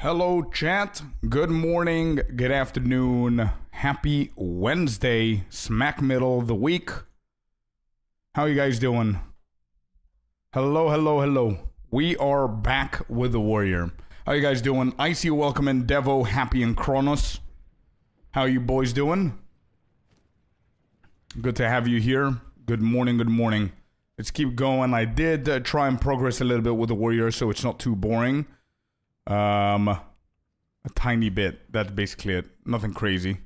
Hello, chat. Good morning, good afternoon, happy Wednesday, smack middle of the week. How you guys doing? Hello, hello, hello. We are back with the Warrior. How you guys doing? I see you welcome in Devo, Happy, and Kronos. How you boys doing? Good to have you here. Good morning, good morning. Let's keep going. I did try and progress a little bit with the Warrior, so it's not too boring. A tiny bit. That's basically it. Nothing crazy.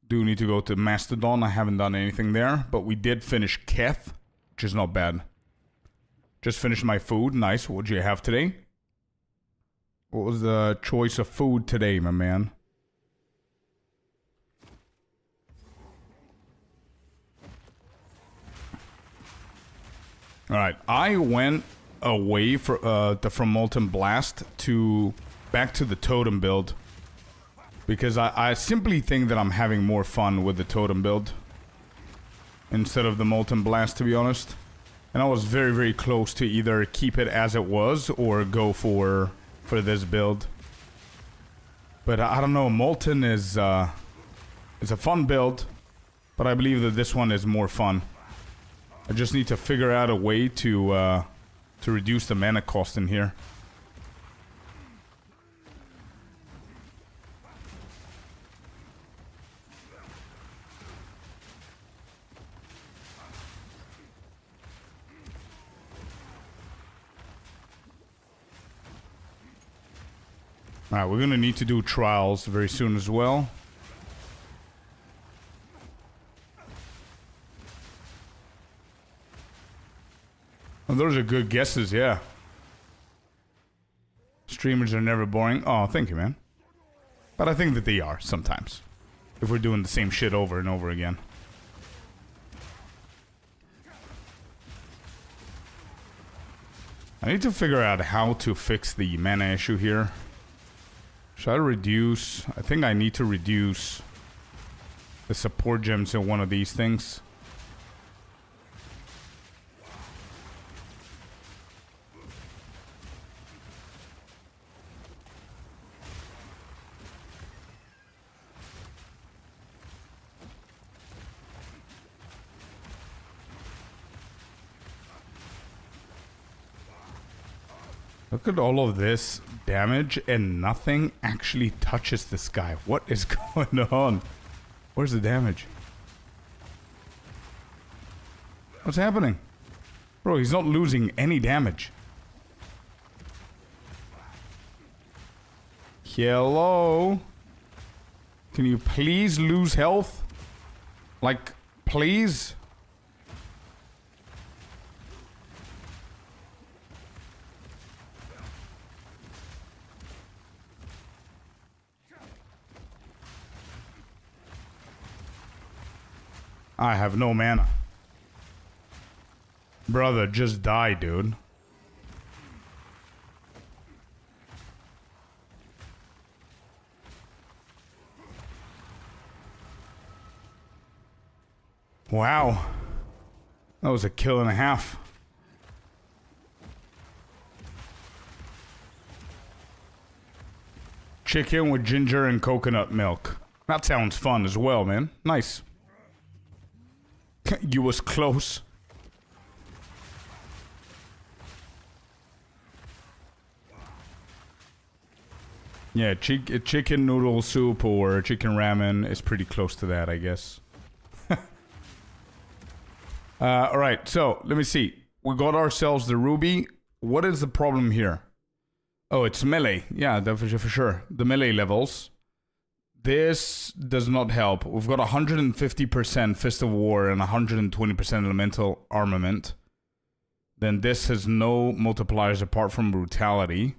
Do need to go to Mastodon. I haven't done anything there, but we did finish Keth, which is not bad. Just finished my food. Nice. What did you have today? What was the choice of food today, my man? All right. I went away from Molten Blast to back to the Totem build because I simply think that I'm having more fun with the Totem build instead of the Molten Blast, to be honest. And I was very, very close to either keep it as it was or go for this build. But I don't know. Molten is a fun build, but I believe that this one is more fun. I just need to figure out a way to reduce the mana cost in here. Alright, we're gonna need to do trials very soon as well. Oh, those are good guesses, yeah. Streamers are never boring. Oh, thank you, man. But I think that they are sometimes. If we're doing the same shit over and over again. I need to figure out how to fix the mana issue here. Should I reduce? I think I need to reduce the support gems in one of these things. Look at all of this damage and nothing actually touches this guy. What is going on? Where's the damage? What's happening? Bro, he's not losing any damage. Hello? Can you please lose health? Like, please? I have no mana. Brother, just die, dude. Wow. That was a kill and a half. Chicken with ginger and coconut milk. That sounds fun as well, man. Nice. You was close. Yeah, chicken noodle soup or chicken ramen is pretty close to that, I guess. Alright, so, let me see. We got ourselves the ruby. What is the problem here? Oh, it's melee. Yeah, definitely for sure. The melee levels. This does not help. We've got 150% Fist of War and 120% Elemental Armament. Then this has no multipliers apart from Brutality.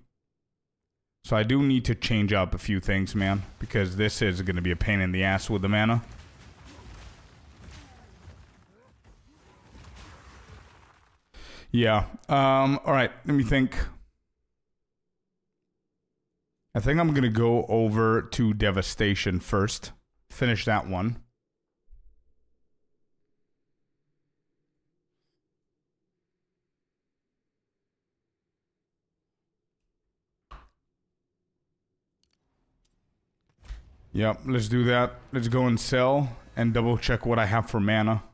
So I do need to change up a few things, man. Because this is going to be a pain in the ass with the mana. Yeah. Alright, let me think. I think I'm gonna go over to Devastation first. Finish that one. Yep, let's do that. Let's go and sell and double check what I have for mana.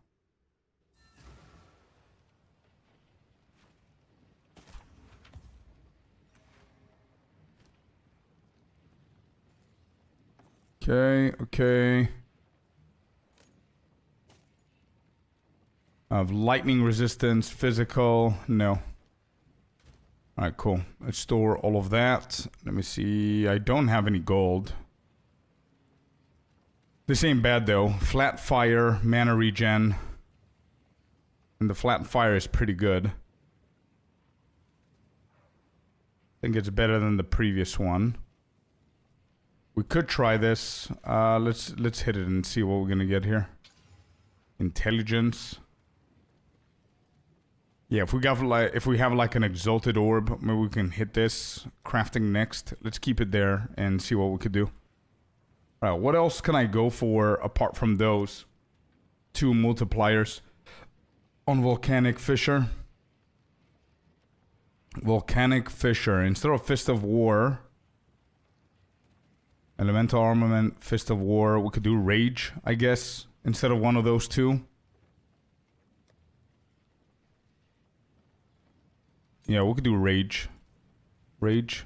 Okay, okay. I have lightning resistance, physical, no. Alright, cool. Let's store all of that. Let me see. I don't have any gold. This ain't bad though. Flat fire, mana regen. And the flat fire is pretty good. I think it's better than the previous one. We could try this. Let's hit it and see what we're gonna get here. Intelligence. Yeah, if we have like an exalted orb, maybe we can hit this. Crafting next. Let's keep it there and see what we could do. Alright, what else can I go for apart from those two multipliers on Volcanic Fissure? Volcanic Fissure. Instead of Fist of War, Elemental Armament, Fist of War, we could do Rage, I guess, instead of one of those two. Yeah, we could do Rage. Rage.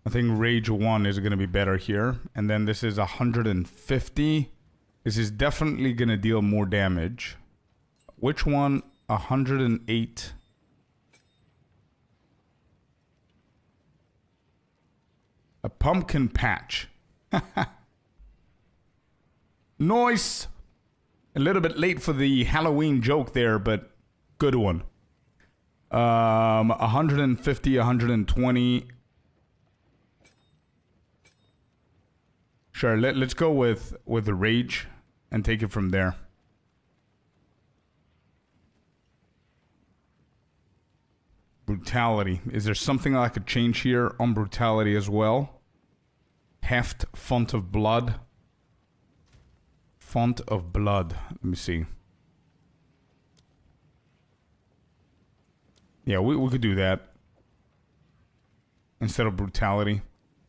I think Rage 1 is going to be better here. And then this is 150. This is definitely going to deal more damage. Which one? 108. A pumpkin patch. Nice. A little bit late for the Halloween joke there, but good one. 150, 120. Sure, let's go with the Rage and take it from there. Brutality. Is there something I could change here on Brutality as well? Heft, Font of Blood. Font of Blood. Let me see. Yeah, we could do that. Instead of Brutality.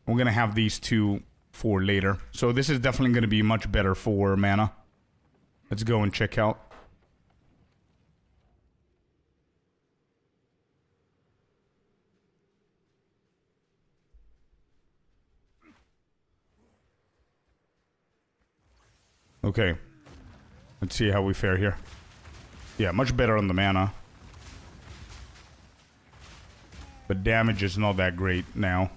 We're going to have these two for later. So this is definitely going to be much better for mana. Let's go and check out. Okay. Let's see how we fare here. Yeah, much better on the mana. But damage is not that great now.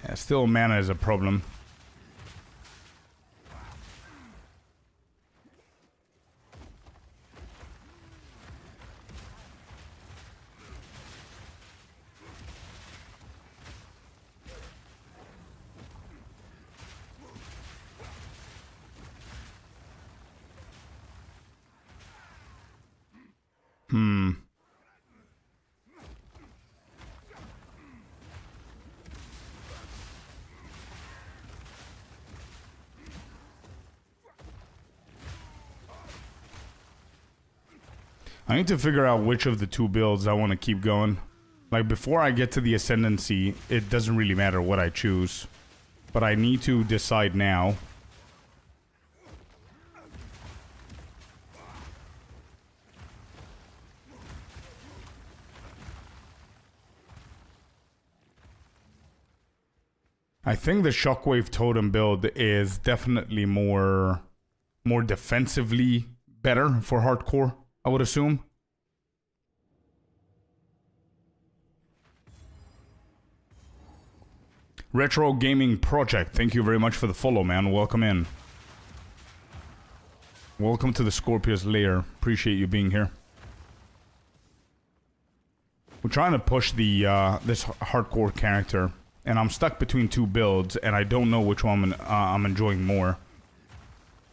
Yeah, still mana is a problem. I need to figure out which of the two builds I want to keep going. Like, before I get to the Ascendancy, it doesn't really matter what I choose. But I need to decide now. I think the Shockwave Totem build is definitely more defensively better for hardcore, I would assume. Retro Gaming Project, thank you very much for the follow, man. Welcome in. Welcome to the Scorpius lair. Appreciate you being here. We're trying to push the this hardcore character, and I'm stuck between two builds, and I don't know which one I'm enjoying more.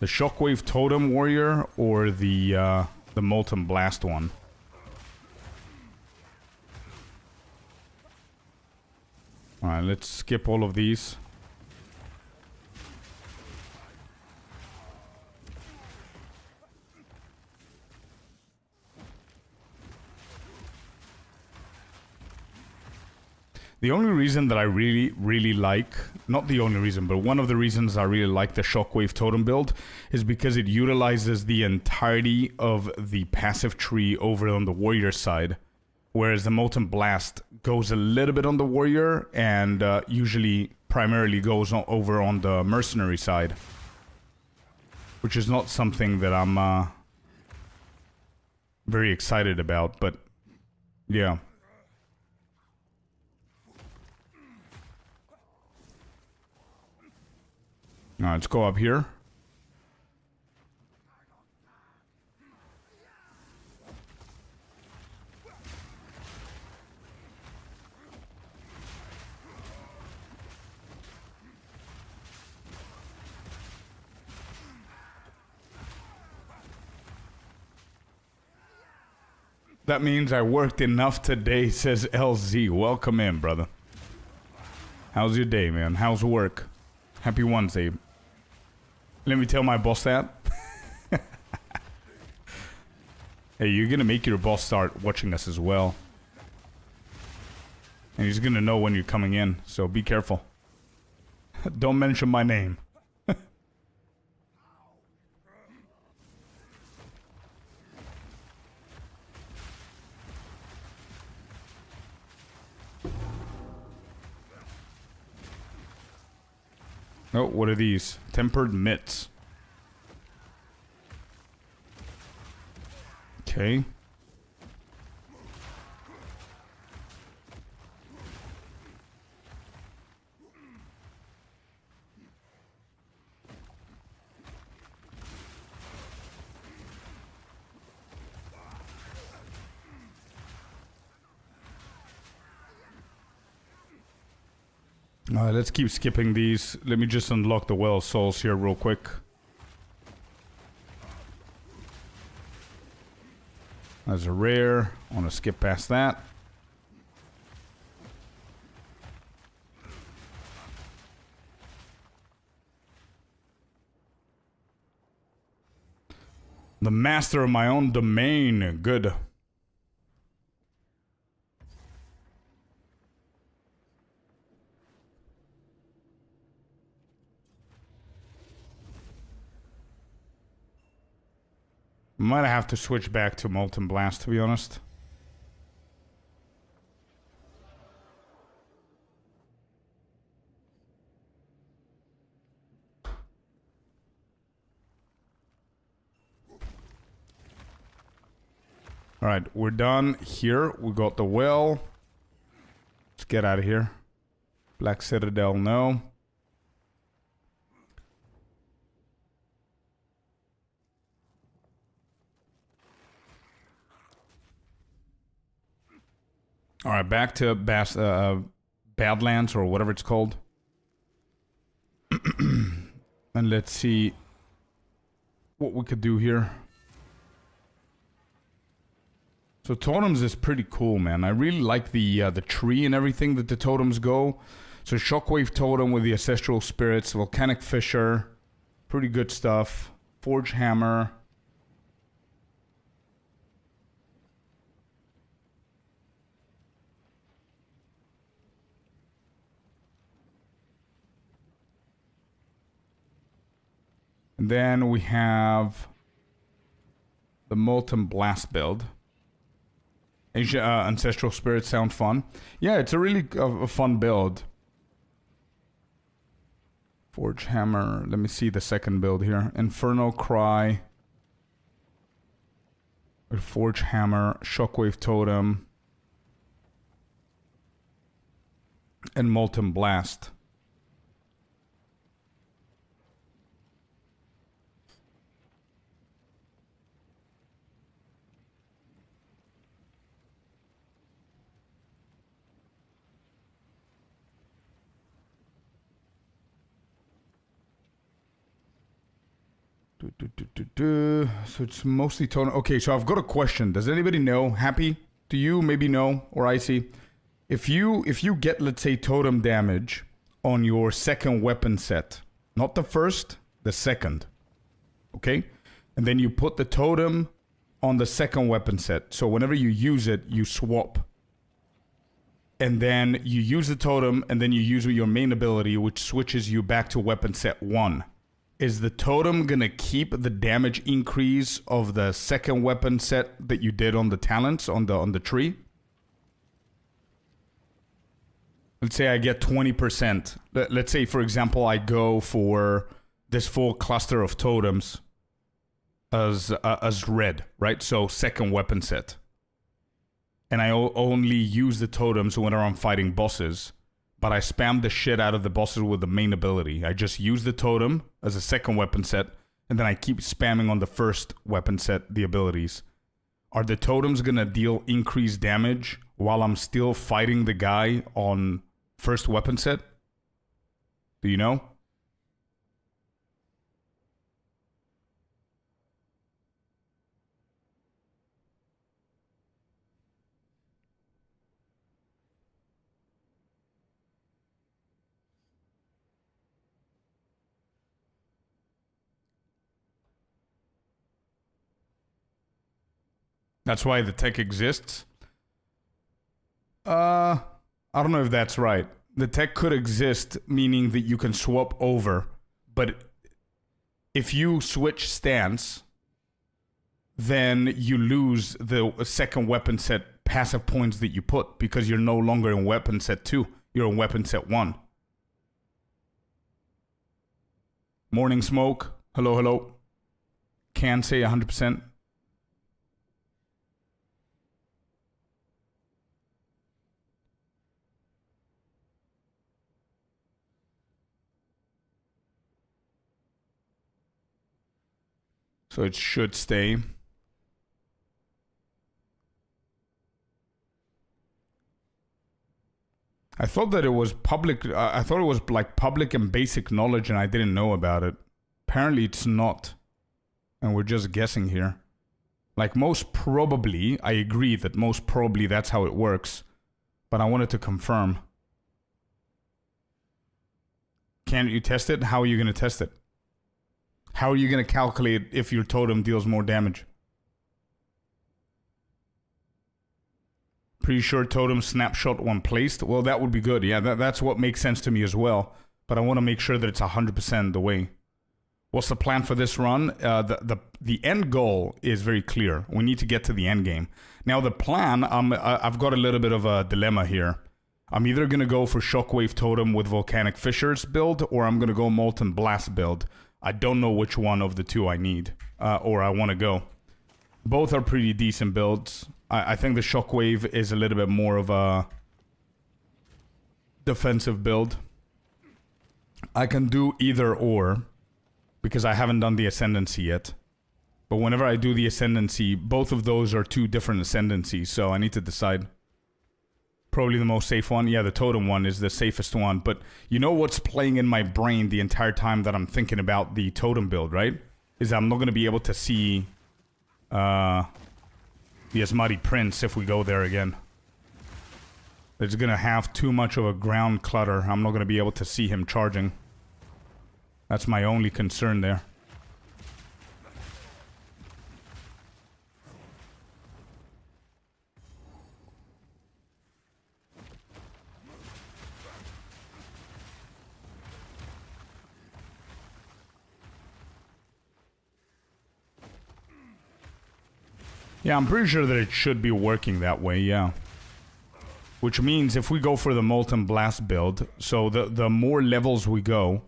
The Shockwave Totem Warrior or the Molten Blast one. Alright, let's skip all of these. The only reason that I really like, not the only reason, but one of the reasons I really like the Shockwave Totem build is because it utilizes the entirety of the passive tree over on the warrior side. Whereas the Molten Blast goes a little bit on the warrior and usually primarily goes over on the mercenary side. Which is not something that I'm very excited about, but yeah. Alright, let's go up here. That means I worked enough today, says LZ. Welcome in, brother. How's your day, man? How's work? Happy Wednesday. Let me tell my boss that. Hey, you're gonna make your boss start watching us as well. And he's gonna know when you're coming in, so be careful. Don't mention my name. Oh, what are these? Tempered mitts. Okay. Alright, let's keep skipping these. Let me just unlock the Well of Souls here real quick. That's a rare. I want to skip past that. The master of my own domain. Good. Might have to switch back to Molten Blast, to be honest. Alright, we're done here. We got the well. Let's get out of here. Black Citadel, no. Alright, back to Badlands, or whatever it's called. And let's see what we could do here. So totems is pretty cool, man. I really like the tree and everything that the totems go. So Shockwave Totem with the Ancestral Spirits, Volcanic Fissure, pretty good stuff. Forge Hammer. And then we have the Molten Blast build. Ancestral Spirits sound fun. Yeah, it's a really a fun build. Forge Hammer. Let me see the second build here. Inferno Cry. Forge Hammer. Shockwave Totem. And Molten Blast. So it's mostly totem. Okay, so I've got a question. Does anybody know? Happy? To you, maybe no, or Icy. If you get, let's say, totem damage on your second weapon set, not the first, the second, okay? And then you put the totem on the second weapon set. So whenever you use it, you swap. And then you use the totem, and then you use your main ability, which switches you back to weapon set 1. Is the totem gonna keep the damage increase of the second weapon set that you did on the talents, on the tree? Let's say I get 20%. Let's say, for example, I go for this full cluster of totems as red, right? So second weapon set. And I only use the totems whenever I'm fighting bosses. But I spam the shit out of the bosses with the main ability. I just use the totem as a second weapon set. And then I keep spamming on the first weapon set the abilities. Are the totems gonna deal increased damage while I'm still fighting the guy on first weapon set? Do you know? That's why the tech exists? I don't know if that's right. The tech could exist, meaning that you can swap over, but if you switch stance, then you lose the second weapon set passive points that you put, because you're no longer in weapon set 2, you're in weapon set 1. Morning Smoke, hello, hello. Can say 100%. So it should stay. I thought that it was public. I thought it was like public and basic knowledge, and I didn't know about it. Apparently, it's not, and we're just guessing here. Like most probably, I agree that most probably that's how it works, but I wanted to confirm. Can't you test it? How are you going to test it? How are you going to calculate if your totem deals more damage? Pretty sure totem snapshot when placed. Well, that would be good. Yeah, that's what makes sense to me as well. But I want to make sure that it's 100% the way. What's the plan for this run? The end goal is very clear. We need to get to the end game. Now the plan, I've got a little bit of a dilemma here. I'm either going to go for Shockwave Totem with Volcanic Fissures build, or I'm going to go Molten Blast build. I don't know which one of the two I need, or I want to go. Both are pretty decent builds. I think the Shockwave is a little bit more of a defensive build. I can do either or, because I haven't done the Ascendancy yet. But whenever I do the Ascendancy, both of those are two different Ascendancies, so I need to decide. Probably the most safe one. Yeah, the Totem one is the safest one. But you know what's playing in my brain the entire time that I'm thinking about the Totem build, right? Is I'm not going to be able to see the Asmati Prince if we go there again. It's going to have too much of a ground clutter. I'm not going to be able to see him charging. That's my only concern there. Yeah, I'm pretty sure that it should be working that way, yeah. Which means if we go for the Molten Blast build, so the more levels we go,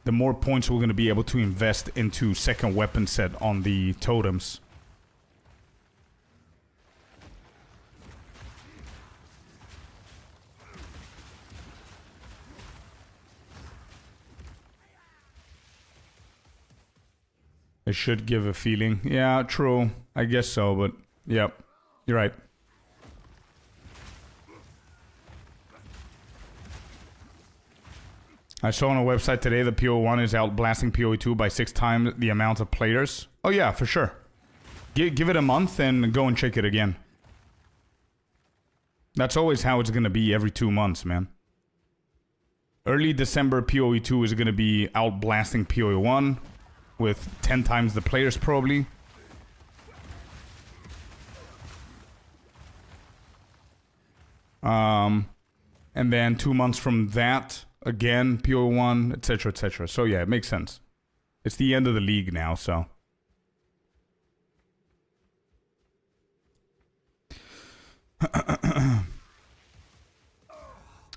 the more points we're going to be able to invest into second weapon set on the totems. It should give a feeling. Yeah, true. I guess so, but yep, you're right. I saw on a website today that PoE1 is outblasting PoE2 by 6 times the amount of players. Oh yeah, for sure. Give it a month and go and check it again. That's always how it's going to be every 2 months, man. Early December, PoE 2 is going to be outblasting PoE 1 with 10 times the players probably. And then 2 months from that, again, PoE 1, etc., etc. So yeah, it makes sense. It's the end of the league now, so.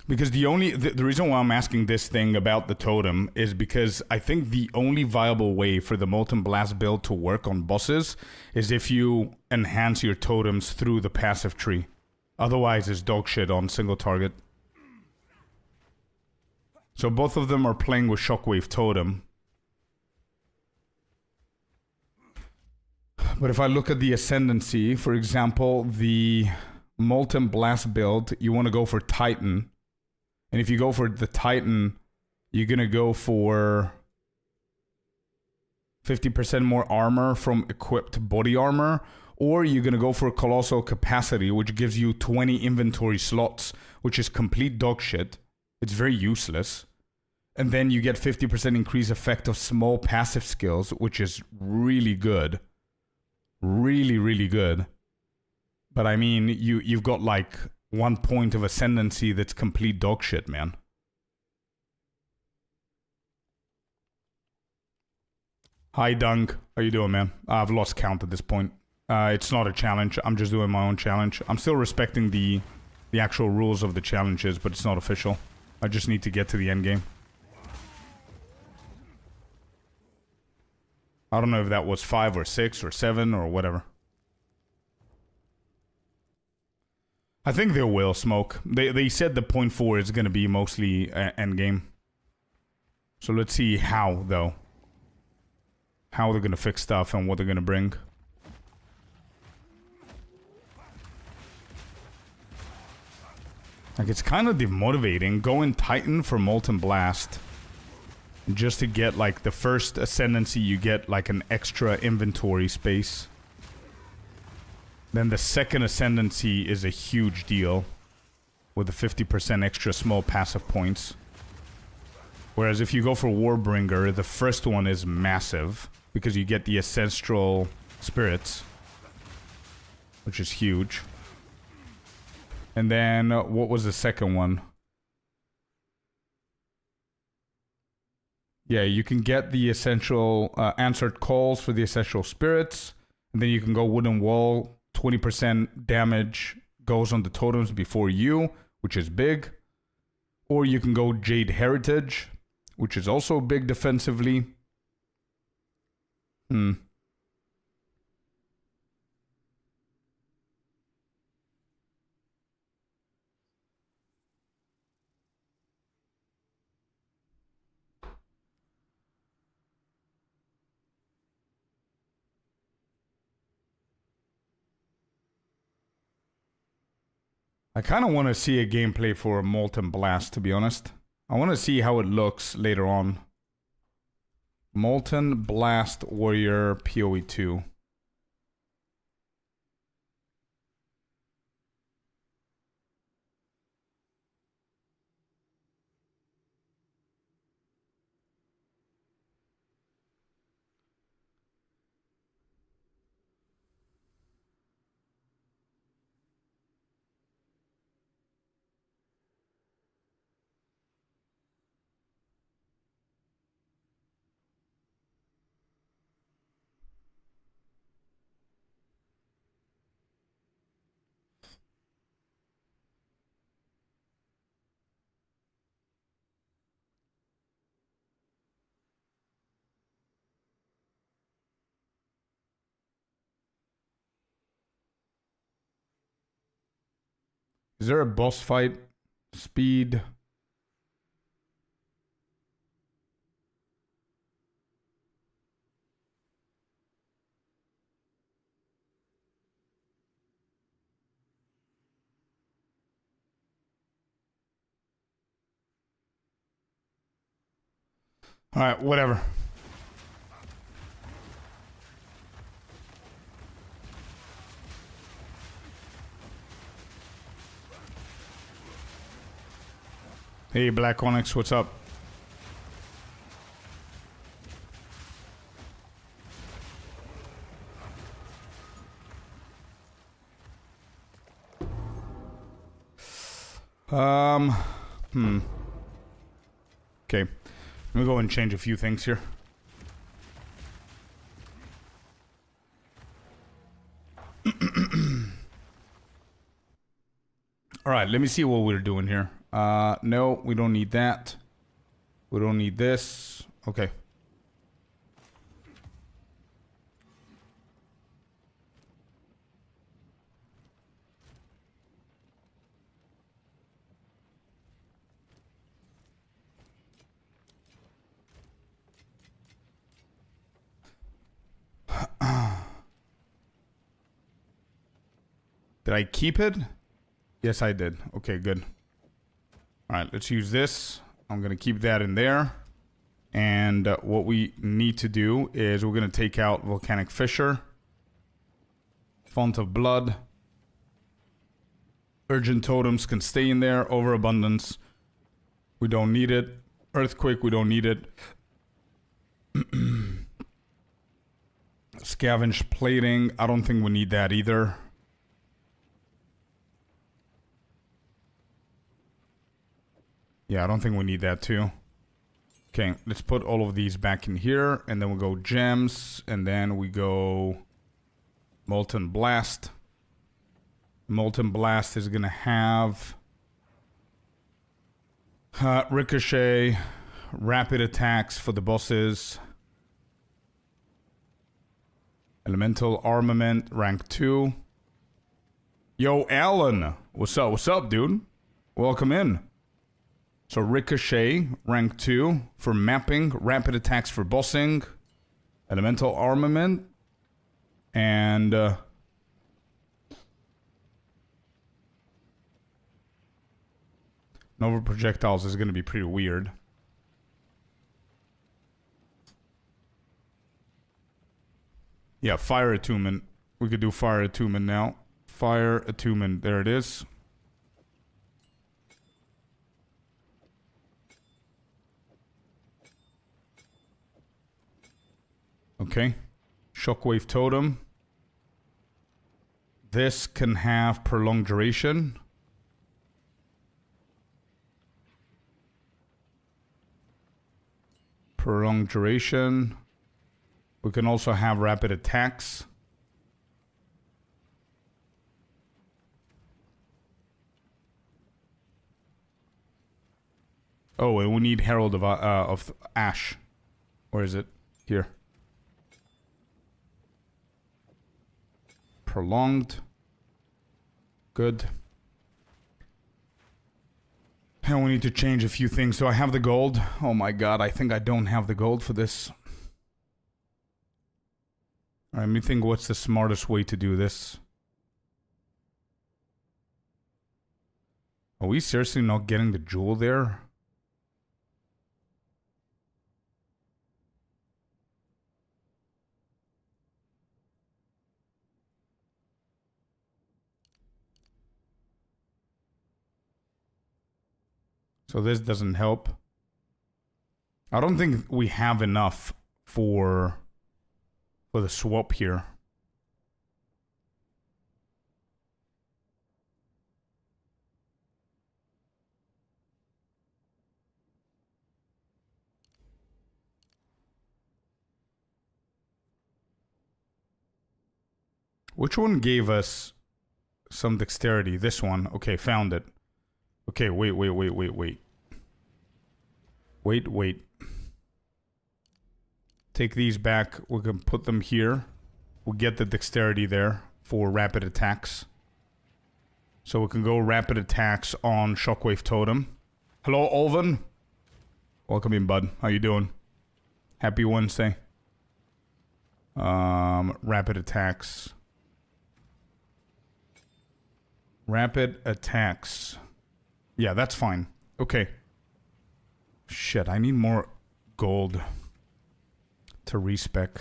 Because the reason why I'm asking this thing about the totem is because I think the only viable way for the Molten Blast build to work on bosses is if you enhance your totems through the passive tree. Otherwise, it's dog shit on single target. So both of them are playing with Shockwave Totem. But if I look at the Ascendancy, for example, the Molten Blast build, you want to go for Titan. And if you go for the Titan, you're going to go for 50% more armor from equipped body armor. Or you're going to go for Colossal Capacity, which gives you 20 inventory slots, which is complete dog shit. It's very useless. And then you get 50% increased effect of small passive skills, which is really good. Really, really good. But I mean, you've got like 1 point of Ascendancy that's complete dog shit, man. Hi, Dunk. How you doing, man? I've lost count at this point. It's not a challenge. I'm just doing my own challenge. I'm still respecting the actual rules of the challenges, but it's not official. I just need to get to the end game. I don't know if that was 5 or 6 or 7 or whatever. I think they will smoke. They said the 0.4 is going to be mostly end game. So let's see how, though. How they're going to fix stuff and what they're going to bring. Like, it's kind of demotivating going Titan for Molten Blast. Just to get, like, the first Ascendancy, you get, like, an extra inventory space. Then the second Ascendancy is a huge deal. With the 50% extra small passive points. Whereas if you go for Warbringer, the first one is massive. Because you get the Ancestral Spirits. Which is huge. And then, what was the second one? Yeah, you can get the essential answered calls for the Ancestral Spirits. And then you can go Wooden Wall. 20% damage goes on the totems before you, which is big. Or you can go Jade Heritage, which is also big defensively. I kind of want to see a gameplay for Molten Blast, to be honest. I want to see how it looks later on. Molten Blast Warrior PoE 2. Is there a boss fight? Speed. Alright, whatever. Hey, Black Onyx, what's up? Okay. Let me go and change a few things here. Alright, let me see what we're doing here. No, we don't need that. We don't need this. Okay. Did I keep it? Yes, I did. Okay, good. Alright, let's use this. I'm going to keep that in there. And what we need to do is we're going to take out Volcanic Fissure. Font of Blood. Urgent Totems can stay in there. Overabundance. We don't need it. Earthquake, we don't need it. Scavenge Plating. I don't think we need that either. Yeah, I don't think we need that too. Okay, let's put all of these back in here. And then we'll go gems. And then we go Molten Blast. Molten Blast is going to have Ricochet, Rapid Attacks for the bosses. Elemental Armament, rank 2. Yo, Alan. What's up? What's up, dude? Welcome in. So Ricochet, rank 2 for mapping, rapid attacks for bossing, elemental armament, and Nova projectiles is going to be pretty weird. Yeah, fire attunement. We could do fire attunement now. Fire attunement, there it is. Okay. Shockwave Totem. This can have prolonged duration. Prolonged duration. We can also have rapid attacks. Oh, and we need Herald of Ash. Where is it? Here. Prolonged. Good. And we need to change a few things. So I have the gold. Oh my god, I think I don't have the gold for this. Alright, let me think what's the smartest way to do this. Are we seriously not getting the jewel there? So this doesn't help. I don't think we have enough for the swap here. Which one gave us some dexterity? This one. Okay, found it. Okay, wait. Wait. Take these back. We can put them here. We'll get the dexterity there for rapid attacks. So we can go rapid attacks on Shockwave Totem. Hello, Olven. Welcome in, bud. How you doing? Happy Wednesday. Rapid attacks. Rapid attacks. Yeah, that's fine. Okay. Shit, I need more gold to respec.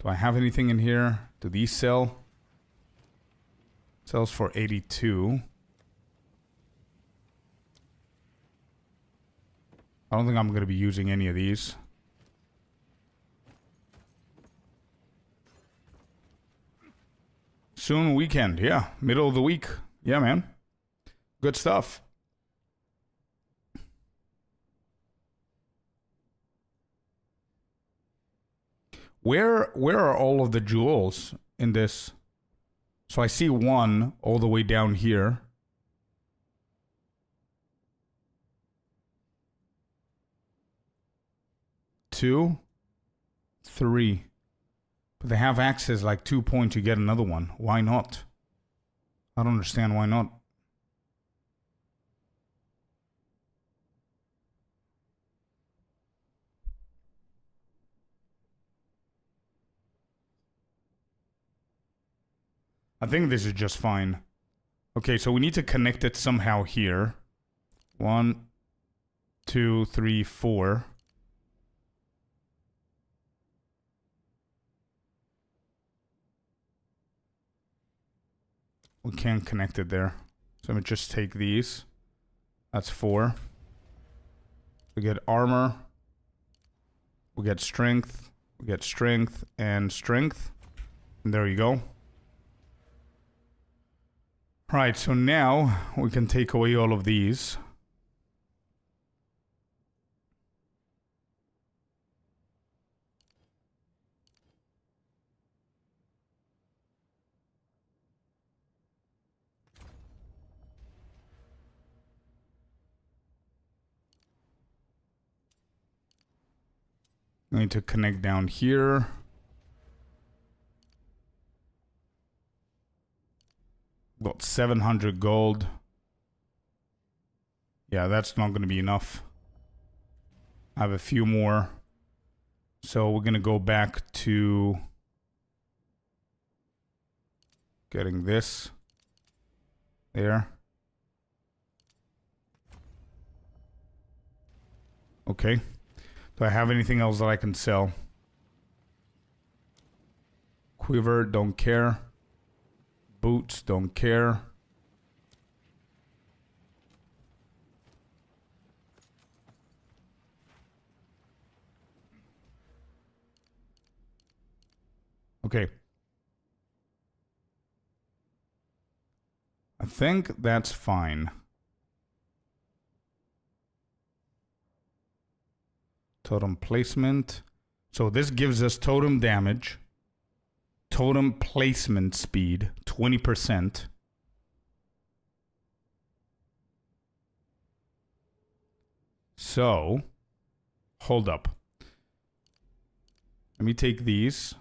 Do I have anything in here? Do these sell? Sells for 82. I don't think I'm going to be using any of these. Soon weekend, yeah. Middle of the week. Yeah, man. Good stuff. Where are all of the jewels in this? So I see one all the way down here. Two, three. But they have access like 2 points to get another one. Why not? I don't understand why not. I think this is just fine. Okay, so we need to connect it somehow here. 1, 2, 3, 4. We can't connect it there. So let me just take these. That's 4. We get armor. We get strength. We get strength and strength. And there you go. Right, so now we can take away all of these. I need to connect down here. Got 700 gold. Yeah, that's not going to be enough. I have a few more. So we're going to go back to getting this. There. Okay. Do I have anything else that I can sell? Quiver, don't care. Boots, don't care. Okay. I think that's fine. Totem placement. So this gives us totem damage. Totem placement speed, 20%. So, hold up. Let me take these.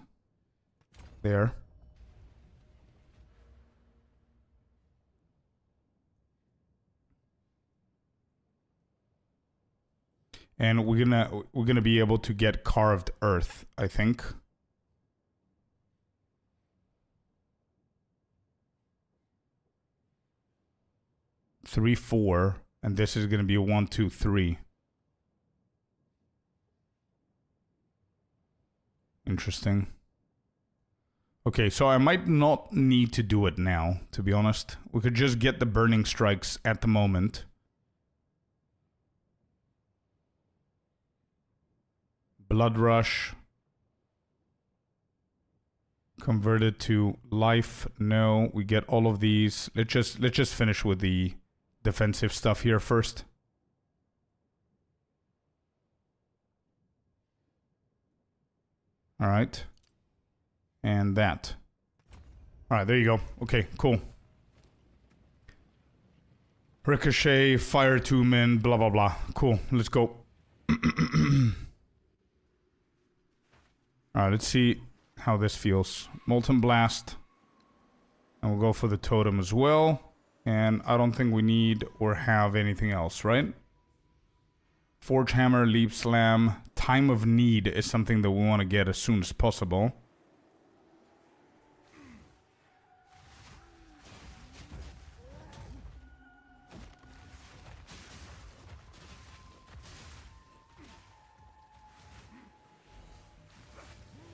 There. And we're gonna be able to get carved earth, I think. Three, 4, and this is gonna be a 1, 2, 3. Interesting. Okay, so I might not need to do it now, to be honest. We could just get the burning strikes at the moment. Blood rush. Converted to life. No, we get all of these. Let's just finish with the defensive stuff here first. All right. And that. All right, there you go. Okay, cool. Ricochet, fire 2 men, blah, blah, blah. Cool, let's go. Alright, let's see how this feels. Molten Blast. And we'll go for the totem as well. And I don't think we need or have anything else, right? Forge Hammer, Leap Slam. Time of Need is something that we want to get as soon as possible.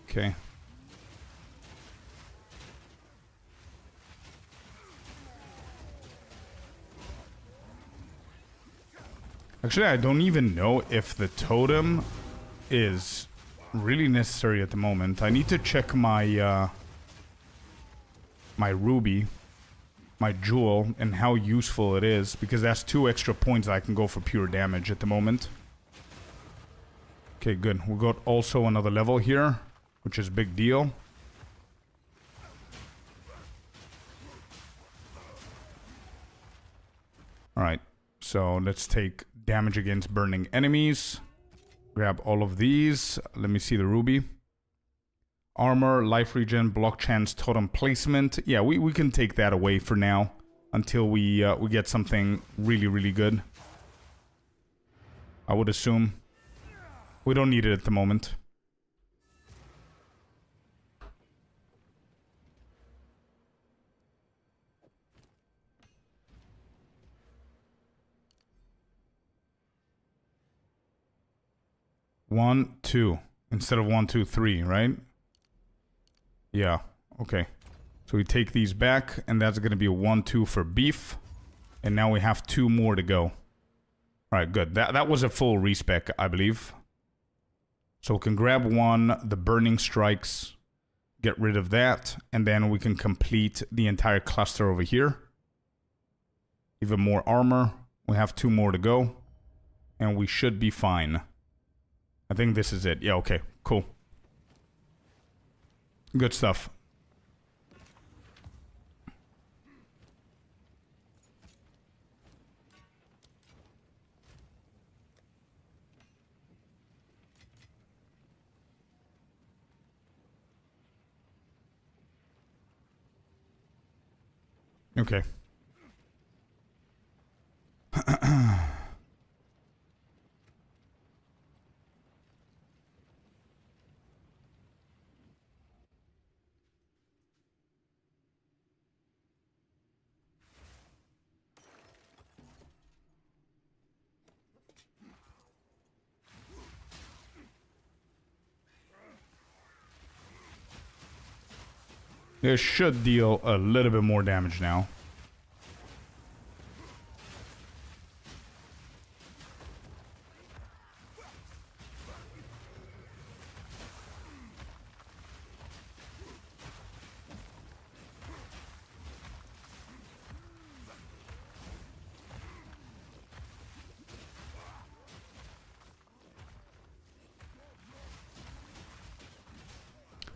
Okay. Actually, I don't even know if the totem is really necessary at the moment. I need to check my my ruby, my jewel, and how useful it is, because that's 2 extra points I can go for pure damage at the moment. Okay, good. We got also another level here, which is a big deal. Alright, so let's take damage against burning enemies. Grab all of these. Let me see the ruby. Armor, life regen, block chance, totem placement. Yeah, we can take that away for now until we get something really, really good. I would assume. We don't need it at the moment. One, two. Instead of 1, 2, 3, right? Yeah, okay. So we take these back, and that's going to be a 1, 2 for beef. And now we have 2 more to go. Alright, good. That was a full respec, I believe. So we can grab 1, the burning strikes, get rid of that, and then we can complete the entire cluster over here. Even more armor. We have 2 more to go. And we should be fine. I think this is it. Yeah, okay. Cool. Good stuff. Okay. This should deal a little bit more damage now.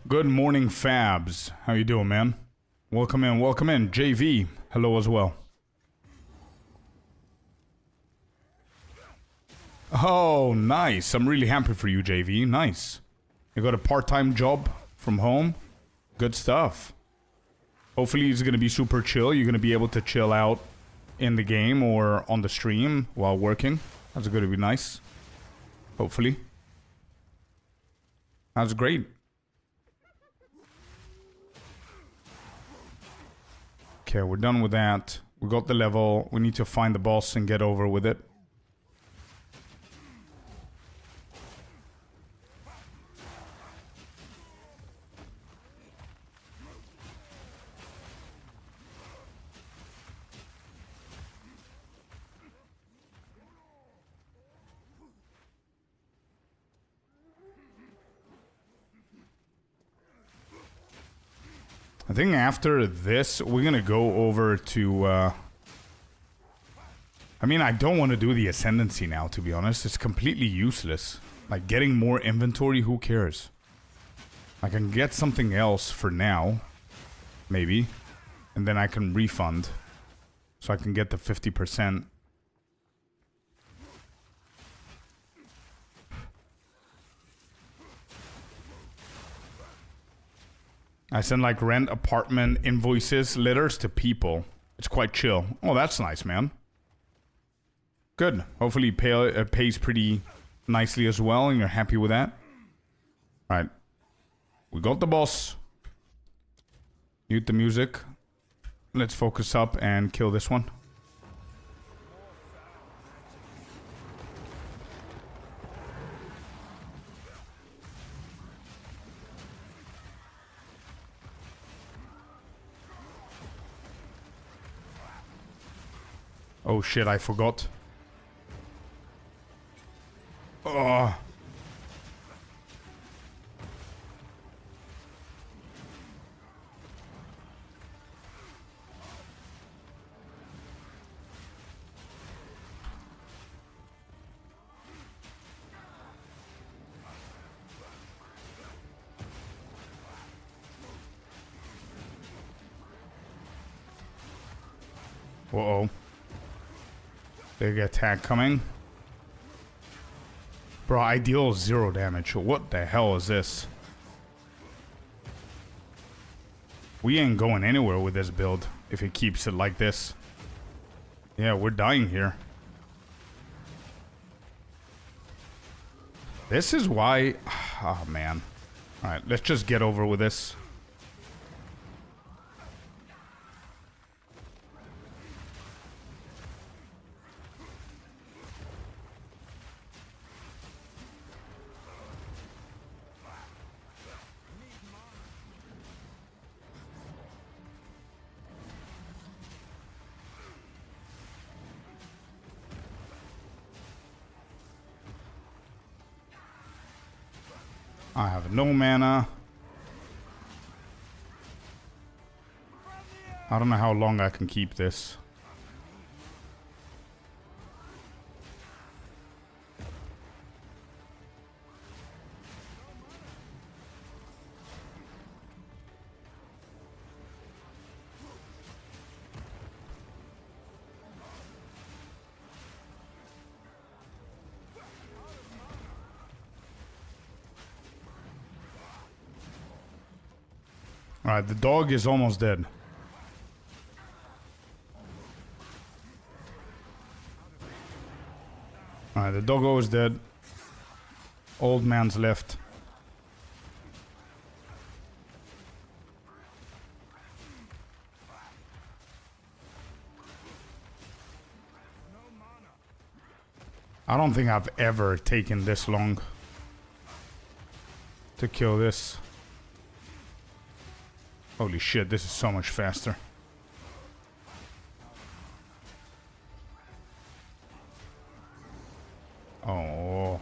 Good morning, Fabs. How you doing, man? Welcome in, welcome in. JV, hello as well. Oh, nice. I'm really happy for you, JV. Nice. You got a part-time job from home? Good stuff. Hopefully it's going to be super chill. You're going to be able to chill out in the game or on the stream while working. That's going to be nice. Hopefully. That's great. Okay, we're done with that. We got the level. We need to find the boss and get over with it. I think after this, we're gonna go over to, I mean, I don't want to do the Ascendancy now, to be honest. It's completely useless. Like, getting more inventory, who cares? I can get something else for now, maybe. And then I can refund. So I can get the 50%. I send like rent, apartment, invoices, letters to people. It's quite chill. Oh, that's nice, man. Good. Hopefully it pays pretty nicely as well, and you're happy with that. Alright. We got the boss. Mute the music. Let's focus up and kill this one. Oh shit, I forgot. Oh. Uh-oh. Big attack coming. Bro, I deal 0 damage. What the hell is this? We ain't going anywhere with this build if it keeps it like this. Yeah, we're dying here. This is why... Oh, man. Alright, let's just get over with this. I have no mana. I don't know how long I can keep this. Alright, the dog is almost dead. Alright, the doggo is dead. Old man's left. I don't think I've ever taken this long to kill this. Holy shit, this is so much faster. Oh.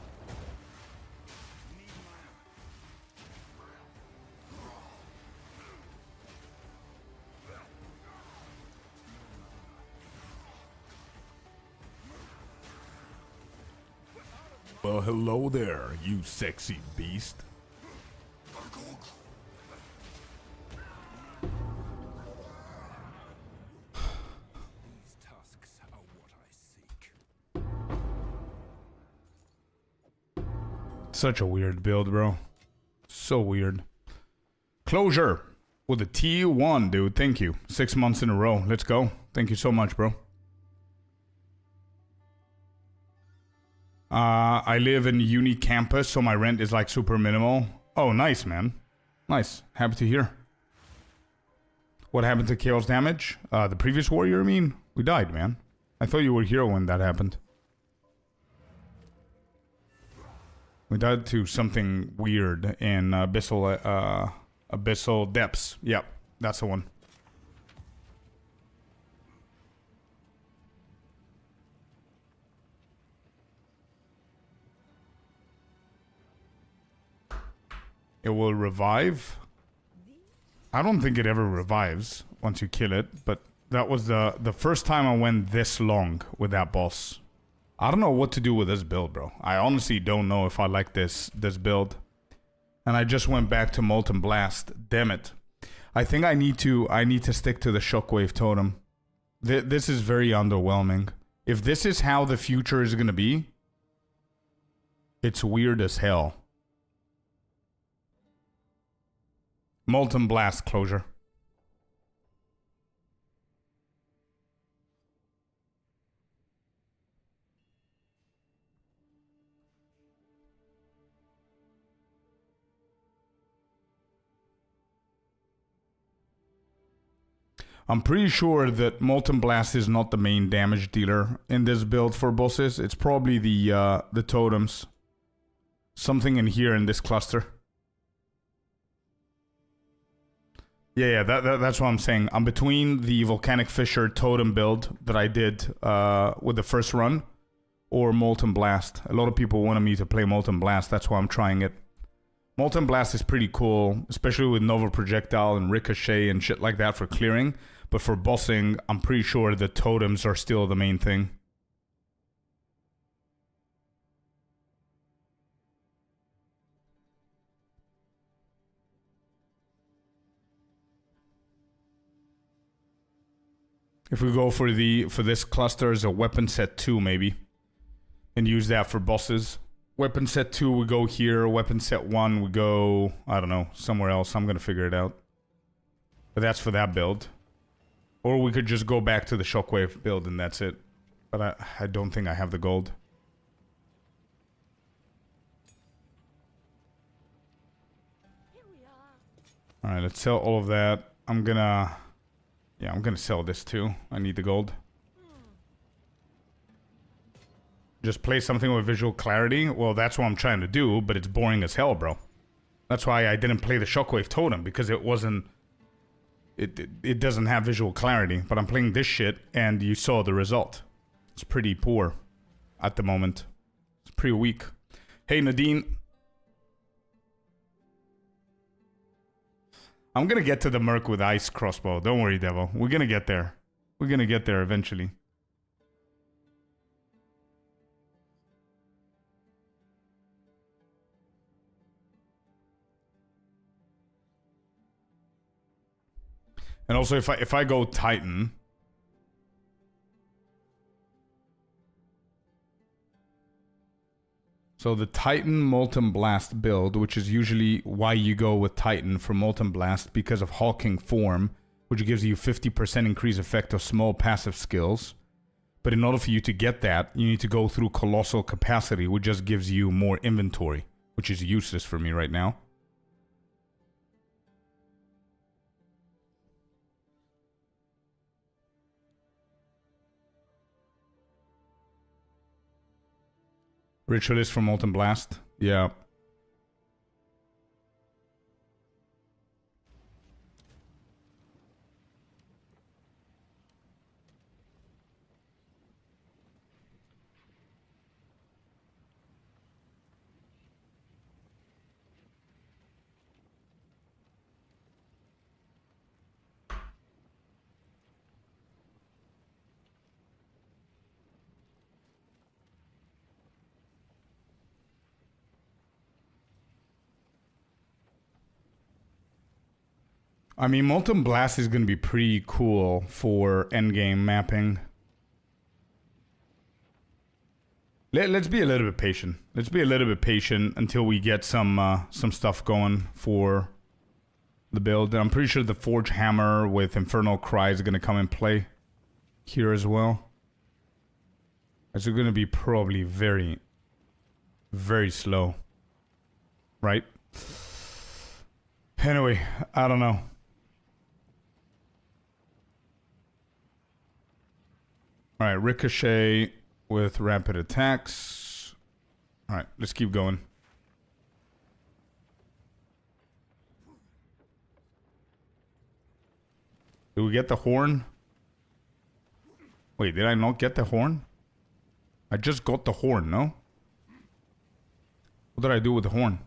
Well, hello there, you sexy beast. Such a weird build, bro. So weird. Closure with a T1, dude. Thank you. 6 months in a row. Let's go. Thank you so much, bro. I live in uni campus, so my rent is like super minimal. Oh, nice, man. Nice. Happy to hear. What happened to Chaos damage? The previous warrior, I mean? We died, man. I thought you were here when that happened. We died to something weird in abyssal depths. Yep, that's the one. It will revive. I don't think it ever revives once you kill it, but that was the first time I went this long with that boss. I don't know what to do with this build, bro. I honestly don't know if I like this build. And I just went back to Molten Blast. Damn it. I think I need to stick to the Shockwave Totem. This is very underwhelming. If this is how the future is gonna be, it's weird as hell. Molten Blast closure. I'm pretty sure that Molten Blast is not the main damage dealer in this build for bosses. It's probably the totems. Something in here in this cluster. Yeah, that's what I'm saying. I'm between the Volcanic Fissure totem build that I did with the first run, or Molten Blast. A lot of people wanted me to play Molten Blast. That's why I'm trying it. Molten Blast is pretty cool, especially with Nova Projectile and Ricochet and shit like that for clearing. But for bossing, I'm pretty sure the totems are still the main thing. If we go for this cluster as a weapon set 2 maybe, and use that for bosses. Weapon set 2 we go here, weapon set 1 we go, I don't know, somewhere else. I'm gonna figure it out. But that's for that build. Or we could just go back to the Shockwave build and that's it. But I don't think I have the gold. Alright, let's sell all of that. I'm gonna sell this too. I need the gold. Just play something with visual clarity? Well, that's what I'm trying to do, but it's boring as hell, bro. That's why I didn't play the Shockwave Totem, because it wasn't... It doesn't have visual clarity, but I'm playing this shit, and you saw the result. It's pretty poor at the moment. It's pretty weak. Hey, Nadine. I'm gonna get to the Merc with Ice Crossbow. Don't worry, Devil. We're gonna get there. We're gonna get there eventually. And also, if I go Titan... So the Titan Molten Blast build, which is usually why you go with Titan for Molten Blast because of Hulking Form, which gives you 50% increased effect of small passive skills. But in order for you to get that, you need to go through Colossal Capacity, which just gives you more inventory, which is useless for me right now. Ritualist for Molten Blast. Yeah. I mean, Molten Blast is going to be pretty cool for endgame mapping. Let's be a little bit patient. Let's be a little bit patient until we get some stuff going for the build. I'm pretty sure the Forge Hammer with Infernal Cry is going to come in play here as well. It's going to be probably very, very slow. Right? Anyway, I don't know. Alright, Ricochet with rapid attacks. Alright, let's keep going. Did we get the horn? Wait, did I not get the horn? I just got the horn, no? What did I do with the horn?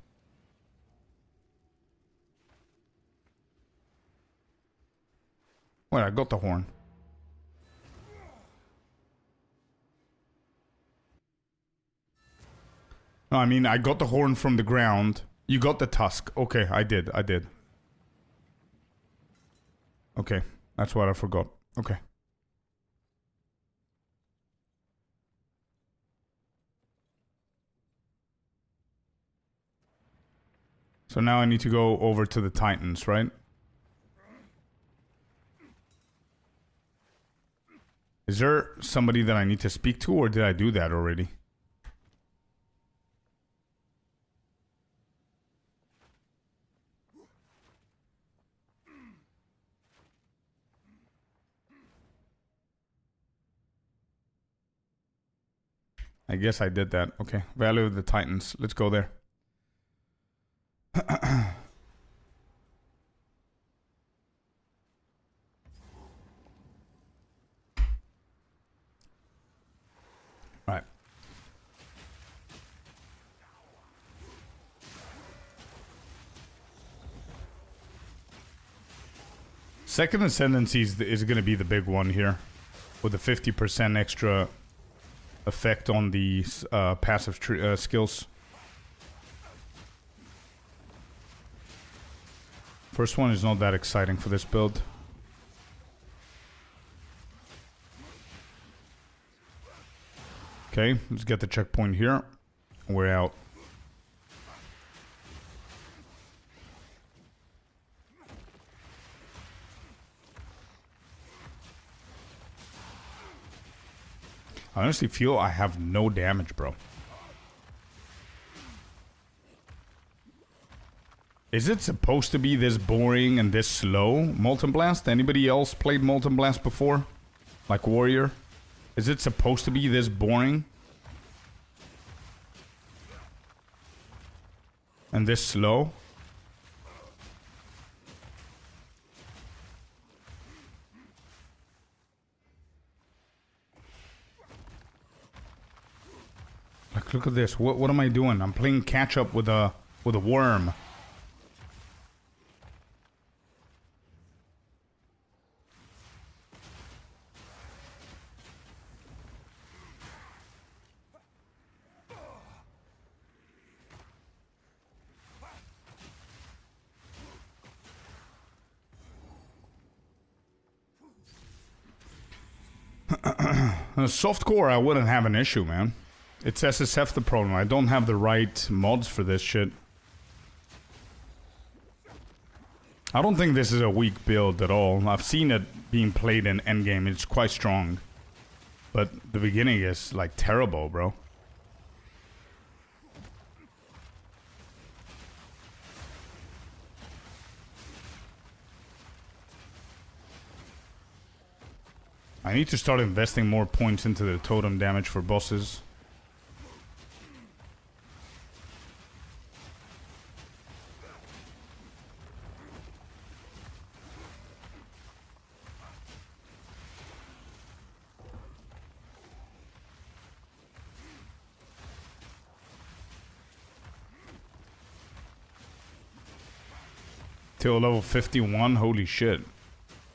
Wait, I got the horn. No, I mean, I got the horn from the ground. You got the tusk. Okay, I did. Okay, that's what I forgot. Okay. So now I need to go over to the Titans, right? Is there somebody that I need to speak to, or did I do that already? I guess I did that. Okay. Value of the Titans. Let's go there. Alright. Second Ascendancy is going to be the big one here. With the 50% extra effect on the passive skills. First one is not that exciting for this build. Okay, let's get the checkpoint here. We're out. I honestly feel I have no damage, bro. Is it supposed to be this boring and this slow, Molten Blast? Anybody else played Molten Blast before? Like Warrior? Is it supposed to be this boring? And this slow? Like, look at this. What am I doing? I'm playing catch up with a worm. Softcore, I wouldn't have an issue, man. It's SSF the problem. I don't have the right mods for this shit. I don't think this is a weak build at all. I've seen it being played in endgame. It's quite strong. But the beginning is, like, terrible, bro. I need to start investing more points into the totem damage for bosses. Till level 51? Holy shit.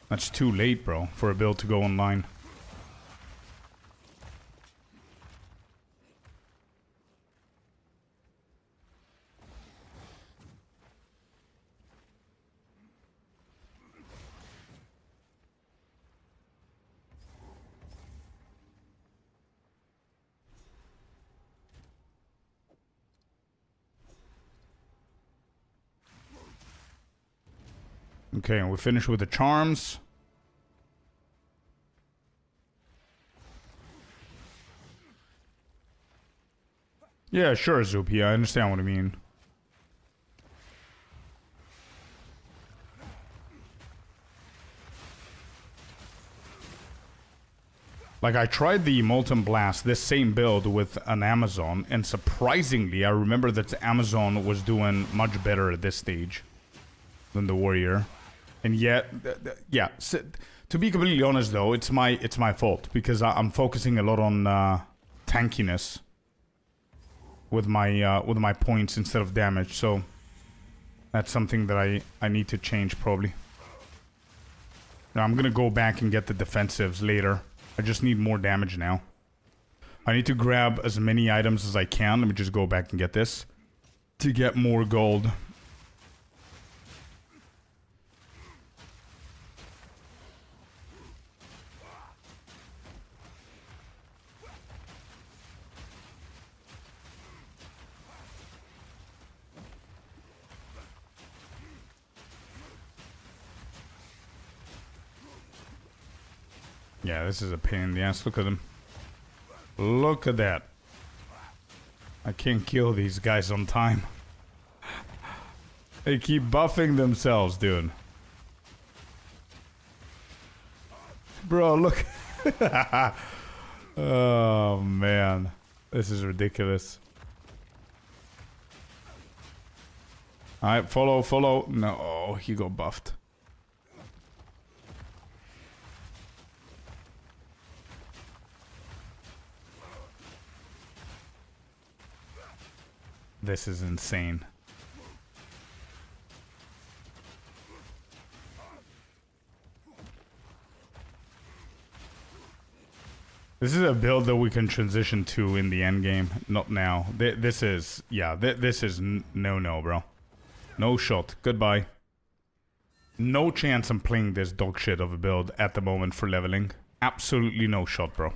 That's too late, bro, for a build to go online. Okay, and we finish with the charms. Yeah, sure, Zupi. I understand what I mean. Like, I tried the Molten Blast, this same build, with an Amazon, and surprisingly, I remember that the Amazon was doing much better at this stage than the Warrior. And yet, yeah, to be completely honest though, it's my fault, because I'm focusing a lot on tankiness with my points instead of damage, so that's something that I need to change probably. Now I'm gonna go back and get the defensives later. I just need more damage now. I need to grab as many items as I can. Let me just go back and get this to get more gold. Yeah, this is a pain in the ass. Look at them. Look at that. I can't kill these guys on time. They keep buffing themselves, dude. Bro, look. Oh, man. This is ridiculous. Alright, follow. No, he got buffed. This is insane. This is a build that we can transition to in the end game, not now. This is, yeah, this is no, bro. No shot. Goodbye. No chance I'm playing this dog shit of a build at the moment for leveling. Absolutely no shot, bro.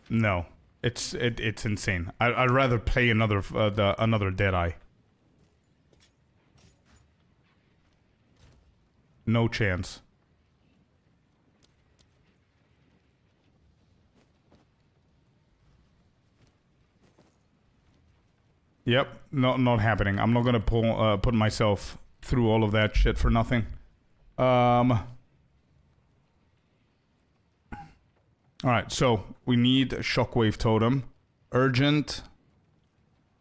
No, it's insane. I'd rather play another Deadeye. No chance. Yep, not happening. I'm not gonna put myself through all of that shit for nothing. Alright, so we need a shockwave totem. Urgent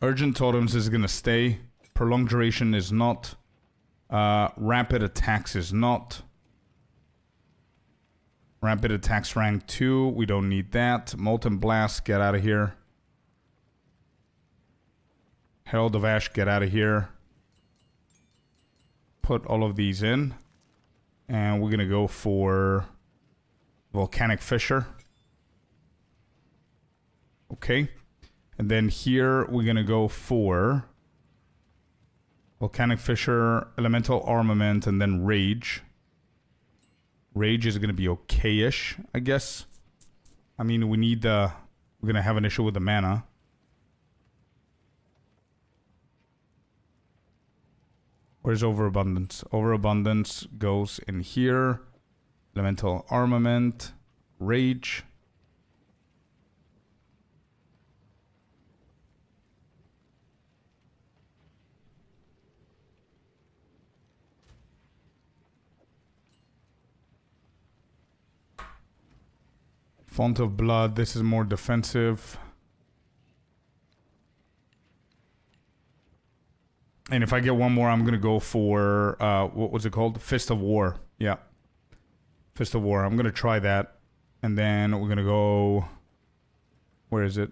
totems is gonna stay. Prolonged duration is not. Rapid attacks is not. Rapid attacks rank 2, we don't need that. Molten blast, get out of here. Herald of Ash, get out of here. Put all of these in. And we're gonna go for Volcanic Fissure. Okay. And then here we're gonna go for Volcanic Fissure, Elemental Armament, and then Rage. Rage is gonna be okay-ish, I guess. I mean, we need we're gonna have an issue with the mana. Where's Overabundance? Overabundance goes in here. Elemental Armament. Rage. Font of Blood. This is more defensive. And if I get one more, I'm gonna go for what was it called? Fist of War. Yeah, Fist of War. I'm gonna try that, and then we're gonna go. Where is it?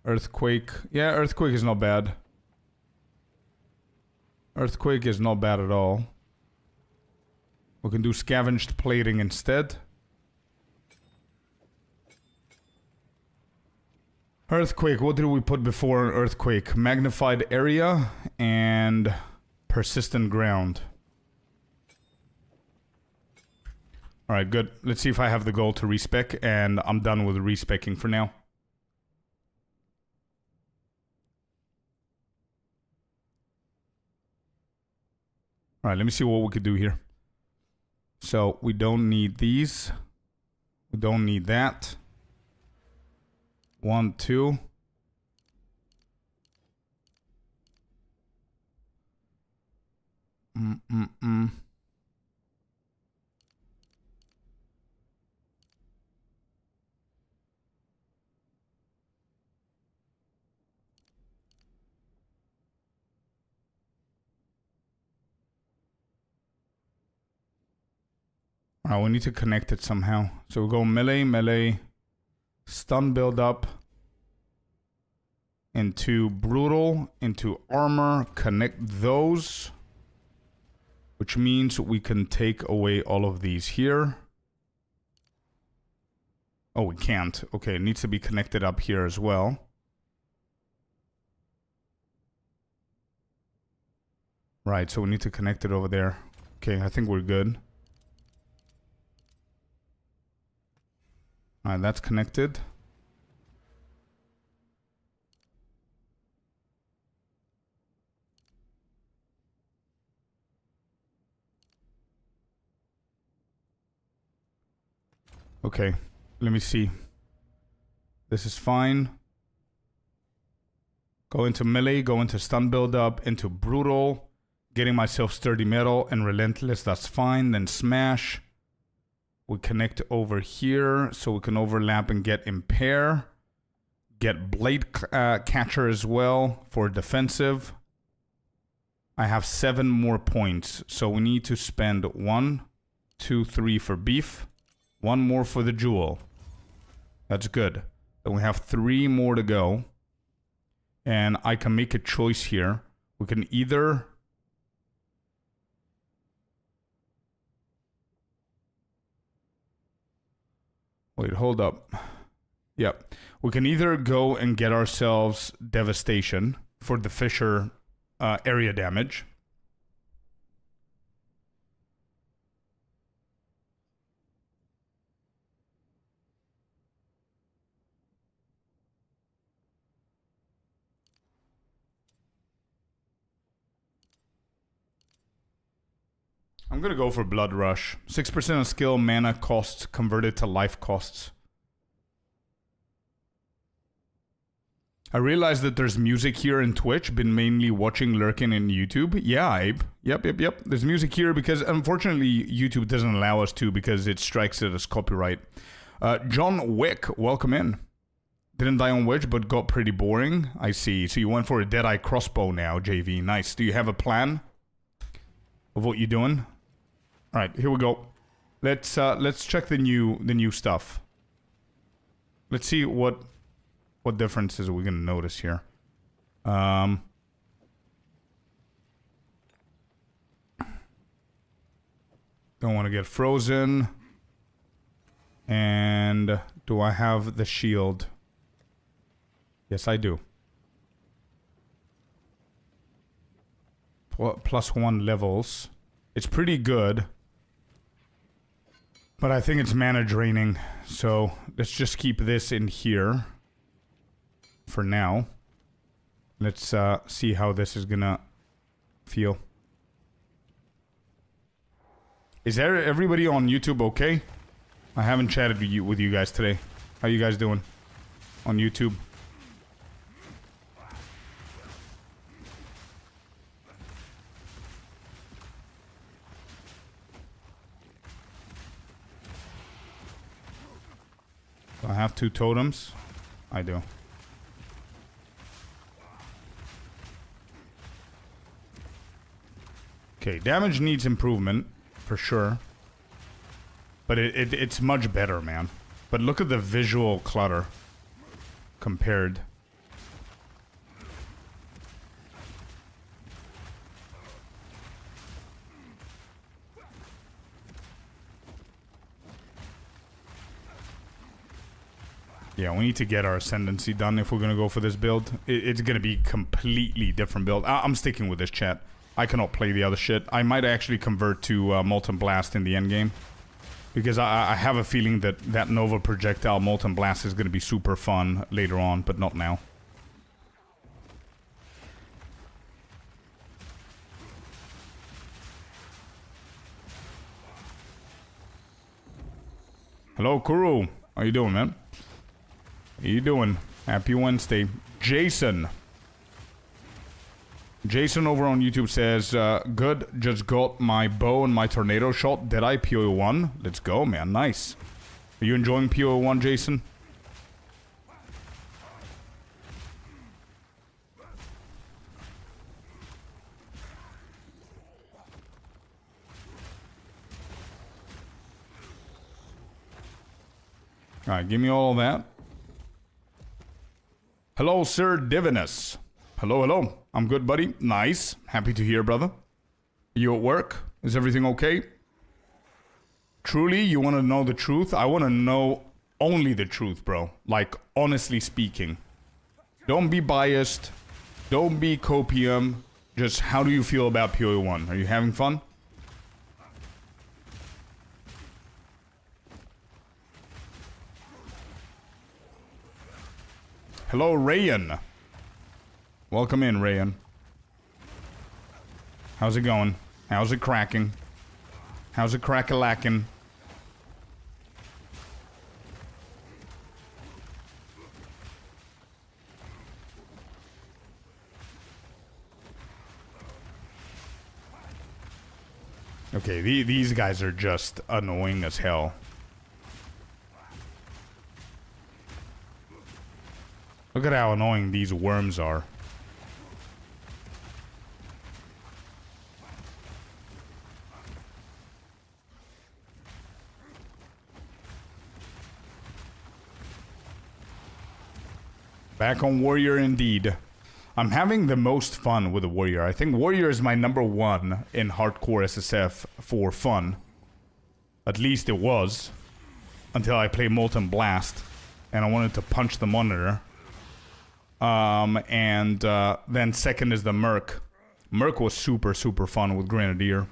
Earthquake. Yeah, Earthquake is not bad. Earthquake is not bad at all. We can do Scavenged Plating instead. Earthquake, what did we put before an Earthquake? Magnified Area and Persistent Ground. Alright, good. Let's see if I have the goal to respec, and I'm done with respecking for now. Alright, let me see what we could do here. So, we don't need these. We don't need that. 1, 2. Alright, we need to connect it somehow. So we'll go melee, stun build up into brutal, into armor, connect those, which means we can take away all of these here. Oh, we can't. Okay, it needs to be connected up here as well. Right, so we need to connect it over there. Okay, I think we're good. Alright, that's connected. Okay, let me see. This is fine. Go into melee, go into stun build up, into brutal. Getting myself sturdy metal and relentless, that's fine. Then smash. We connect over here so we can overlap and get impair. Get blade catcher as well for defensive. I have 7 more points, so we need to spend 1, 2, 3 for beef. 1 more for the jewel. That's good. Then we have 3 more to go. And I can make a choice here. We can either... Wait, hold up. Yep. We can either go and get ourselves Devastation for the Fisher area damage. I'm gonna go for Blood Rush. 6% of skill, mana costs converted to life costs. I realized that there's music here in Twitch. Been mainly watching Lurkin in YouTube. Yeah, Abe. Yep. There's music here because unfortunately YouTube doesn't allow us to because it strikes it as copyright. John Wick, welcome in. Didn't die on Wedge, but got pretty boring. I see. So you went for a Deadeye crossbow now, JV. Nice. Do you have a plan of what you're doing? All right, here we go. Let's check the new stuff. Let's see what differences are we gonna notice here. Don't want to get frozen. And do I have the shield? Yes, I do. +1 levels. It's pretty good. But I think it's mana draining. So let's just keep this in here for now. Let's see how this is gonna feel. Is everybody on YouTube okay? I haven't chatted with you guys today. How you guys doing on YouTube? Do I have 2 totems? I do. Okay, damage needs improvement, for sure. But it's much better, man. But look at the visual clutter compared. Yeah, we need to get our Ascendancy done if we're going to go for this build. It's going to be completely different build. I'm sticking with this, chat. I cannot play the other shit. I might actually convert to Molten Blast in the endgame. Because I have a feeling that Nova Projectile Molten Blast is going to be super fun later on, but not now. Hello, Kuru. How you doing, man? How you doing? Happy Wednesday. Jason over on YouTube says, good, just got my bow and my tornado shot. Did I PO1? Let's go, man. Nice. Are you enjoying PO1, Jason? Alright, give me all that. Hello, Sir Divinus. Hello. I'm good, buddy. Nice. Happy to hear, brother. You at work? Is everything okay? Truly, you want to know the truth? I want to know only the truth, bro. Like, honestly speaking. Don't be biased. Don't be copium. Just, how do you feel about PoE1? Are you having fun? Hello, Rayan. Welcome in, Rayan. How's it going? How's it cracking? How's it crack-a-lacking? Okay, these guys are just annoying as hell. Look at how annoying these worms are. Back on Warrior indeed. I'm having the most fun with the Warrior. I think Warrior is my #1 in hardcore SSF for fun. At least it was. until I play Molten Blast, and I wanted to punch the monitor. Then second is the Merc. Merc was super fun with Grenadier.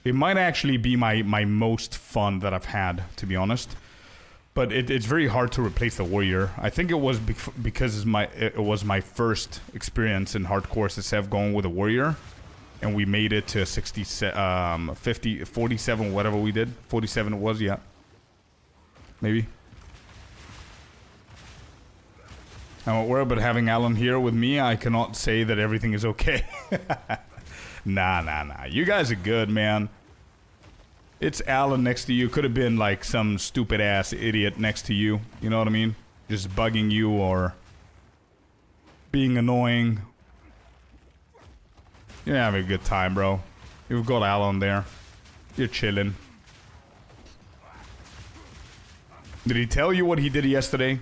It might actually be my most fun that I've had, to be honest. But it's very hard to replace the Warrior. I think it was because it was my first experience in hardcore SSF going with a Warrior. And we made it to 50, 47, whatever we did. 47 it was, yeah. Maybe. I'm aware, but having Alan here with me, I cannot say that everything is okay. Nah. You guys are good, man. It's Alan next to you. Could have been like some stupid ass idiot next to you. You know what I mean? Just bugging you or being annoying. You're having a good time, bro. You've got Alan there. You're chilling. Did he tell you what he did yesterday?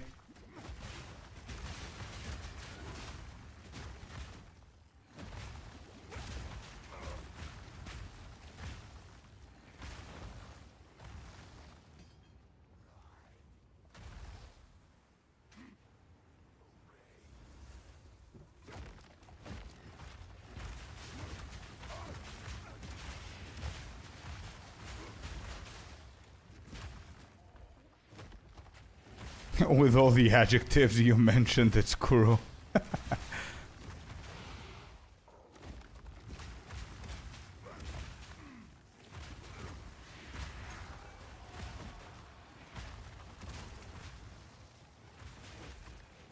With all the adjectives you mentioned, it's cruel.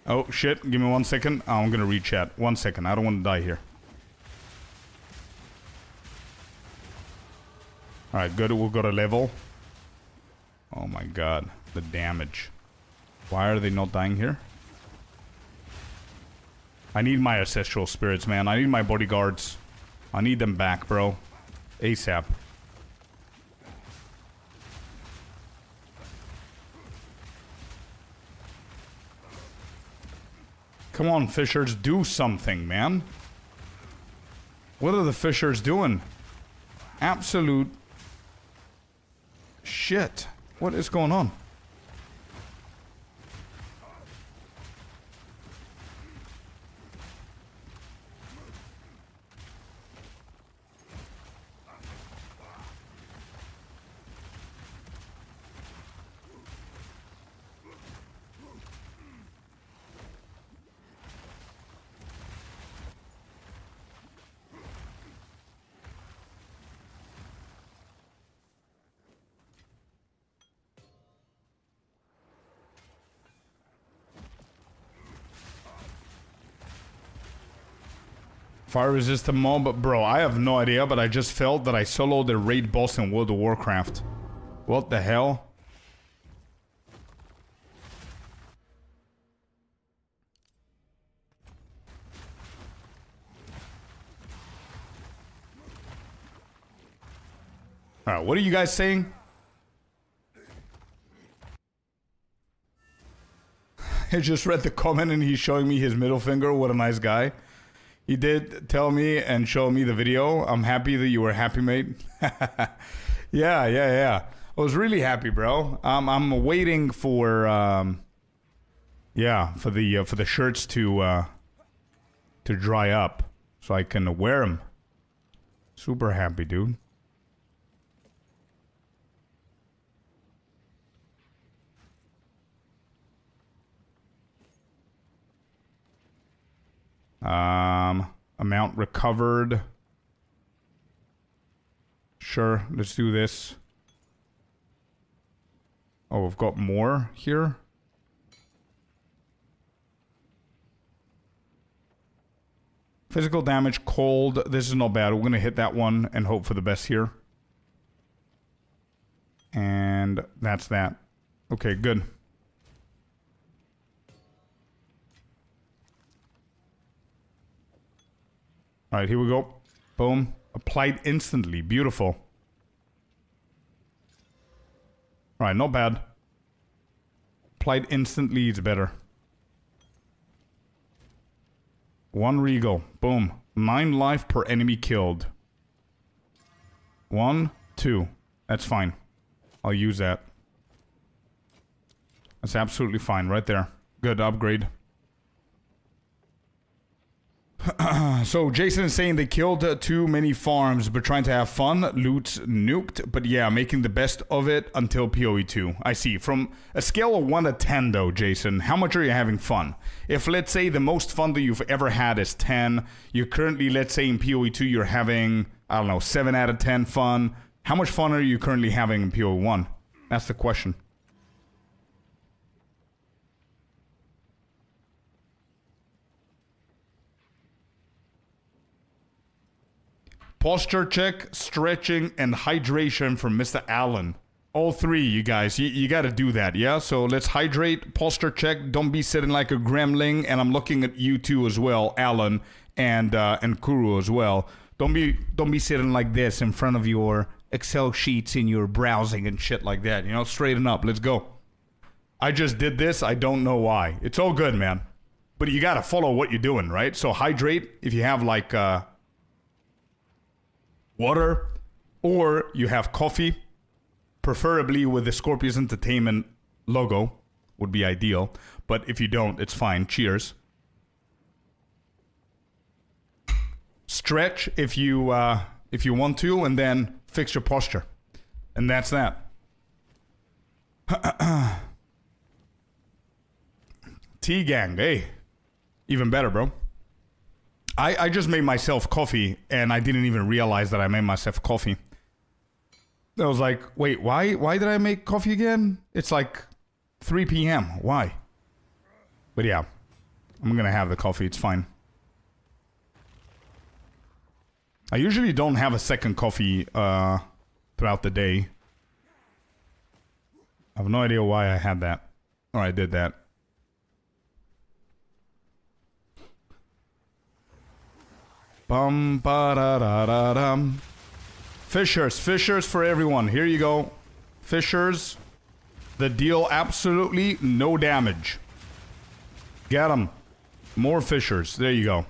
Oh shit, give me 1 second. I'm gonna re-chat. 1 second, I don't want to die here. Alright, good, we've got a level. Oh my god, the damage. Why are they not dying here? I need my ancestral spirits, man. I need my bodyguards. I need them back, bro. ASAP. Come on, Fishers, do something, man. What are the Fishers doing? Absolute shit. What is going on? Fire resistant mob, but bro, I have no idea, but I just felt that I soloed the raid boss in World of Warcraft. What the hell? Alright, what are you guys saying? I just read the comment and he's showing me his middle finger. What a nice guy. He did tell me and show me the video. I'm happy that you were happy, mate. Yeah. I was really happy, bro. I'm waiting for for the shirts to dry up so I can wear them. Super happy, dude. Amount recovered. Sure, let's do this. Oh, we've got more here. Physical damage, cold. This is not bad. We're gonna hit that one and hope for the best here. And that's that. Okay, good. Alright, here we go. Boom. Applied instantly. Beautiful. Alright, not bad. Applied instantly is better. 1 regal. Boom. 9 life per enemy killed. 1, 2. That's fine. I'll use that. That's absolutely fine right there. Good upgrade. So Jason is saying they killed too many farms, but trying to have fun. Loot's nuked, but yeah, making the best of it until PoE 2. I see. From a scale of 1 to 10 though, Jason, how much are you having fun? If let's say the most fun that you've ever had is 10, you're currently, let's say in PoE 2, you're having, I don't know, 7 out of 10 fun. How much fun are you currently having in PoE 1? That's the question. Posture check, stretching, and hydration from Mr. Allen. All three, you guys. You got to do that, yeah? So let's hydrate, posture check. Don't be sitting like a gremlin. And I'm looking at you two as well, Allen and Kuru as well. Don't be sitting like this in front of your Excel sheets in your browsing and shit like that. You know, straighten up. Let's go. I just did this. I don't know why. It's all good, man. But you got to follow what you're doing, right? So hydrate if you have like... water, or you have coffee, preferably with the Scorpius Entertainment logo, would be ideal. But if you don't, it's fine. Cheers. Stretch if you want to, and then fix your posture, and that's that. Tea gang, hey, even better, bro. I just made myself coffee, and I didn't even realize that I made myself coffee. I was like, wait, why did I make coffee again? It's like 3 p.m. Why? But yeah, I'm gonna have the coffee. It's fine. I usually don't have a second coffee throughout the day. I have no idea why I had that. Or I did that. Bum ba da da da dum. Fishers for everyone. Here you go. Fishers. The deal absolutely no damage. Get them. More fishers. There you go.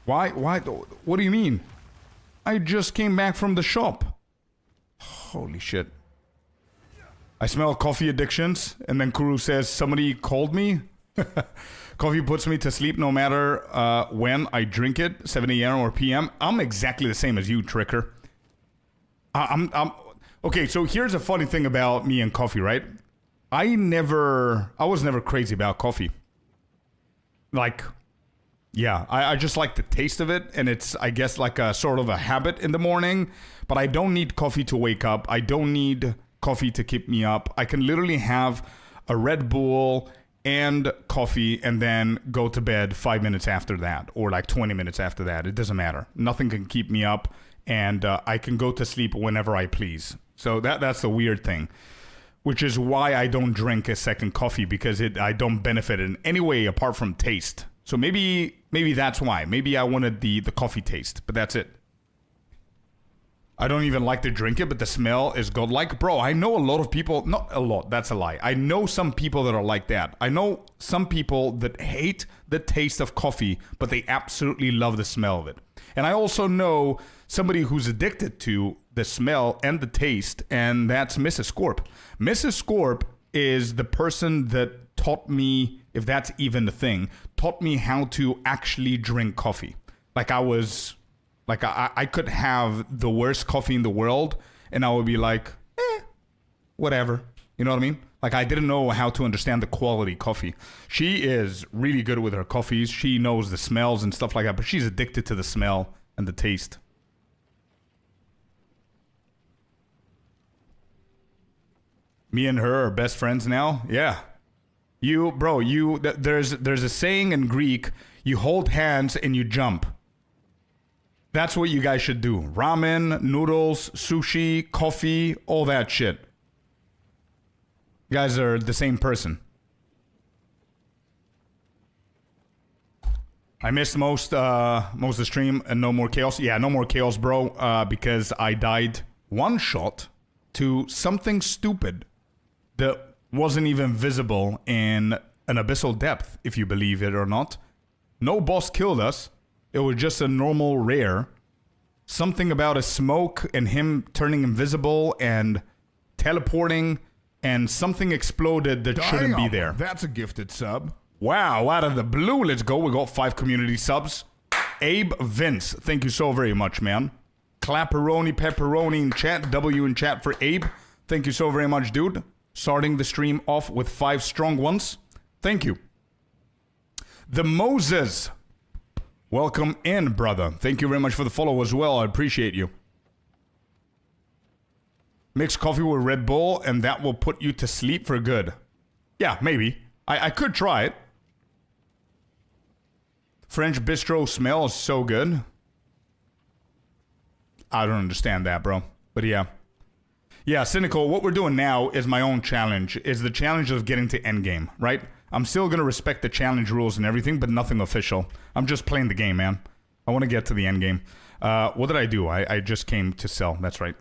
Why? What do you mean? I just came back from the shop. Holy shit. I smell coffee addictions, and then Kuru says, somebody called me? Coffee puts me to sleep no matter when I drink it, 7 a.m. or p.m. I'm exactly the same as you, Tricker. Okay, so here's a funny thing about me and coffee, right? I was never crazy about coffee. Like, yeah, I just like the taste of it, and it's, I guess, like a sort of a habit in the morning, but I don't need coffee to wake up. I don't need coffee to keep me up. I can literally have a Red Bull and coffee and then go to bed 5 minutes after that, or like 20 minutes after that. It doesn't matter. Nothing can keep me up, and I can go to sleep whenever I please. So that's the weird thing, which is why I don't drink a second coffee, because I don't benefit in any way apart from taste. So maybe that's why. Maybe I wanted the coffee taste, but that's it. I don't even like to drink it, but the smell is godlike. Bro, I know a lot of people, not a lot, that's a lie. I know some people that are like that. I know some people that hate the taste of coffee, but they absolutely love the smell of it. And I also know somebody who's addicted to the smell and the taste, and that's Mrs. Scorp. Mrs. Scorp is the person that taught me, if that's even the thing, taught me how to actually drink coffee. Like I could have the worst coffee in the world, and I would be like, whatever. You know what I mean? Like, I didn't know how to understand the quality coffee. She is really good with her coffees. She knows the smells and stuff like that, but she's addicted to the smell and the taste. Me and her are best friends now? Yeah. There's a saying in Greek, you hold hands and you jump. That's what you guys should do. Ramen, noodles, sushi, coffee, all that shit. You guys are the same person. I missed most of the stream and no more chaos. Yeah, no more chaos, bro, because I died one shot to something stupid that wasn't even visible in an abyssal depth, if you believe it or not. No boss killed us. It was just a normal rare. Something about a smoke and him turning invisible and teleporting, and something exploded that shouldn't be there. That's a gifted sub. Wow, out of the blue, let's go. We got 5 community subs. Abe Vince, thank you so very much, man. Clapperoni, pepperoni in chat, W in chat for Abe. Thank you so very much, dude. Starting the stream off with 5 strong ones. Thank you. The Moses. Welcome in, brother. Thank you very much for the follow as well. I appreciate you. Mix coffee with Red Bull and that will put you to sleep for good. Yeah, maybe. I could try it. French bistro smells so good. I don't understand that, bro. But yeah. Yeah, Cynical, what we're doing now is my own challenge. Is the challenge of getting to endgame, right? I'm still going to respect the challenge rules and everything, but nothing official. I'm just playing the game, man. I want to get to the endgame. What did I do? I just came to sell. That's right.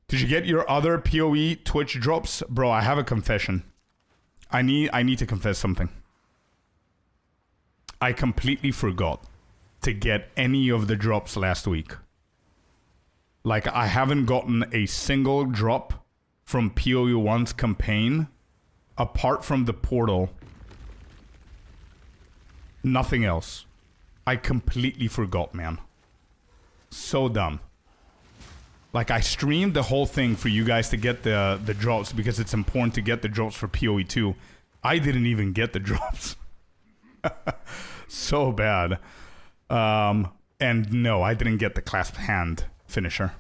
Did you get your other PoE Twitch drops? Bro, I have a confession. I need to confess something. I completely forgot to get any of the drops last week. Like, I haven't gotten a single drop from PoE 1's campaign apart from the portal. Nothing else. I completely forgot, man. So dumb. Like, I streamed the whole thing for you guys to get the drops because it's important to get the drops for PoE 2. I didn't even get the drops. So bad. And no, I didn't get the clasp hand finisher.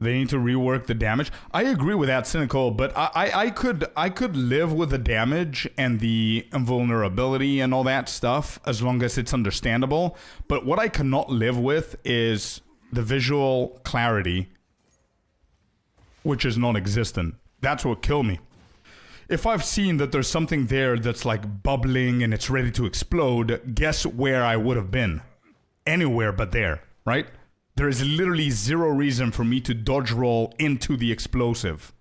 They need to rework the damage. I agree with that, Cynical, but I could live with the damage and the invulnerability and all that stuff as long as it's understandable. But what I cannot live with is the visual clarity, which is non-existent. That's what killed me. If I've seen that there's something there that's like bubbling and it's ready to explode, guess where I would have been? Anywhere but there, right? There is literally zero reason for me to dodge roll into the explosive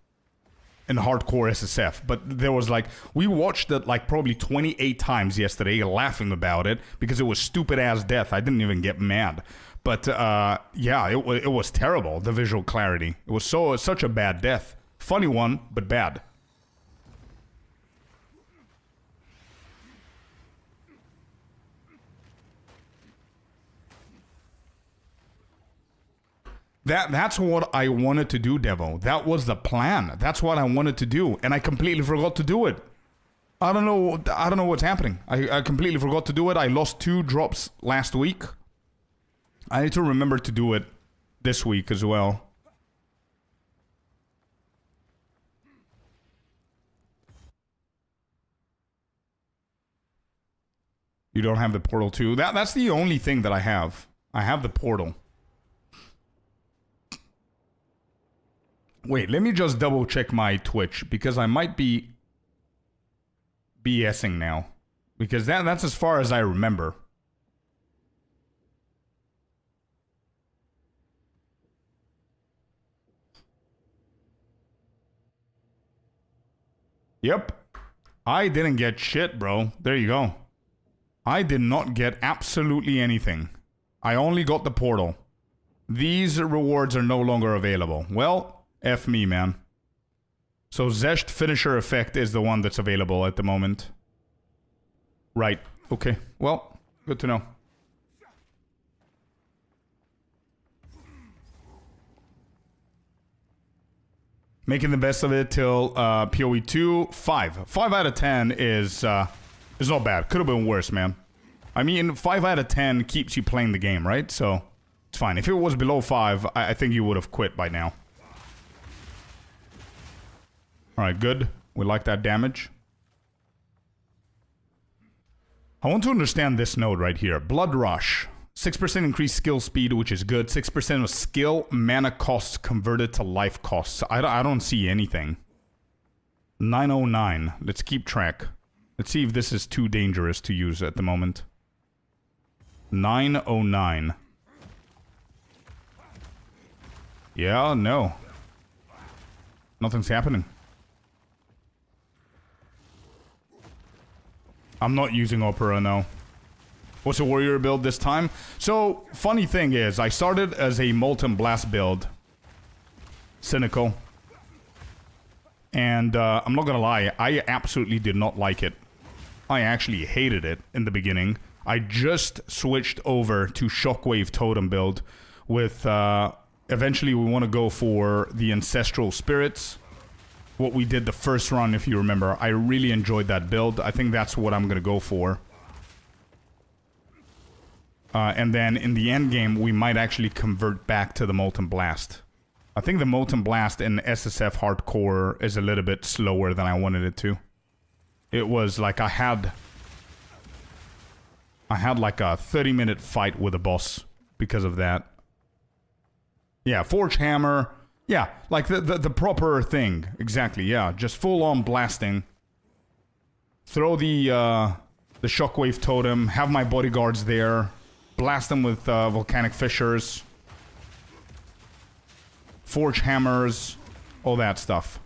in hardcore SSF. But there was like, we watched it like probably 28 times yesterday laughing about it because it was stupid ass death. I didn't even get mad. But yeah, it was terrible, the visual clarity. It was such a bad death. Funny one, but bad. That's what I wanted to do, Devo. That was the plan. That's what I wanted to do, and I completely forgot to do it. I don't know what's happening. I completely forgot to do it. I lost 2 drops last week. I need to remember to do it this week as well. You don't have the portal too? That's the only thing that I have. I have the portal. Wait, let me just double check my Twitch because I might be BSing now. Because that's as far as I remember. Yep. I didn't get shit, bro. There you go. I did not get absolutely anything. I only got the portal. These rewards are no longer available. Well, F me, man. So Zesht Finisher Effect is the one that's available at the moment. Right. Okay. Well, good to know. Making the best of it till PoE 2, 5. 5 out of 10 is not bad. Could have been worse, man. I mean, 5 out of 10 keeps you playing the game, right? So, it's fine. If it was below 5, I think you would have quit by now. Alright, good. We like that damage. I want to understand this node right here. Blood Rush. 6% increased skill speed, which is good. 6% of skill mana costs converted to life costs. I don't see anything. 909. Let's keep track. Let's see if this is too dangerous to use at the moment. 909. Yeah, no. Nothing's happening. I'm not using Opera, no. What's a warrior build this time? So, funny thing is, I started as a Molten Blast build. Cynical. And I'm not gonna lie, I absolutely did not like it. I actually hated it in the beginning. I just switched over to Shockwave Totem build with, eventually we want to go for the Ancestral Spirits. What we did the first run, if you remember. I really enjoyed that build. I think that's what I'm going to go for. And then in the end game, we might actually convert back to the Molten Blast. I think the Molten Blast in SSF Hardcore is a little bit slower than I wanted it to. It was like I had like a 30-minute fight with a boss because of that. Yeah, Forge Hammer. Yeah, like the proper thing. Exactly, yeah. Just full-on blasting. Throw the Shockwave Totem. Have my bodyguards there. Blast them with Volcanic Fissures. Forge Hammers. All that stuff.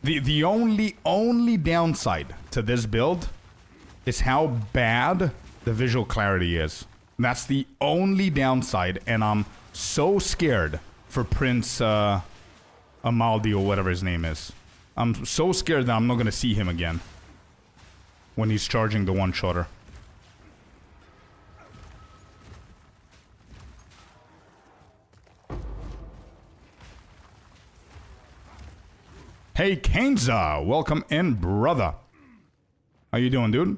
The only downside to this build is how bad the visual clarity is. That's the only downside, and I'm so scared for Prince Amaldi or whatever his name is. I'm so scared that I'm not gonna see him again when he's charging the one-shotter. Hey Kenza, welcome in, brother. How you doing, dude?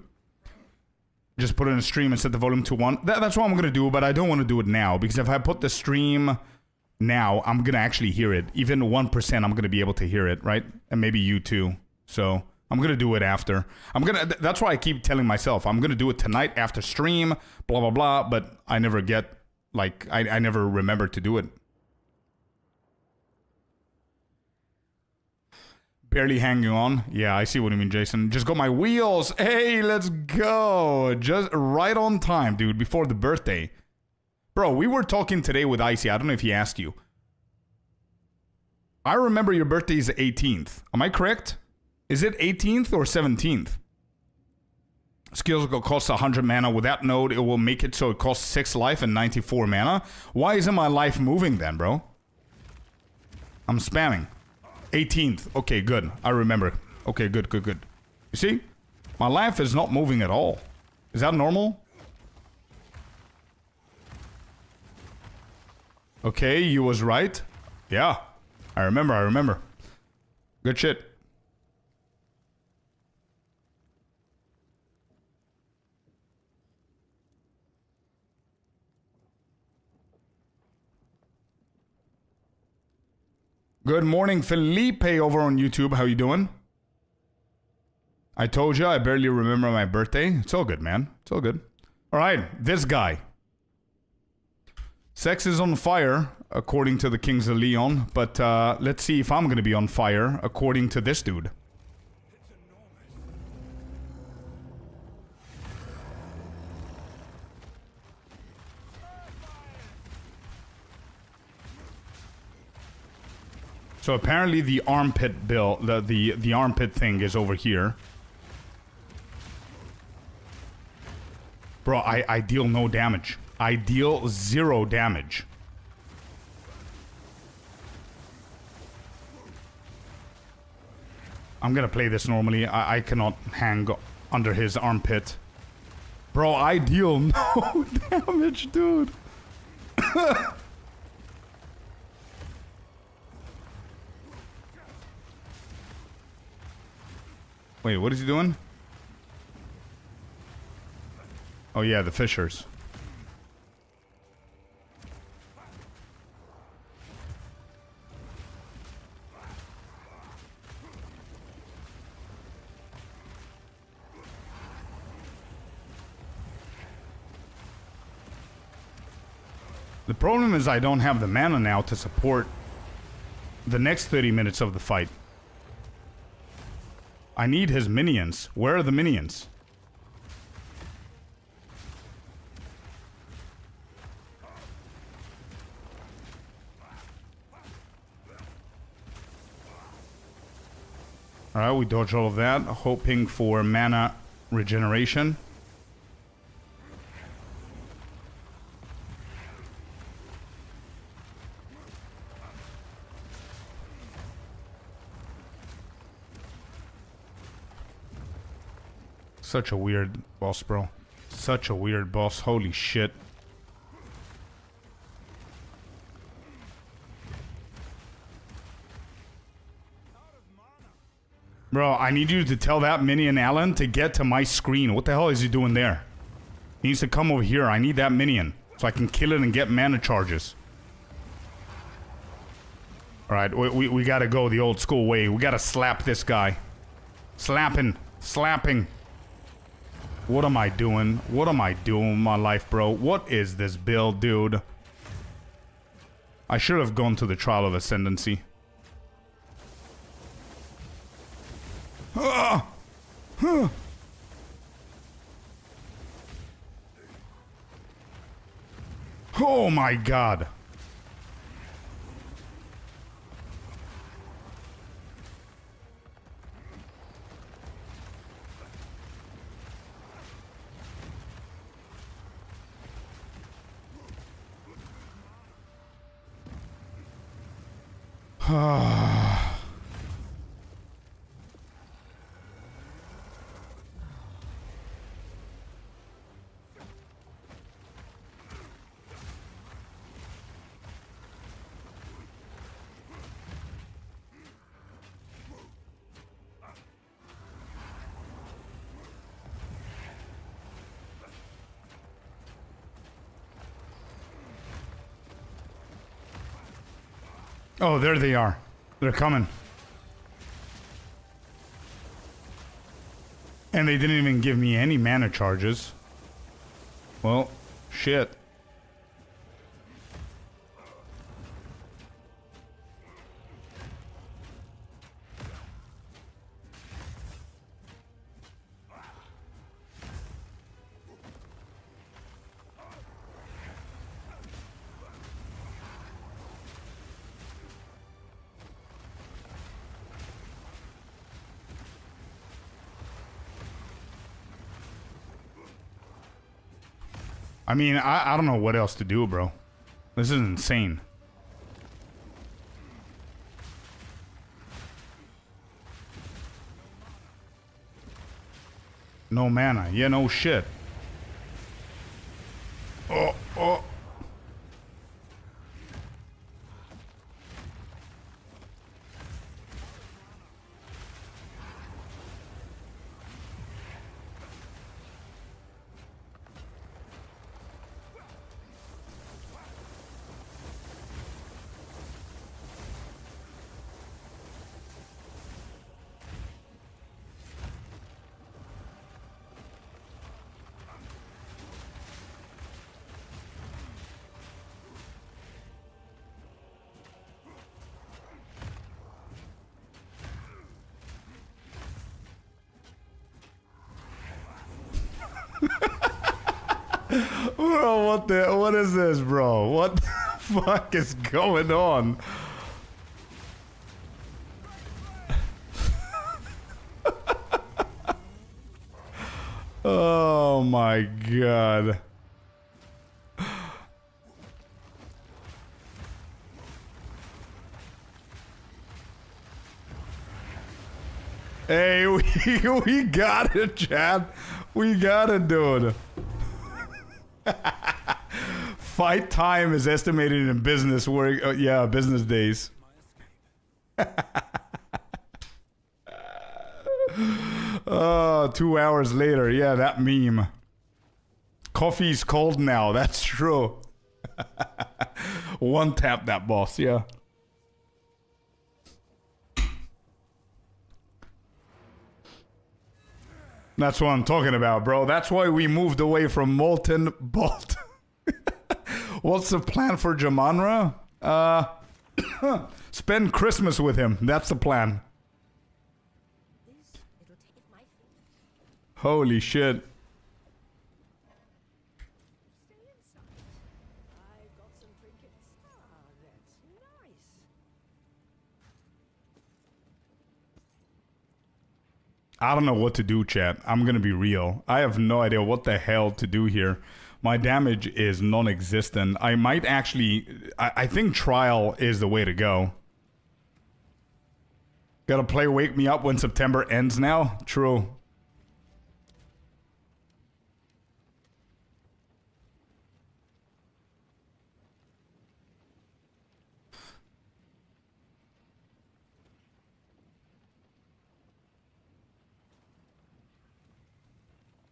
Just put it in a stream and set the volume to 1. That's what I'm gonna do, but I don't want to do it now, because if I put the stream now, I'm gonna actually hear it. Even 1%, I'm gonna be able to hear it, right? And maybe you too. So I'm gonna do it after. That's why I keep telling myself I'm gonna do it tonight after stream, blah blah blah. But I never get, like, I never remember to do it. Barely hanging on. Yeah, I see what you mean, Jason. Just got my wheels. Hey, let's go. Just right on time, dude, before the birthday. Bro, we were talking today with Icy. I don't know if he asked you. I remember your birthday is the 18th. Am I correct? Is it 18th or 17th? Skills will cost 100 mana. With that node, it will make it so it costs 6 life and 94 mana. Why isn't my life moving then, bro? I'm spamming. 18th. Okay, good. I remember. Okay, good. You see? My life is not moving at all. Is that normal? Okay, you was right. Yeah. I remember. Good shit. Good morning, Felipe over on YouTube. How you doing? I told you I barely remember my birthday. It's all good, man. It's all good. All right, this guy. Sex is on fire, according to the Kings of Leon. But let's see if I'm going to be on fire, according to this dude. So apparently the armpit build, the armpit thing is over here. Bro, I deal no damage. I deal 0 damage. I'm gonna play this normally. I cannot hang under his armpit. Bro, I deal no damage, dude. Wait, what is he doing? Oh yeah, the fissures. The problem is I don't have the mana now to support the next 30 minutes of the fight. I need his minions. Where are the minions? Alright, we dodge all of that, hoping for mana regeneration. Such a weird boss, bro. Such a weird boss. Holy shit. Bro, I need you to tell that minion, Alan, to get to my screen. What the hell is he doing there? He needs to come over here. I need that minion so I can kill it and get mana charges. Alright, we gotta go the old school way. We gotta slap this guy. Slapping. Slapping. What am I doing? What am I doing with my life, bro? What is this build, dude? I should have gone to the Trial of Ascendancy. Oh my god. Oh, there they are. They're coming. And they didn't even give me any mana charges. Well, shit. I mean, I don't know what else to do, bro. This is insane. No mana. Yeah, no shit. Oh, oh. Bro, what is this, bro? What the fuck is going on? Oh my god. Hey, we got it, Chad. We got it, dude. Fight time is estimated in business work. Yeah, business days. Oh, 2 hours later. Yeah, that meme. Coffee's cold now. That's true. One tap that boss. Yeah. That's what I'm talking about, bro. That's why we moved away from Molten Bolt. What's the plan for Jamanra? Spend Christmas with him. That's the plan. Holy shit. I don't know what to do, chat. I'm gonna be real. I have no idea what the hell to do here. My damage is non-existent. I might actually... I think trial is the way to go. Gotta play Wake Me Up when September ends now? True.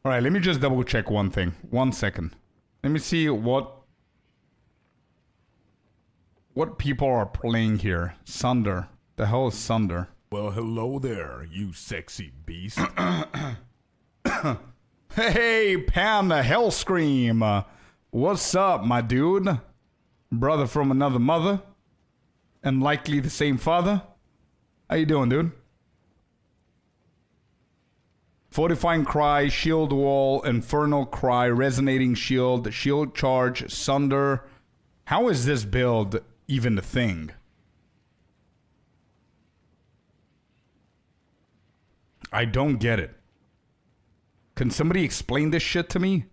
Alright, let me just double check one thing. 1 second. Let me see what people are playing here. Sunder. The hell is Sunder? Well, hello there, you sexy beast. Hey, Panda Hellscream. What's up, my dude? Brother from another mother. And likely the same father. How you doing, dude? Fortifying Cry, Shield Wall, Infernal Cry, Resonating Shield, Shield Charge, Sunder. How is this build even a thing? I don't get it. Can somebody explain this shit to me?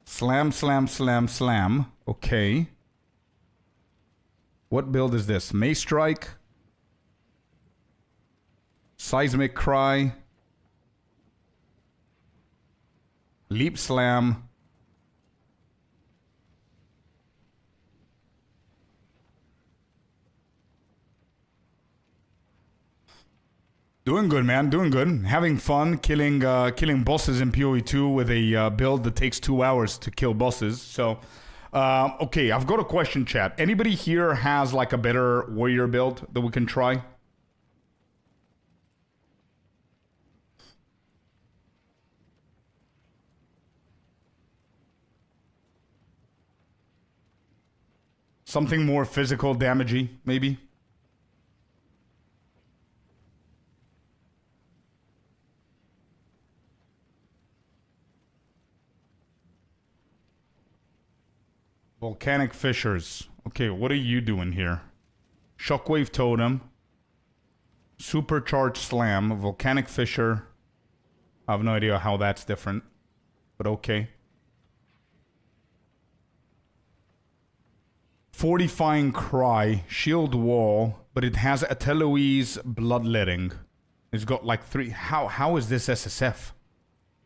Slam, slam, slam, slam. Okay. What build is this? Mace Strike? Seismic Cry? Leap Slam? Doing good, man. Doing good. Having fun killing bosses in PoE2 with a build that takes 2 hours to kill bosses. So, okay, I've got a question, chat. Anybody here has like a better warrior build that we can try? Something more physical damagey, maybe? Volcanic Fissures. Okay, what are you doing here? Shockwave Totem. Supercharged Slam. Volcanic Fissure. I have no idea how that's different. But okay. Fortifying Cry. Shield Wall. But it has Atelui's Bloodletting. It's got like 3... How is this SSF?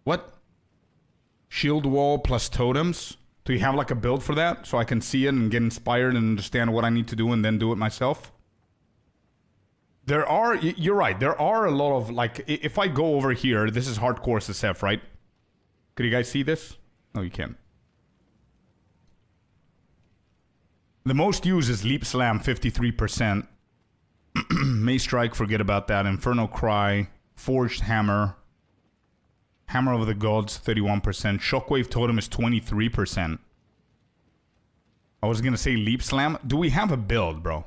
What? Shield Wall plus Totems? Do you have like a build for that? So I can see it and get inspired and understand what I need to do and then do it myself? There are... You're right. There are a lot of like... If I go over here... This is hardcore SSF, right? Could you guys see this? No, you can't. The most used is Leap Slam, 53%. Mace Strike, forget about that. Infernal Cry. Forged Hammer. Hammer of the Gods, 31%. Shockwave Totem is 23%. I was gonna say Leap Slam. Do we have a build, bro?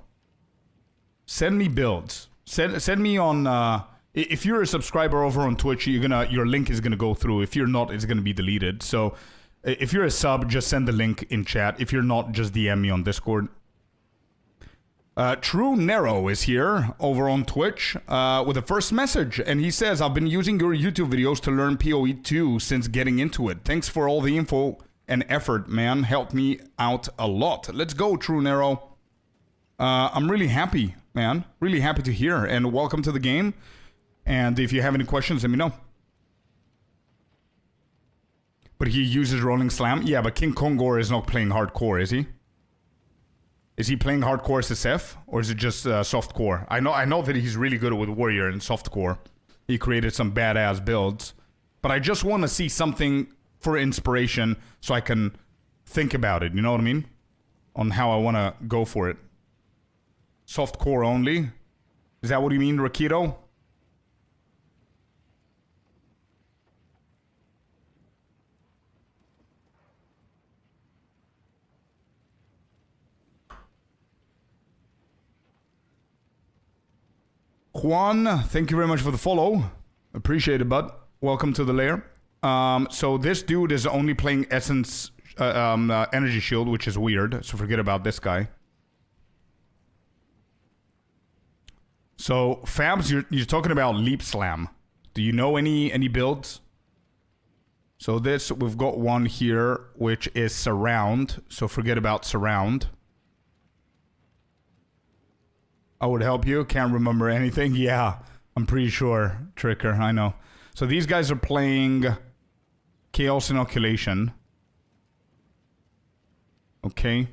Send me builds. Send me on... if you're a subscriber over on Twitch, your link is gonna go through. If you're not, it's gonna be deleted. So, if you're a sub, just send the link in chat. If you're not, just DM me on Discord. True Nero is here over on Twitch with the first message, and he says, I've been using your YouTube videos to learn PoE2 since getting into it. Thanks for all the info and effort, man. Helped me out a lot. Let's go, True Nero. I'm really happy, man. Really happy to hear, and welcome to the game. And if you have any questions, let me know. But he uses Rolling Slam? Yeah, but King Kongor is not playing hardcore, is he? Is he playing hardcore SSF, or is it just softcore? I know that he's really good with warrior and softcore. He created some badass builds, but I just want to see something for inspiration so I can think about it. You know what I mean? On how I want to go for it. Softcore only. Is that what you mean, Rakito? Juan, thank you very much for the follow. Appreciate it, bud. Welcome to the lair. So this dude is only playing Essence Energy Shield, which is weird. So forget about this guy. So Fabs, you're talking about Leap Slam. Do you know any builds? So this, we've got one here, which is surround. So forget about surround. I would help you. Can't remember anything. Yeah, I'm pretty sure. Tricker, I know. So these guys are playing Chaos Inoculation. Okay.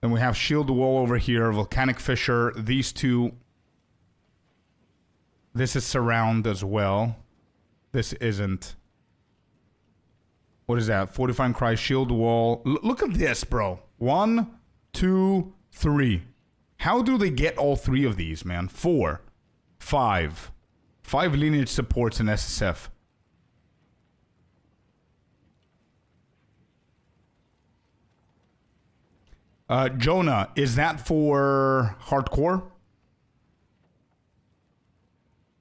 Then we have Shield Wall over here, Volcanic Fissure. These two. This is surround as well. This isn't. What is that? Fortifying Cry, Shield Wall. Look at this, bro. 1, 2, 3. How do they get all 3 of these, man? 4, 5. 5 lineage supports in SSF. Jonah, is that for hardcore?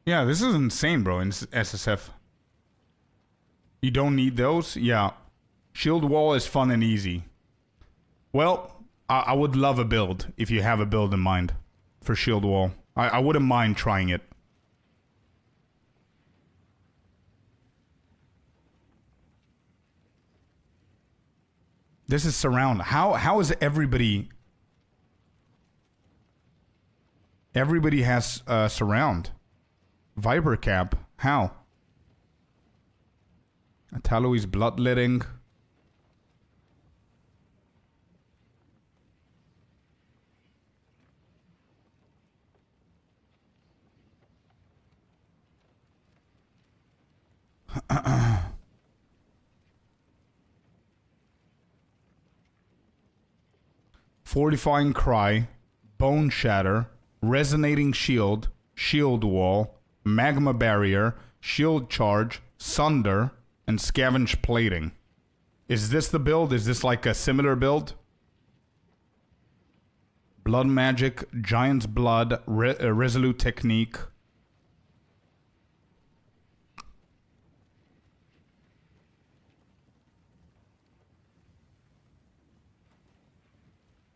Yeah, this is insane, bro, in SSF. You don't need those? Yeah. Shield Wall is fun and easy. Well, I would love a build, if you have a build in mind for Shield Wall. I wouldn't mind trying it. This is surround. How is everybody... Everybody has surround. Viper cap. How? Taloi's bloodletting. Fortifying Cry, Bone Shatter, Resonating Shield, Shield Wall, Magma Barrier, Shield Charge, Sunder, and Scavenge Plating. Is this the build? Is this like a similar build? Blood Magic, Giant's Blood, Resolute Technique.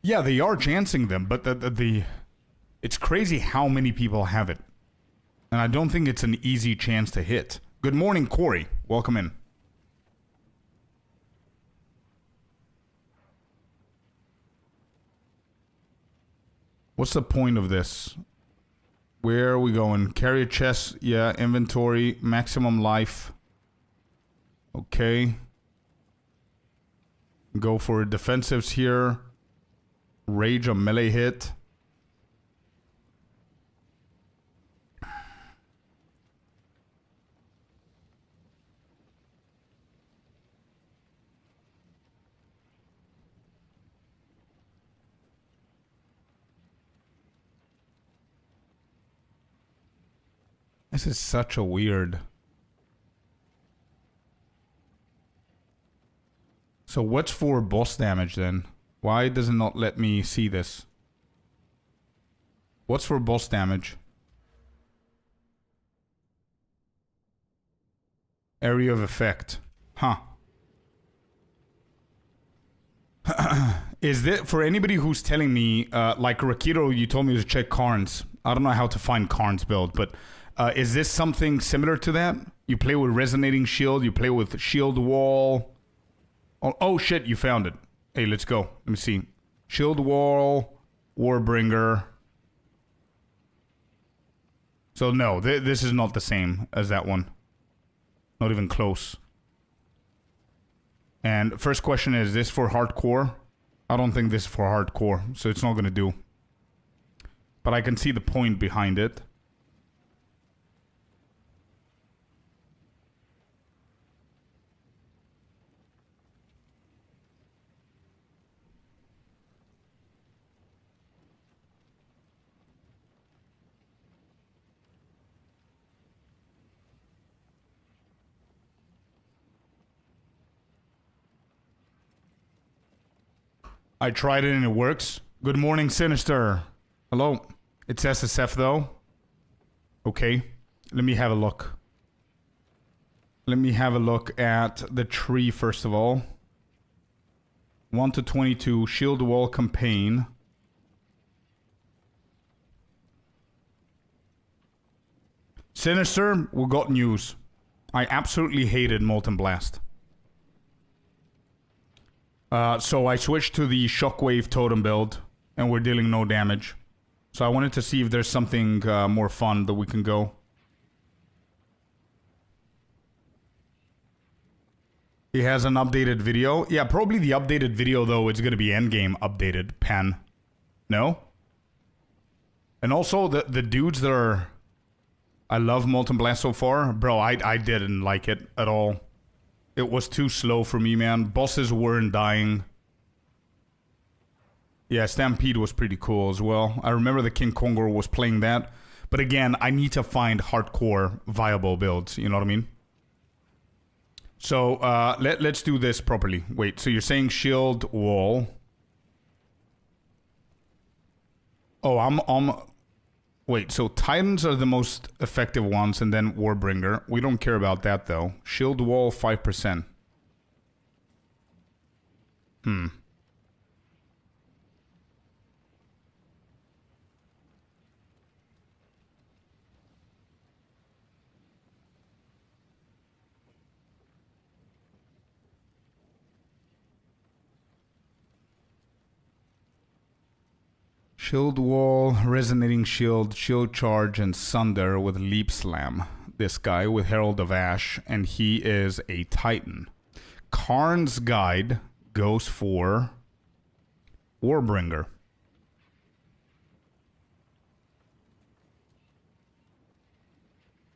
Yeah, they are chancing them, but it's crazy how many people have it. And I don't think it's an easy chance to hit. Good morning, Corey. Welcome in. What's the point of this? Where are we going? Carry a chest. Yeah, inventory. Maximum life. Okay. Go for defensives here. Rage a melee hit. This is such a weird... So what's for boss damage then? Why does it not let me see this? What's for boss damage? Area of effect. Huh. Is that for anybody who's telling me, like Rakiro, you told me to check Karns. I don't know how to find Karns build, but is this something similar to that? You play with Resonating Shield, you play with Shield Wall. Oh shit, you found it. Hey, let's go. Let me see. Shield Wall, Warbringer. So no, this is not the same as that one. Not even close. And first question is this for hardcore? I don't think this is for hardcore, so it's not gonna do. But I can see the point behind it. I tried it and it works. Good morning, Sinister. Hello. It's SSF though. Okay. Let me have a look. Let me have a look at the tree first of all. 1 to 22, Shield Wall Campaign. Sinister, we got news. I absolutely hated Molten Blast. So I switched to the Shockwave Totem build, and we're dealing no damage. So I wanted to see if there's something more fun that we can go. He has an updated video. Yeah, probably the updated video, though, it's going to be endgame updated. Pen. No? And also, the dudes that are... I love Molten Blast so far. Bro, I didn't like it at all. It was too slow for me, man. Bosses weren't dying. Yeah, Stampede was pretty cool as well. I remember the King Kongor was playing that. But again, I need to find hardcore viable builds. You know what I mean? So, let's do this properly. Wait, so you're saying shield wall. Oh, I'm... Wait, so Titans are the most effective ones, and then Warbringer. We don't care about that, though. Shield wall, 5%. Shield wall, resonating shield, shield charge, and sunder with leap slam. This guy with Herald of Ash, and he is a Titan. Karn's guide goes for Warbringer.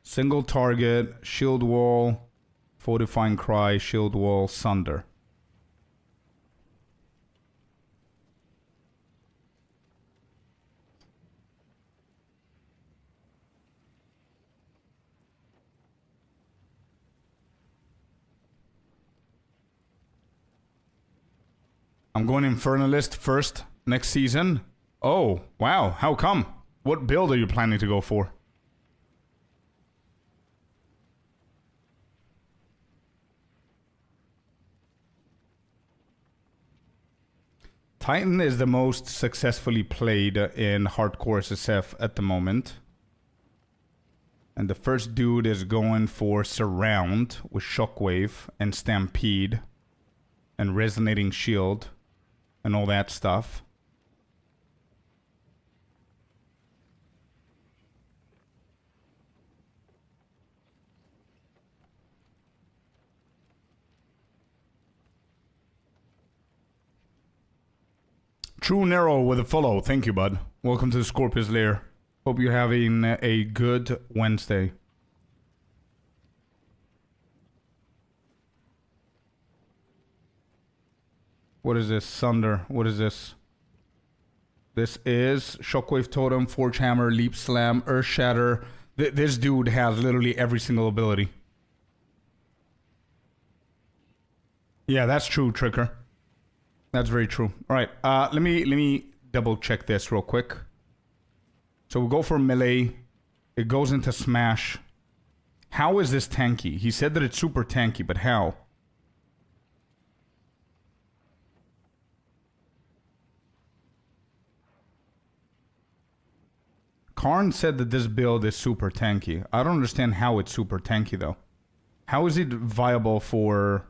Single target, shield wall, fortifying cry, shield wall, sunder. I'm going Infernalist first next season. Oh, wow. How come? What build are you planning to go for? Titan is the most successfully played in Hardcore SSF at the moment. And the first dude is going for Surround with Shockwave and Stampede and Resonating Shield and all that stuff. True Nero with a follow. Thank you, bud. Welcome to the Scorpius lair. Hope you're having a good Wednesday. What is this? Sunder. What is this? This is Shockwave Totem, Forge Hammer, Leap Slam, Earth Shatter. This dude has literally every single ability. Yeah, that's true, Tricker. That's very true. All right, let me double check this real quick. So we'll go for melee. It goes into smash. How is this tanky? He said that it's super tanky, but how? Karn said that this build is super tanky. I don't understand how it's super tanky, though. How is it viable for...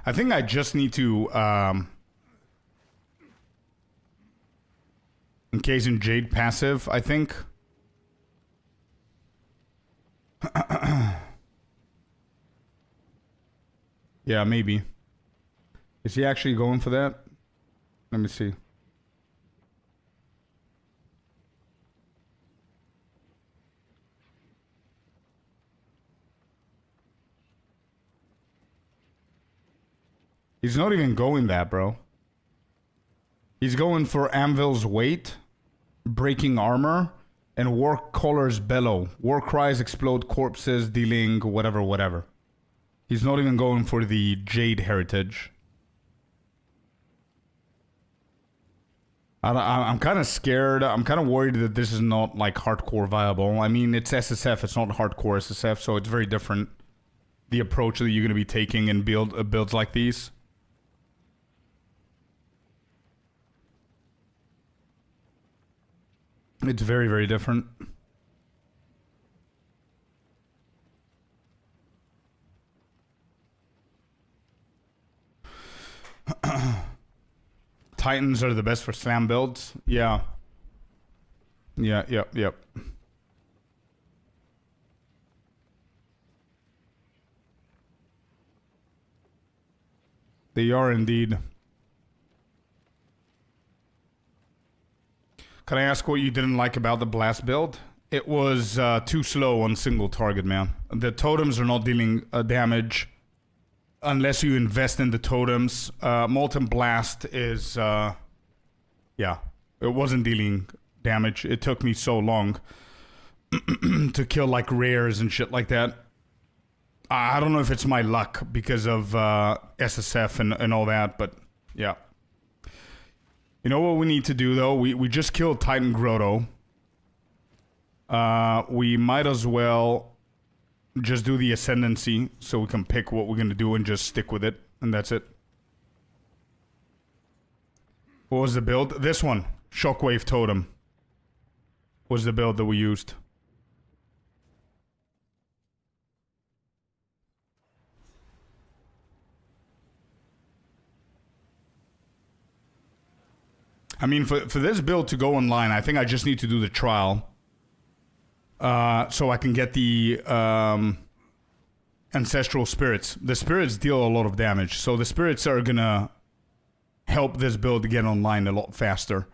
I think I just need to, encase in Jade passive, I think. Yeah, maybe. Is he actually going for that? Let me see. He's not even going that, bro. He's going for Anvil's Weight, Breaking Armor, and War Caller's Bellow. War Cries explode corpses, dealing whatever. He's not even going for the Jade Heritage. I'm kind of scared. I'm kind of worried that this is not like hardcore viable. I mean, it's SSF. It's not hardcore SSF, so it's very different. The approach that you're going to be taking in builds like these. It's very, very different. Titans are the best for slam builds. Yeah. Yep. They are indeed. Can I ask what you didn't like about the blast build? It was too slow on single target, man. The totems are not dealing damage unless you invest in the totems. Molten Blast is, yeah, it wasn't dealing damage. It took me so long to kill like rares and shit like that. I don't know if it's my luck because of SSF and all that, but yeah. You know what we need to do though? We just killed Titan Grotto. We might as well just do the Ascendancy so we can pick what we're gonna do and just stick with it, and that's it. What was the build? This one, Shockwave Totem, was the build that we used. I mean, for this build to go online, I think I just need to do the trial. So I can get the Ancestral Spirits. The Spirits deal a lot of damage. So the Spirits are gonna help this build to get online a lot faster.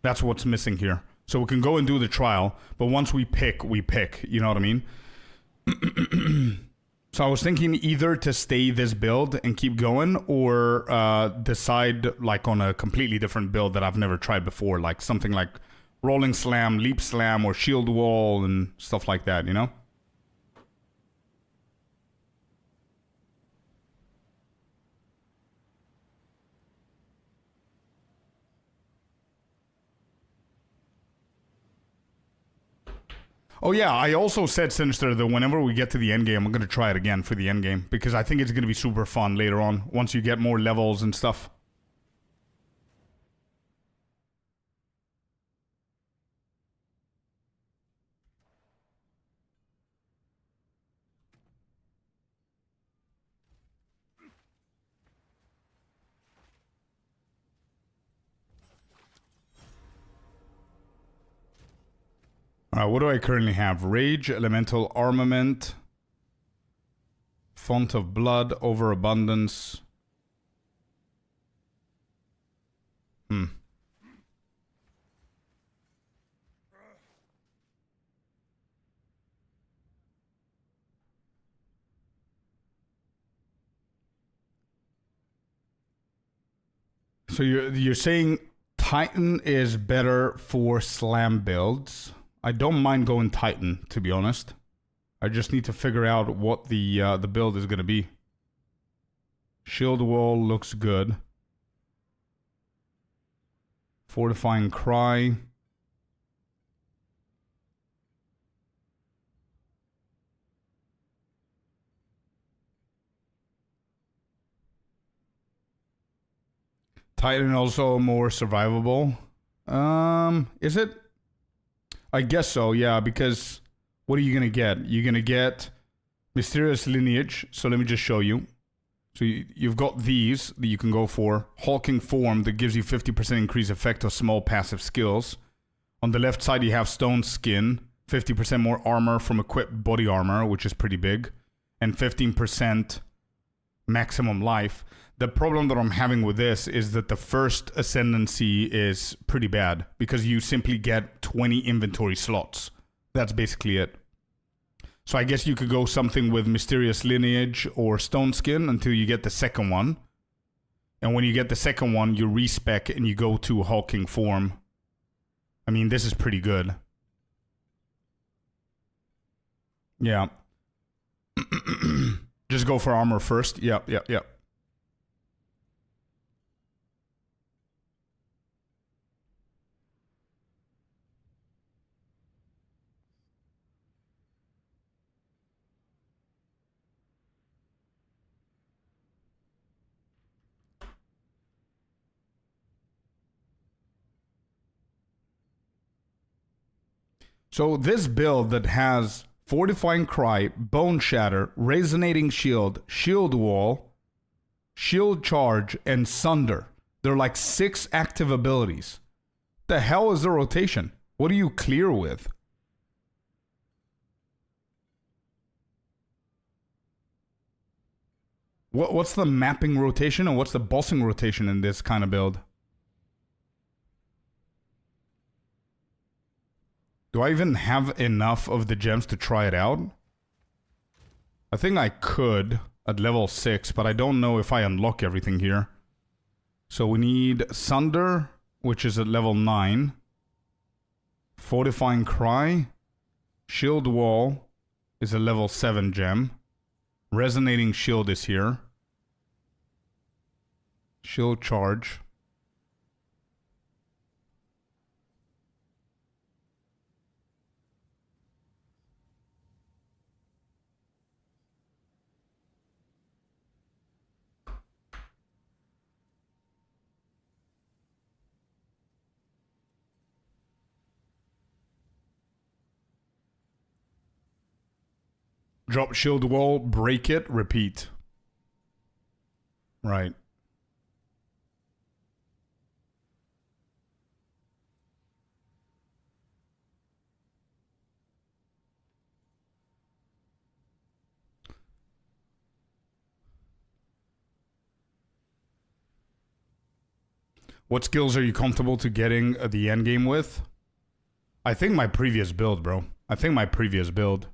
That's what's missing here. So we can go and do the trial. But once we pick, you know what I mean? So I was thinking either to stay this build and keep going, or decide like on a completely different build that I've never tried before, like something like Rolling Slam, Leap Slam, or Shield Wall and stuff like that, you know? Oh yeah, I also said, Sinister, that whenever we get to the end game, I'm going to try it again for the end game, because I think it's going to be super fun later on, once you get more levels and stuff. What do I currently have? Rage, Elemental Armament, Font of Blood, Overabundance. So you're saying Titan is better for slam builds? I don't mind going Titan, to be honest. I just need to figure out what the build is going to be. Shield Wall looks good. Fortifying Cry. Titan also more survivable. Is it? I guess so, yeah, because what are you going to get? You're going to get Mysterious Lineage, so let me just show you. So you've got these that you can go for. Hulking Form that gives you 50% increased effect of small passive skills. On the left side you have Stone Skin, 50% more armor from equipped body armor, which is pretty big, and 15% maximum life. The problem that I'm having with this is that the first Ascendancy is pretty bad, because you simply get 20 inventory slots. That's basically it. So I guess you could go something with Mysterious Lineage or Stone Skin until you get the second one. And when you get the second one, you respec and you go to Hulking Form. I mean, this is pretty good. Yeah. Just go for armor first. Yep, yep, yep. So this build that has Fortifying Cry, Bone Shatter, Resonating Shield, Shield Wall, Shield Charge, and Sunder. They're like 6 active abilities. The hell is the rotation? What do you clear with? What's the mapping rotation and what's the bossing rotation in this kind of build? Do I even have enough of the gems to try it out? I think I could at level 6, but I don't know if I unlock everything here. So we need Sunder, which is at level 9. Fortifying Cry. Shield Wall is a level 7 gem. Resonating Shield is here. Shield Charge. Drop Shield Wall, break it, repeat. Right. What skills are you comfortable to getting the end game with? I think my previous build, bro. I think my previous build,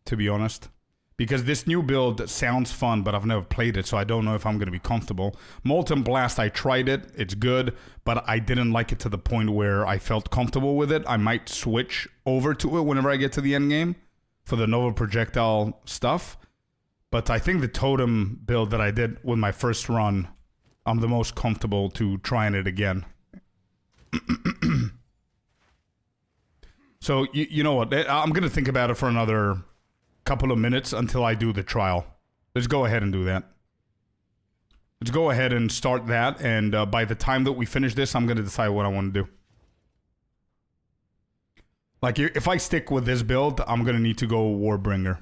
to be honest. Because this new build sounds fun, but I've never played it, so I don't know if I'm going to be comfortable. Molten Blast, I tried it. It's good, but I didn't like it to the point where I felt comfortable with it. I might switch over to it whenever I get to the end game for the Nova Projectile stuff. But I think the Totem build that I did with my first run, I'm the most comfortable to trying it again. So, you know what? I'm going to think about it for another couple of minutes until I do the trial. Let's go ahead and do that. Let's go ahead and start that, and by the time that we finish this, I'm going to decide what I want to do. Like, if I stick with this build, I'm going to need to go Warbringer.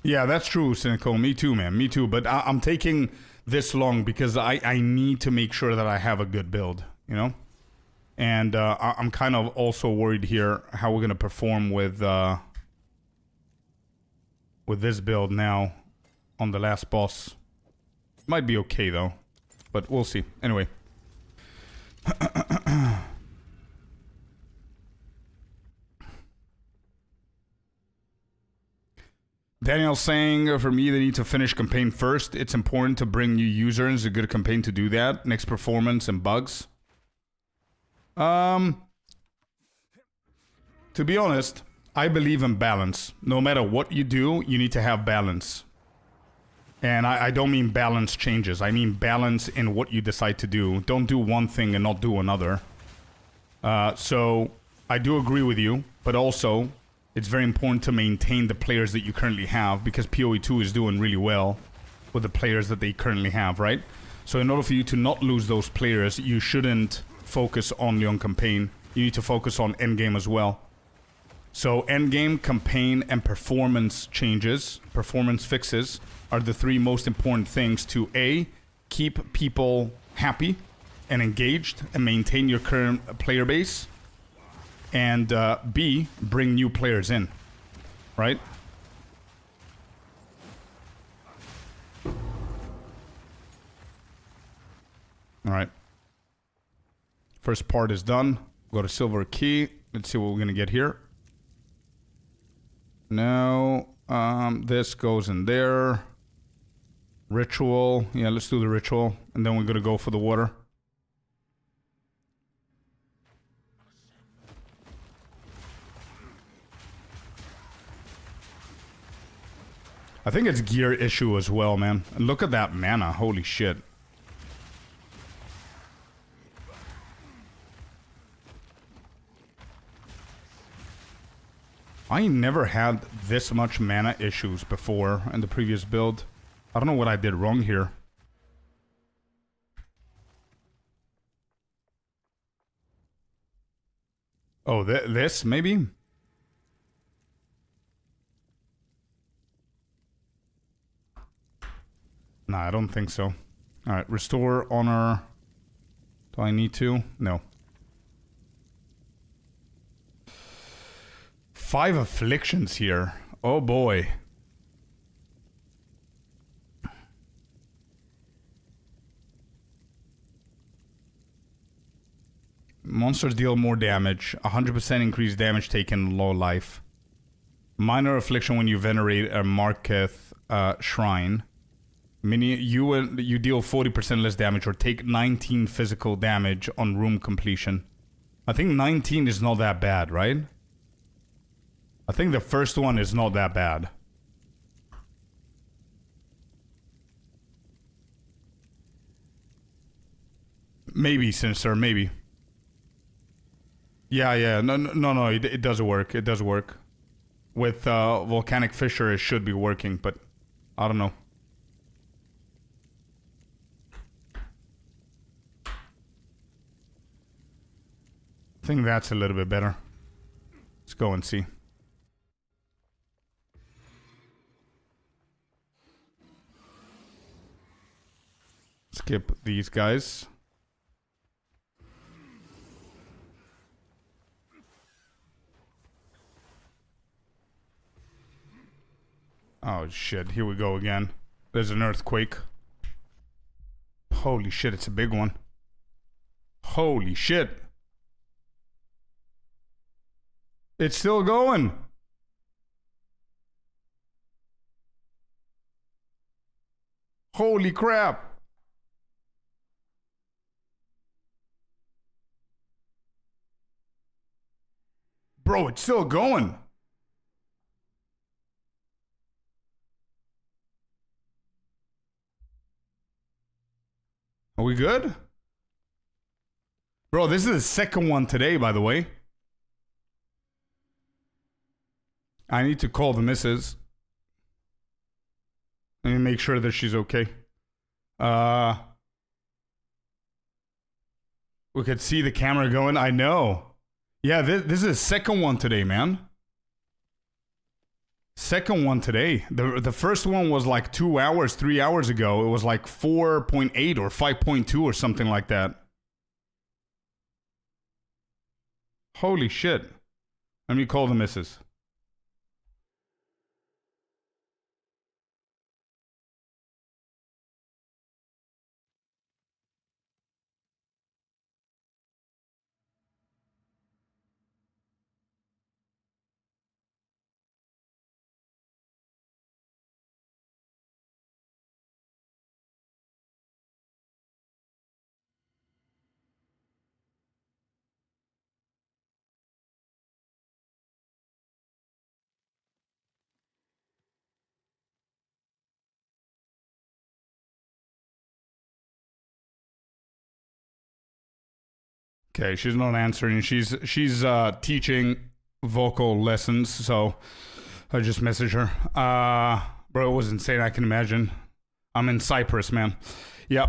Yeah, that's true, Cynical. Me too, man. Me too. But I'm taking this long because I need to make sure that I have a good build, you know? And I'm kind of also worried here how we're going to perform with this build now on the last boss. Might be okay, though. But we'll see. Anyway. Daniel's saying, for me, they need to finish campaign first. It's important to bring new users, a good campaign to do that. Next performance and bugs. To be honest, I believe in balance. No matter what you do, you need to have balance. And I don't mean balance changes. I mean balance in what you decide to do. Don't do one thing and not do another. So, I do agree with you, but also it's very important to maintain the players that you currently have because PoE2 is doing really well with the players that they currently have, right? So in order for you to not lose those players, you shouldn't focus only on campaign. You need to focus on endgame as well. So endgame, campaign, and performance changes, performance fixes, are the 3 most important things to A, keep people happy and engaged and maintain your current player base, and B, bring new players in, right? All right. First part is done. Go to Silver Key. Let's see what we're going to get here. Now, This goes in there. Ritual. Yeah, let's do the ritual. And then we're gonna go for the water. I think it's gear issue as well, man. And look at that mana. Holy shit. I never had this much mana issues before in the previous build. I don't know what I did wrong here. Oh, this maybe? Nah, I don't think so. Alright, restore honor. Do I need to? No. 5 afflictions here. Oh boy. Monsters deal more damage. 100% increased damage taken, low life. Minor affliction when you venerate a Marketh shrine. You deal 40% less damage or take 19 physical damage on room completion. I think 19 is not that bad, right? I think the first one is not that bad. Maybe, Sinister, maybe. Yeah, no, it does work. It does work. With Volcanic Fissure, it should be working, but I don't know. I think that's a little bit better. Let's go and see. Skip these guys. Oh shit, here we go again. There's an earthquake. Holy shit, it's a big one. Holy shit. It's still going. Holy crap. Bro, it's still going. Are we good? Bro, this is the second one today, by the way. I need to call the missus. Let me make sure that she's okay. We could see the camera going. I know. Yeah, this is the second one today, man. Second one today. The first one was like 2 hours, 3 hours ago. It was like 4.8 or 5.2 or something like that. Holy shit. Let me call the missus. Okay, she's not answering. She's teaching vocal lessons, so I just messaged her. Bro, it was insane. I can imagine. I'm in Cyprus, man. Yeah.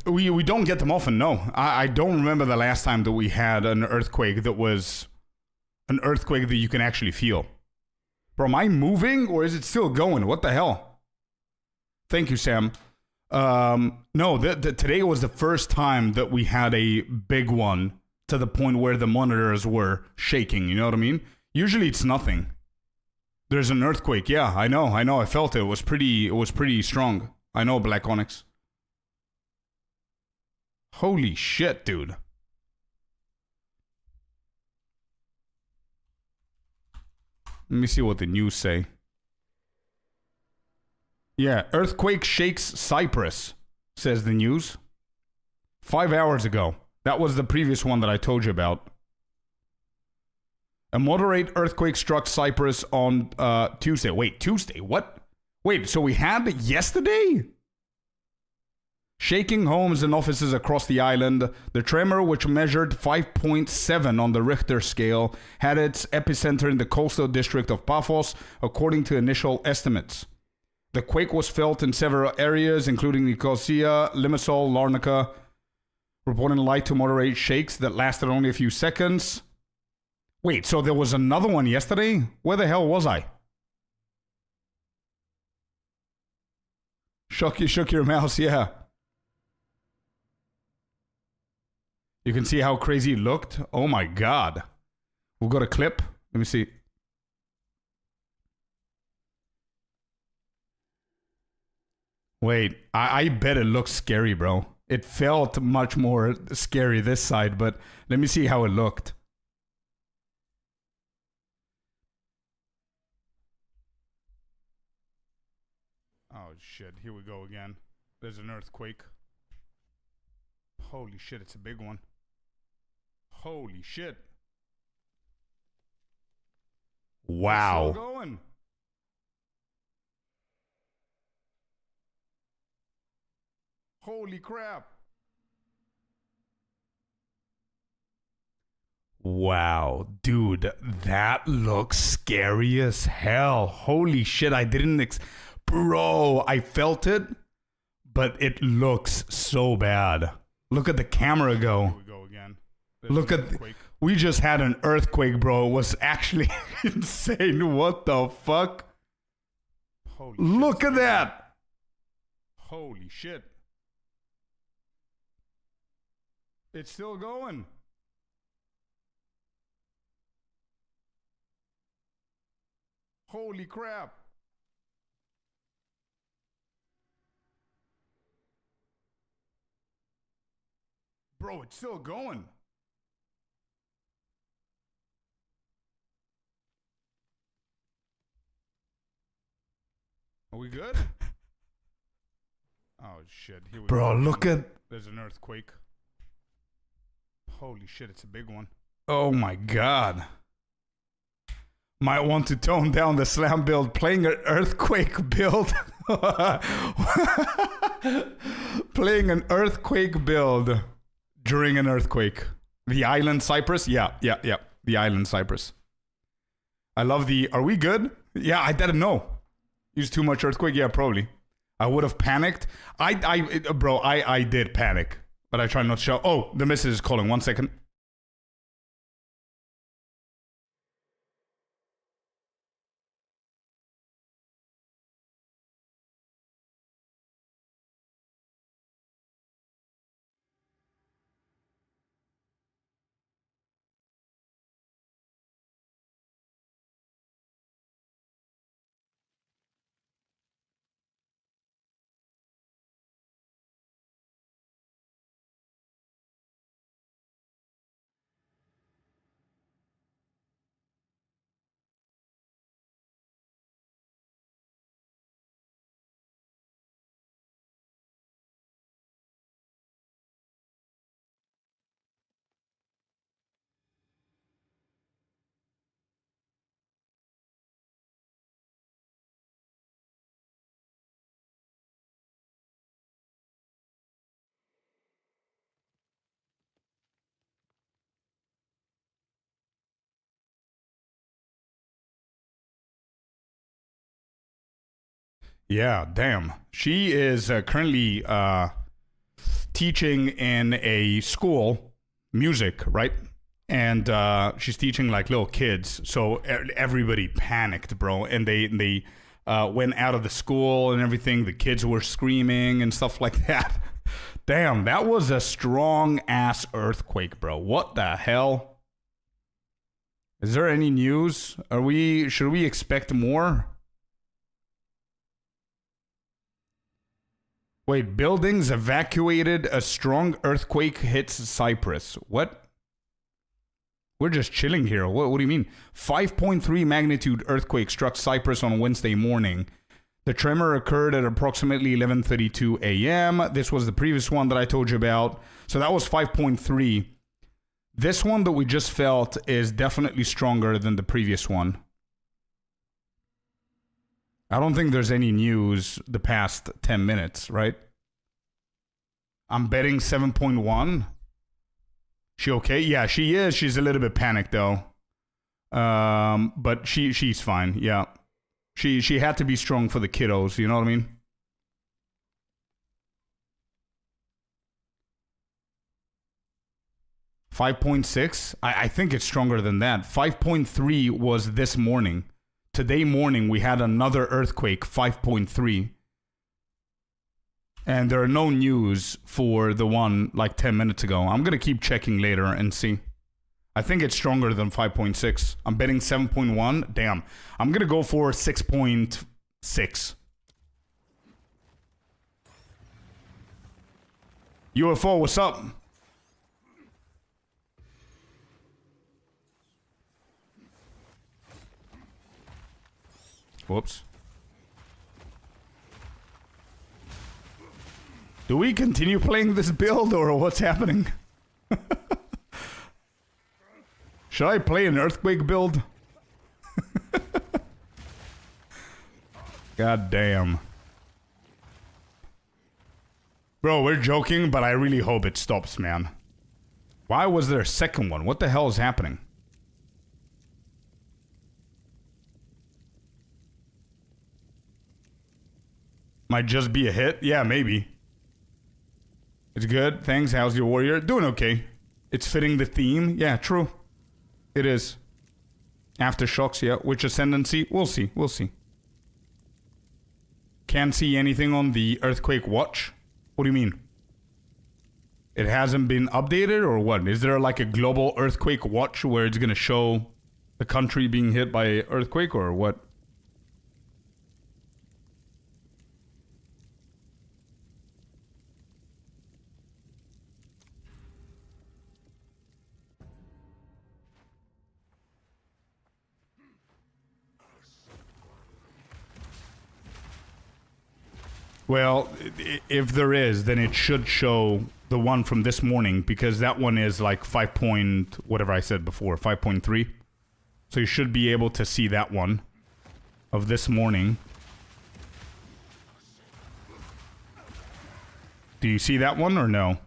We don't get them often. No, I don't remember the last time that we had an earthquake that was an earthquake that you can actually feel. Bro, am I moving or is it still going? What the hell? Thank you, Sam. No, today was the first time that we had a big one to the point where the monitors were shaking, you know what I mean? Usually it's nothing. There's an earthquake, yeah, I know, I felt it. It was pretty strong. I know, Black Onyx. Holy shit, dude. Let me see what the news say. Yeah, earthquake shakes Cyprus, says the news. 5 hours ago. That was the previous one that I told you about. A moderate earthquake struck Cyprus on Tuesday. Wait, Tuesday? What? Wait, so we had it yesterday? Shaking homes and offices across the island, the tremor, which measured 5.7 on the Richter scale, had its epicenter in the coastal district of Paphos, according to initial estimates. The quake was felt in several areas, including Nicosia, Limassol, Larnaca, reporting light to moderate shakes that lasted only a few seconds. Wait, so there was another one yesterday? Where the hell was I? Shook your mouse, yeah. You can see how crazy it looked. Oh my god. We've got a clip. Let me see. Wait, I bet it looks scary, bro. It felt much more scary this side, but let me see how it looked. Oh shit, here we go again. There's an earthquake. Holy shit, it's a big one. Holy shit. Wow. It's still going. Holy crap. Wow, dude, that looks scary as hell. Holy shit, I didn't Bro, I felt it, but it looks so bad. Look at the camera go. Here we go again. Look at we just had an earthquake, bro. It was actually insane. What the fuck? Holy Look shit, at that. Holy shit. It's still going. Holy crap. Bro, it's still going. Are we good? Oh shit, here we go. Bro, look at... There's an earthquake. Holy shit, it's a big one. Oh my god. Might want to tone down the slam build. Playing an earthquake build. Playing an earthquake build during an earthquake. The island Cyprus? Yeah. The island Cyprus. I love the... Are we good? Yeah, I didn't know. Use too much earthquake? Yeah, probably. I would have panicked. I did panic. But I try not to show. Oh, the missus is calling. 1 second. Yeah, damn. She is currently teaching in a school, music, right? And she's teaching like little kids. So everybody panicked, bro. And they went out of the school and everything. The kids were screaming and stuff like that. Damn, that was a strong ass earthquake, bro. What the hell? Is there any news? Should we expect more? Wait, buildings evacuated. A strong earthquake hits Cyprus. What? We're just chilling here. What do you mean? 5.3 magnitude earthquake struck Cyprus on Wednesday morning. The tremor occurred at approximately 11:32 a.m. This was the previous one that I told you about. So that was 5.3. This one that we just felt is definitely stronger than the previous one. I don't think there's any news the past 10 minutes, right? I'm betting 7.1. She okay? Yeah, she is. She's a little bit panicked though. But she's fine. Yeah. She had to be strong for the kiddos, you know what I mean? $5.6? I think it's stronger than that. 5.3 was this morning. Today morning, we had another earthquake, 5.3. And there are no news for the one like 10 minutes ago. I'm going to keep checking later and see. I think it's stronger than 5.6. I'm betting 7.1. Damn. I'm going to go for 6.6. UFO, what's up? Whoops. Do we continue playing this build or what's happening? Should I play an earthquake build? God damn. Bro, we're joking, but I really hope it stops, man. Why was there a second one? What the hell is happening? Might just be a hit? Yeah, maybe. It's good. Thanks. How's your warrior? Doing okay. It's fitting the theme. Yeah, true. It is. Aftershocks, yeah. Which ascendancy? We'll see. We'll see. Can't see anything on the earthquake watch? What do you mean? It hasn't been updated or what? Is there like a global earthquake watch where it's going to show the country being hit by earthquake or what? Well, if there is, then it should show the one from this morning because that one is like 5 point, whatever I said before, 5.3. So you should be able to see that one of this morning. Do you see that one or no?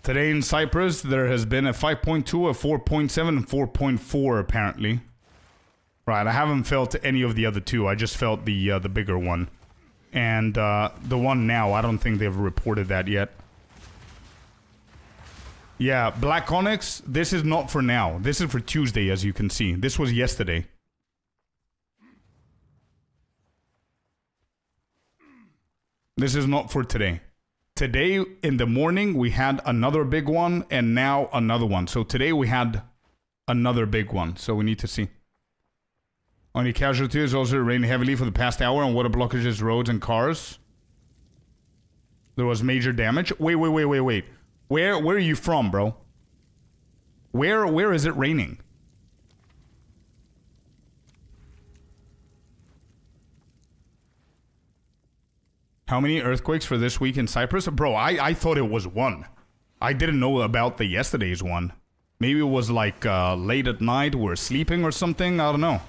Today in Cyprus, there has been a 5.2, a 4.7, and 4.4 apparently. Right, I haven't felt any of the other two. I just felt the bigger one. And the one now, I don't think they've reported that yet. Yeah, Black Onyx, this is not for now. This is for Tuesday, as you can see. This was yesterday. This is not for today. Today, in the morning, we had another big one, and now another one. So today we had another big one. So we need to see. Only casualties also rained heavily for the past hour on water blockages, roads, and cars. There was major damage. Wait. Where are you from, bro? Where is it raining? How many earthquakes for this week in Cyprus? Bro, I thought it was one. I didn't know about the yesterday's one. Maybe it was like late at night, we're sleeping or something. I don't know.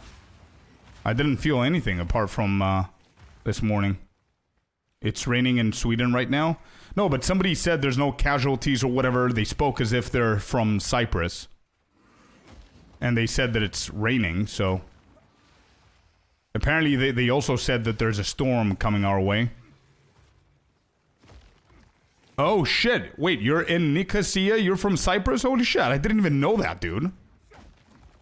I didn't feel anything apart from this morning. It's raining in Sweden right now. No, but somebody said there's no casualties or whatever. They spoke as if they're from Cyprus. And they said that it's raining, so... Apparently they also said that there's a storm coming our way. Oh, shit. Wait, you're in Nicosia? You're from Cyprus? Holy shit, I didn't even know that, dude.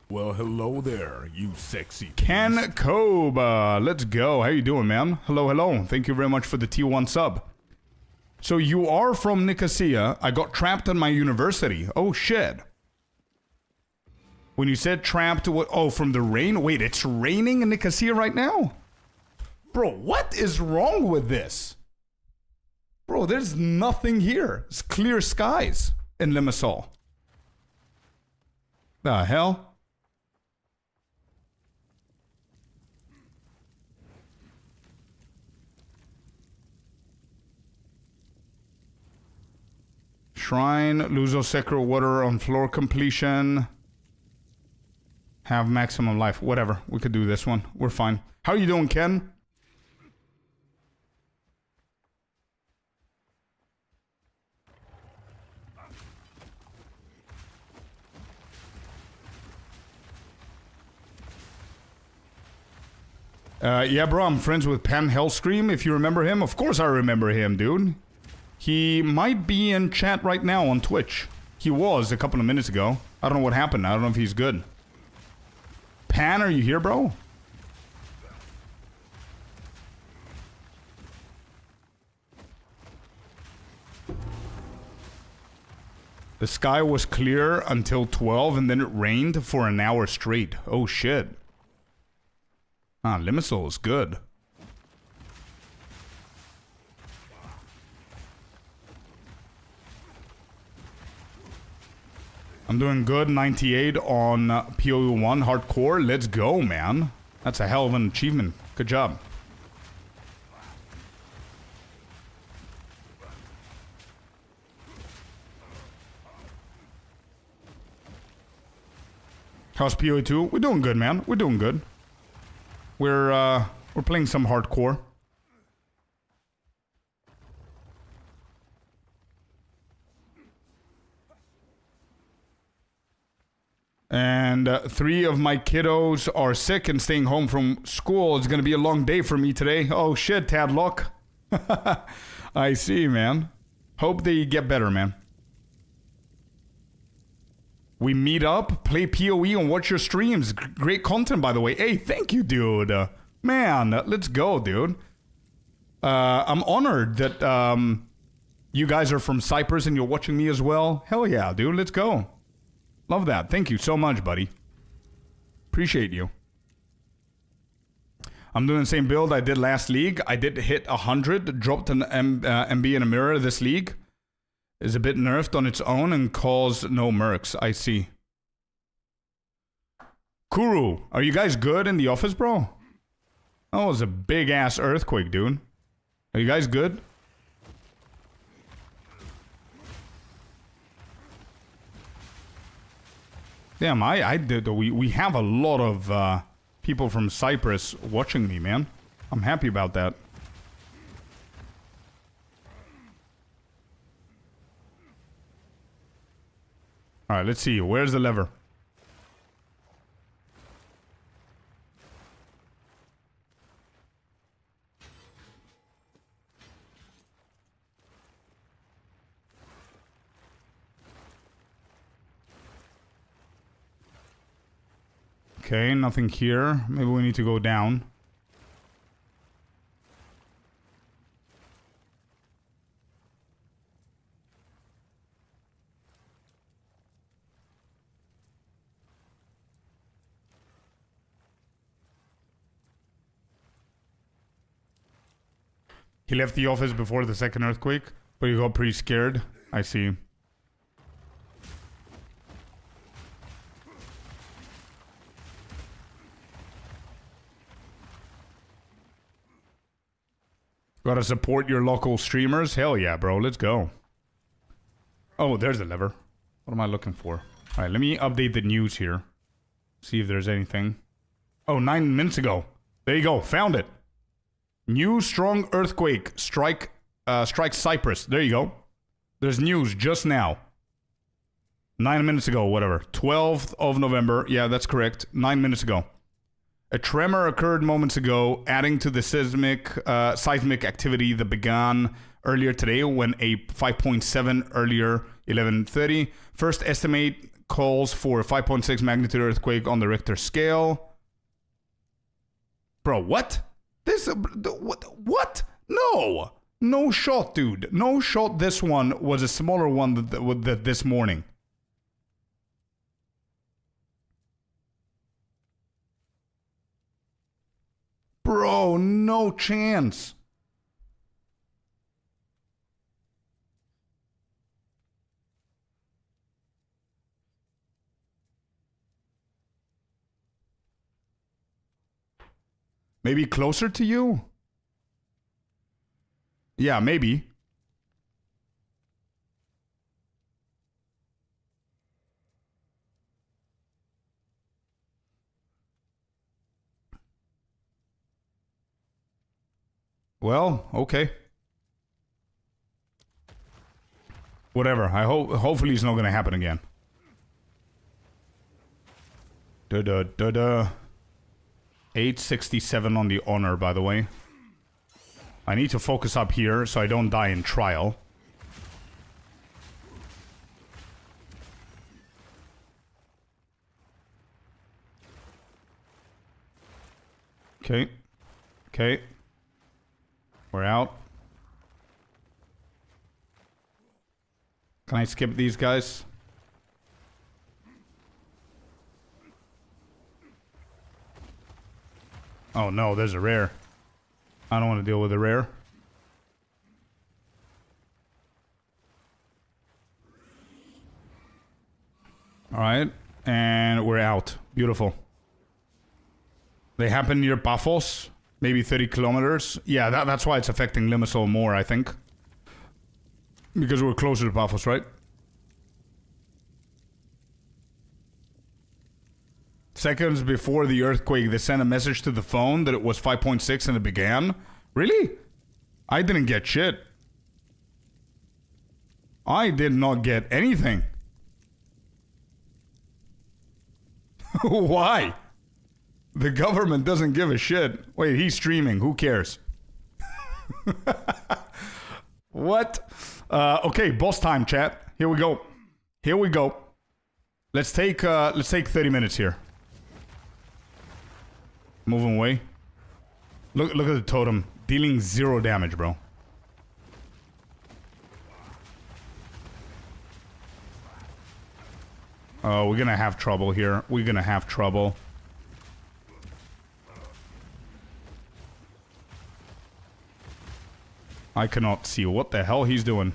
Well, hello there, you sexy Ken beast. Koba, let's go. How you doing, man? Hello, hello. Thank you very much for the T1 sub. So you are from Nicosia. I got trapped in my university. Oh, shit. When you said trapped, what? Oh, from the rain? Wait, it's raining in Nicosia right now? Bro, what is wrong with this? Bro, there's nothing here. It's clear skies in Limassol. The hell? Shrine, Luzo Secret Water on floor completion. Have maximum life. Whatever. We could do this one. We're fine. How are you doing, Ken? Yeah, bro, I'm friends with Pan Hellscream, if you remember him. Of course I remember him, dude. He might be in chat right now on Twitch. He was a couple of minutes ago. I don't know what happened. I don't know if he's good. Pan, are you here, bro? The sky was clear until 12 and then it rained for an hour straight. Oh, shit. Ah, Limassol is good. I'm doing good, 98 on POE1 hardcore. Let's go, man. That's a hell of an achievement. Good job. How's POE2? We're doing good, man. We're doing good. We're playing some hardcore. And 3 of my kiddos are sick and staying home from school. It's going to be a long day for me today. Oh, shit, Tadlock. I see, man. Hope they get better, man. We meet up, play PoE, and watch your streams. Great content, by the way. Hey, thank you, dude. Man, let's go, dude. I'm honored that you guys are from Cyprus and you're watching me as well. Hell yeah, dude. Let's go. Love that. Thank you so much, buddy. Appreciate you. I'm doing the same build I did last league. I did hit 100, dropped an MB and a mirror this league. Is a bit nerfed on its own and caused no mercs. I see. Kuru, are you guys good in the office, bro? That was a big-ass earthquake, dude. Are you guys good? Damn, I did. We have a lot of people from Cyprus watching me, man. I'm happy about that. All right, let's see. Where's the lever? Okay, nothing here. Maybe we need to go down. He left the office before the second earthquake, but he got pretty scared. I see. Gotta support your local streamers? Hell yeah, bro. Let's go. Oh, there's the lever. What am I looking for? Alright, let me update the news here. See if there's anything. Oh, 9 minutes ago. There you go. Found it. New strong earthquake strikes Cyprus. There you go. There's news just now. 9 minutes ago, whatever. 12th of November. Yeah, that's correct. 9 minutes ago. A tremor occurred moments ago, adding to the seismic activity that began earlier today when a 5.7 earlier 11:30. First estimate calls for a 5.6 magnitude earthquake on the Richter scale. Bro, what? What? No. No shot, dude. No shot. This one was a smaller one this morning. Bro, no chance. Maybe closer to you? Yeah, maybe. Well, okay. Whatever. Hopefully it's not gonna happen again. Da-da-da-da. 867 on the honor, by the way. I need to focus up here so I don't die in trial. Okay. Okay. We're out. Can I skip these guys? Oh no, there's a rare. I don't want to deal with a rare. Alright, and we're out. Beautiful. They happen near Paphos, maybe 30 kilometers. Yeah, that's why it's affecting Limassol more, I think. Because we're closer to Paphos, right? Seconds before the earthquake, they sent a message to the phone that it was 5.6 and it began. Really? I didn't get shit. I did not get anything. Why? The government doesn't give a shit. Wait, he's streaming. Who cares? What? Okay, boss time, chat. Here we go. Here we go. Let's take 30 minutes here. Moving away. Look at the totem. Dealing 0 damage, bro. Oh, we're gonna have trouble here. We're gonna have trouble. I cannot see what the hell he's doing.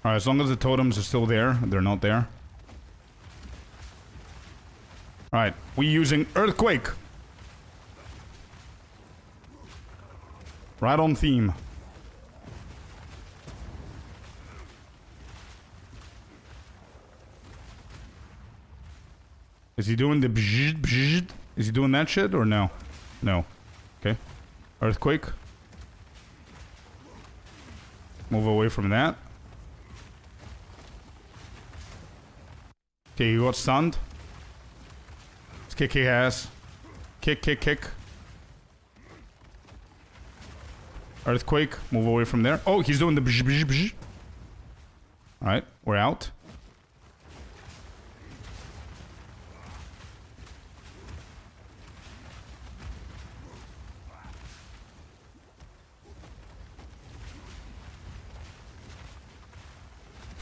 Alright, as long as the totems are still there, they're not there. Alright, we're using Earthquake. Right on theme. Is he doing the bzzzt, bzzzt? Is he doing that shit or no? No. Okay. Earthquake. Move away from that. Okay, you got stunned. Let's kick his ass. Kick, kick, kick. Earthquake. Move away from there. Oh, he's doing the bzz, bzz, bzz. Alright, we're out.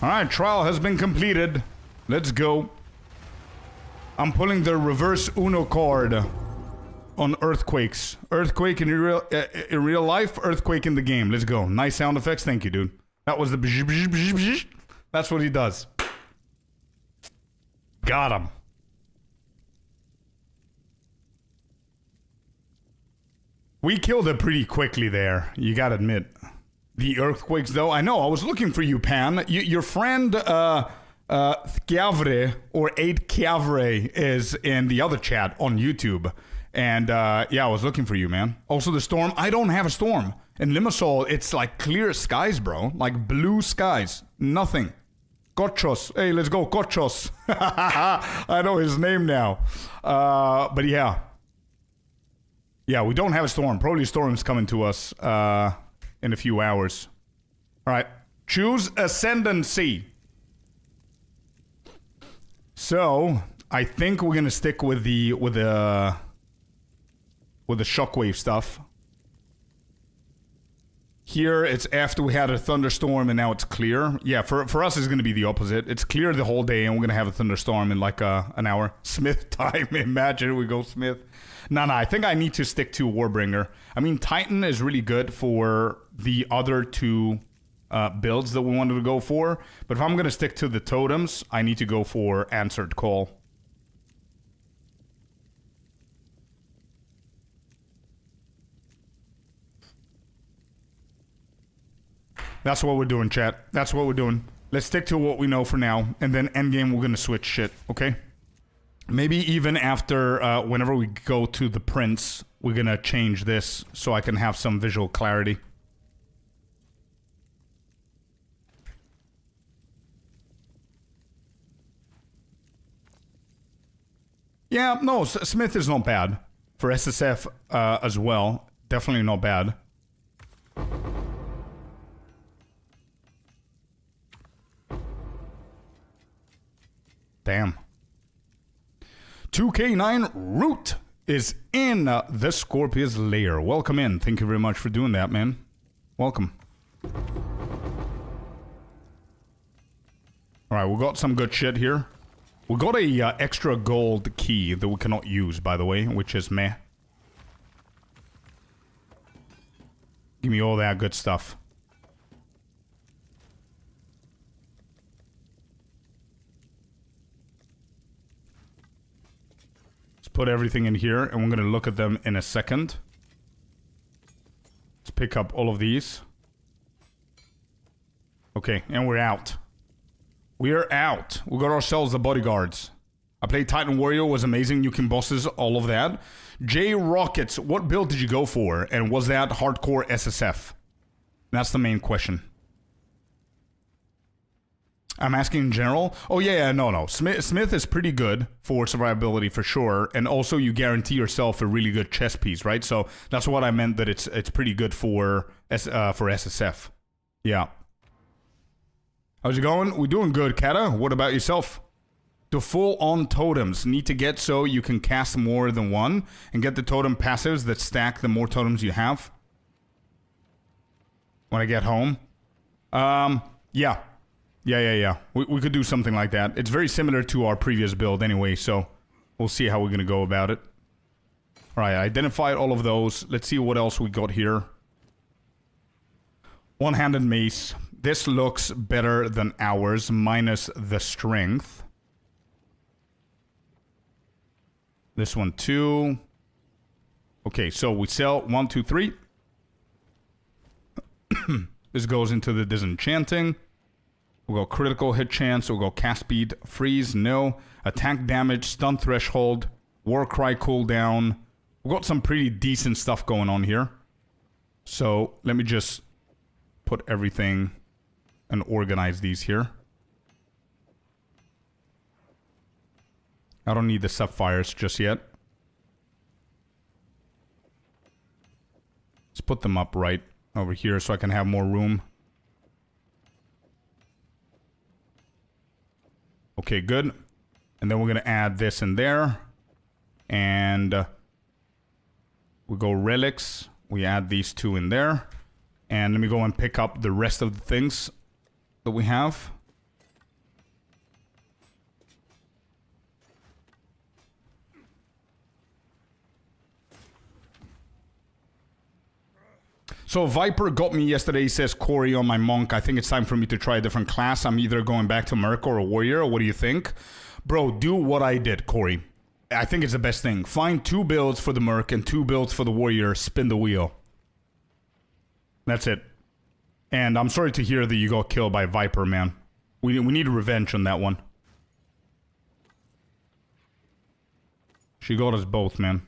Alright, trial has been completed. Let's go. I'm pulling the reverse Uno card on earthquakes. Earthquake in real life, earthquake in the game. Let's go. Nice sound effects. Thank you, dude. That was the bzz, bzz, bzz, bzz. That's what he does. Got him. We killed it pretty quickly there. You gotta admit. The earthquakes, though. I know. I was looking for you, Pan. Your friend, Thkiavre, or 8Kiavre, is in the other chat on YouTube. And, yeah, I was looking for you, man. Also, the storm. I don't have a storm. In Limassol, it's like clear skies, bro. Like blue skies. Nothing. Kochos. Hey, let's go, Kochos. I know his name now. But, yeah. Yeah, we don't have a storm. Probably a storm's coming to us. in a few hours. All right, choose Ascendancy. So I think we're gonna stick with the shockwave stuff. Here, it's after we had a thunderstorm and now it's clear. Yeah, for us, it's going to be the opposite. It's clear the whole day and we're going to have a thunderstorm in like an hour. Smith time. Imagine we go Smith. No, I think I need to stick to Warbringer. I mean, Titan is really good for the other two builds that we wanted to go for. But if I'm going to stick to the totems, I need to go for Answered Call. That's what we're doing, chat. That's what we're doing. Let's stick to what we know for now, and then endgame we're gonna switch shit, okay? Maybe even after, whenever we go to the Prince, we're gonna change this so I can have some visual clarity. Yeah, no, Smith is not bad. For SSF as well, definitely not bad. Damn. 2K9 Root is in the Scorpius lair. Welcome in. Thank you very much for doing that, man. Welcome. Alright, we got some good shit here. We got a extra gold key that we cannot use, by the way, which is meh. Give me all that good stuff. Put everything in here, and we're gonna look at them in a second. Let's pick up all of these. Okay, and we're out. We're out. We got ourselves the bodyguards. I played Titan Warrior, was amazing, nuking bosses, all of that. J Rockets, what build did you go for? And was that hardcore SSF? That's the main question. I'm asking in general. Oh yeah, no. Smith is pretty good for survivability for sure, and also you guarantee yourself a really good chess piece, right? So that's what I meant, that it's pretty good for SSF. Yeah. How's it going? We're doing good, Kata. What about yourself? The full-on totems need to get so you can cast more than one and get the totem passives that stack the more totems you have. When I get home. Yeah. Yeah. We could do something like that. It's very similar to our previous build anyway, so we'll see how we're gonna go about it. Alright, I identified all of those. Let's see what else we got here. One-handed mace. This looks better than ours, minus the strength. This one too. Okay, so we sell 1, 2, 3. This goes into the disenchanting. We'll go critical hit chance, we'll go cast speed, freeze, no. Attack damage, stun threshold, war cry cooldown. We've got some pretty decent stuff going on here. So let me just put everything and organize these here. I don't need the sapphires just yet. Let's put them up right over here so I can have more room. Okay, good. And then we're going to add this in there. And we go relics. We add these two in there. And let me go and pick up the rest of the things that we have. So Viper got me yesterday, he says, Corey, on my monk. I think it's time for me to try a different class. I'm either going back to Merc or a warrior. What do you think? Bro, do what I did, Corey. I think it's the best thing. Find 2 builds for the Merc and 2 builds for the warrior. Spin the wheel. That's it. And I'm sorry to hear that you got killed by Viper, man. We need revenge on that one. She got us both, man.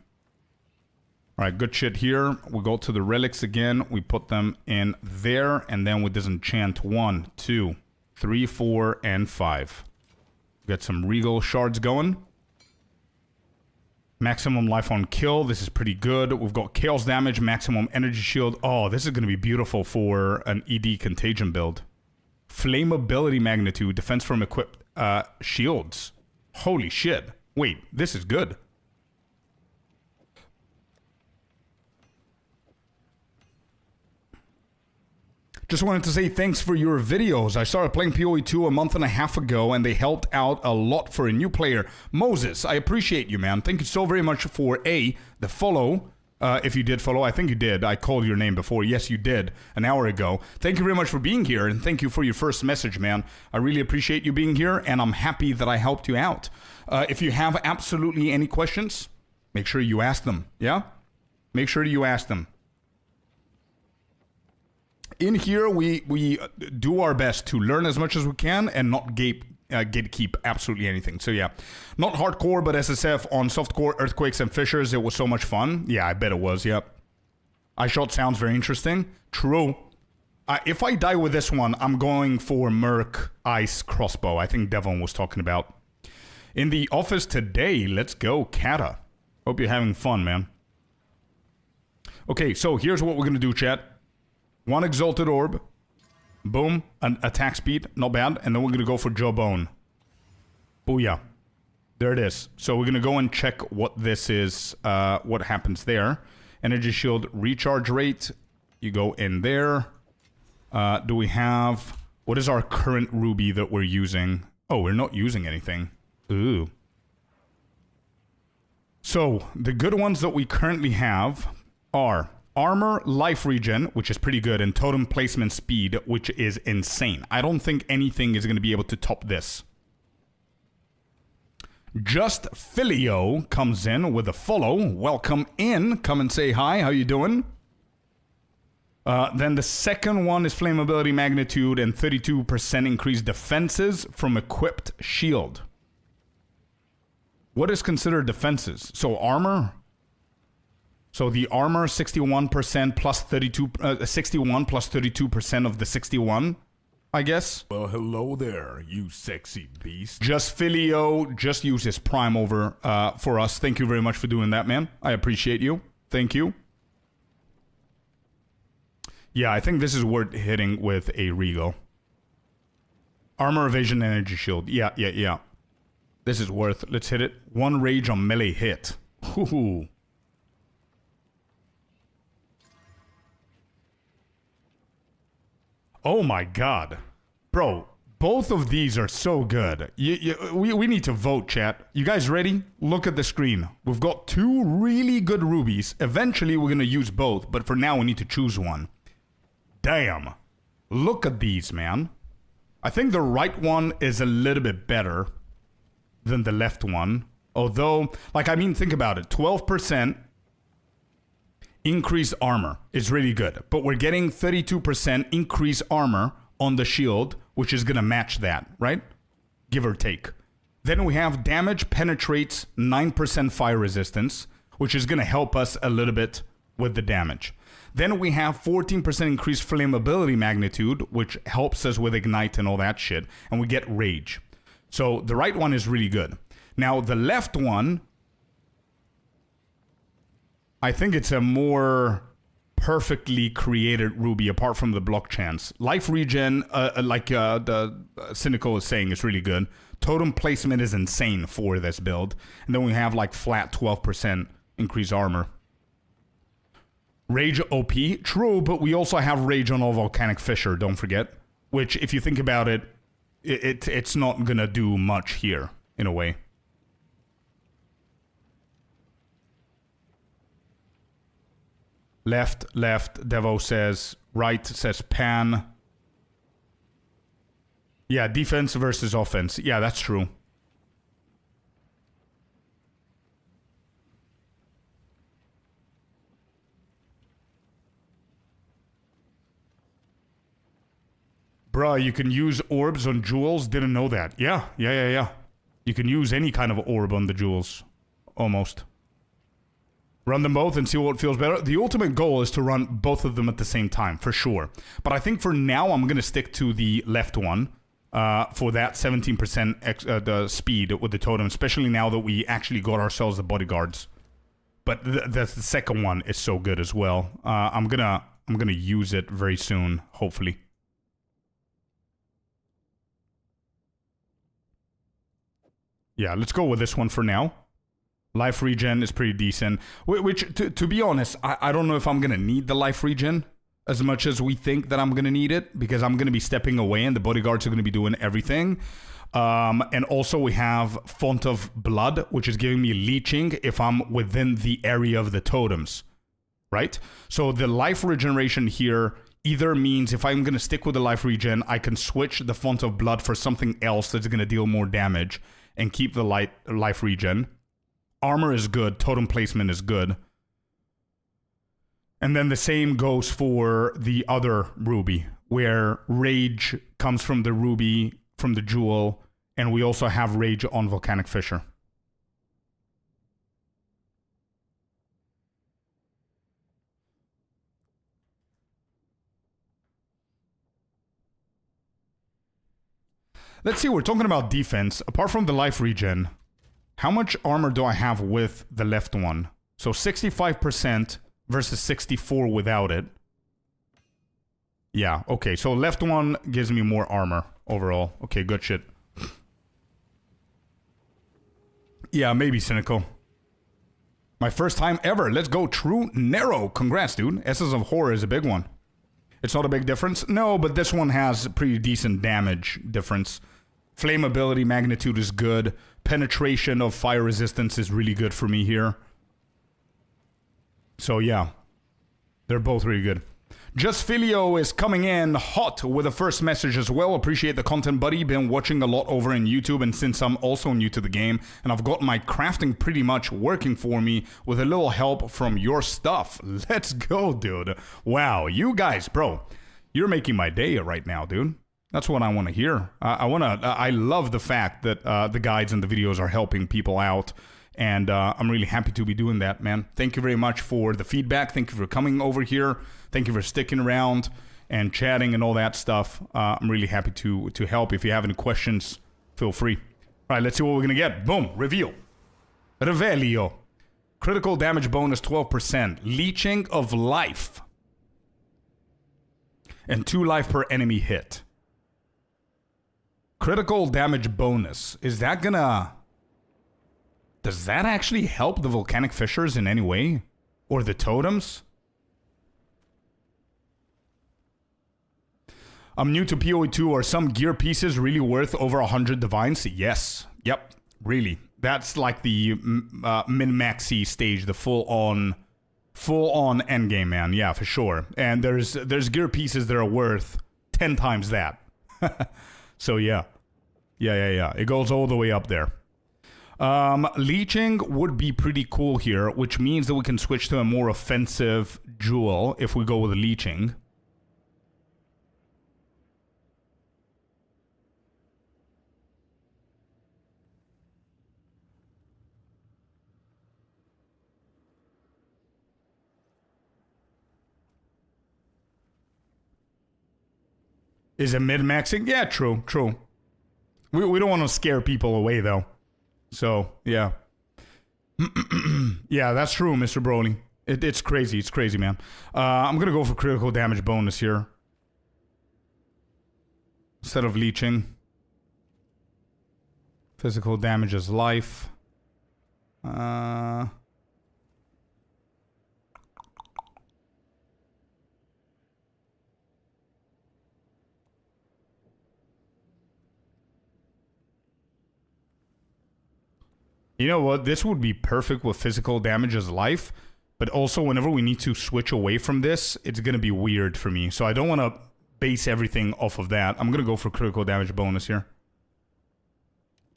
Alright, good shit here. We go to the relics again. We put them in there. And then we disenchant 1, 2, 3, 4, and 5. Get some regal shards going. Maximum life on kill. This is pretty good. We've got chaos damage, maximum energy shield. Oh, this is going to be beautiful for an ED contagion build. Flammability magnitude, defense from equipped shields. Holy shit. Wait, this is good. Just wanted to say thanks for your videos. I started playing PoE 2 a month and a half ago, and they helped out a lot for a new player. Moses, I appreciate you, man. Thank you so very much for the follow. If you did follow, I think you did. I called your name before. Yes, you did, an hour ago. Thank you very much for being here, and thank you for your first message, man. I really appreciate you being here, and I'm happy that I helped you out. If you have absolutely any questions, make sure you ask them, yeah? Make sure you ask them. In here, we do our best to learn as much as we can and not gatekeep absolutely anything. So yeah, not hardcore, but SSF on softcore, earthquakes, and fissures. It was so much fun. Yeah, I bet it was, yep. iShot sounds very interesting. True. If I die with this one, I'm going for Merc Ice Crossbow. I think Devon was talking about. In the office today, let's go, Kata. Hope you're having fun, man. Okay, so here's what we're going to do, chat. One Exalted Orb. Boom. An attack speed. Not bad. And then we're going to go for Jawbone. Booyah. There it is. So we're going to go and check what this is. What happens there. Energy Shield recharge rate. You go in there. Do we have... What is our current ruby that we're using? Oh, we're not using anything. Ooh. So, the good ones that we currently have are... Armor, life regen, which is pretty good, and totem placement speed, which is insane. I don't think anything is going to be able to top this. Just Filio comes in with a follow. Welcome in. Come and say hi. How you doing? Then the second one is flammability magnitude and 32% increased defenses from equipped shield. What is considered defenses? So armor... So the armor 61% plus 32, 61 plus 32% of the 61, I guess. Well, hello there, you sexy beast. Just Filio, just use his prime over for us. Thank you very much for doing that, man. I appreciate you. Thank you. Yeah, I think this is worth hitting with a Regal. Armor, evasion, energy shield. Yeah. This is worth. Let's hit it. One rage on melee hit. Hoo-hoo. Oh my god. Bro, both of these are so good. We need to vote, chat. You guys ready? Look at the screen. We've got two really good rubies. Eventually, we're going to use both, but for now, we need to choose one. Damn. Look at these, man. I think the right one is a little bit better than the left one. Although, like, I mean, think about it. 12%. Increased armor is really good, but we're getting 32% increased armor on the shield, which is going to match that, right? Give or take. Then we have damage penetrates 9% fire resistance, which is going to help us a little bit with the damage. Then we have 14% increased flammability magnitude, which helps us with ignite and all that shit, and we get rage. So the right one is really good. Now the left one, I think it's a more perfectly created ruby apart from the block chance. Life regen, like the Cynical is saying, is really good. Totem placement is insane for this build. And then we have like flat 12% increased armor. Rage OP, true, but we also have rage on all Volcanic Fissure, don't forget. Which, if you think about it, it's not gonna do much here, in a way. Left, Devo says. Right says Pan. Yeah, defense versus offense. Yeah, that's true. Bruh, you can use orbs on jewels? Didn't know that. Yeah. You can use any kind of orb on the jewels. Almost. Run them both and see what feels better. The ultimate goal is to run both of them at the same time, for sure. But I think for now, I'm going to stick to the left one. for that 17% the speed with the totem, especially now that we actually got ourselves the bodyguards. But that's the second one is so good as well. I'm gonna use it very soon, hopefully. Yeah, let's go with this one for now. Life regen is pretty decent. Which, to be honest, I don't know if I'm gonna need the life regen as much as we think that I'm gonna need it, because I'm gonna be stepping away and the bodyguards are gonna be doing everything. And also we have Font of Blood, which is giving me leeching if I'm within the area of the totems, right? So the life regeneration here either means if I'm gonna stick with the life regen, I can switch the Font of Blood for something else that's gonna deal more damage and keep the life regen. Armor is good, totem placement is good. And then the same goes for the other ruby, where rage comes from the ruby, from the jewel, and we also have rage on Volcanic Fissure. Let's see, we're talking about defense. Apart from the life regen, how much armor do I have with the left one? So 65% versus 64 without it. Yeah, okay, so left one gives me more armor overall. Okay, good shit. Yeah, maybe cynical. My first time ever. Let's go True Narrow. Congrats, dude. Essence of Horror is a big one. It's not a big difference. No, but this one has pretty decent damage difference. Flammability, magnitude is good. Penetration of fire resistance is really good for me here. So yeah, they're both really good. Just Filio is coming in hot with the first message as well. Appreciate the content, buddy. Been watching a lot over in YouTube, and since I'm also new to the game, and I've got my crafting pretty much working for me with a little help from your stuff. Let's go, dude. Wow, you guys, bro, you're making my day right now, dude. That's what I want to hear. I love the fact that the guides and the videos are helping people out. And I'm really happy to be doing that, man. Thank you very much for the feedback. Thank you for coming over here. Thank you for sticking around and chatting and all that stuff. I'm really happy to help. If you have any questions, feel free. All right, let's see what we're going to get. Boom. Reveal. Revelio. Critical damage bonus 12%. Leeching of life. And 2 life per enemy hit. Critical damage bonus. Is that going to... Does that actually help the volcanic fissures in any way? Or the totems? I'm new to PoE 2. Are some gear pieces really worth over 100 divines? Yes. Yep. Really. That's like the min-maxi stage, the full-on endgame, man. Yeah, for sure. And there's gear pieces that are worth 10 times that. So yeah. Yeah. It goes all the way up there. Leeching would be pretty cool here, which means that we can switch to a more offensive jewel if we go with leeching. Is it mid-maxing? Yeah, true. We don't want to scare people away, though. So, yeah. Yeah, that's true, Mr. Broly. It's crazy. It's crazy, man. I'm going to go for critical damage bonus here. Instead of leeching. Physical damage is life. You know what? This would be perfect with physical damage as life, but also whenever we need to switch away from this, it's going to be weird for me. So I don't want to base everything off of that. I'm going to go for critical damage bonus here.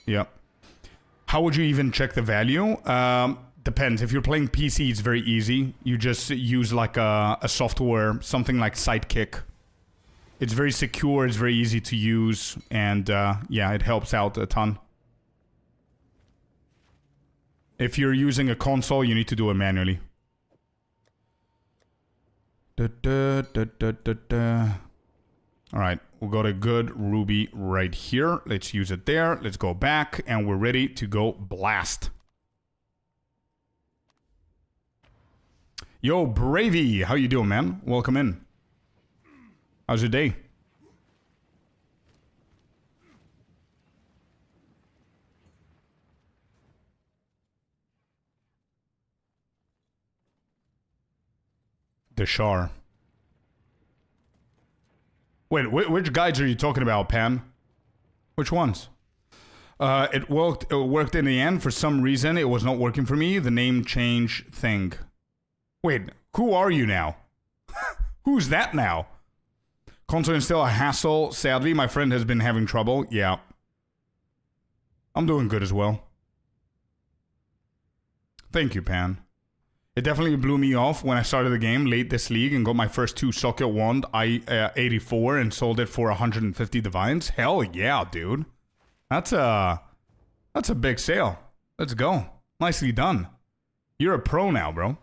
Yeah. How would you even check the value? Depends. If you're playing PC, it's very easy. You just use like a software, something like Sidekick. It's very secure, it's very easy to use, and yeah, it helps out a ton. If you're using a console, you need to do it manually. All right, we'll go to good ruby right here. Let's use it there. Let's go back, and we're ready to go blast. Yo, Bravey, how you doing, man? Welcome in. How's your day? Deshar. Wait, which guides are you talking about, Pan? Which ones? It worked in the end. For some reason, it was not working for me. The name change thing. Wait, who are you now? Who's that now? Console is still a hassle. Sadly, my friend has been having trouble. Yeah. I'm doing good as well. Thank you, Pan. It definitely blew me off when I started the game late this league and got my first 2 socket wand I-84 and sold it for 150 divines. Hell yeah, dude. That's a big sale. Let's go. Nicely done. You're a pro now, bro.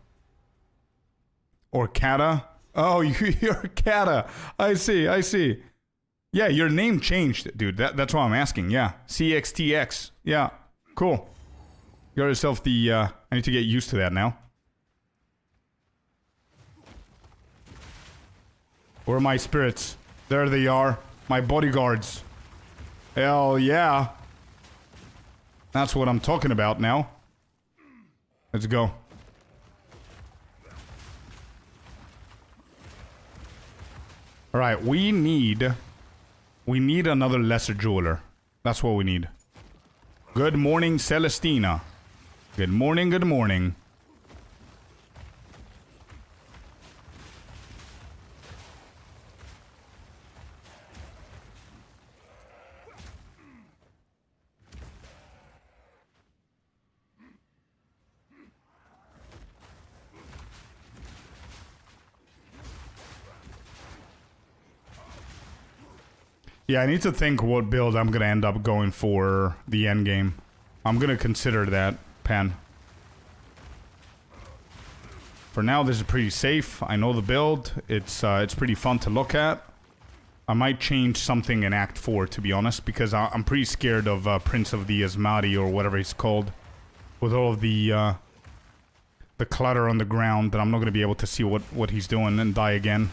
Or Kata. Oh, you're Kata. I see. Yeah, your name changed, dude. That's why I'm asking. Yeah. CXTX. Yeah. Cool. You got yourself the... I need to get used to that now. Where are my spirits? There they are. My bodyguards. Hell yeah. That's what I'm talking about now. Let's go. Alright, we need another lesser jeweler. That's what we need. Good morning, Celestina. Good morning, good morning. Yeah, I need to think what build I'm going to end up going for the end game. I'm going to consider that, Pan. For now, this is pretty safe. I know the build. It's pretty fun to look at. I might change something in Act 4, to be honest, because I'm pretty scared of Prince of the Asmadi, or whatever he's called. With all of the clutter on the ground, that I'm not going to be able to see what he's doing and die again.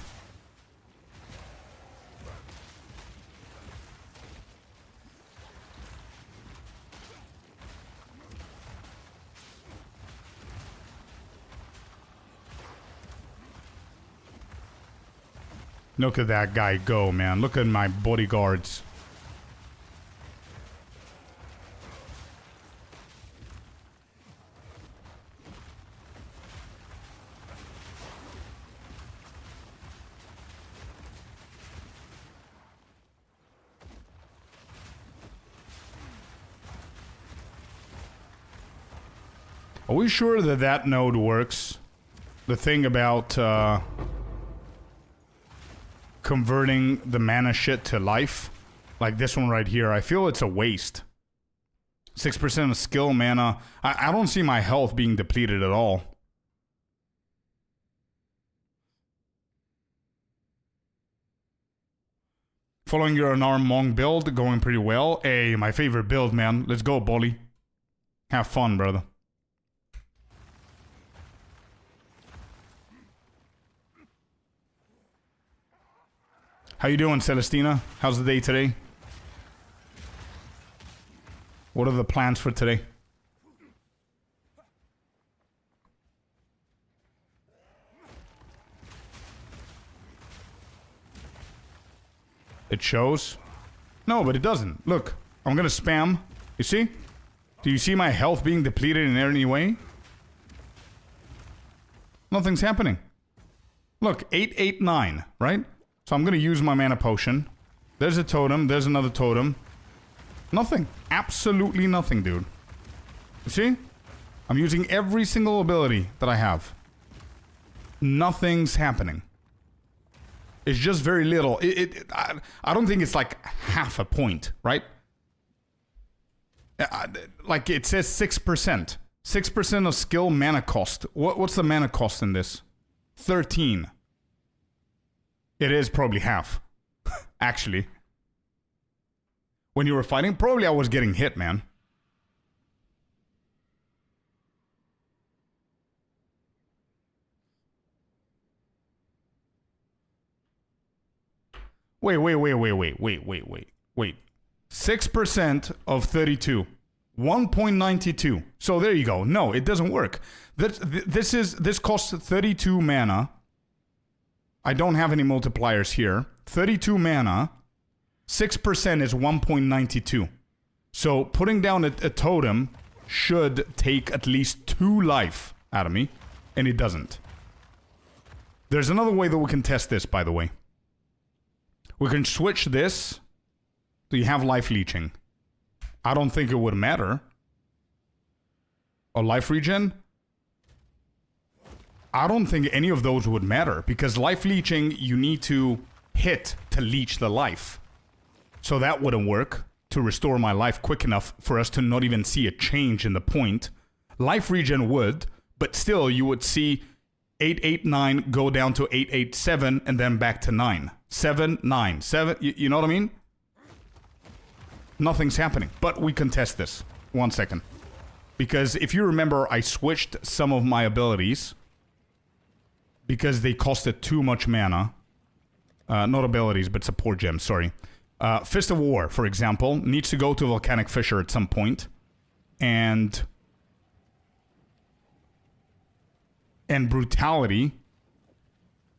Look at that guy go, man. Look at my bodyguards. Are we sure that that node works? The thing about, converting the mana shit to life, like this one right here, I feel it's a waste. 6% of skill mana. I don't see my health being depleted at all. Following your unarmed monk build, going pretty well. Hey, my favorite build, man. Let's go, Bolly. Have fun, brother. How you doing, Celestina? How's the day today? What are the plans for today? It shows? No, but it doesn't. Look, I'm gonna spam. You see? Do you see my health being depleted in any way? Nothing's happening. Look, 889, right? So I'm gonna use my mana potion. There's a totem, there's another totem. Nothing. Absolutely nothing, dude. You see? I'm using every single ability that I have. Nothing's happening. It's just very little. I don't think it's like half a point, right? Like it says 6%. 6% of skill mana cost. What's the mana cost in this? 13. It is probably half. actually. When you were fighting, probably I was getting hit, man. Wait. 6% of 32. 1.92. So there you go. No, it doesn't work. This costs 32 mana. I don't have any multipliers here. 32 mana. 6% is 1.92. So putting down a totem should take at least 2 life out of me, and it doesn't. There's another way that we can test this, by the way. We can switch this. Do you have life leeching? I don't think it would matter. Or life regen? I don't think any of those would matter, because life leeching, you need to hit to leech the life. So that wouldn't work to restore my life quick enough for us to not even see a change in the point. Life regen would, but still you would see 889 go down to 887 and then back to 9. 7, 9, 7, you know what I mean? Nothing's happening, but we can test this. 1 second. Because if you remember, I switched some of my abilities because they costed too much mana. Not abilities, but support gems, sorry. Fist of War, for example, needs to go to Volcanic Fissure at some point. And Brutality...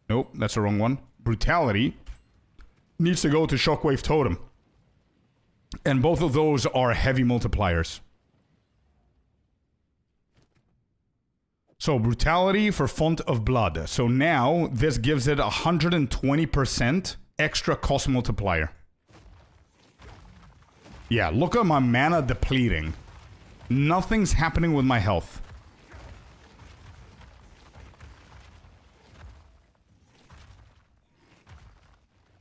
Nope, that's the wrong one. Brutality needs to go to Shockwave Totem. And both of those are heavy multipliers. So, Brutality for Font of Blood. So now, this gives it 120% extra cost multiplier. Yeah, look at my mana depleting. Nothing's happening with my health.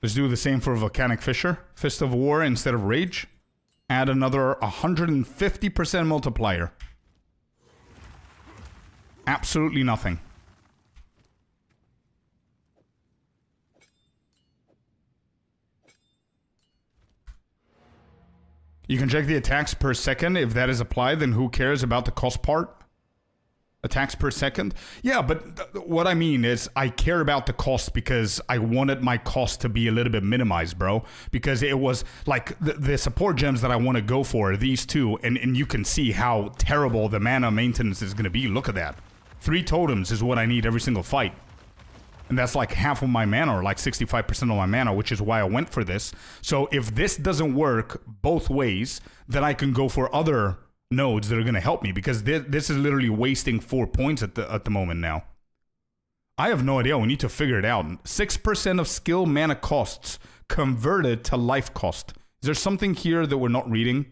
Let's do the same for Volcanic Fissure. Fist of War instead of Rage. Add another 150% multiplier. Absolutely nothing. You can check the attacks per second. If that is applied, then who cares about the cost part? Attacks per second? Yeah, but what I mean is I care about the cost because I wanted my cost to be a little bit minimized, bro. Because it was like the support gems that I want to go for, these two, and you can see how terrible the mana maintenance is going to be. Look at that. 3 totems is what I need every single fight. And that's like half of my mana, or like 65% of my mana, which is why I went for this. So if this doesn't work both ways, then I can go for other nodes that are going to help me, because this is literally wasting 4 points at the moment now. I have no idea. We need to figure it out. 6% of skill mana costs converted to life cost. Is there something here that we're not reading?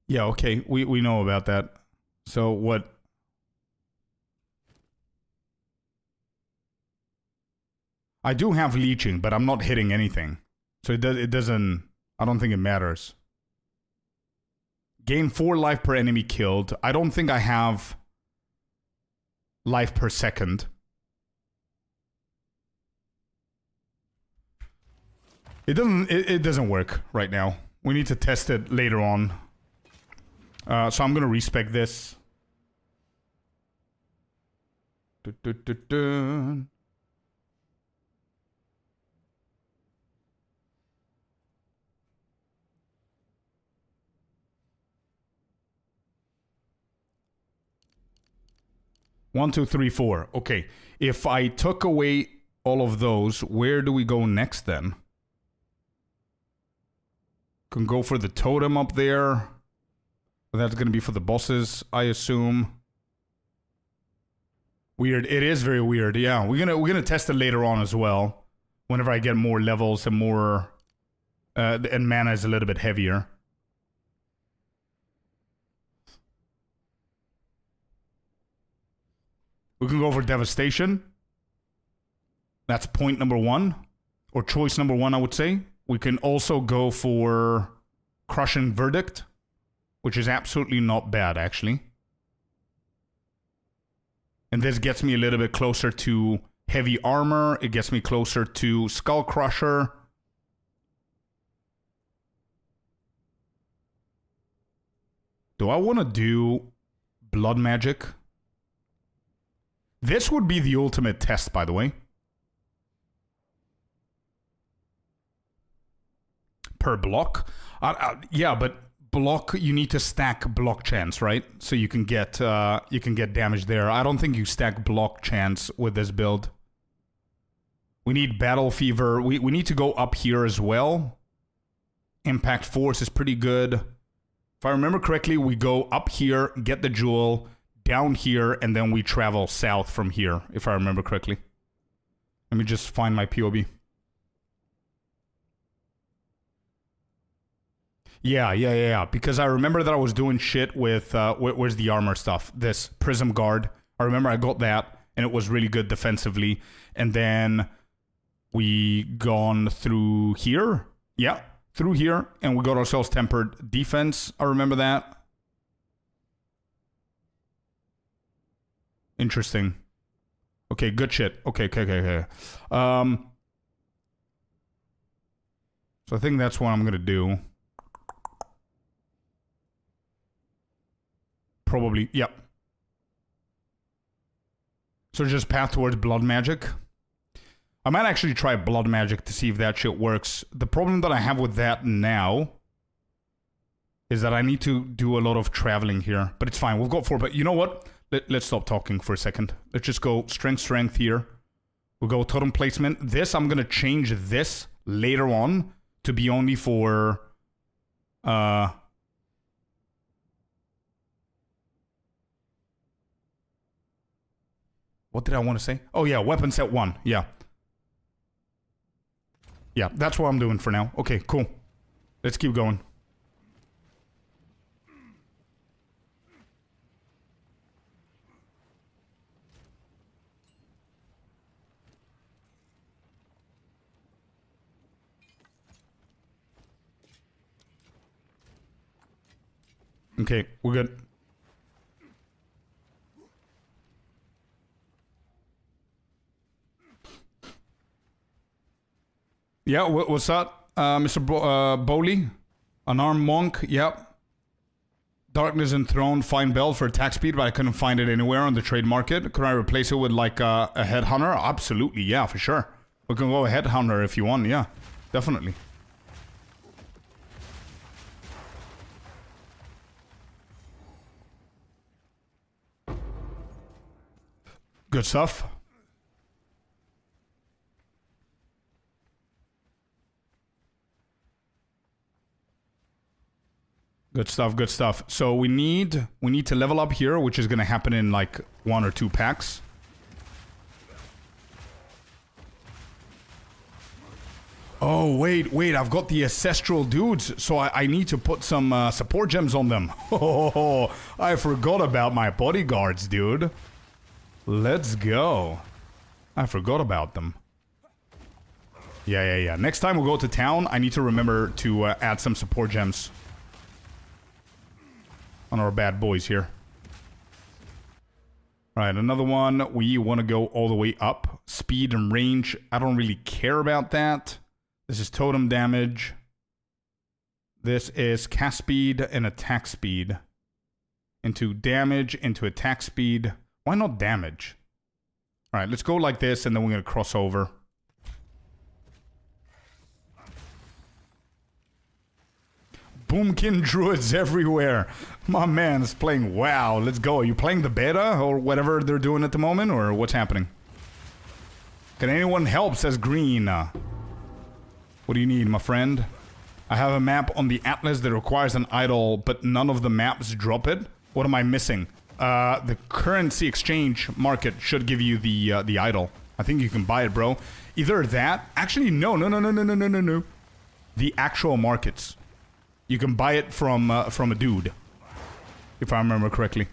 Yeah, okay, we know about that. So what? I do have leeching, but I'm not hitting anything. So it doesn't, I don't think it matters. Gain 4 life per enemy killed. I don't think I have life per second. It doesn't work right now. We need to test it later on. So I'm gonna respec this. Dun. 1, 2, 3, 4. Okay, if I took away all of those, where do we go next then? Can go for the totem up there. That's going to be for the bosses, I assume. Weird. It is very weird. Yeah, we're gonna test it later on as well. Whenever I get more levels and more, and mana is a little bit heavier. We can go for Devastation. That's point number 1. Or choice number 1, I would say. We can also go for Crushing Verdict, which is absolutely not bad, actually. And this gets me a little bit closer to Heavy Armor. It gets me closer to Skull Crusher. Do I want to do Blood Magic? This would be the ultimate test, by the way. Per block. Yeah, but block, you need to stack block chance, right? So you can get damage there. I don't think you stack block chance with this build. We need Battle Fever. We need to go up here as well. Impact Force is pretty good. If I remember correctly, we go up here, get the jewel, down here, and then we travel south from here, if I remember correctly. Let me just find my POB. Yeah. Because I remember that I was doing shit with, where's the armor stuff? This Prism Guard. I remember I got that, and it was really good defensively. And then we gone through here. Yeah, through here. And we got ourselves Tempered Defense. I remember that. Interesting. Okay, good shit. Okay. So I think that's what I'm going to do. Probably, yep. So just path towards Blood Magic. I might actually try Blood Magic to see if that shit works. The problem that I have with that now is that I need to do a lot of traveling here. But it's fine, we've got 4, but you know what? Let's stop talking for a second. Let's just go strength here. We'll go Totem Placement. This, I'm gonna change this later on to be only for... What did I want to say? Oh yeah, weapon set 1. Yeah. Yeah, that's what I'm doing for now. Okay, cool. Let's keep going. Okay, we're good. Yeah, what's up, Mr. Bowley? Unarmed Monk, yep. Darkness Enthroned, fine belt for attack speed, but I couldn't find it anywhere on the trade market. Could I replace it with, like, a Headhunter? Absolutely, yeah, for sure. We can go a Headhunter if you want, yeah. Definitely. Good stuff. Good stuff. So we need to level up here, which is gonna happen in like 1 or 2 packs. Oh, wait, I've got the Ancestral Dudes, so I need to put some support gems on them. Oh, I forgot about my bodyguards, dude. Let's go. I forgot about them. Yeah. Next time we go to town, I need to remember to add some support gems on our bad boys here. Alright, another one. We want to go all the way up. Speed and range. I don't really care about that. This is totem damage. This is cast speed and attack speed. Into damage, into attack speed. Why not damage? Alright, let's go like this and then we're going to cross over. Boomkin Druids everywhere. My man is playing WoW. Let's go. Are you playing the beta or whatever they're doing at the moment, or what's happening? Can anyone help, says Green. What do you need, my friend? I have a map on the Atlas that requires an idol, but none of the maps drop it. What am I missing? The currency exchange market should give you the idol. I think you can buy it, bro. Either that... Actually, no. The actual markets. You can buy it from a dude, if I remember correctly.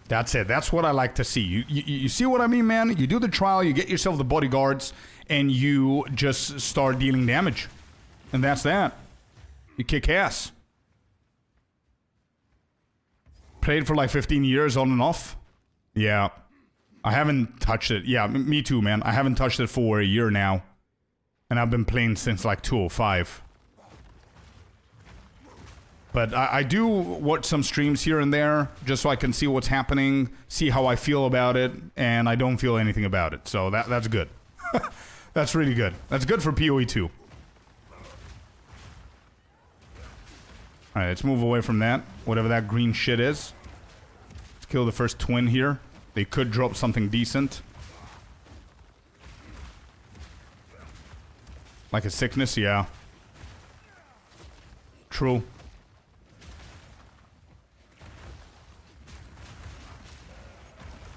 That's it. That's what I like to see. You see what I mean, man? You do the trial, you get yourself the bodyguards, and you just start dealing damage. And that's that. You kick ass. Played for like 15 years on and off. Yeah. I haven't touched it. Yeah, me too, man. I haven't touched it for a year now. And I've been playing since like 205. But I do watch some streams here and there, just so I can see what's happening, see how I feel about it, and I don't feel anything about it. So that's good. That's really good. That's good for PoE 2. Alright, let's move away from that. Whatever that green shit is. Let's kill the first twin here. They could drop something decent. Like a sickness, yeah. True.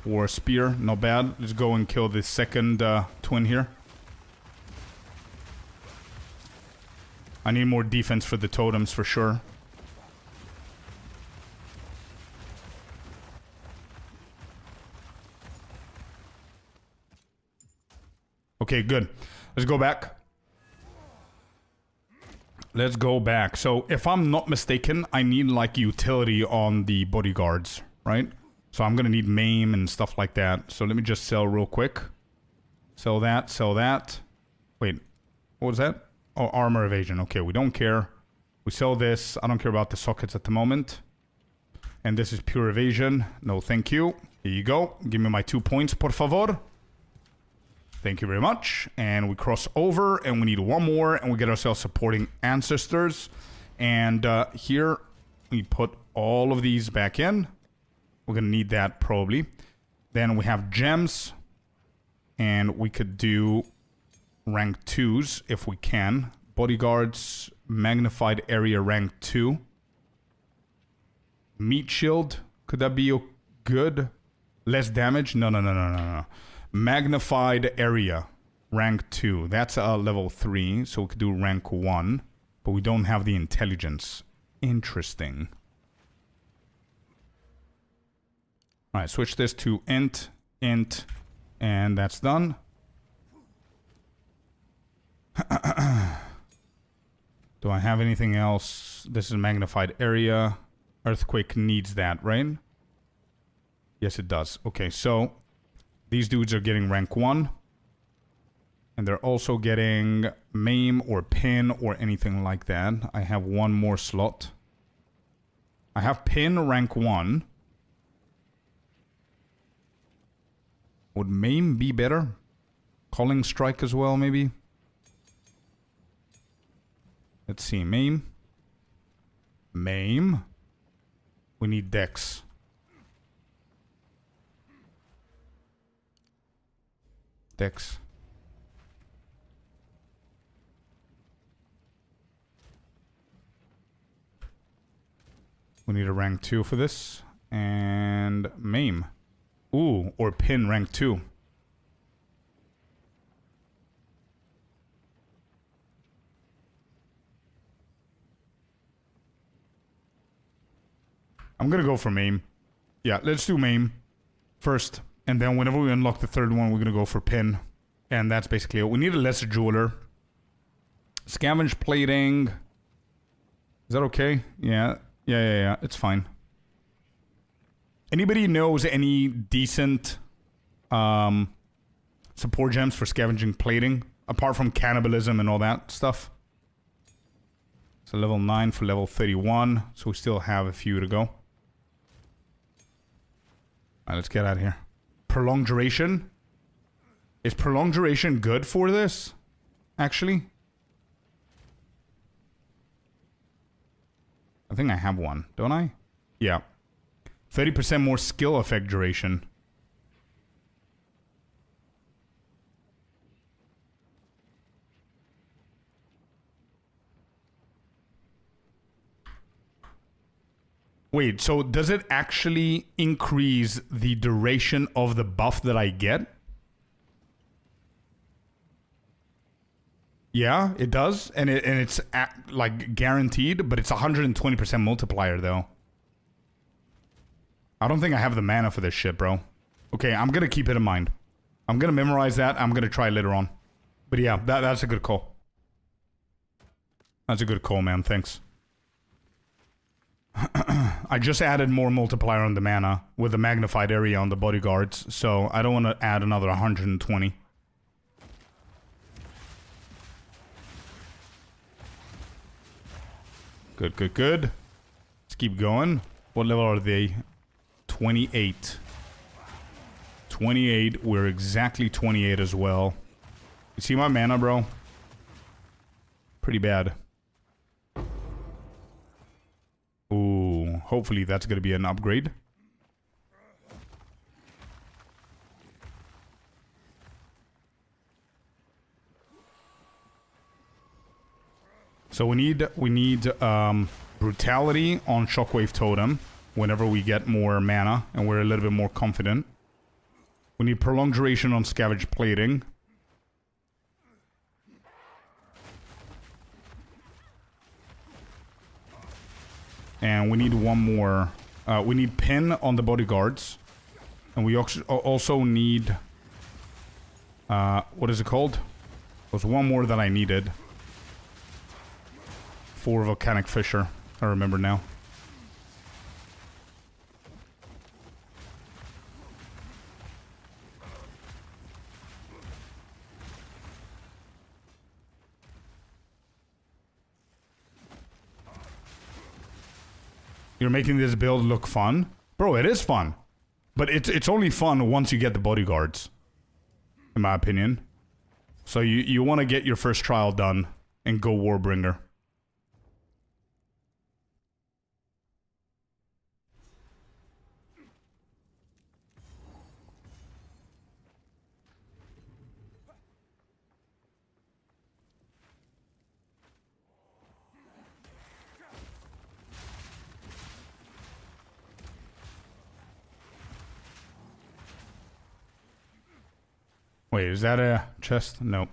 Or a spear, not bad. Let's go and kill the second twin here. I need more defense for the totems for sure. Okay, good. Let's go back. Let's go back. So, if I'm not mistaken, I need like utility on the bodyguards, right? So I'm gonna need maim and stuff like that. So let me just sell real quick. Sell that, sell that. Wait, what was that? Oh, armor evasion. Okay, we don't care. We sell this. I don't care about the sockets at the moment. And this is pure evasion. No, thank you. Here you go. Give me my 2 points, por favor. Thank you very much. And we cross over, and we need one more, and we get ourselves supporting ancestors. And here we put all of these back in. We're gonna need that probably. Then we have gems. And we could do rank 2s if we can. Bodyguards, magnified area rank 2. Meat shield, could that be good? Less damage? No. Magnified area rank 2. That's level 3, so we could do rank 1. But we don't have the intelligence. Interesting. Alright, switch this to int, and that's done. Do I have anything else? This is magnified area. Earthquake needs that, right? Yes, it does. Okay, so these dudes are getting rank 1. And they're also getting maim or pin or anything like that. I have one more slot. I have pin rank 1. Would maim be better? Calling strike as well, maybe? Let's see, maim. Maim. We need dex. Dex. We need a rank 2 for this. And maim. Ooh, or pin rank 2. I'm gonna go for maim. Yeah, let's do maim first. And then whenever we unlock the third one, we're gonna go for pin. And that's basically it. We need a lesser jeweler. Scavenge plating. Is that okay? Yeah. It's fine. Anybody knows any decent support gems for scavenging plating? Apart from cannibalism and all that stuff. So level 9 for level 31. So we still have a few to go. Alright, let's get out of here. Prolonged duration. Is prolonged duration good for this? Actually? I think I have one, don't I? Yeah. 30% more skill effect duration. Wait, so does it actually increase the duration of the buff that I get? Yeah, it does. And it's like guaranteed, but it's 120% multiplier though. I don't think I have the mana for this shit, bro. Okay, I'm gonna keep it in mind. I'm gonna memorize that. I'm gonna try later on. But yeah, that's a good call. That's a good call, man. Thanks. I just added more multiplier on the mana with the magnified area on the bodyguards, so I don't want to add another 120. Good, good, good. Let's keep going. What level are they? 28. 28. We're exactly 28 as well. You see my mana, bro? Pretty bad. Ooh, hopefully that's gonna be an upgrade. So we need brutality on Shockwave Totem whenever we get more mana and we're a little bit more confident. We need prolonged duration on Scavenge Plating. And we need one more. We need pin on the bodyguards. And we also need... what is it called? There was one more that I needed. 4 Volcanic Fissure. I remember now. You're making this build look fun? Bro, it is fun. But it's only fun once you get the bodyguards. In my opinion. So you want to get your first trial done and go Warbringer. Wait, is that a chest? Nope.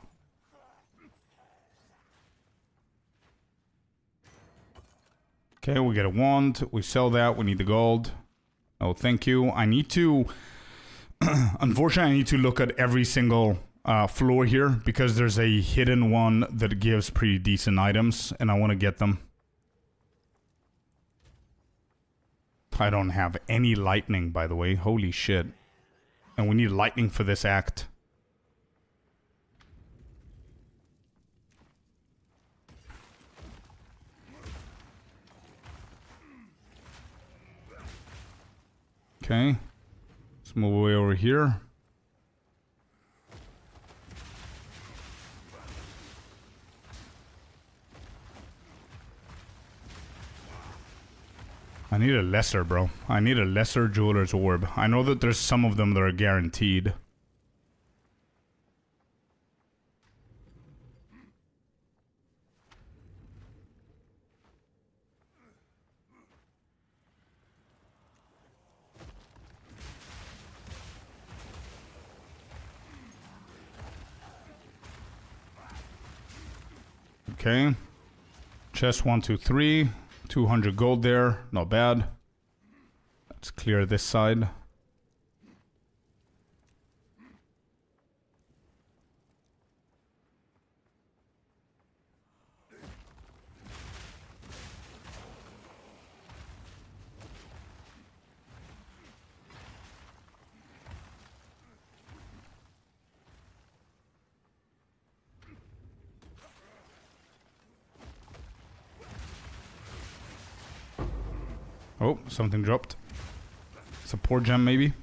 Okay, we get a wand. We sell that. We need the gold. Oh, thank you. I need to... Unfortunately, I need to look at every single floor here because there's a hidden one that gives pretty decent items and I want to get them. I don't have any lightning, by the way. Holy shit. And we need lightning for this act. Okay, let's move away over here. I need a lesser, bro. I need a lesser jeweler's orb. I know that there's some of them that are guaranteed. Okay. Chest 1, 2, 3. 200 gold there. Not bad. Let's clear this side. Oh, something dropped. Support gem, maybe?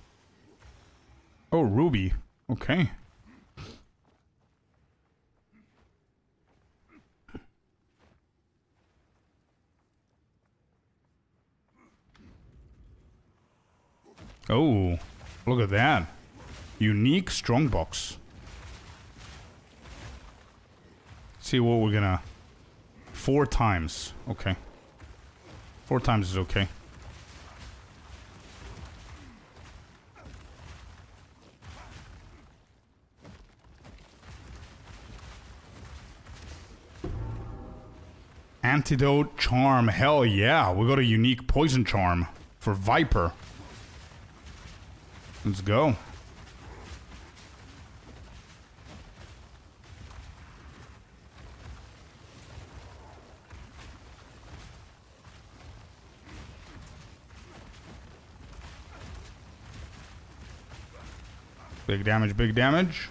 Oh, ruby. Okay. Oh, look at that. Unique strongbox. See what we're gonna... 4 times. Okay. 4 times is okay. Antidote charm. Hell yeah. We got a unique poison charm for Viper. Let's go. Big damage, big damage.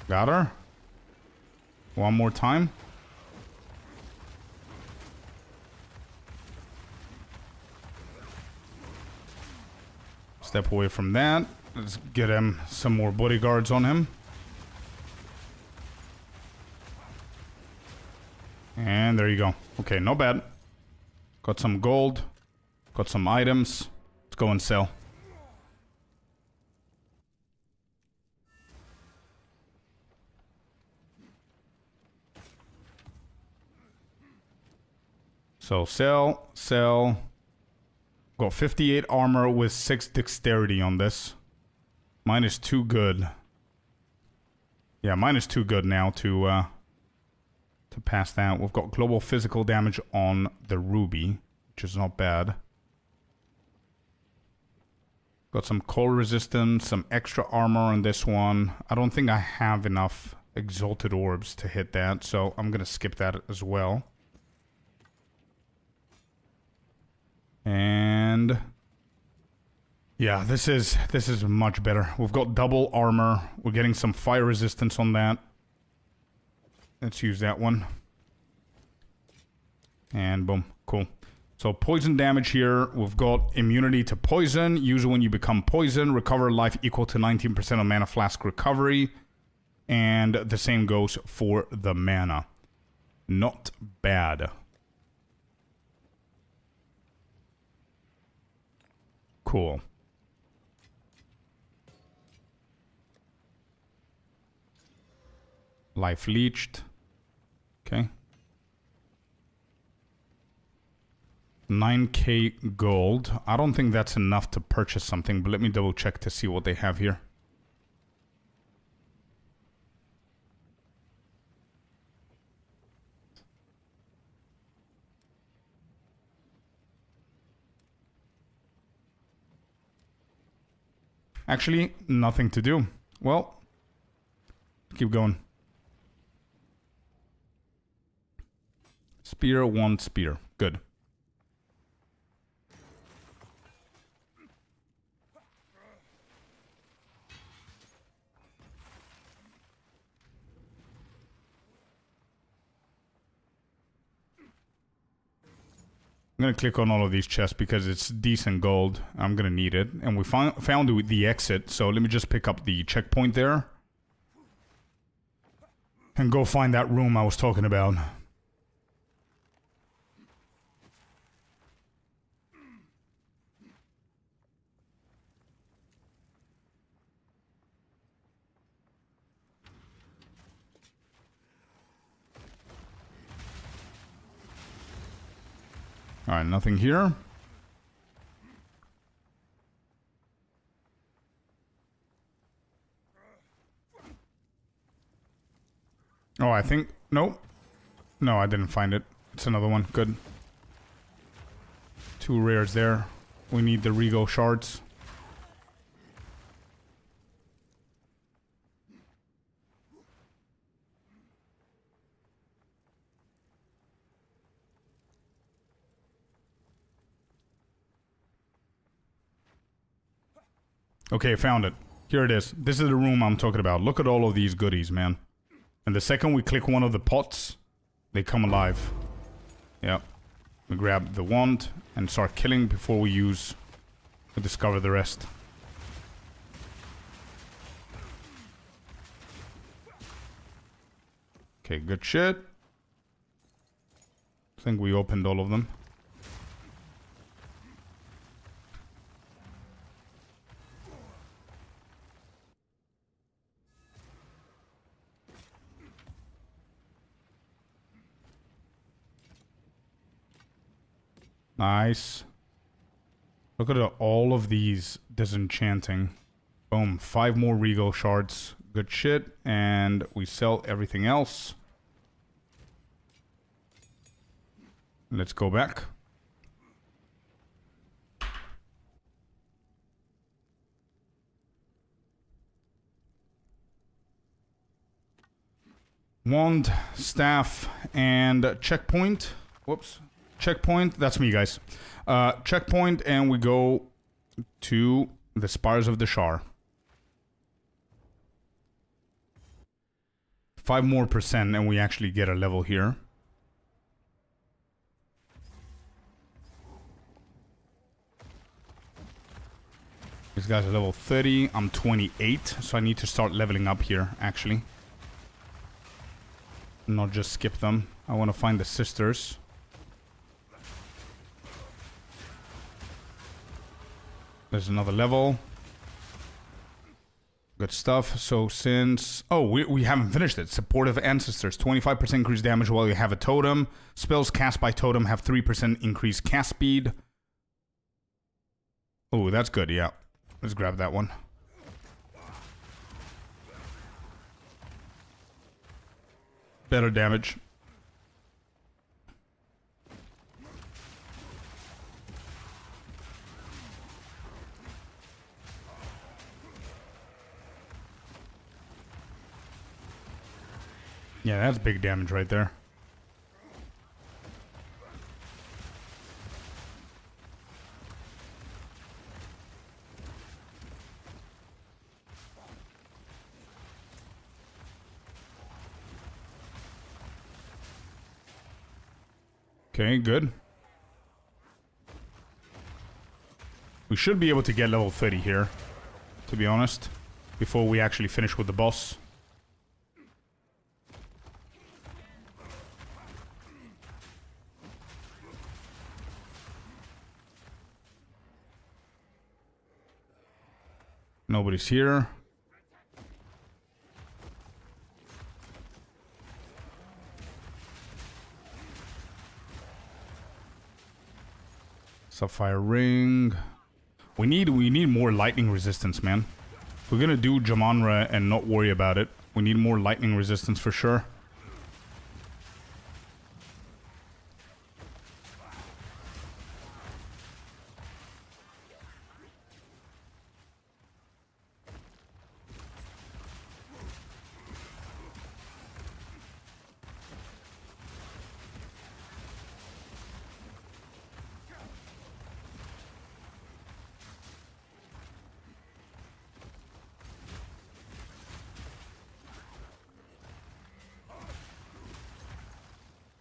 Got her. One more time. Step away from that. Let's get him some more bodyguards on him. And there you go. Okay, not bad. Got some gold. Got some items. Let's go and sell. So sell, sell. Got 58 armor with 6 dexterity on this. Mine is too good. Yeah, mine is too good now to pass that. We've got global physical damage on the ruby, which is not bad. Got some cold resistance, some extra armor on this one. I don't think I have enough exalted orbs to hit that, so I'm gonna skip that as well. And yeah, this is much better. We've got double armor. We're getting some fire resistance on that. Let's use that one. And boom, cool. So poison damage here. We've got immunity to poison. Use it when you become poison. Recover life equal to 19% of mana flask recovery. And the same goes for the mana. Not bad. Cool. Life leached. Okay. 9k gold. I don't think that's enough to purchase something, but let me double check to see what they have here. Actually, nothing to do. Well, keep going. Spear, 1 spear. Good. I'm gonna click on all of these chests because it's decent gold. I'm gonna need it. And we found the exit, so let me just pick up the checkpoint there. And go find that room I was talking about. Alright, nothing here. Oh, I think... Nope. No, I didn't find it. It's another one. Good. 2 rares there. We need the Regal shards. Okay, found it. Here it is. This is the room I'm talking about. Look at all of these goodies, man. And the second we click one of the pots, they come alive. Yep. We grab the wand and start killing before we discover the rest. Okay, good shit. I think we opened all of them. Nice. Look at all of these disenchanting. Boom. 5 more Regal shards. Good shit. And we sell everything else. Let's go back. Wand, staff, and checkpoint. Whoops. Checkpoint. That's me, guys. Checkpoint, and we go to the Spires of the Shar. 5% more, and we actually get a level here. This guy's a level 30. I'm 28, so I need to start leveling up here, actually. Not just skip them. I want to find the sisters. There's another level. Good stuff. So since... Oh, we haven't finished it. Supportive Ancestors. 25% increased damage while you have a totem. Spells cast by totem have 3% increased cast speed. Oh, that's good, yeah. Let's grab that one. Better damage. Yeah, that's big damage right there. Okay, good. We should be able to get level 30 here, to be honest, before we actually finish with the boss. Nobody's here. Sapphire ring. We need more lightning resistance, man. If we're gonna do Jamanra and not worry about it, we need more lightning resistance for sure.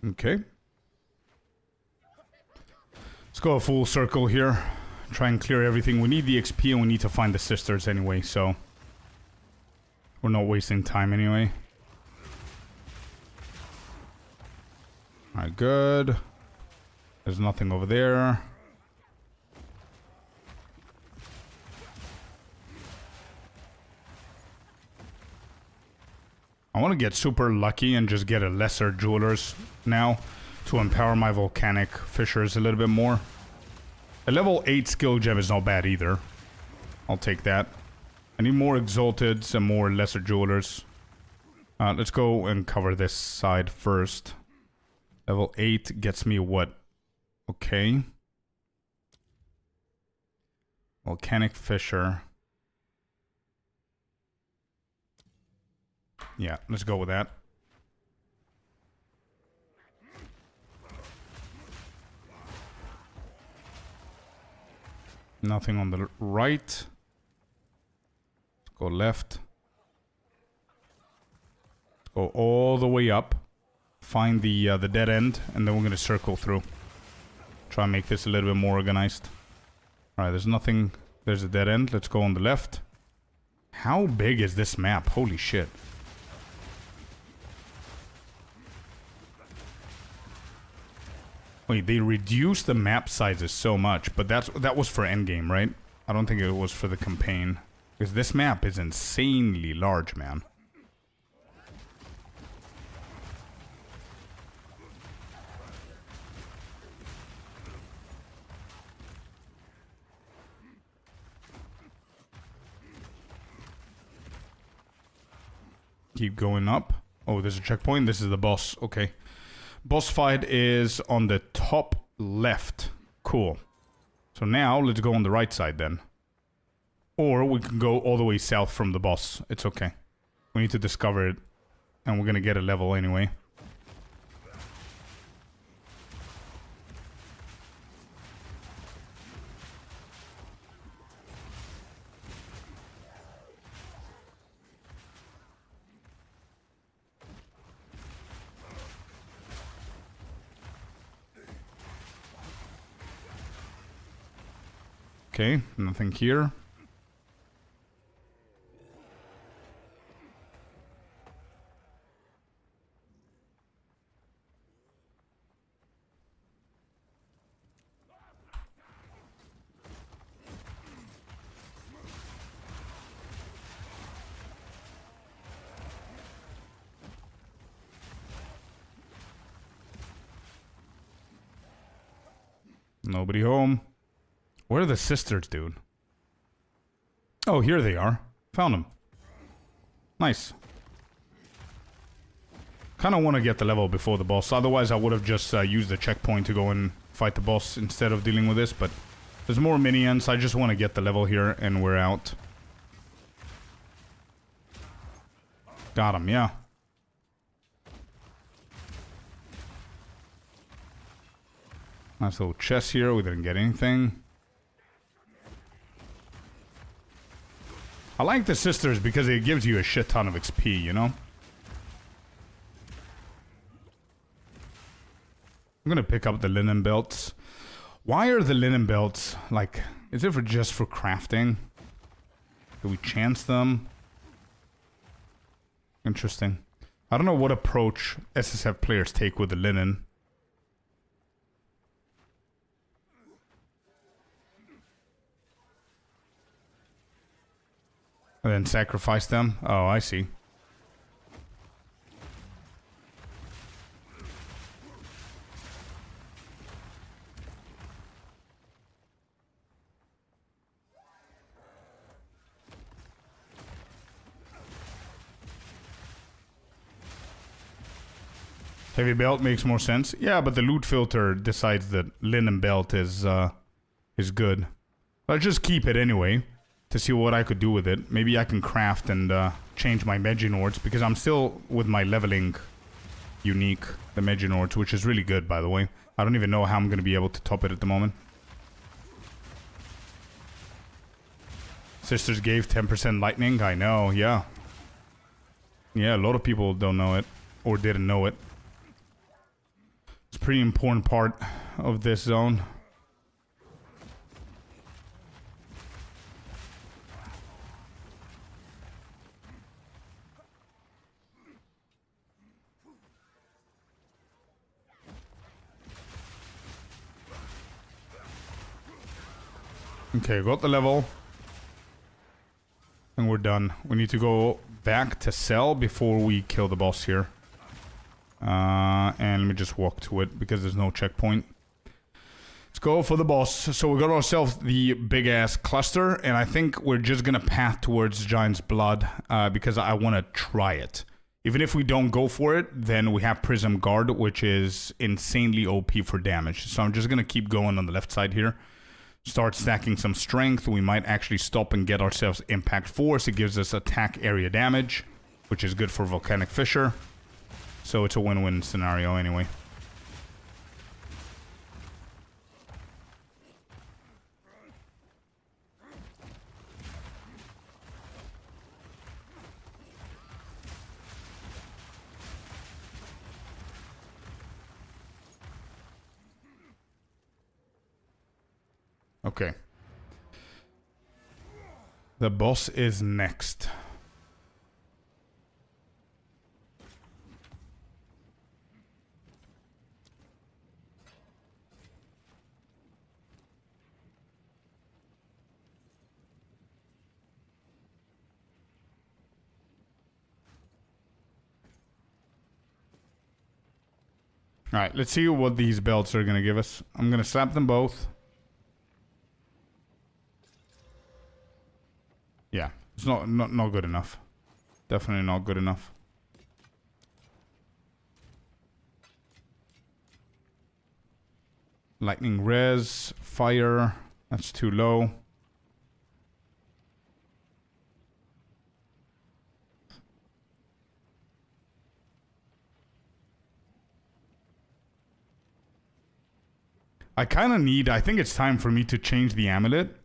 Okay. Let's go a full circle here. Try and clear everything. We need the XP and we need to find the sisters anyway, so... We're not wasting time anyway. Alright, good. There's nothing over there. I want to get super lucky and just get a lesser jewelers now to empower my volcanic fissures a little bit more. A level 8 skill gem is not bad either. I'll take that. I need more exalted and more lesser jewelers. Let's go and cover this side first. Level 8 gets me what? Okay. Volcanic fissure. Yeah, let's go with that. Nothing on the right. Let's go left. Let's go all the way up. Find the dead end, and then we're gonna circle through. Try and make this a little bit more organized. Alright, there's nothing. There's a dead end. Let's go on the left. How big is this map? Holy shit. Wait, they reduced the map sizes so much, but that was for endgame, right? I don't think it was for the campaign. Because this map is insanely large, man. Keep going up. Oh, there's a checkpoint. This is the boss. Okay. Boss fight is on the top left. Cool. So now, let's go on the right side then. Or we can go all the way south from the boss. It's okay. We need to discover it and we're gonna get a level anyway. Okay, nothing here. Nobody home. Where are the sisters, dude? Oh, here they are. Found them. Nice. Kind of want to get the level before the boss. Otherwise, I would have just used the checkpoint to go and fight the boss instead of dealing with this. But there's more minions. I just want to get the level here, and we're out. Got him, yeah. Nice little chest here. We didn't get anything. I like the sisters because it gives you a shit ton of XP, you know? I'm gonna pick up the linen belts. Why are the linen belts, like, is it just for crafting? Do we chance them? Interesting. I don't know what approach SSF players take with the linen. And then sacrifice them? Oh, I see. Heavy belt makes more sense. Yeah, but the loot filter decides that linen belt is good. I'll just keep it anyway to see what I could do with it. Maybe I can craft and change my Meginords, because I'm still with my leveling unique, the Meginords, which is really good, by the way. I don't even know how I'm going to be able to top it at the moment. Sisters gave 10% lightning. I know, yeah. Yeah, a lot of people don't know it, or didn't know it. It's a pretty important part of this zone. Okay, got the level. And we're done. We need to go back to cell before we kill the boss here. And let me just walk to it because there's no checkpoint. Let's go for the boss. So we got ourselves the big ass cluster, and I think we're just gonna path towards Giant's Blood because I want to try it. Even if we don't go for it, then we have Prism Guard, which is insanely OP for damage. So I'm just gonna keep going on the left side here. Start stacking some strength. We might actually stop and get ourselves Impact Force. It gives us attack area damage, which is good for Volcanic Fissure. So it's a win-win scenario anyway. Okay. The boss is next. Alright, let's see what these belts are gonna give us. I'm gonna slap them both. Yeah, it's not good enough. Definitely not good enough. Lightning res, fire, that's too low. I kind of need... I think it's time for me to change the amulet.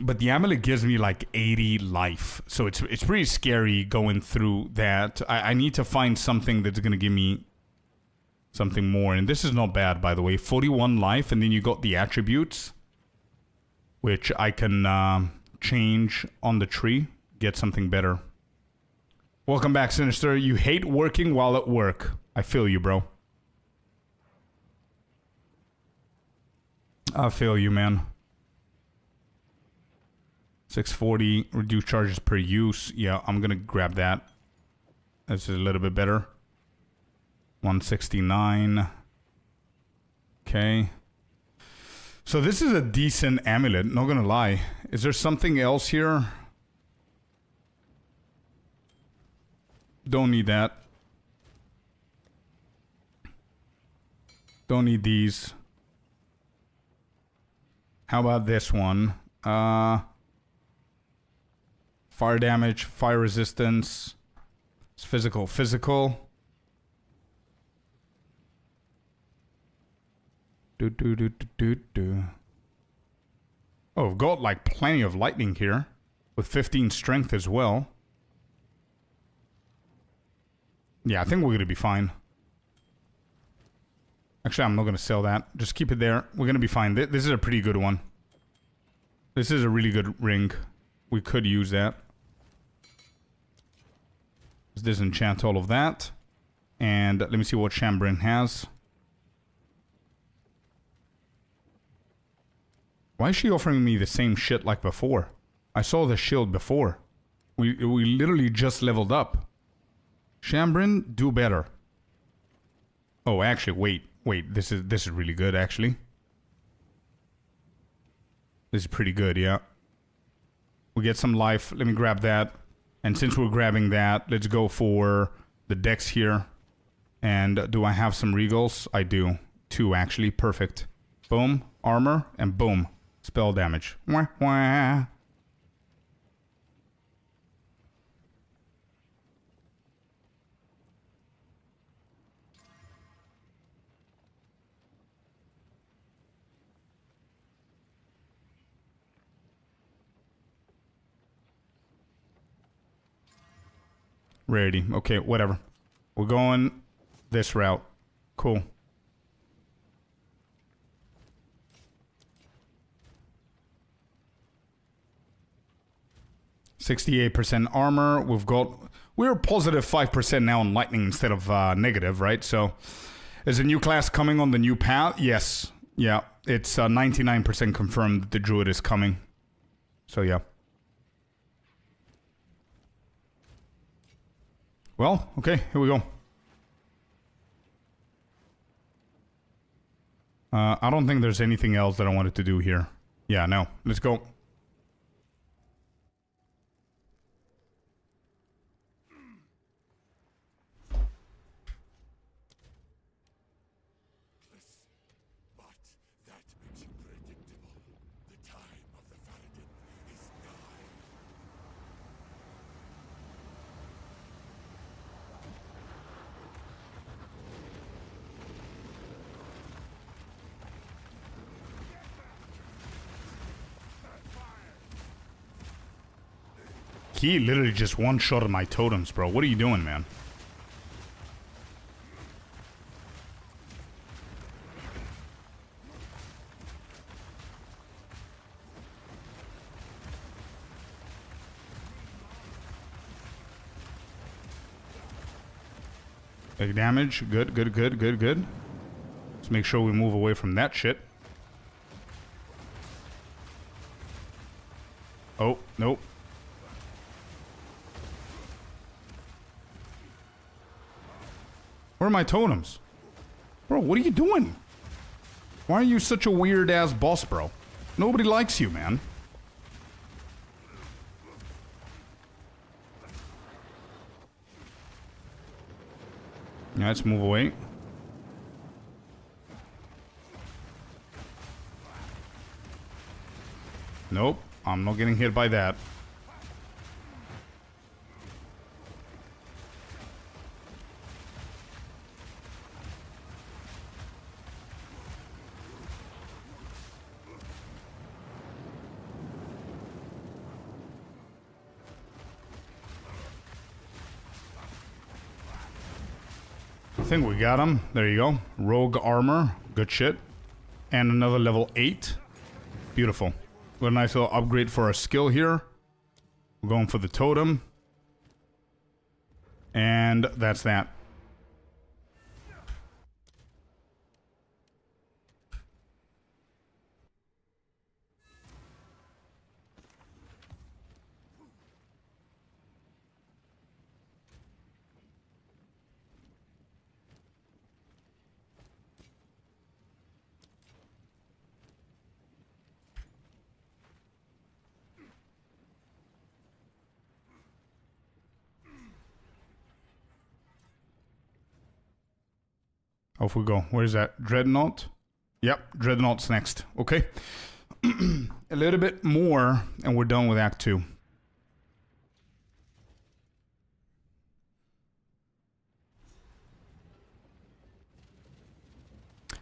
But the amulet gives me like 80 life. So it's pretty scary going through that. I need to find something that's going to give me something more. And this is not bad, by the way. 41 life, and then you got the attributes, which I can change on the tree. Get something better. Welcome back, Sinister. You hate working while at work. I feel you, bro. I feel you, man. 640, reduce charges per use. Yeah, I'm gonna grab that. This is a little bit better. 169. Okay. So this is a decent amulet, not gonna lie. Is there something else here? Don't need that. Don't need these. How about this one? Fire damage, fire resistance. It's physical. Oh, we've got like plenty of lightning here. With 15 strength as well. Yeah, I think we're gonna be fine. Actually, I'm not gonna sell that. Just keep it there. We're gonna be fine. This is a pretty good one. This is a really good ring. We could use that. Let's disenchant all of that. And let me see what Shambrin has. Why is she offering me the same shit like before? I saw the shield before. We literally just leveled up. Shambrin, do better. Oh, actually, wait. This is really good, actually. This is pretty good, yeah. We get some life. Let me grab that. And since we're grabbing that, let's go for the dex here. And do I have some regals? I do. 2, actually. Perfect. Boom. Armor. And boom. Spell damage. Wah, wah. Rarity. Okay, whatever. We're going this route. Cool. %68 armor. We're positive 5% now on lightning instead of negative, right? So, is a new class coming on the new path? Yes. Yeah. It's 99% confirmed that the druid is coming. So, yeah. Well, okay, here we go. I don't think there's anything else that I wanted to do here. Yeah, no. Let's go. He literally just one-shotted my totems, bro. What are you doing, man? Big damage. Good. Let's make sure we move away from that shit. Oh, nope. Where are my totems? Bro, what are you doing? Why are you such a weird-ass boss, bro? Nobody likes you, man. Yeah, let's move away. Nope, I'm not getting hit by that. I think we got him. There you go. Rogue armor. Good shit. And another level 8. Beautiful. Got a nice little upgrade for our skill here. We're going for the totem. And that's that. Off we go. Where's that? Dreadnought? Yep, Dreadnought's next. Okay. A little bit more, and we're done with Act 2.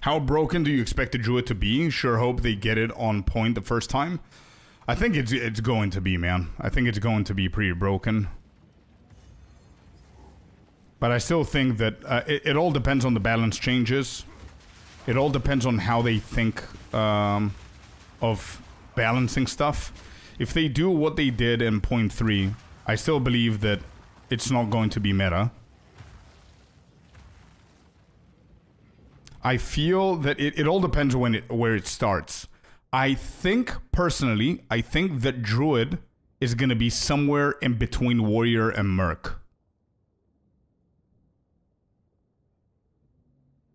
How broken do you expect the Druid to be? Sure hope they get it on point the first time. I think it's going to be, man. I think it's going to be pretty broken. But I still think that it all depends on the balance changes. It all depends on how they think of balancing stuff. If they do what they did in point 3, I still believe that it's not going to be meta. I feel that it all depends on where it starts. I think, personally, I think that Druid is going to be somewhere in between Warrior and Merc.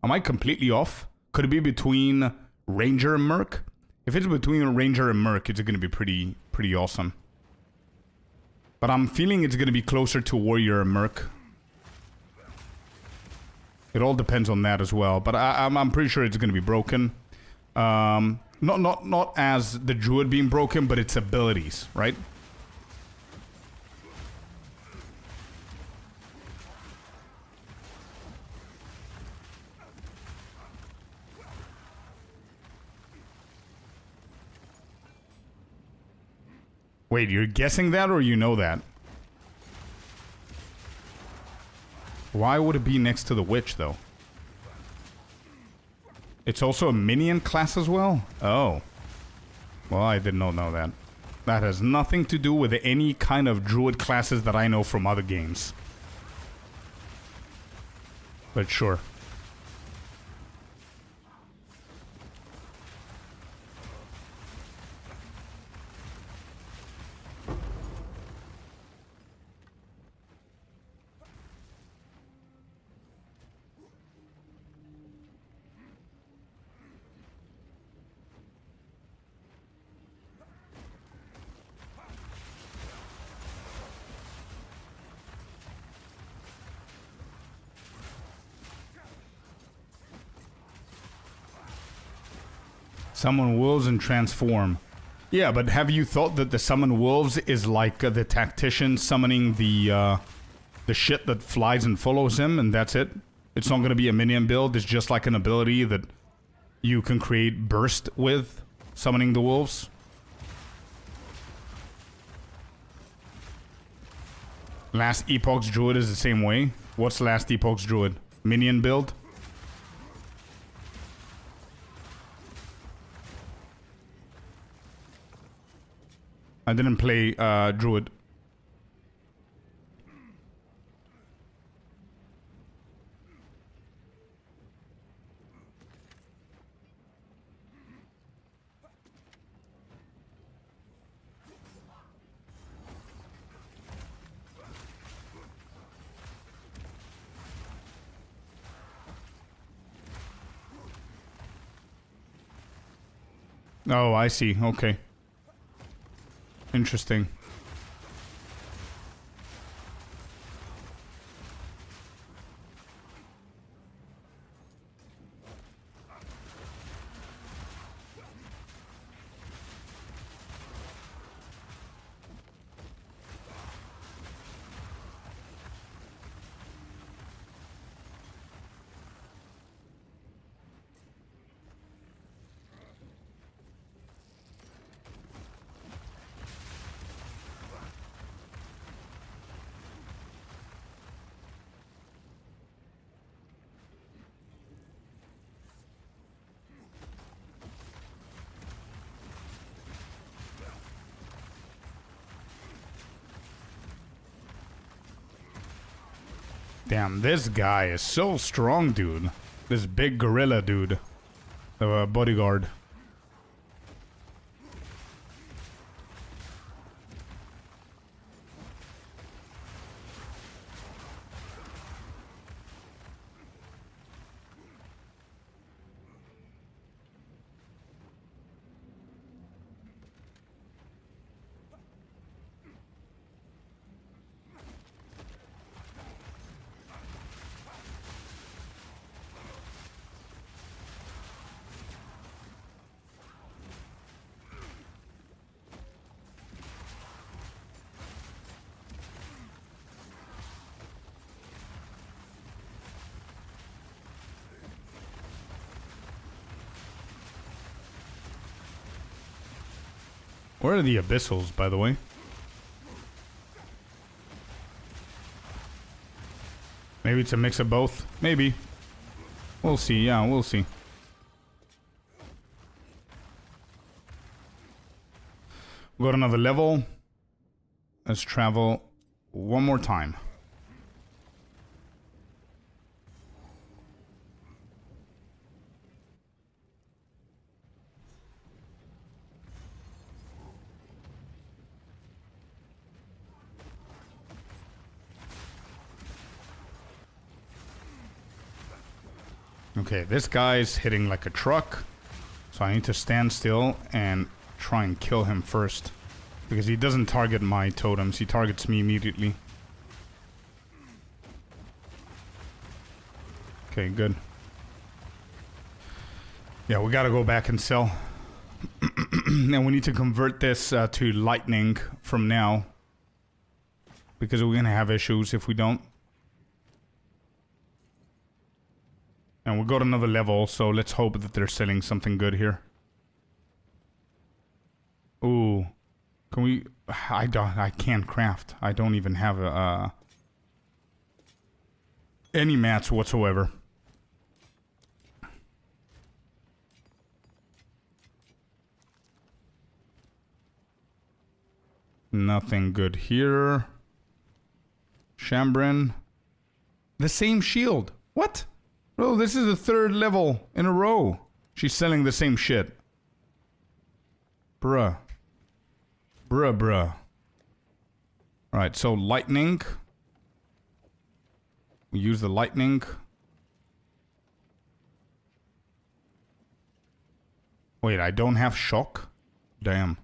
Am I completely off? Could it be between Ranger and Merc? If it's between Ranger and Merc, it's going to be pretty awesome. But I'm feeling it's going to be closer to Warrior and Merc. It all depends on that as well. But I'm pretty sure it's going to be broken. Not as the Druid being broken, but its abilities, right? Wait, you're guessing that or you know that? Why would it be next to the Witch, though? It's also a minion class as well? Oh. Well, I did not know that. That has nothing to do with any kind of Druid classes that I know from other games. But sure. Summon wolves and transform. Yeah, but have you thought that the summon wolves is like the tactician summoning the shit that flies and follows him, and that's it? It's not going to be a minion build. It's just like an ability that you can create burst with, summoning the wolves. Last Epoch's Druid is the same way. What's Last Epoch's Druid? Minion build? I didn't play Druid. Oh, I see. Okay. Interesting. Damn, this guy is so strong, dude. This big gorilla dude. The bodyguard. Where are the abyssals, by the way? Maybe it's a mix of both. Maybe. We'll see. Yeah, we'll see. We got another level. Let's travel one more time. Okay, this guy's hitting like a truck. So I need to stand still and try and kill him first. Because he doesn't target my totems, he targets me immediately. Okay, good. Yeah, we gotta go back and sell. And we need to convert this to lightning from now. Because we're gonna have issues if we don't. And we got another level, so let's hope that they're selling something good here. Ooh. Can we... I can't craft. I don't even have any mats whatsoever. Nothing good here. Shambrin. The same shield. What? Bro, this is the third level in a row. She's selling the same shit. Bruh. Bruh. Alright, so lightning. We use the lightning. Wait, I don't have shock? Damn.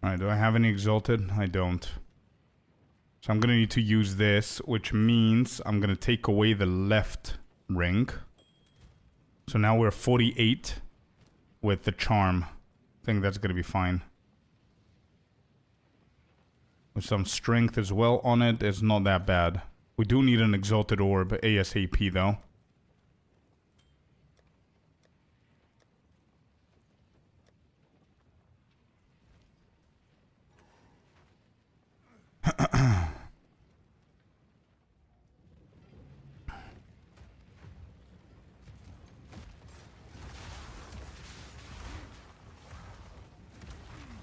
Alright, do I have any exalted? I don't. So I'm gonna need to use this, which means I'm gonna take away the left ring. So now we're 48 with the charm. I think that's gonna be fine. With some strength as well on it, it's not that bad. We do need an exalted orb ASAP though.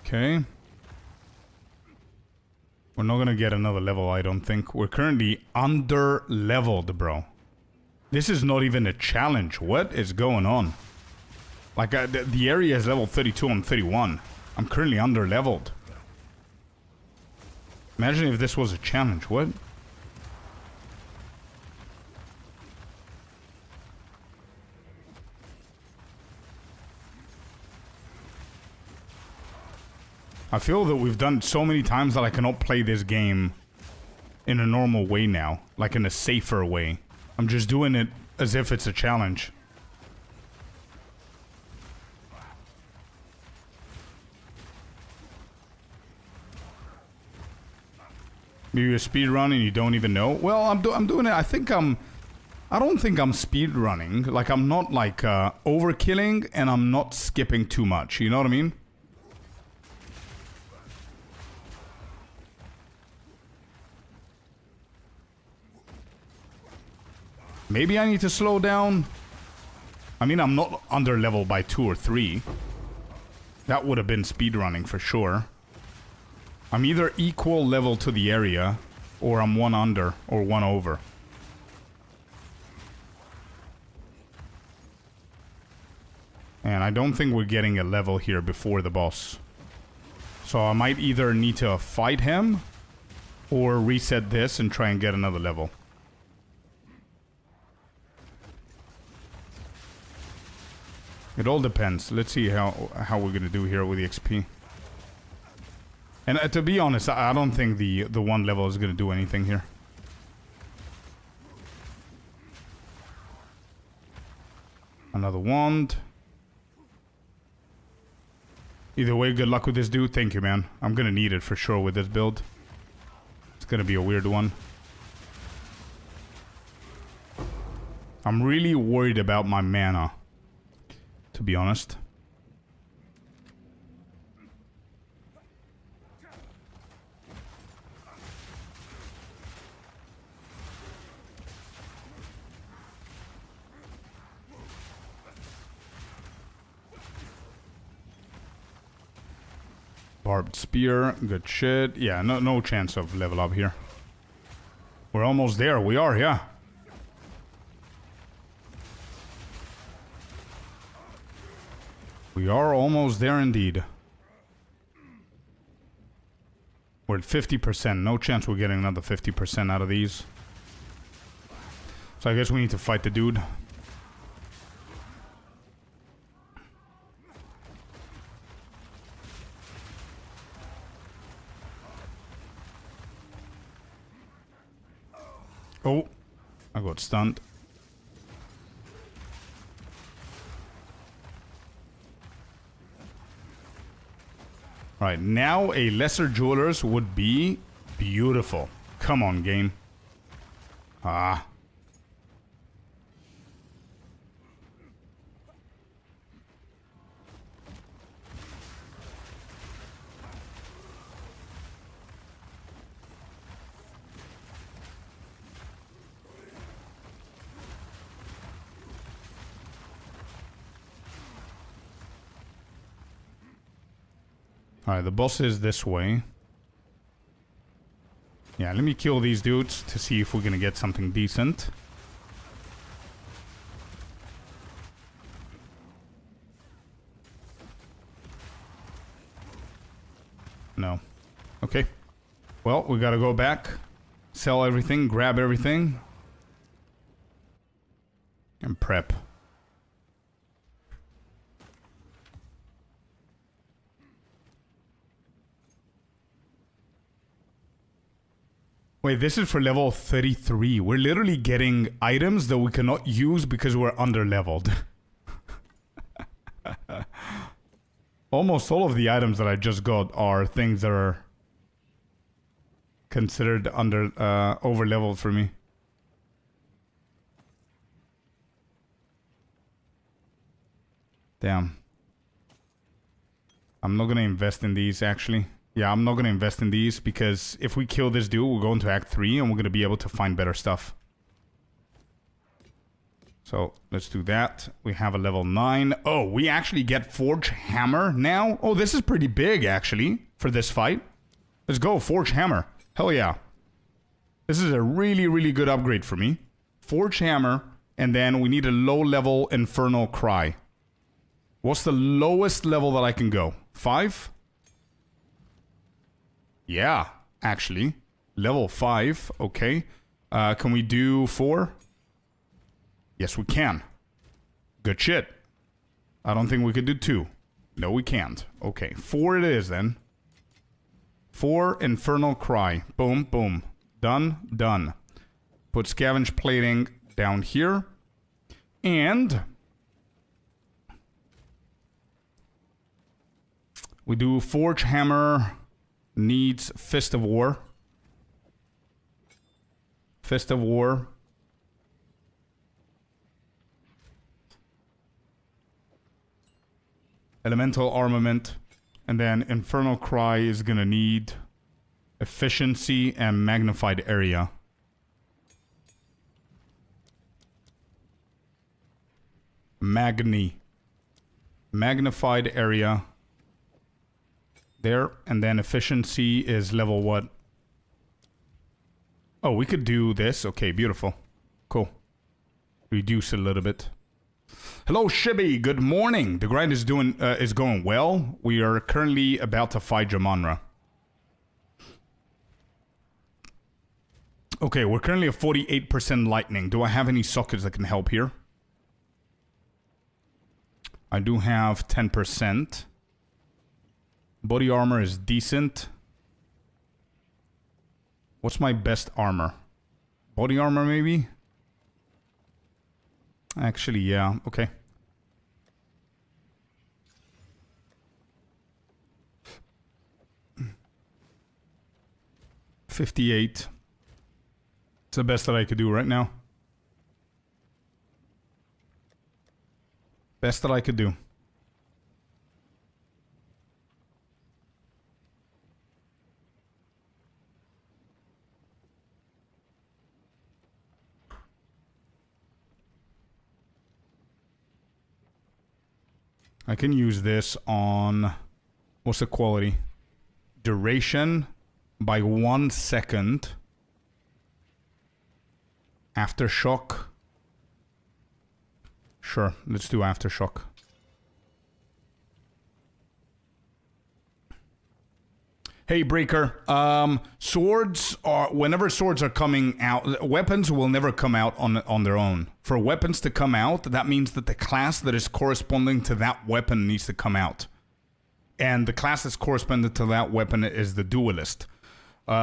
Okay. We're not gonna get another level, I don't think. We're currently under-leveled, bro. This is not even a challenge. What is going on? Like, the area is level 32 and 31. I'm currently under-leveled. Imagine if this was a challenge. What? I feel that we've done it so many times that I cannot play this game in a normal way now. Like in a safer way. I'm just doing it as if it's a challenge. Maybe you speed run and you don't even know. Well, I'm doing it. I don't think I'm speed running. Like, I'm not like overkilling, and I'm not skipping too much. You know what I mean? Maybe I need to slow down. I mean, I'm not under level by 2 or 3. That would have been speedrunning for sure. I'm either equal level to the area, or I'm 1 under, or 1 over. And I don't think we're getting a level here before the boss. So I might either need to fight him, or reset this and try and get another level. It all depends. Let's see how we're gonna do here with the XP. And to be honest, I don't think the 1 level is gonna do anything here. Another wand. Either way, good luck with this dude. Thank you, man. I'm gonna need it for sure with this build. It's gonna be a weird one. I'm really worried about my mana, to be honest. Barbed spear, good shit. Yeah, no chance of level up here. We're almost there. We are, yeah. We are almost there indeed. We're at 50%. No chance we're getting another 50% out of these. So I guess we need to fight the dude. Oh, I got stunned. Right, now a lesser jewelers would be beautiful. Come on, game. Ah. Alright, the boss is this way. Yeah, let me kill these dudes to see if we're gonna get something decent. No. Okay. Well, we gotta go back, sell everything, grab everything, and prep. Wait, this is for level 33. We're literally getting items that we cannot use because we're under-leveled. Almost all of the items that I just got are things that are considered over-leveled for me. Damn. I'm not gonna invest in these, actually. Yeah, I'm not going to invest in these because if we kill this dude, we'll go into Act 3 and we're going to be able to find better stuff. So, let's do that. We have a level 9. Oh, we actually get Forge Hammer now? Oh, this is pretty big, actually, for this fight. Let's go, Forge Hammer. Hell yeah. This is a really, really good upgrade for me. Forge Hammer, and then we need a low-level Infernal Cry. What's the lowest level that I can go? 5? Yeah, actually. Level 5, okay. Can we do 4? Yes, we can. Good shit. I don't think we could do 2. No, we can't. Okay, 4 it is then. 4 Infernal Cry. Boom, boom. Done, done. Put Scavenge Plating down here. And we do Forge Hammer... needs Fist of War. Fist of War. Elemental Armament. And then Infernal Cry is gonna need Efficiency and Magnified Area. Magnified Area. There. And then Efficiency is level what? Oh, we could do this. Okay, beautiful. Cool. Reduce a little bit. Hello, Shibby. Good morning. The grind is going well. We are currently about to fight Jamanra. Okay, we're currently at 48% lightning. Do I have any sockets that can help here? I do have 10%. Body armor is decent. What's my best armor? Body armor, maybe? Actually, yeah. Okay. $58. It's the best that I could do right now. Best that I could do. I can use this on... What's the quality? Duration by 1 second. Aftershock. Sure, let's do Aftershock. Hey, Breaker. Swords are... Whenever swords are coming out... Weapons will never come out on their own. For weapons to come out, that means that the class that is corresponding to that weapon needs to come out. And the class that's corresponding to that weapon is the Duelist. We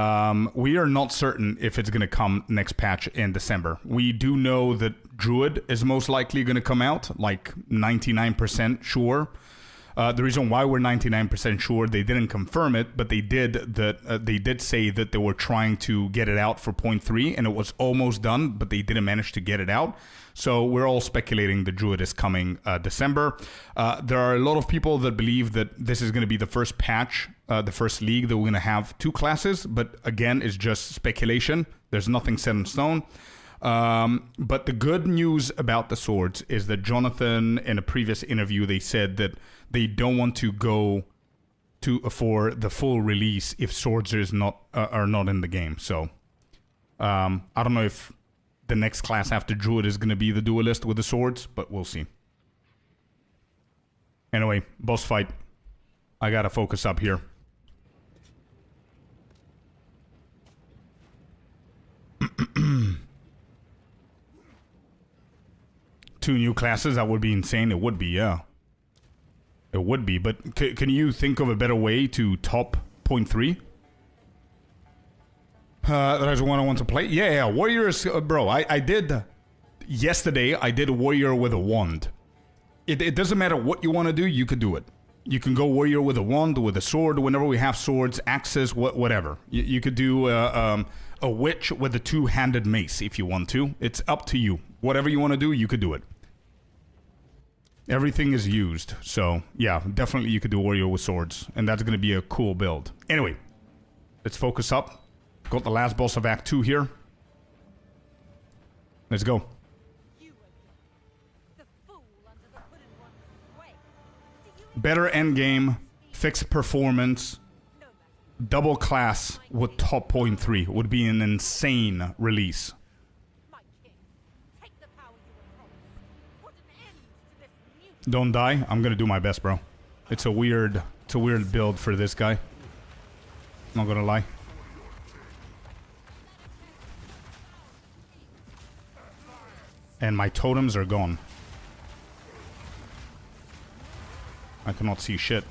are not certain if it's going to come next patch in December. We do know that Druid is most likely going to come out, like 99% sure. The reason why we're 99% sure, they didn't confirm it, but they did say that they were trying to get it out for 0.3, and it was almost done, but they didn't manage to get it out. So we're all speculating the Druid is coming December. There are a lot of people that believe that this is going to be the first patch, the first league that we're going to have 2 classes, but again, it's just speculation. There's nothing set in stone. But the good news about the swords is that Jonathan, in a previous interview, they said that they don't want to go for the full release if swords are not in the game. So I don't know if the next class after Druid is going to be the Duelist with the swords, but we'll see. Anyway, boss fight. I gotta focus up here. Two new classes, that would be insane. It would be, yeah. It would be, but can you think of a better way to top 0.3? That is one I want to play. Yeah, Warriors, bro. I did yesterday. I did Warrior with a wand. It doesn't matter what you want to do. You could do it. You can go Warrior with a wand, with a sword. Whenever we have swords, axes, whatever. You could do a witch with a 2-handed mace if you want to. It's up to you. Whatever you want to do, you could do it. Everything is used, so yeah, definitely you could do Warrior with swords, and that's gonna be a cool build. Anyway, let's focus up. Got the last boss of Act 2 here. Let's go. Better endgame, fixed performance, double class with top 0.3 would be an insane release. Don't die. I'm gonna do my best, bro. It's a weird build for this guy. Not gonna lie. And my totems are gone. I cannot see shit.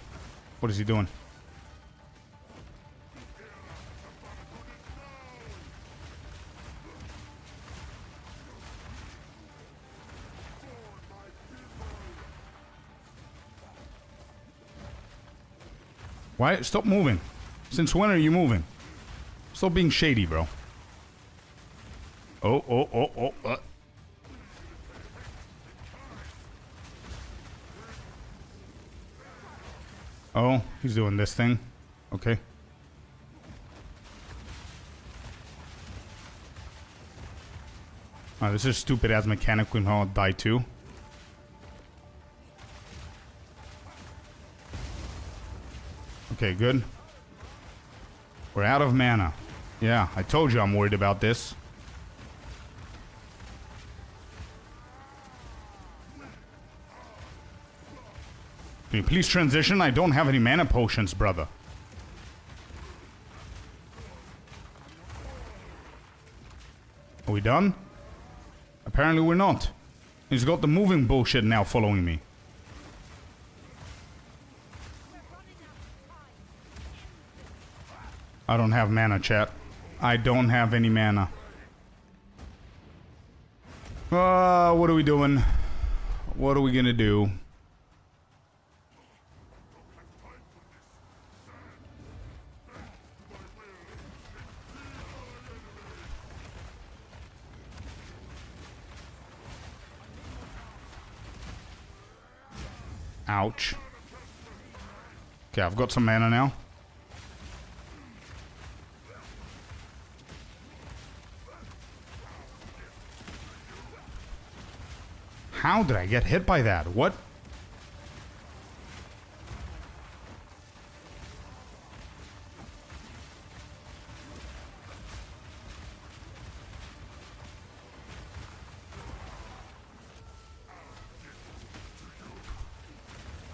What is he doing? Why? Stop moving. Since when are you moving? Stop being shady, bro. Oh, oh, oh, oh. Oh, he's doing this thing. Okay. This is stupid ass mechanic. We can all die too. Okay, good. We're out of mana. Yeah, I told you I'm worried about this. Can you please transition? I don't have any mana potions, brother. Are we done? Apparently we're not. He's got the moving bullshit now following me. I don't have mana, chat. I don't have any mana. What are we doing? What are we gonna do? Ouch. Okay, I've got some mana now. How did I get hit by that? What?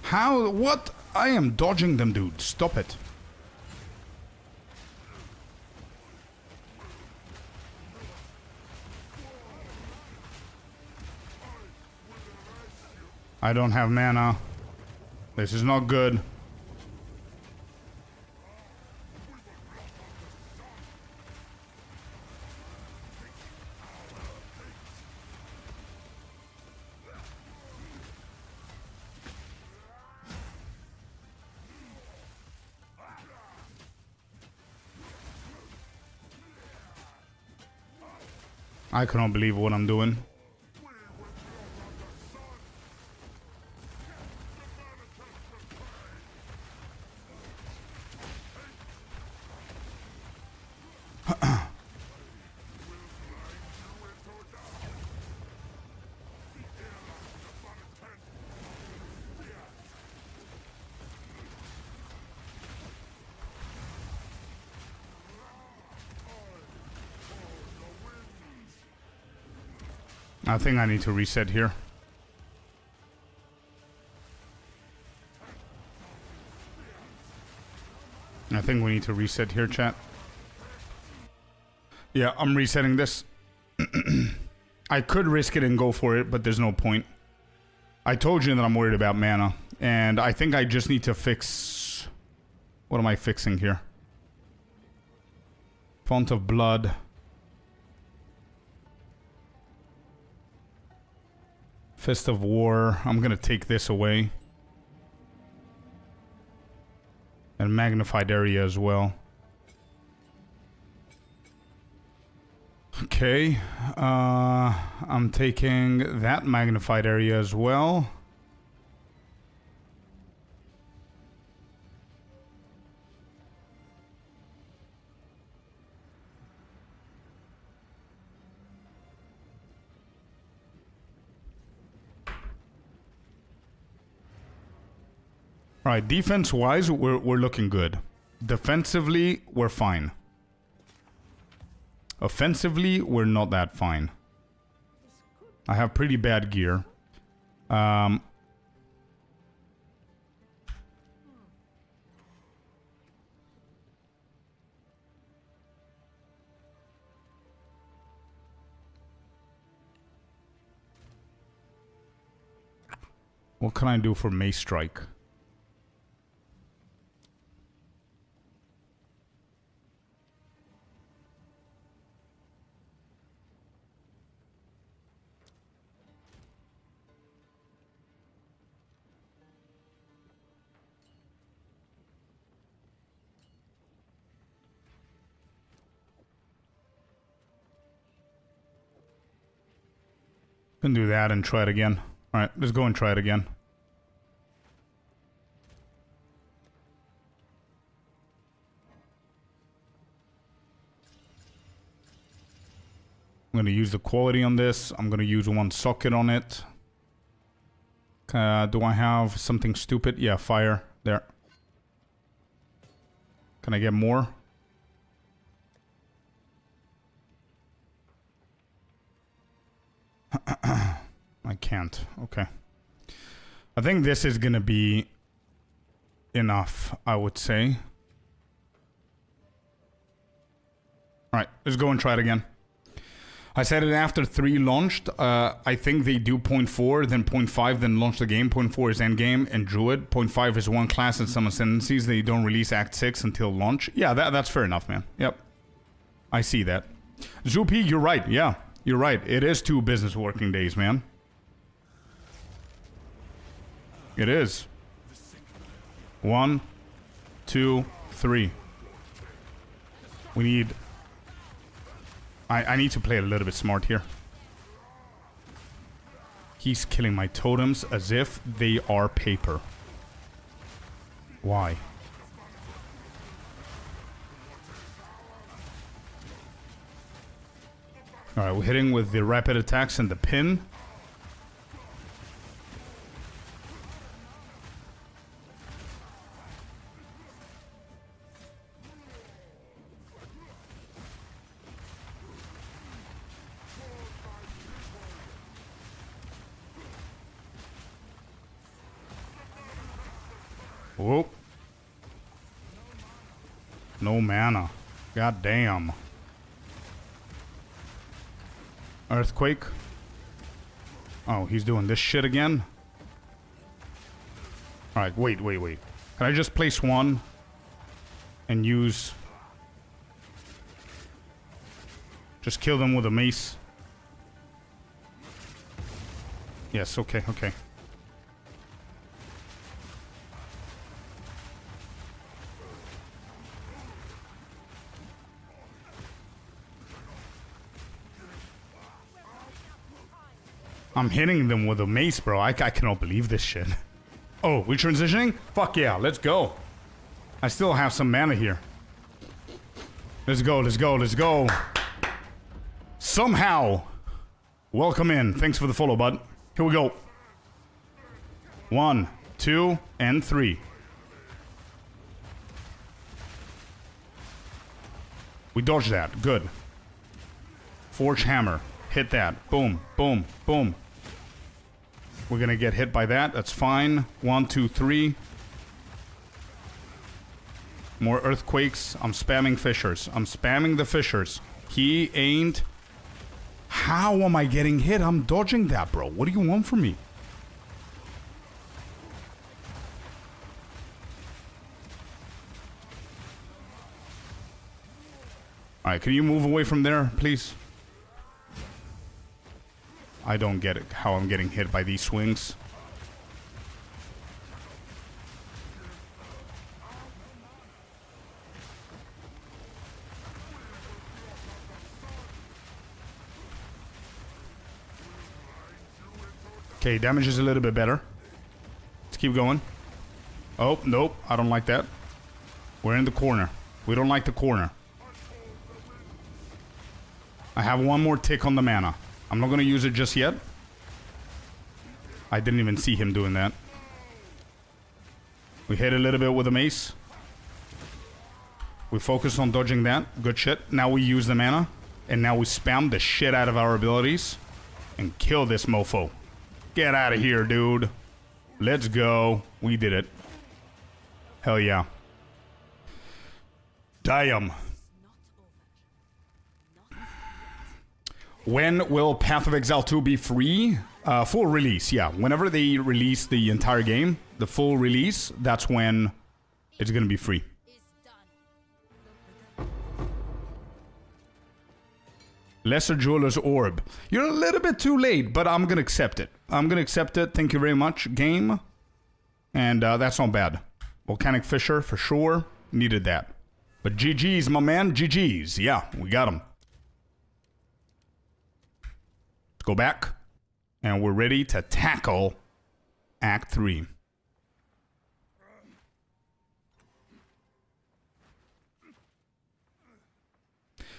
How? What? I am dodging them, dude. Stop it. I don't have mana. This is not good. I cannot believe what I'm doing. I think I need to reset here. I think we need to reset here, chat. Yeah, I'm resetting this. I could risk it and go for it, but there's no point. I told you that I'm worried about mana, and I think I just need to fix... What am I fixing here? Font of Blood. Fist of War. I'm gonna take this away. And Magnified Area as well. Okay. I'm taking that Magnified Area as well. Alright, defense-wise, we're looking good. Defensively, we're fine. Offensively, we're not that fine. I have pretty bad gear. What can I do for Mace Strike? Can do that and try it again. Alright, let's go and try it again. I'm gonna use the quality on this. I'm gonna use one socket on it. Do I have something stupid? Yeah, fire. There. Can I get more? I can't. Okay. I think this is gonna be enough, I would say. Alright, let's go and try it again. I said it after 3 launched. I think they do 0.4, then 0.5, then launch the game. 0.4 is endgame and Druid. 0.5 is one class and some ascendancies. They don't release Act 6 until launch. Yeah, that's fair enough, man. Yep. I see that. Zoopy, you're right. Yeah, you're right. It is 2 business working days, man. It is. 1, 2, 3. We need... I need to play a little bit smart here. He's killing my totems as if they are paper. Why? Alright, we're hitting with the rapid attacks and the pin. Whoop. No mana. God damn. Earthquake. Oh, he's doing this shit again? Alright, wait. Can I just place one and use... Just kill them with a mace? Yes, okay. I'm hitting them with a mace, bro. I cannot believe this shit. Oh, we transitioning? Fuck yeah, let's go. I still have some mana here. Let's go. Somehow. Welcome in. Thanks for the follow, bud. Here we go. 1, 2, and 3. We dodged that. Good. Forge hammer. Hit that. Boom. We're gonna get hit by that. That's fine. 1, 2, 3. More earthquakes. I'm spamming fissures. I'm spamming the fissures. He ain't... How am I getting hit? I'm dodging that, bro. What do you want from me? Alright, can you move away from there, please? I don't get it, how I'm getting hit by these swings. Okay, damage is a little bit better. Let's keep going. Oh, nope, I don't like that. We're in the corner. We don't like the corner. I have one more tick on the mana. I'm not going to use it just yet. I didn't even see him doing that. We hit a little bit with a mace. We focus on dodging that. Good shit. Now we use the mana. And now we spam the shit out of our abilities. And kill this mofo. Get out of here, dude. Let's go. We did it. Hell yeah. Damn. When will Path of Exile 2 be free? Full release, yeah. Whenever they release the entire game, the full release, that's when it's gonna be free. Lesser Jeweler's Orb. You're a little bit too late, but I'm gonna accept it. Thank you very much, game. And that's not bad. Volcanic Fissure, for sure. Needed that. But GG's, my man. GG's. Yeah, we got him. Go back. And we're ready to tackle Act 3.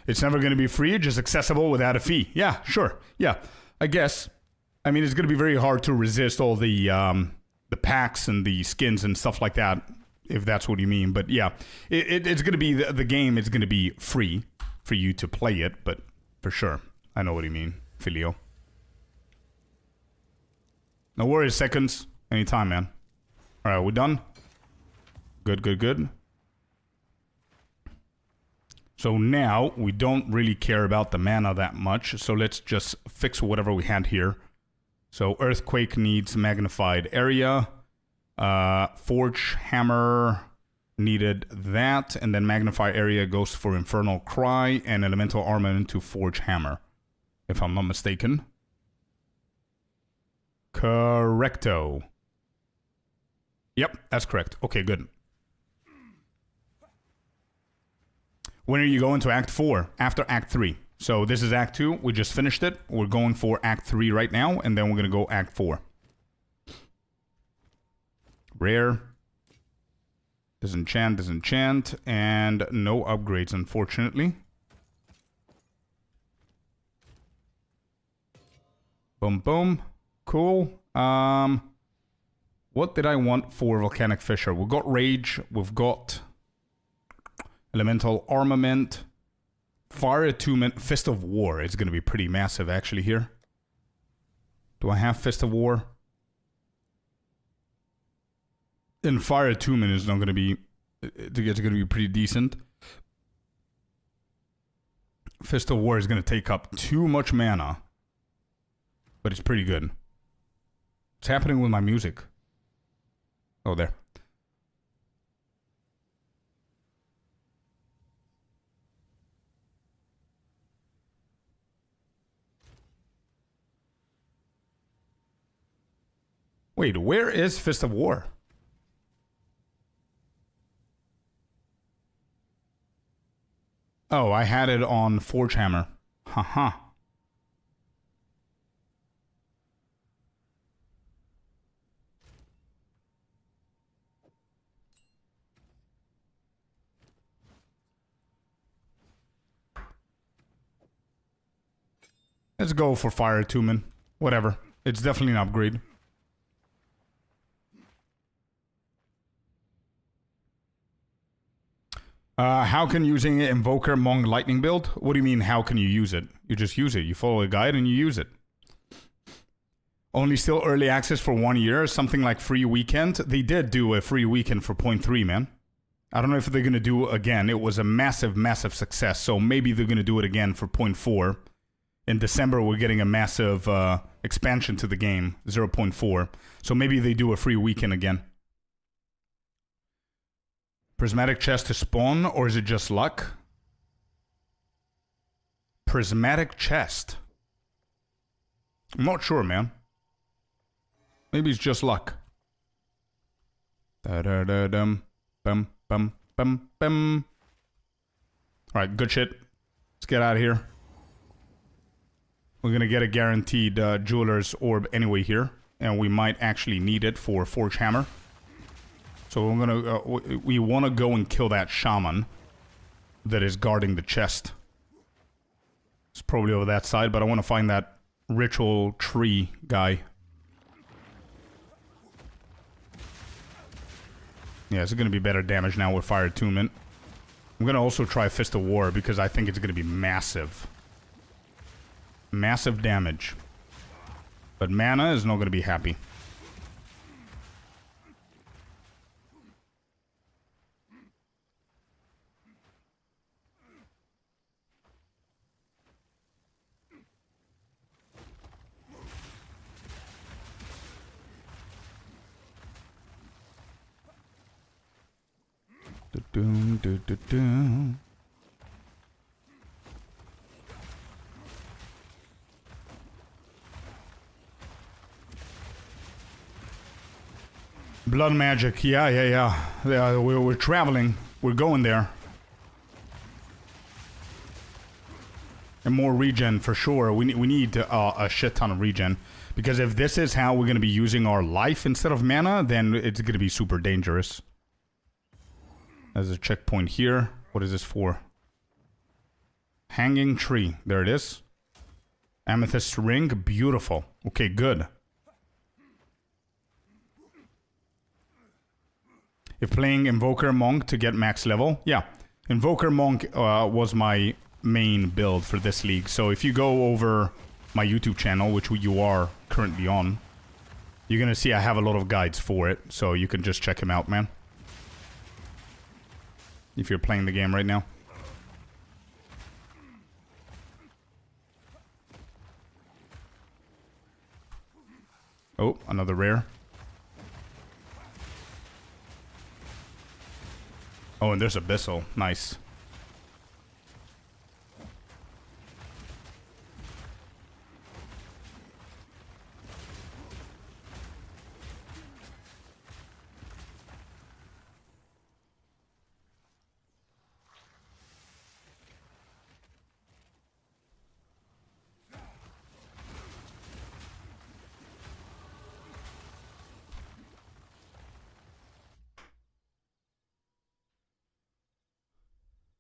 It's never going to be free, just accessible without a fee. Yeah, sure. Yeah, I guess. I mean, it's going to be very hard to resist all the packs and the skins and stuff like that, if that's what you mean. But yeah, it's going to be, the game is going to be free for you to play it, but for sure. I know what you mean, Filio. No worries, seconds. Anytime, man. All right, we're done? Good, good, good. So now, we don't really care about the mana that much, so let's just fix whatever we had here. So Earthquake needs magnified area. Forge Hammer needed that, and then magnify area goes for Infernal Cry and Elemental Armament to Forge Hammer, if I'm not mistaken. Correcto. Yep, that's correct. Okay, good. When are you going to Act 4? After Act 3. So this is Act 2. We just finished it. We're going for Act 3 right now, and then we're going to go Act 4. Rare. Disenchant, disenchant, and no upgrades, unfortunately. Boom, boom. Cool. What did I want for Volcanic Fissure? We've got Rage. We've got Elemental Armament. Fire Attunement. Fist of War is going to be pretty massive, actually, here. Do I have Fist of War? And Fire Attunement is not going to be... It's going to be pretty decent. Fist of War is going to take up too much mana. But it's pretty good. What's happening with my music? Oh, there. Wait, where is Fist of War? Oh, I had it on Forge Hammer. Haha. Let's go for Fire Attunement. Whatever. It's definitely an upgrade. How can using Invoker Monk Lightning build? What do you mean, how can you use it? You just use it. You follow a guide and you use it. Only still early access for 1 year, something like free weekend. They did do a free weekend for 0.3, man. I don't know if they're going to do it again. It was a massive, massive success. So maybe they're going to do it again for 0.4. In December, we're getting a massive expansion to the game, 0.4. So maybe they do a free weekend again. Prismatic chest to spawn, or is it just luck? Prismatic chest. I'm not sure, man. Maybe it's just luck. Da-da-da-dum. Bum, bum, bum, bum. Alright, good shit. Let's get out of here. We're gonna get a guaranteed Jeweler's Orb anyway here. And we might actually need it for Forge Hammer. So we're gonna, we want to go and kill that shaman that is guarding the chest. It's probably over that side, but I want to find that ritual tree guy. Yeah, it's gonna be better damage now with Fire Attunement. I'm gonna also try Fist of War because I think it's gonna be massive. Massive damage. But mana is not gonna be happy. Blood magic, yeah. We're traveling. We're going there. And more regen for sure. We need a shit ton of regen. Because if this is how we're going to be using our life instead of mana, then it's going to be super dangerous. There's a checkpoint here. What is this for? Hanging tree. There it is. Amethyst ring. Beautiful. Okay, good. If playing Invoker Monk to get max level. Yeah. Invoker Monk was my main build for this league. So if you go over my YouTube channel, which you are currently on, you're going to see I have a lot of guides for it. So you can just check them out, man. If you're playing the game right now. Oh, another rare. Oh, and there's Abyssal. Nice.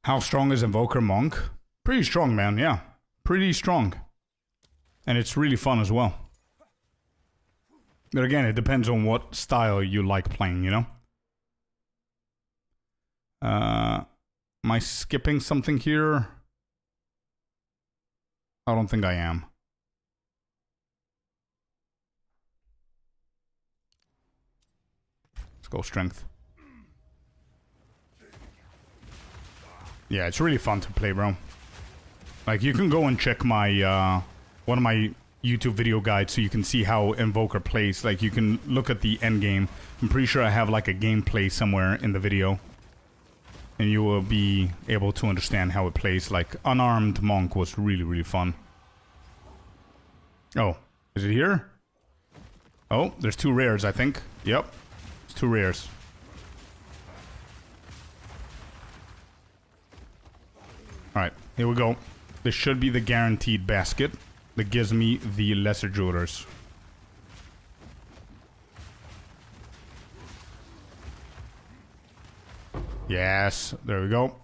How strong is Invoker Monk? Pretty strong, man, yeah. Pretty strong. And it's really fun as well. But again, it depends on what style you like playing, you know? Am I skipping something here? I don't think I am. Let's go strength. Yeah, it's really fun to play, bro. Like, you can go and check my, one of my YouTube video guides so you can see how Invoker plays. Like, you can look at the end game. I'm pretty sure I have, like, a gameplay somewhere in the video. And you will be able to understand how it plays. Like, Unarmed Monk was really, really fun. Oh, is it here? Oh, there's 2 rares, I think. Yep, it's 2 rares. Alright, here we go. This should be the guaranteed basket that gives me the lesser jewelers. Yes, there we go.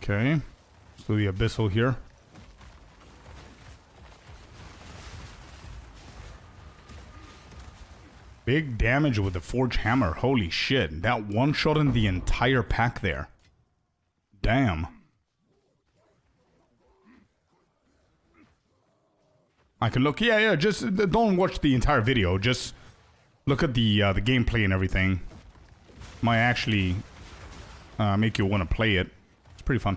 Okay, let's do the Abyssal here. Big damage with the Forge Hammer. Holy shit. That one shot in the entire pack there. Damn. I can look. Yeah, just don't watch the entire video. Just look at the gameplay and everything. Might actually make you want to play it. Pretty fun.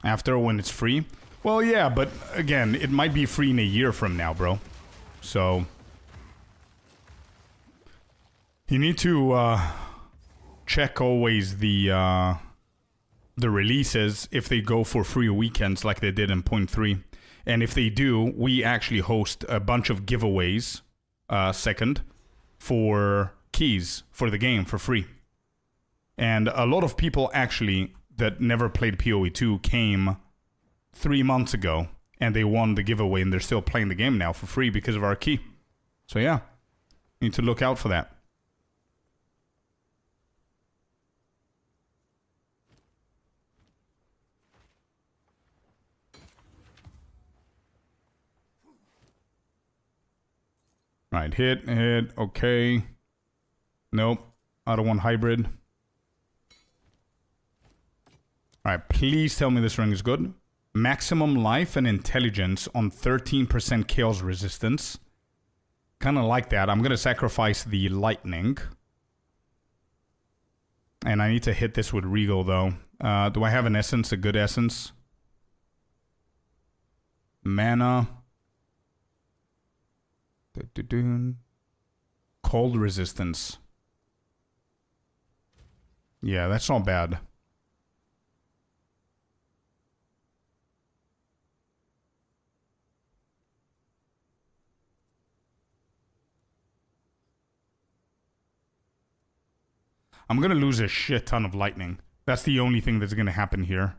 After, when it's free? Well, yeah, but again, it might be free in a year from now, bro. So you need to check always the releases if they go for free weekends like they did in 0.3. And if they do, we actually host a bunch of giveaways second for keys for the game for free. And a lot of people actually that never played PoE 2 came 3 months ago and they won the giveaway and they're still playing the game now for free because of our key. So yeah, you need to look out for that. Right, hit, okay. Nope, I don't want hybrid. Alright, please tell me this ring is good. Maximum life and intelligence on 13% chaos resistance. Kind of like that. I'm going to sacrifice the lightning. And I need to hit this with Regal, though. Do I have an essence? A good essence? Mana. Cold resistance. Yeah, that's not bad. I'm going to lose a shit ton of lightning. That's the only thing that's going to happen here.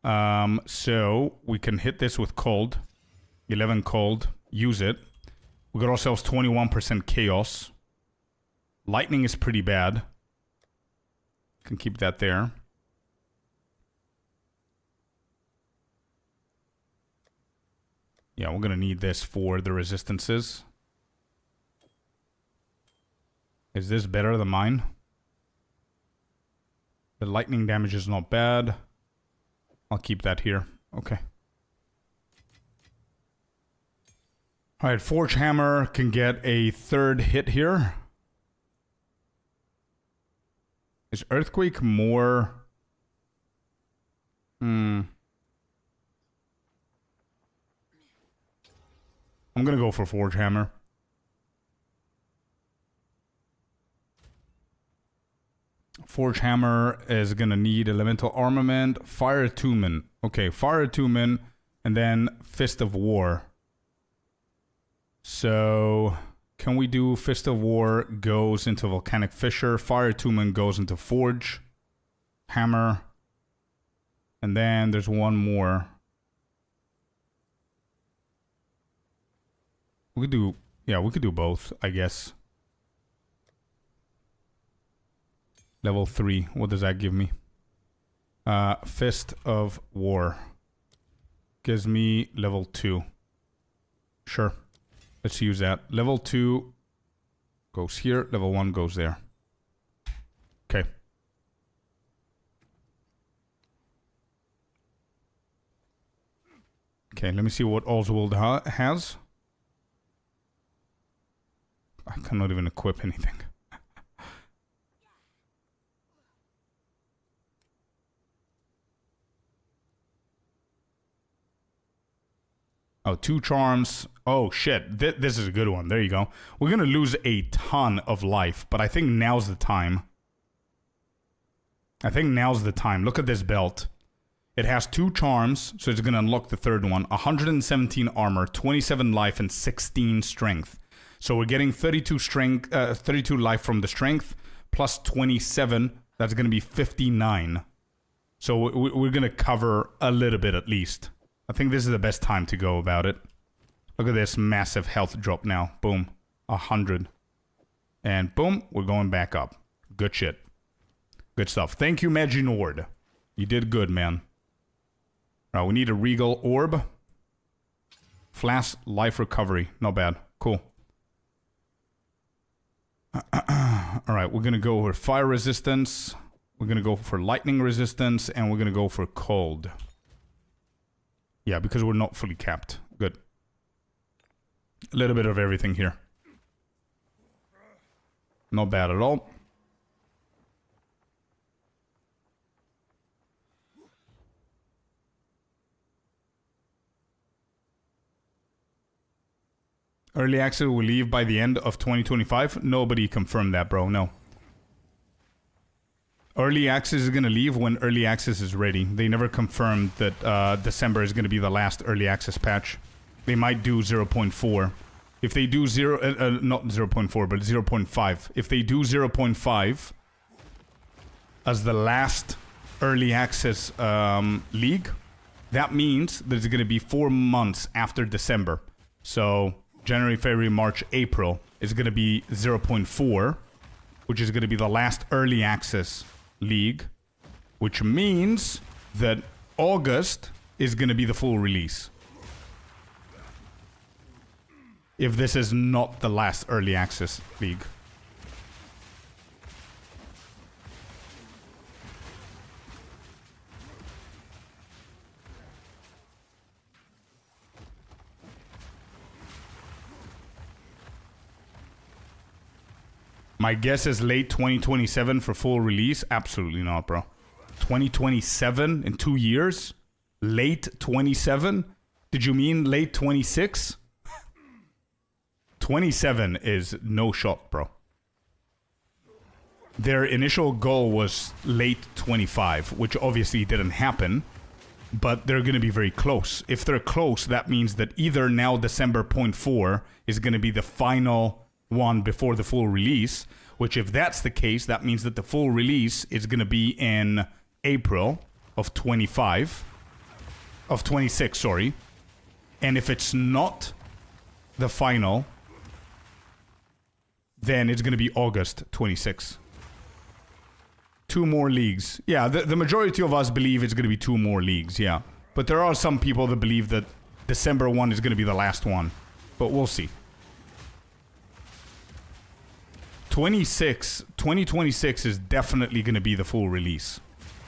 So we can hit this with cold. 11 cold. Use it. We got ourselves 21% chaos. Lightning is pretty bad. Can keep that there. Yeah, we're going to need this for the resistances. Is this better than mine? The lightning damage is not bad. I'll keep that here. Okay. Alright, Forge Hammer can get a third hit here. Is Earthquake more... I'm gonna go for Forge Hammer. Forge Hammer is gonna need Elemental Armament, Fire Attunement. Okay, Fire Attunement, and then Fist of War. So, can we do Fist of War goes into Volcanic Fissure, Fire Attunement goes into Forge Hammer, and then there's one more. We could do, yeah, we could do both, I guess. Level 3, what does that give me? Fist of War. Gives me level 2. Sure. Let's use that. Level 2 goes here, level 1 goes there. Okay. Okay, let me see what Oswald has. I cannot even equip anything. Oh, 2 charms. Oh, shit. This is a good one. There you go. We're going to lose a ton of life, but I think now's the time. Look at this belt. It has 2 charms, so it's going to unlock the third one. 117 armor, 27 life, and 16 strength. So we're getting 32 strength, 32 life from the strength, plus 27. That's going to be 59. So we're going to cover a little bit at least. I think this is the best time to go about it. Look at this massive health drop now. Boom. 100. And boom, we're going back up. Good shit. Good stuff. Thank you, Maginord. You did good, man. Alright, we need a Regal Orb. Flash Life Recovery. Not bad. Cool. Alright, we're gonna go for Fire Resistance. We're gonna go for Lightning Resistance. And we're gonna go for Cold. Yeah, because we're not fully capped. Good. A little bit of everything here. Not bad at all. Early access will leave by the end of 2025. Nobody confirmed that, bro. No. Early access is going to leave when early access is ready. They never confirmed that December is going to be the last early access patch. They might do 0.4. If they do not 0.4, but 0.5. If they do 0.5 as the last early access league, that means that it's going to be 4 months after December. So January, February, March, April is going to be 0.4, which is going to be the last early access league, which means that August is going to be the full release. If this is not the last early access league. My guess is late 2027 for full release. Absolutely not, bro. 2027 in 2 years? Late 27? Did you mean late 26? 27 is no shot, bro. Their initial goal was late 25, which obviously didn't happen, but they're going to be very close. If they're close, that means that either now December 0.4 is going to be the final one before the full release, which if that's the case, that means that the full release is going to be in April of 26, sorry. And if it's not the final, then it's going to be August 26. 2 more leagues. Yeah, the majority of us believe it's going to be 2 more leagues, yeah. But there are some people that believe that December 1 is going to be the last one. But we'll see. 2026 is definitely going to be the full release.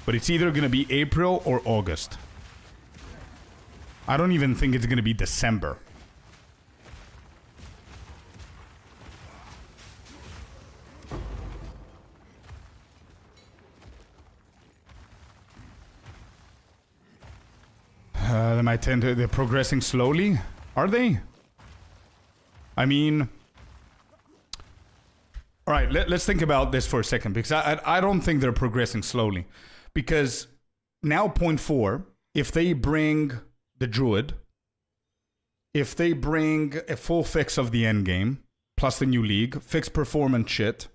But it's either going to be April or August. I don't even think it's going to be December. They might tend to... They're progressing slowly? Are they? I mean... Alright, let's think about this for a second. Because I don't think they're progressing slowly. Because now 0.4, if they bring the Druid, if they bring a full fix of the endgame, plus the new league, fixed performance shit,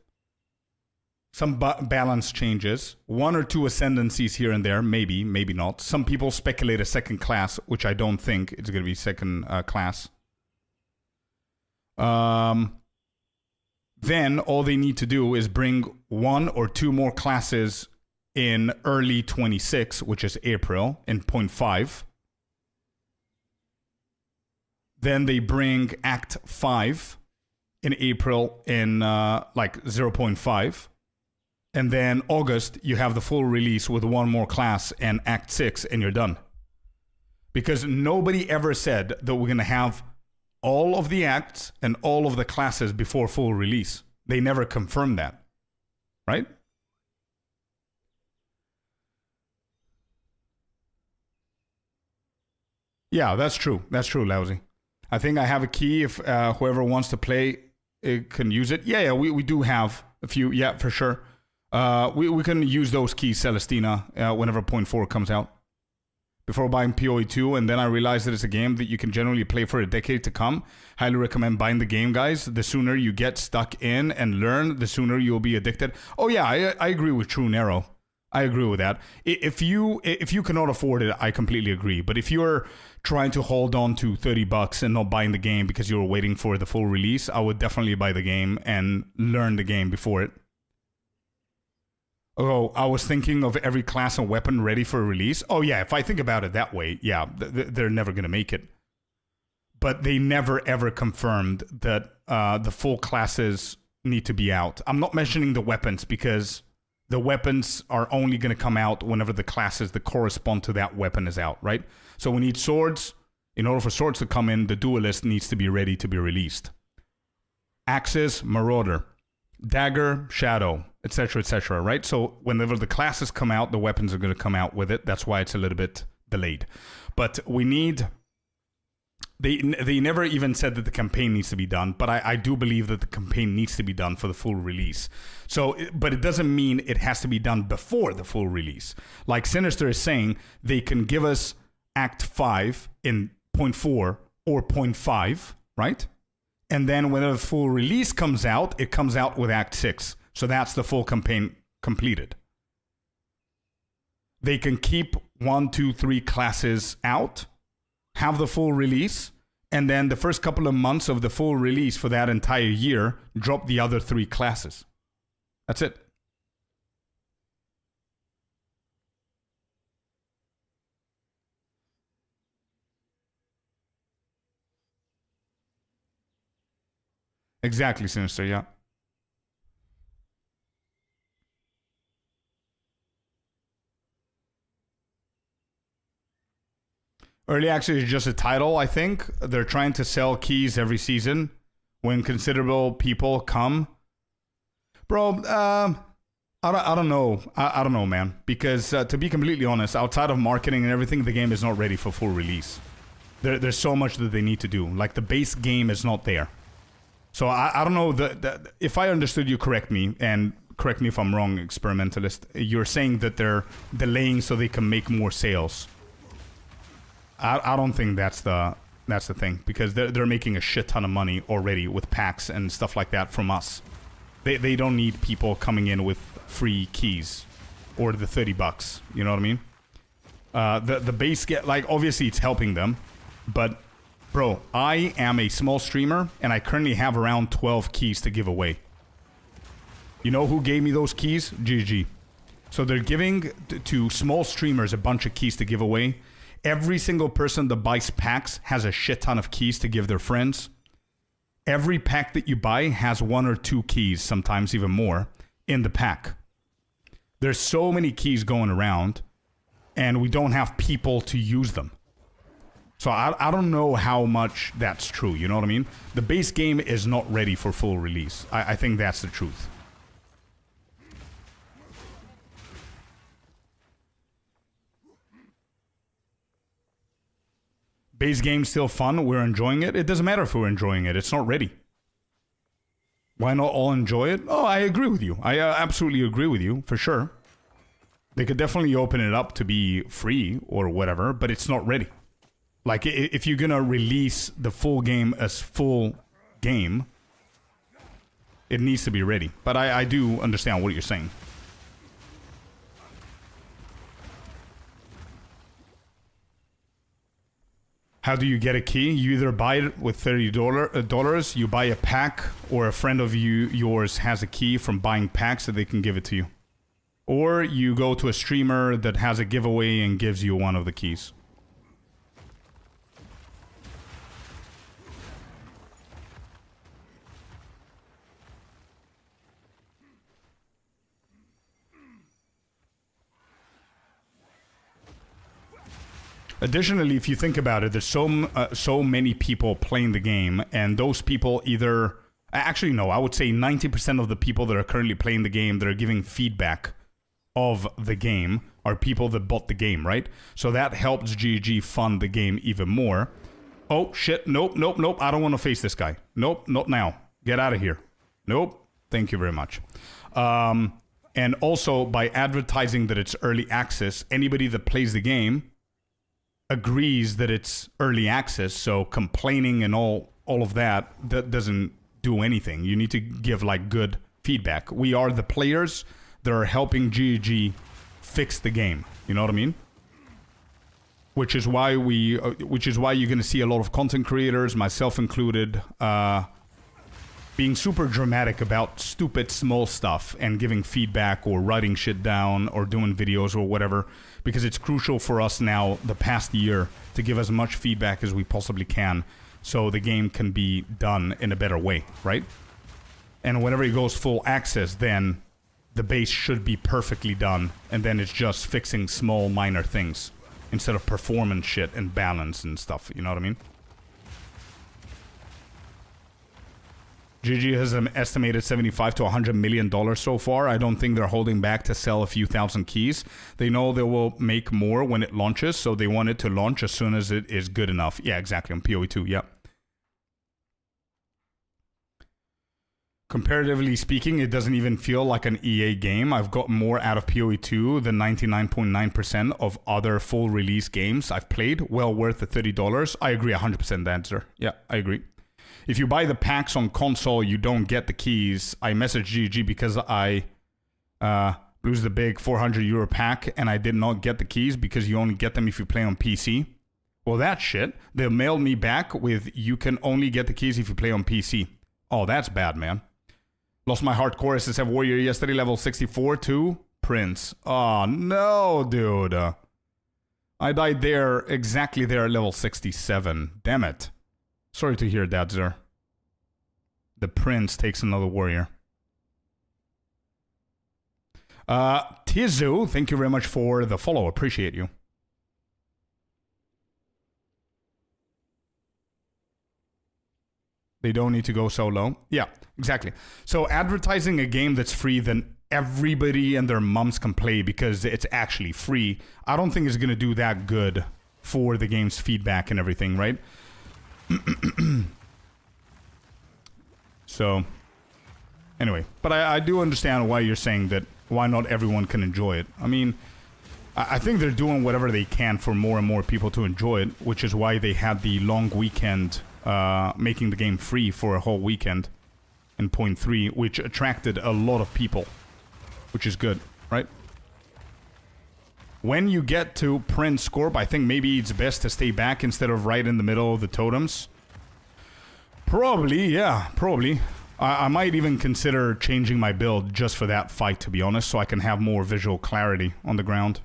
some balance changes, 1 or 2 ascendancies here and there, maybe, maybe not. Some people speculate a second class, which I don't think it's going to be second class. Then all they need to do is bring 1 or 2 more classes in early 26, which is April, in 0.5. Then they bring Act 5 in April in like 0.5. And then August, you have the full release with 1 more class and Act 6, and you're done. Because nobody ever said that we're going to have all of the acts and all of the classes before full release. They never confirmed that. Right? Yeah, that's true. That's true, Lousy. I think I have a key if whoever wants to play can use it. Yeah, we do have a few. Yeah, for sure. We can use those keys, Celestina, whenever 0.4 comes out. Before buying PoE 2, and then I realized that it's a game that you can generally play for a decade to come. Highly recommend buying the game, guys. The sooner you get stuck in and learn, the sooner you'll be addicted. Oh yeah, I agree with True Narrow. I agree with that. If you cannot afford it, I completely agree. But if you're trying to hold on to $30 and not buying the game because you're waiting for the full release, I would definitely buy the game and learn the game before it. Oh, I was thinking of every class and weapon ready for release. Oh yeah, if I think about it that way, yeah, they're never going to make it. But they never ever confirmed that the full classes need to be out. I'm not mentioning the weapons because the weapons are only going to come out whenever the classes that correspond to that weapon is out, right? So we need swords. In order for swords to come in, the duelist needs to be ready to be released. Axes, Marauder. Dagger, Shadow, etc., right? So whenever the classes come out, the weapons are going to come out with it. That's why it's a little bit delayed. But we need... They never even said that the campaign needs to be done, but I do believe that the campaign needs to be done for the full release. So, but it doesn't mean it has to be done before the full release. Like Sinister is saying, they can give us Act 5 in 0.4 or 0.5, right? And then when the full release comes out, it comes out with Act 6. So that's the full campaign completed. They can keep 1, 2, 3 classes out, have the full release, and then the first couple of months of the full release for that entire year, drop the other 3 classes. That's it. Exactly, Sinister, yeah. Early access is just a title, I think. They're trying to sell keys every season when considerable people come. Bro, I don't know. I don't know, man. Because to be completely honest, outside of marketing and everything, the game is not ready for full release. There's so much that they need to do. Like, the base game is not there. So I don't know. If I understood you, correct me, and correct me if I'm wrong, experimentalist. You're saying that they're delaying so they can make more sales. I don't think that's the thing, because they're making a shit ton of money already with packs and stuff like that from us. They don't need people coming in with free keys or the $30. You know what I mean? The base get, like, obviously it's helping them, but bro, I am a small streamer and I currently have around 12 keys to give away. You know who gave me those keys? GG. So they're giving to small streamers a bunch of keys to give away. Every single person that buys packs has a shit ton of keys to give their friends. Every pack that you buy has 1 or 2 keys, sometimes even more, in the pack. There's so many keys going around, and we don't have people to use them. So I don't know how much that's true, you know what I mean? The base game is not ready for full release. I think that's the truth. Base game's still fun, we're enjoying it. It doesn't matter if we're enjoying it, it's not ready. Why not all enjoy it? Oh, I agree with you. I absolutely agree with you, for sure. They could definitely open it up to be free or whatever, but it's not ready. Like, if you're gonna release the full game as full game, it needs to be ready. But I do understand what you're saying. How do you get a key? You either buy it with $30, you buy a pack, or a friend of yours has a key from buying packs so they can give it to you. Or you go to a streamer that has a giveaway and gives you one of the keys. Additionally, if you think about it, there's so many people playing the game, and those people either... Actually, no, I would say 90% of the people that are currently playing the game that are giving feedback of the game are people that bought the game, right? So that helps GG fund the game even more. Oh, shit, nope, I don't want to face this guy. Nope, not now. Get out of here. Nope, thank you very much. And also, by advertising that it's early access, anybody that plays the game agrees that it's early access, so complaining and all of that doesn't do anything. You need to give, like, good feedback. We are the players that are helping GG fix the game. You know what I mean? Which is why you're gonna see a lot of content creators, myself included, being super dramatic about stupid small stuff and giving feedback or writing shit down or doing videos or whatever, because it's crucial for us now, the past year, to give as much feedback as we possibly can so the game can be done in a better way, right? And whenever it goes full access, then the base should be perfectly done, and then it's just fixing small minor things instead of performance shit and balance and stuff, you know what I mean? GG has an estimated $75 to $100 million so far. I don't think they're holding back to sell a few thousand keys. They know they will make more when it launches, so they want it to launch as soon as it is good enough. Yeah, exactly, on PoE 2, yeah. Comparatively speaking, it doesn't even feel like an EA game. I've got more out of PoE 2 than 99.9% of other full release games I've played. Well worth the $30. I agree 100% the answer. Yeah, I agree. If you buy the packs on console, you don't get the keys. I messaged GG because I lose the big €400 pack and I did not get the keys because you only get them if you play on PC. Well, that shit. They mailed me back with, you can only get the keys if you play on PC. Oh, that's bad, man. Lost my hardcore SSF warrior yesterday, level 64 to Prince. Oh, no, dude. I died there, exactly there at level 67. Damn it. Sorry to hear that, sir. The Prince takes another warrior. Tizu, thank you very much for the follow. Appreciate you. They don't need to go so low. Yeah, exactly. So advertising a game that's free, then everybody and their mums can play because it's actually free, I don't think is going to do that good for the game's feedback and everything, right? So, anyway. But I do understand why you're saying that, why not everyone can enjoy it. I mean, I think they're doing whatever they can for more and more people to enjoy it, which is why they had the long weekend, making the game free for a whole weekend in 0.3, which attracted a lot of people, which is good, right? When you get to Prince Scorp, I think maybe it's best to stay back instead of right in the middle of the totems. Probably, yeah, probably. I might even consider changing my build just for that fight, to be honest, so I can have more visual clarity on the ground.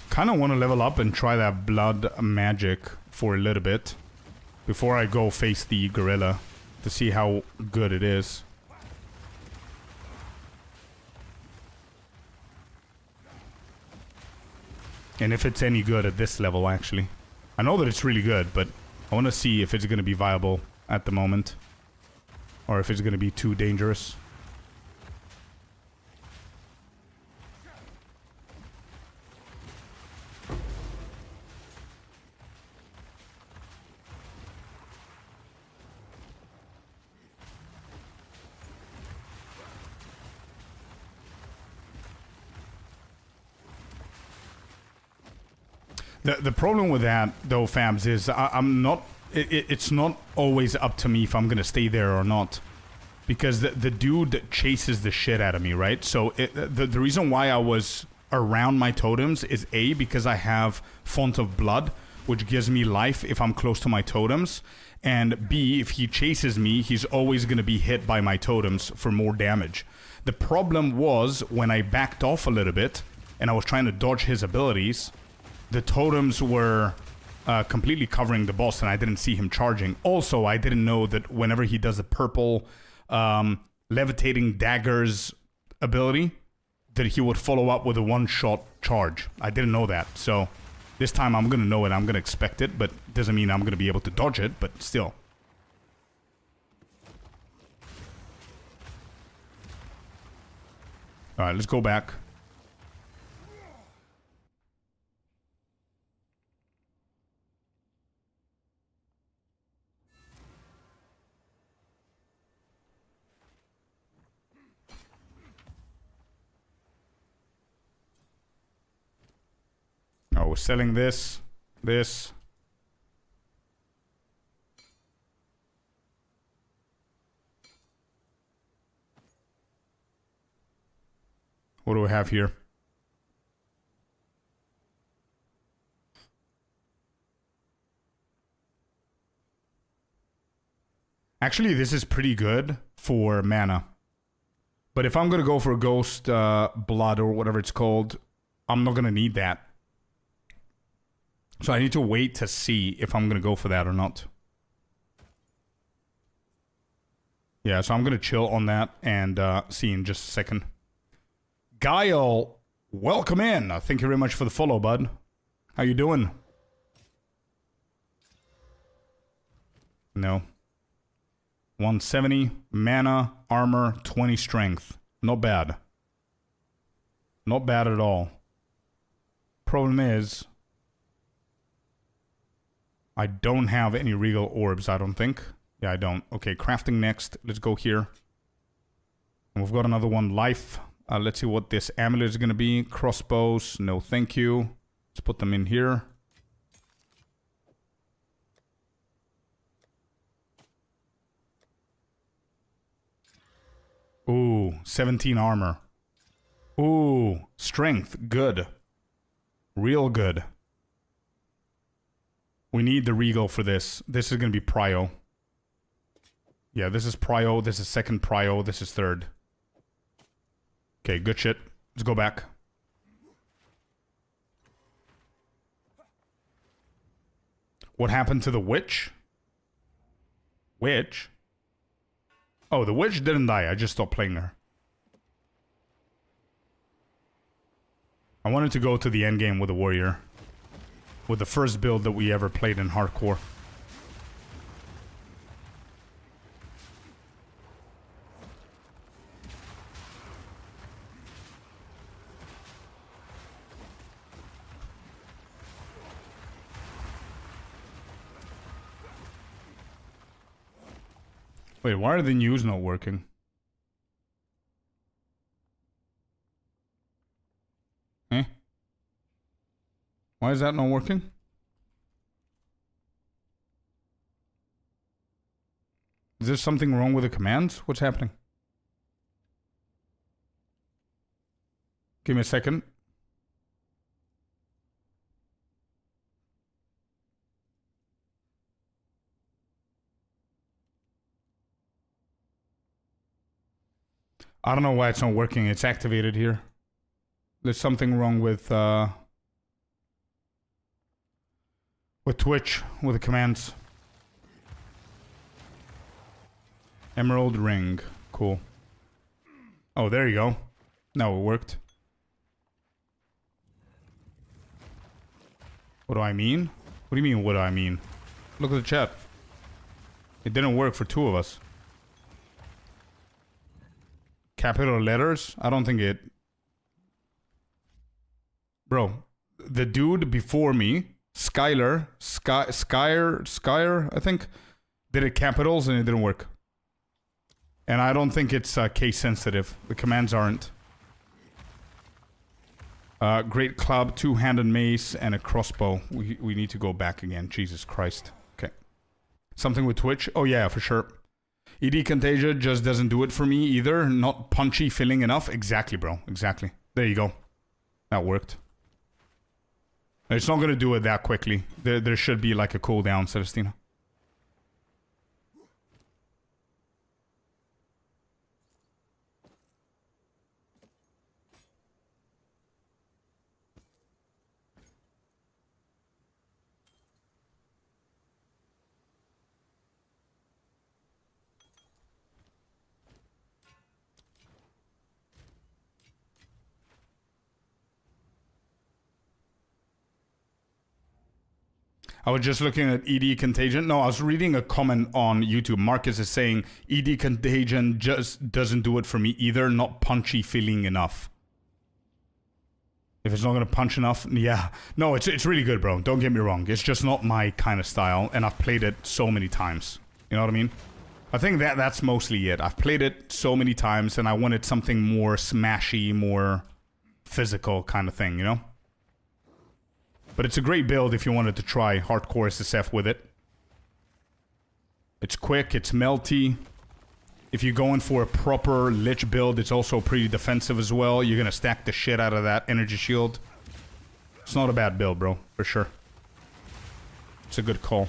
Kind of want to level up and try that blood magic for a little bit before I go face the gorilla to see how good it is. And if it's any good at this level, actually. I know that it's really good, but I want to see if it's going to be viable at the moment. Or if it's going to be too dangerous. The problem with that, though, Fabs, is I'm not... It's not always up to me if I'm going to stay there or not. Because the dude chases the shit out of me, right? So the reason why I was around my totems is A, because I have Font of Blood, which gives me life if I'm close to my totems. And B, if he chases me, he's always going to be hit by my totems for more damage. The problem was when I backed off a little bit and I was trying to dodge his abilities... The totems were completely covering the boss, and I didn't see him charging. Also, I didn't know that whenever he does the purple levitating daggers ability, that he would follow up with a one-shot charge. I didn't know that, so this time I'm going to know it. I'm going to expect it, but doesn't mean I'm going to be able to dodge it, but still. All right, let's go back. Oh, we're selling this. What do we have here? Actually, this is pretty good for mana. But if I'm going to go for Ghost Blood or whatever it's called, I'm not going to need that. So I need to wait to see if I'm going to go for that or not. Yeah, so I'm going to chill on that and see in just a second. Guile, welcome in. Thank you very much for the follow, bud. How you doing? No. 170, mana, armor, 20 strength. Not bad. Not bad at all. Problem is... I don't have any regal orbs, I don't think. Yeah, I don't. Okay, crafting next. Let's go here. And we've got another one, life. Let's see what this amulet is going to be. Crossbows, no thank you. Let's put them in here. Ooh, 17 armor. Ooh, strength, good. Real good. We need the regal for this. This is going to be prio. Yeah, this is prio. This is second prio. This is third. Okay, good shit. Let's go back. What happened to the witch? Witch? Oh, the witch didn't die. I just stopped playing her. I wanted to go to the end game with a warrior. With the first build that we ever played in hardcore. Wait, why are the news not working? Eh? Why is that not working? Is there something wrong with the commands? What's happening? Give me a second. I don't know why it's not working. It's activated here. There's something wrong with Twitch, with the commands. Emerald ring. Cool. Oh, there you go. Now it worked. What do I mean? What do you mean, what do I mean? Look at the chat. It didn't work for two of us. Capital letters? I don't think it... Bro, the dude before me, Skyer, I think, did it capitals and it didn't work. And I don't think it's case sensitive. The commands aren't. Great club, two-handed mace, and a crossbow. We need to go back again. Jesus Christ. Okay. Something with Twitch? Oh yeah, for sure. ED Contagion just doesn't do it for me either. Not punchy filling enough. Exactly, bro. Exactly. There you go. That worked. It's not going to do it that quickly. There should be like a cooldown, Celestina. I was just looking at ED Contagion. No, I was reading a comment on YouTube. Marcus is saying ED Contagion just doesn't do it for me either. Not punchy feeling enough. If it's not going to punch enough, yeah. No, it's really good, bro. Don't get me wrong. It's just not my kind of style, and I've played it so many times. You know what I mean? I think that's mostly it. I've played it so many times, and I wanted something more smashy, more physical kind of thing, you know? But it's a great build if you wanted to try hardcore SSF with it. It's quick, it's melty. If you're going for a proper Lich build, it's also pretty defensive as well. You're gonna stack the shit out of that energy shield. It's not a bad build, bro, for sure. It's a good call.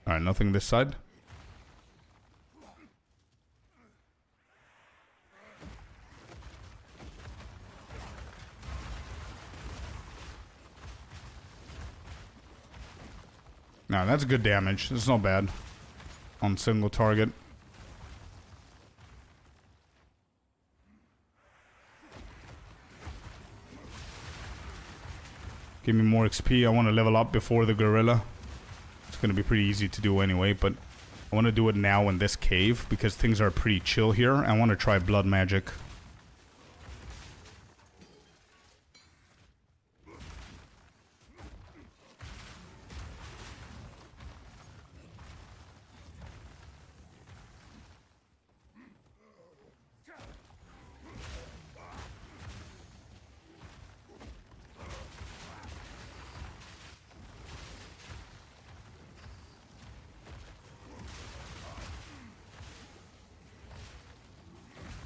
Alright, nothing this side. No, that's good damage. It's not bad. On single target. Give me more XP. I want to level up before the gorilla. It's going to be pretty easy to do anyway, but I want to do it now in this cave because things are pretty chill here. I want to try blood magic.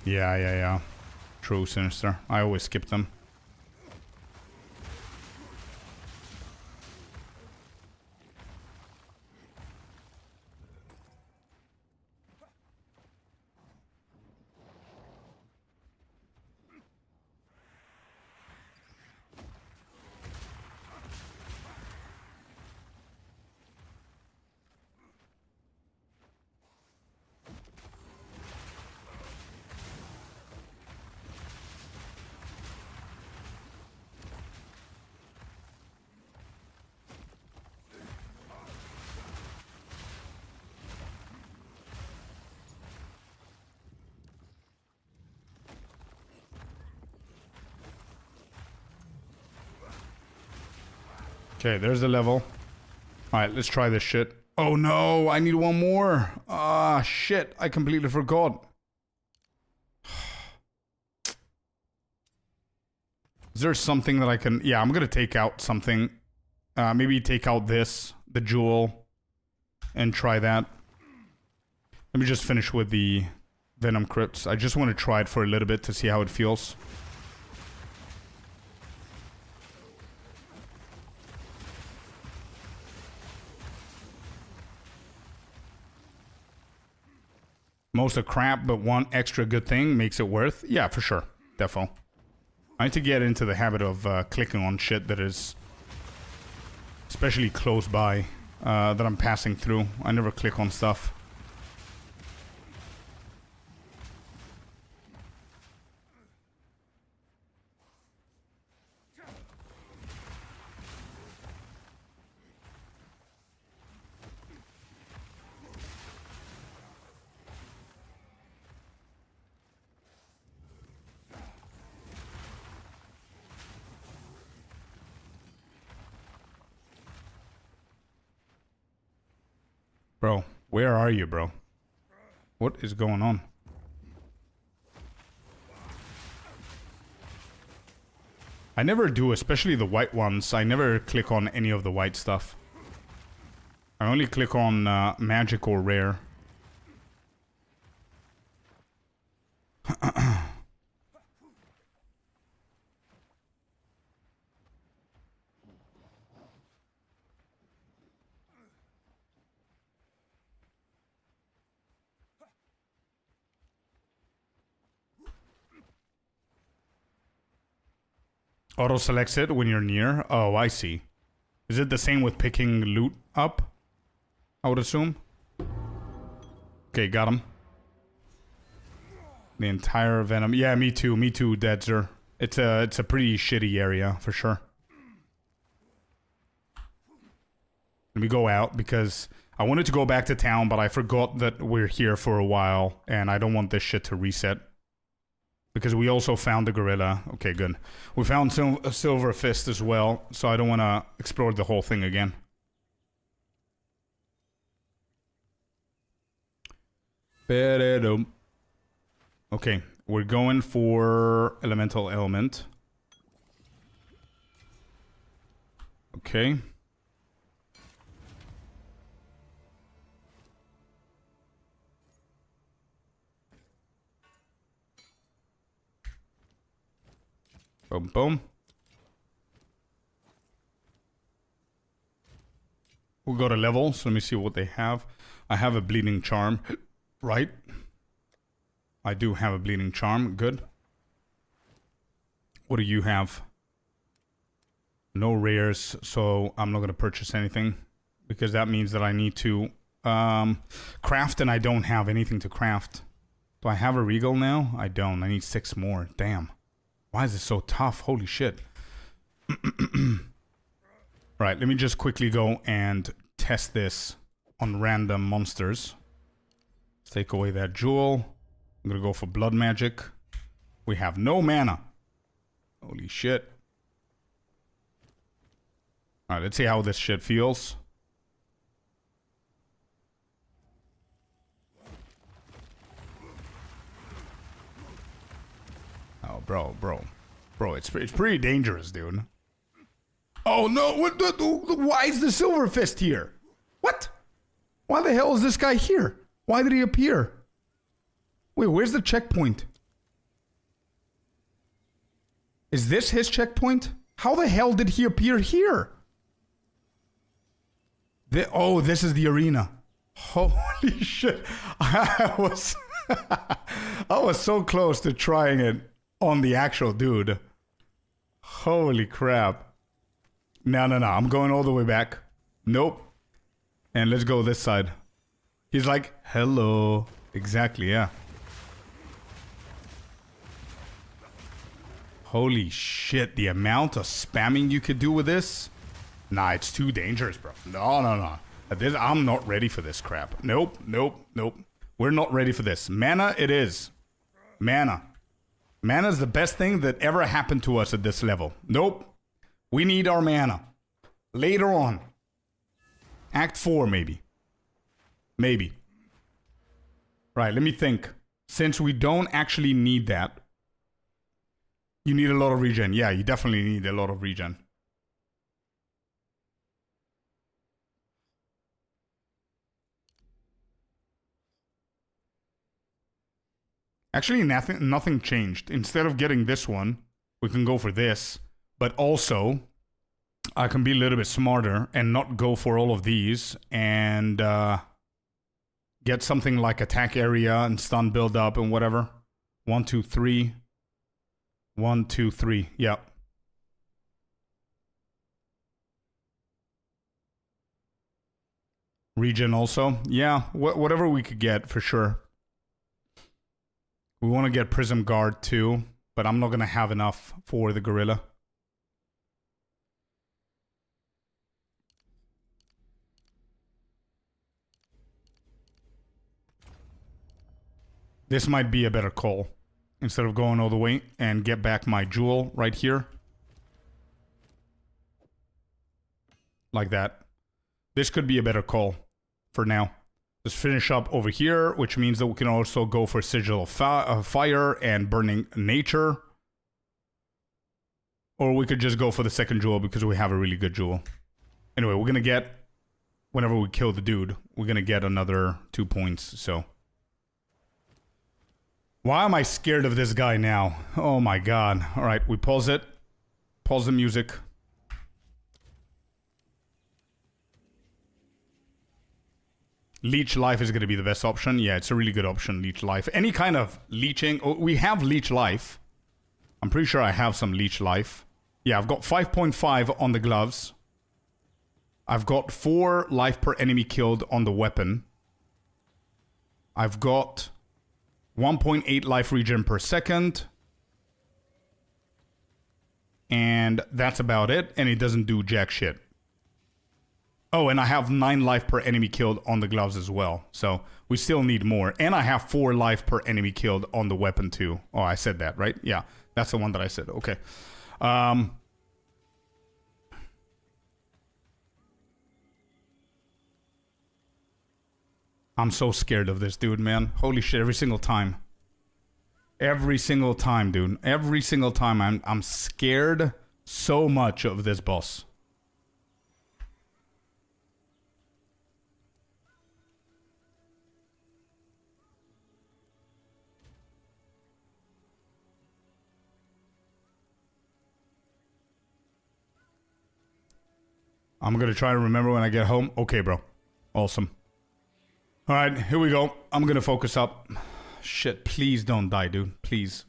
Yeah. True, Sinister. I always skip them. Okay, there's the level. Alright, let's try this shit. Oh no, I need one more. Ah, shit, I completely forgot. Is there something that I can... Yeah, I'm gonna take out something. Maybe take out this, the jewel, and try that. Let me just finish with the Venom Crypts. I just want to try it for a little bit to see how it feels. Most of crap, but one extra good thing makes it worth. Yeah, for sure. Defo. I need to get into the habit of clicking on shit that is especially close by, that I'm passing through. I never click on stuff. Bro, where are you, bro? What is going on? I never do, especially the white ones. I never click on any of the white stuff. I only click on magic or rare. Auto selects it when you're near. Oh, I see. Is it the same with picking loot up? I would assume. Okay, got him. The entire Venom. Yeah, me too. Me too, Deadzer. It's a pretty shitty area for sure. Let me go out because I wanted to go back to town, but I forgot that we're here for a while and I don't want this shit to reset. Because we also found the gorilla. Okay, good. We found a silver fist as well, so I don't want to explore the whole thing again. Okay, we're going for elemental element. Okay. Boom, boom. We'll go to levels. Let me see what they have. I have a bleeding charm, right? I do have a bleeding charm. Good. What do you have? No rares, so I'm not going to purchase anything. Because that means that I need to craft, and I don't have anything to craft. Do I have a regal now? I don't. I need 6 more. Damn. Why is it so tough? Holy shit. Right, let me just quickly go and test this on random monsters. Let's take away that jewel. I'm gonna go for blood magic. We have no mana. Holy shit. Alright, let's see how this shit feels. Oh, bro, it's pretty dangerous, dude. Oh no! Why is the silver fist here? What? Why the hell is this guy here? Why did he appear? Wait, where's the checkpoint? Is this his checkpoint? How the hell did he appear here? Oh, this is the arena. Holy shit! I was so close to trying it on the actual dude. Holy crap. No. I'm going all the way back. Nope. And let's go this side. He's like, hello. Exactly, yeah. Holy shit. The amount of spamming you could do with this? Nah, it's too dangerous, bro. No. I'm not ready for this crap. Nope. We're not ready for this. Mana it is. Mana. Mana is the best thing that ever happened to us at this level. Nope. We need our mana. Later on. Act 4, maybe. Maybe. Right, let me think. Since we don't actually need that. You need a lot of regen. Yeah, you definitely need a lot of regen. Actually, nothing changed. Instead of getting this one, we can go for this. But also, I can be a little bit smarter and not go for all of these. And get something like attack area and stun build up and whatever. 1, 2, 3. 1, 2, 3. Yeah. Regen also. Yeah, whatever we could get for sure. We want to get Prism Guard too, but I'm not going to have enough for the Gorilla. This might be a better call. Instead of going all the way and get back my jewel right here. Like that. This could be a better call for now. Just finish up over here, which means that we can also go for Sigil of Fire and Burning Nature. Or we could just go for the second jewel because we have a really good jewel. Anyway, we're going to get, whenever we kill the dude, we're going to get another 2 points, so. Why am I scared of this guy now? Oh my god. Alright, we pause it. Pause the music. Leech Life is going to be the best option. Yeah, it's a really good option, Leech Life. Any kind of leeching. Oh, we have Leech Life. I'm pretty sure I have some Leech Life. Yeah, I've got 5.5 on the gloves. I've got 4 life per enemy killed on the weapon. I've got 1.8 life regen per second. And that's about it. And it doesn't do jack shit. Oh, and I have 9 life per enemy killed on the gloves as well. So we still need more. And I have 4 life per enemy killed on the weapon too. Oh, I said that, right? Yeah, that's the one that I said. Okay. I'm so scared of this dude, man. Holy shit, every single time. Every single time, dude. Every single time I'm scared so much of this boss. I'm gonna try to remember when I get home. Okay, bro. Awesome. Alright, here we go. I'm gonna focus up. Shit, please don't die, dude. Please.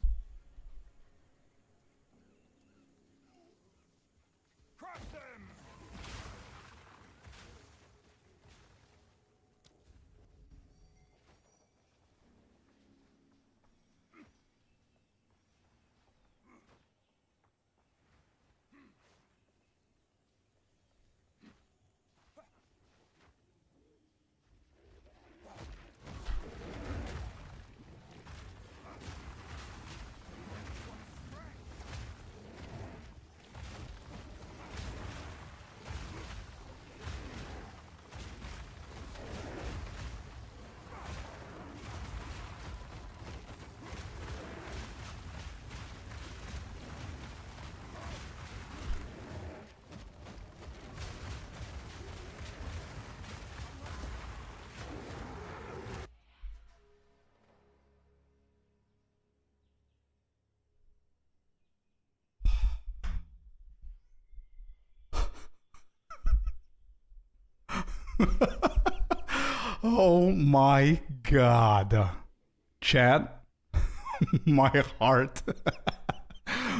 Oh my god. Chat. My heart.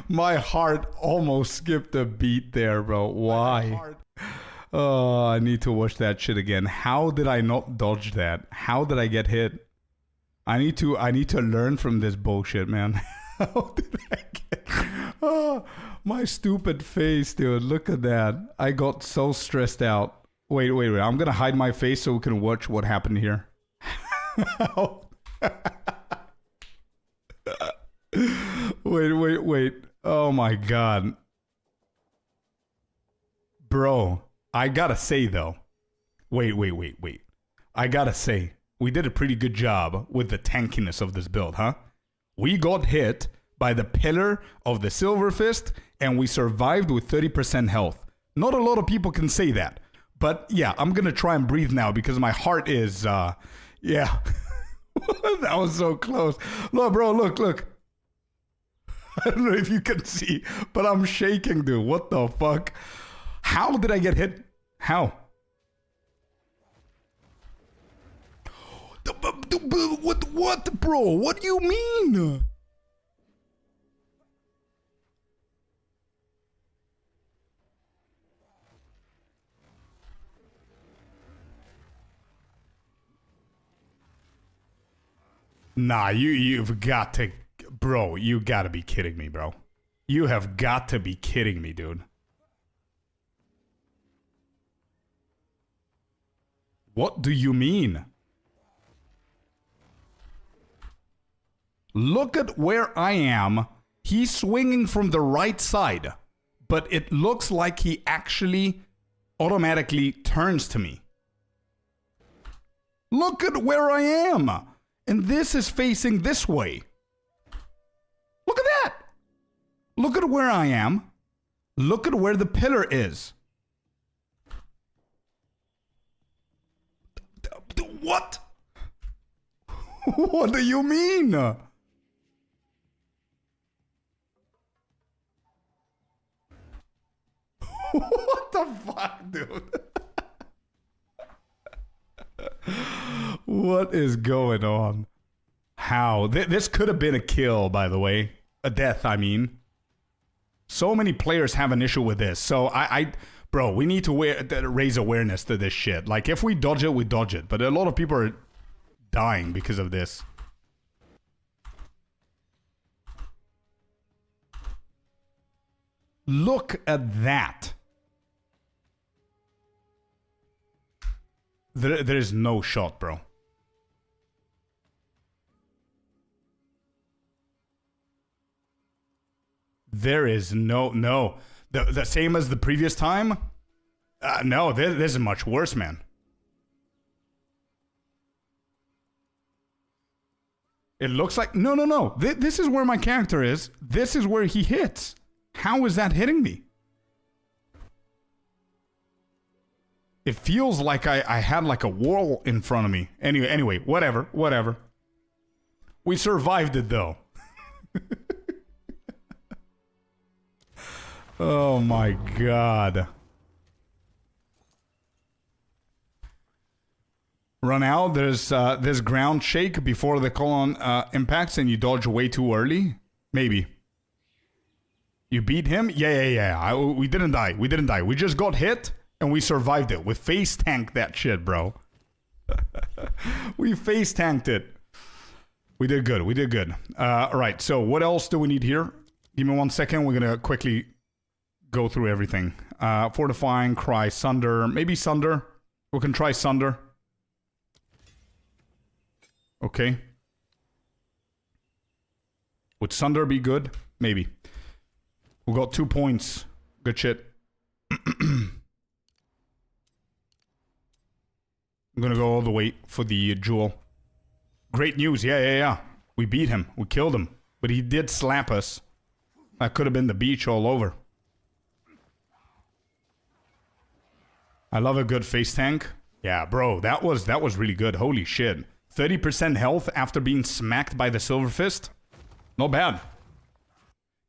My heart almost skipped a beat there, bro. Why? Oh, I need to watch that shit again. How did I not dodge that? How did I get hit? I need to learn from this bullshit, man. How did I get... Oh, my stupid face, dude. Look at that. I got so stressed out. Wait. I'm gonna hide my face so we can watch what happened here. Wait. Oh my god. Bro, I gotta say though. Wait. I gotta say, we did a pretty good job with the tankiness of this build, huh? We got hit by the pillar of the Silver Fist, and we survived with 30% health. Not a lot of people can say that. But yeah, I'm gonna try and breathe now because my heart is, yeah. That was so close. Look, bro, look. I don't know if you can see, but I'm shaking, dude. What the fuck? How did I get hit? How? What, bro? What do you mean? Nah, you've got to, bro, you gotta be kidding me, bro. You have got to be kidding me, dude. What do you mean? Look at where I am. He's swinging from the right side, but it looks like he actually automatically turns to me. Look at where I am. And this is facing this way. Look at that. Look at where I am. Look at where the pillar is. What? What do you mean? What the fuck, dude? What is going on? How? This could have been a kill, by the way. A death, I mean. So many players have an issue with this. So bro, we need to raise awareness to this shit. Like, if we dodge it, we dodge it. But a lot of people are dying because of this. Look at that. There is no shot, bro. There is no. The same as the previous time? No, this is much worse, man. It looks like... No. This is where my character is. This is where he hits. How is that hitting me? It feels like I had like a wall in front of me. Anyway, whatever. We survived it though. Oh my god. Run out. There's this ground shake before the colon impacts and you dodge way too early. Maybe. You beat him? Yeah. We didn't die. We just got hit. And we survived it. We face tanked that shit, bro. We face tanked it. We did good. Alright, so what else do we need here? Give me 1 second. We're gonna quickly go through everything. Fortifying, Cry, Sunder. Maybe Sunder. We can try Sunder. Okay. Would Sunder be good? Maybe. We got 2 points. Good shit. I'm gonna go all the way for the jewel. Great news, yeah. We beat him, we killed him. But he did slap us. That could have been the beach all over. I love a good face tank. Yeah, bro, that was really good. Holy shit. 30% health after being smacked by the Silver Fist? Not bad.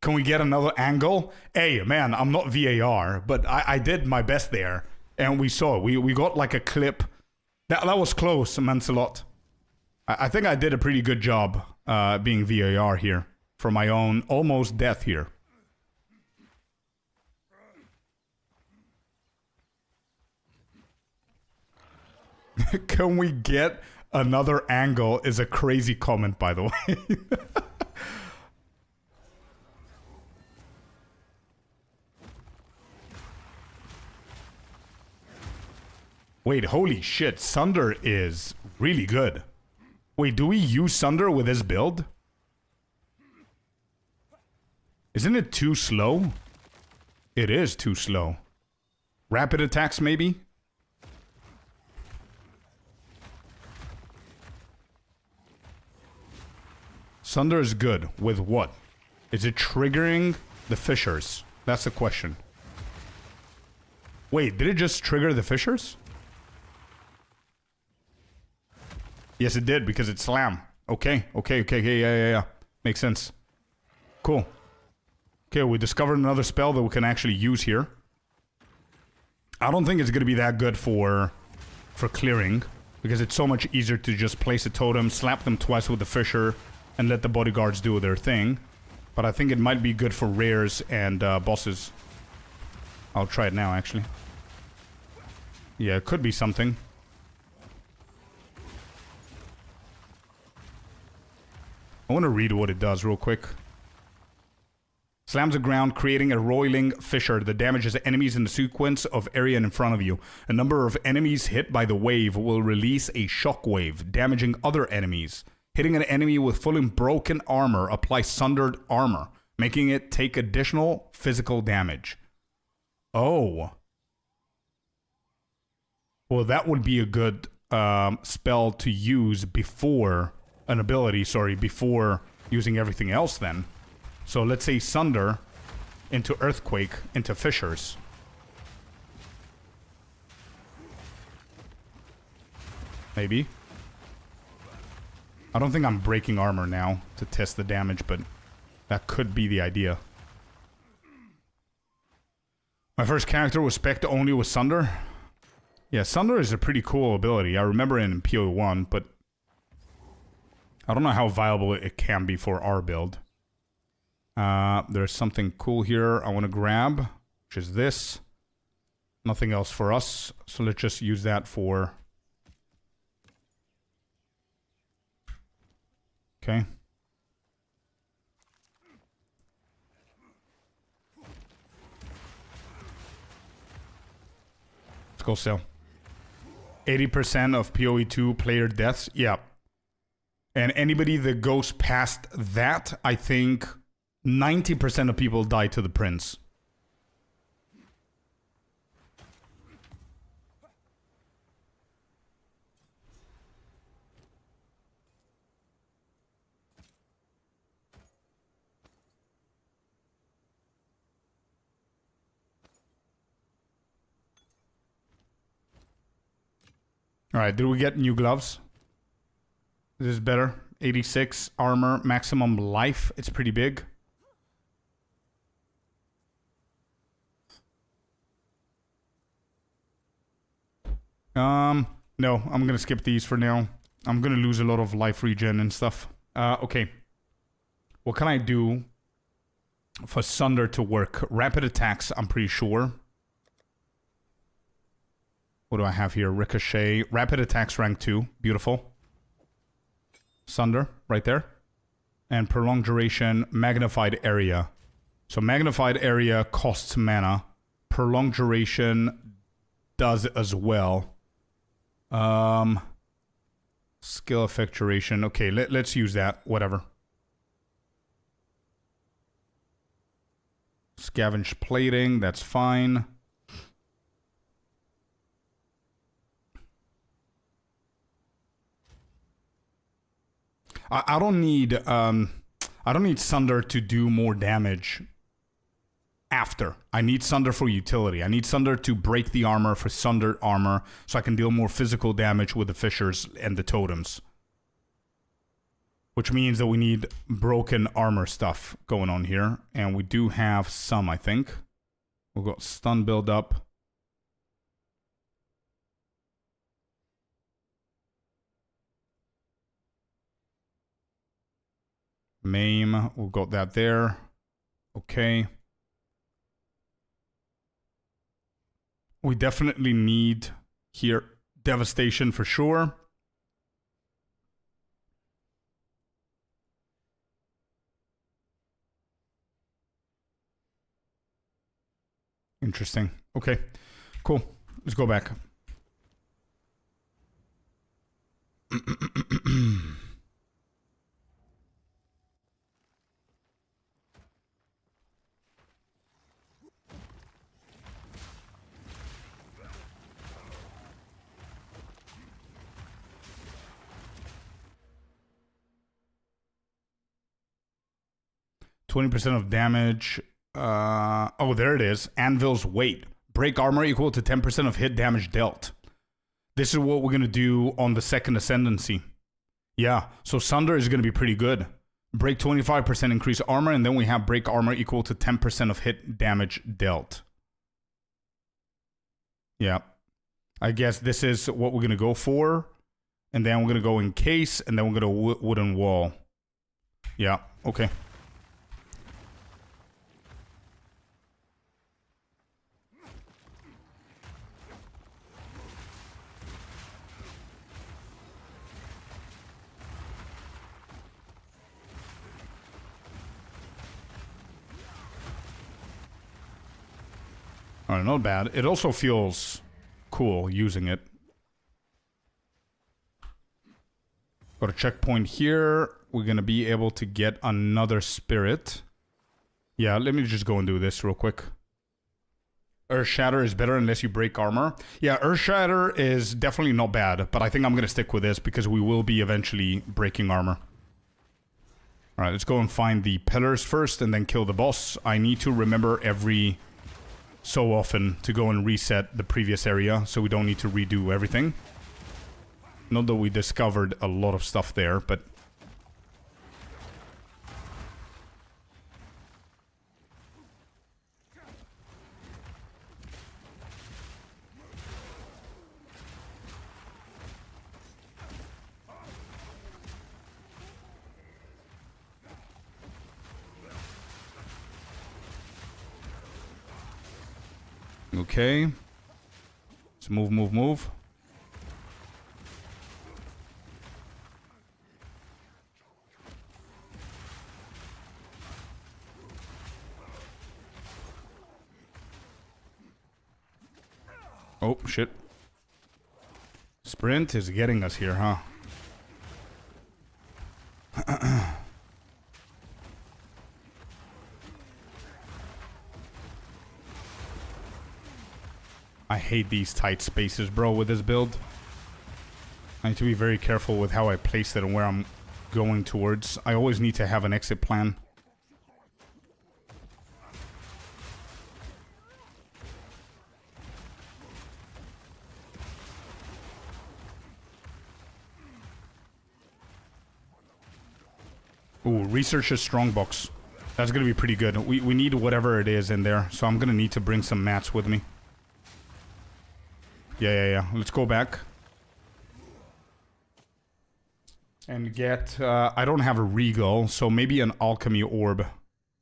Can we get another angle? Hey, man, I'm not VAR, but I did my best there. And we saw, we got like a clip. That was close, Mancelot. I think I did a pretty good job being VAR here. For my own almost death here. Can we get another angle is a crazy comment, by the way. Wait, holy shit, Sunder is really good. Wait, do we use Sunder with this build? Isn't it too slow? It is too slow. Rapid attacks, maybe? Sunder is good. With what? Is it triggering the fissures? That's the question. Wait, did it just trigger the fissures? Yes, it did, because it's slam. Okay, yeah. Makes sense. Cool. Okay, we discovered another spell that we can actually use here. I don't think it's going to be that good for clearing, because it's so much easier to just place a totem, slap them twice with the fissure, and let the bodyguards do their thing. But I think it might be good for rares and bosses. I'll try it now, actually. Yeah, it could be something. I want to read what it does real quick. Slams the ground, creating a roiling fissure that damages enemies in the sequence of area in front of you. A number of enemies hit by the wave will release a shockwave, damaging other enemies. Hitting an enemy with fully broken armor applies sundered armor, making it take additional physical damage. Oh. Well, that would be a good spell to use before... an ability, sorry, before using everything else then. So let's say Sunder into Earthquake into Fissures. Maybe. I don't think I'm breaking armor now to test the damage, but that could be the idea. My first character was spec'd only with Sunder. Yeah, Sunder is a pretty cool ability. I remember in PO1, but I don't know how viable it can be for our build. There's something cool here I want to grab, which is this. Nothing else for us, so let's just use that for... Okay. Let's go sell. 80% of PoE2 player deaths. Yeah. And anybody that goes past that, I think 90% of people die to the prince. Alright, did we get new gloves? This is better. 86 armor, maximum life. It's pretty big. No, I'm gonna skip these for now. I'm gonna lose a lot of life regen and stuff. Okay. What can I do for Sunder to work? Rapid attacks, I'm pretty sure. What do I have here? Ricochet. Rapid attacks rank 2. Beautiful. Sunder, right there. And prolonged duration, magnified area. So magnified area costs mana. Prolonged duration does as well. Skill effect duration. Okay, let's use that. Whatever. Scavenge plating, that's fine. I don't need Sunder to do more damage after. I need Sunder for utility. I need Sunder to break the armor for Sundered armor so I can deal more physical damage with the fissures and the totems. Which means that we need broken armor stuff going on here. And we do have some, I think. We've got stun build up. Maim, we've got that there. Okay. We definitely need here devastation for sure. Interesting. Okay, cool. Let's go back. 20% of damage. Oh, there it is. Anvil's weight. Break armor equal to 10% of hit damage dealt. This is what we're going to do on the second ascendancy. Yeah, so Sunder is going to be pretty good. Break 25% increase armor, and then we have break armor equal to 10% of hit damage dealt. Yeah. I guess this is what we're going to go for. And then we're going to go encase, and then we're going to wooden wall. Yeah, okay. Alright, not bad. It also feels cool using it. Got a checkpoint here. We're gonna be able to get another spirit. Yeah, let me just go and do this real quick. Earth Shatter is better unless you break armor. Yeah, Earth Shatter is definitely not bad, but I think I'm gonna stick with this because we will be eventually breaking armor. Alright, let's go and find the pillars first and then kill the boss. I need to remember every so often to go and reset the previous area so we don't need to redo everything. Not that we discovered a lot of stuff there, but... Okay. Let's move, move, move. Oh, shit. Sprint is getting us here, huh? I hate these tight spaces, bro, with this build. I need to be very careful with how I place it and where I'm going towards. I always need to have an exit plan. Ooh, research a strongbox. That's gonna be pretty good. We need whatever it is in there, so I'm gonna need to bring some mats with me. Yeah. Let's go back. And get... I don't have a regal, so maybe an alchemy orb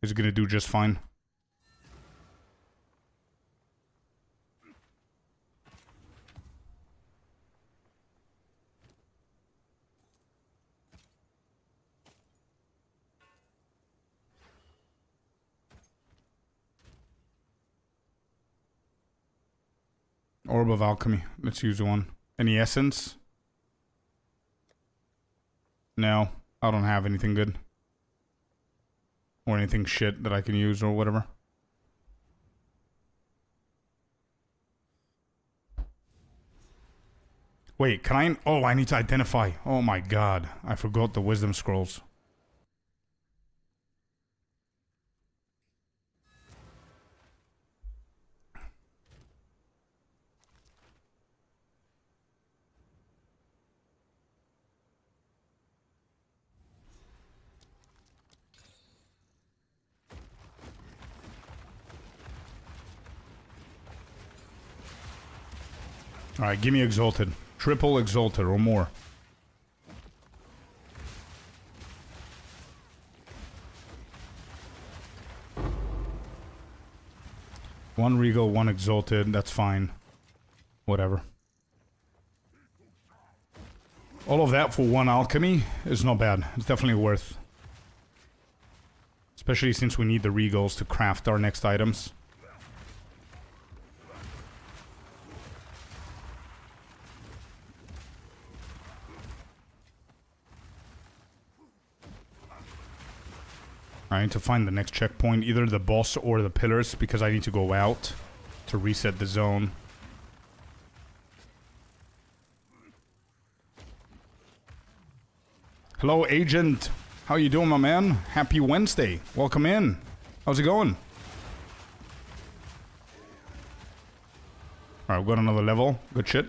is gonna do just fine. Orb of Alchemy. Let's use one. Any essence? No. I don't have anything good. Or anything shit that I can use or whatever. Wait, can I... Oh, I need to identify. Oh my god. I forgot the wisdom scrolls. Alright, give me Exalted. Triple Exalted or more. One Regal, one Exalted, that's fine. Whatever. All of that for one Alchemy is not bad. It's definitely worth. Especially since we need the Regals to craft our next items. I need to find the next checkpoint, either the boss or the pillars, because I need to go out to reset the zone. Hello, agent. How you doing, my man? Happy Wednesday. Welcome in. How's it going? Alright, we've got another level. Good shit.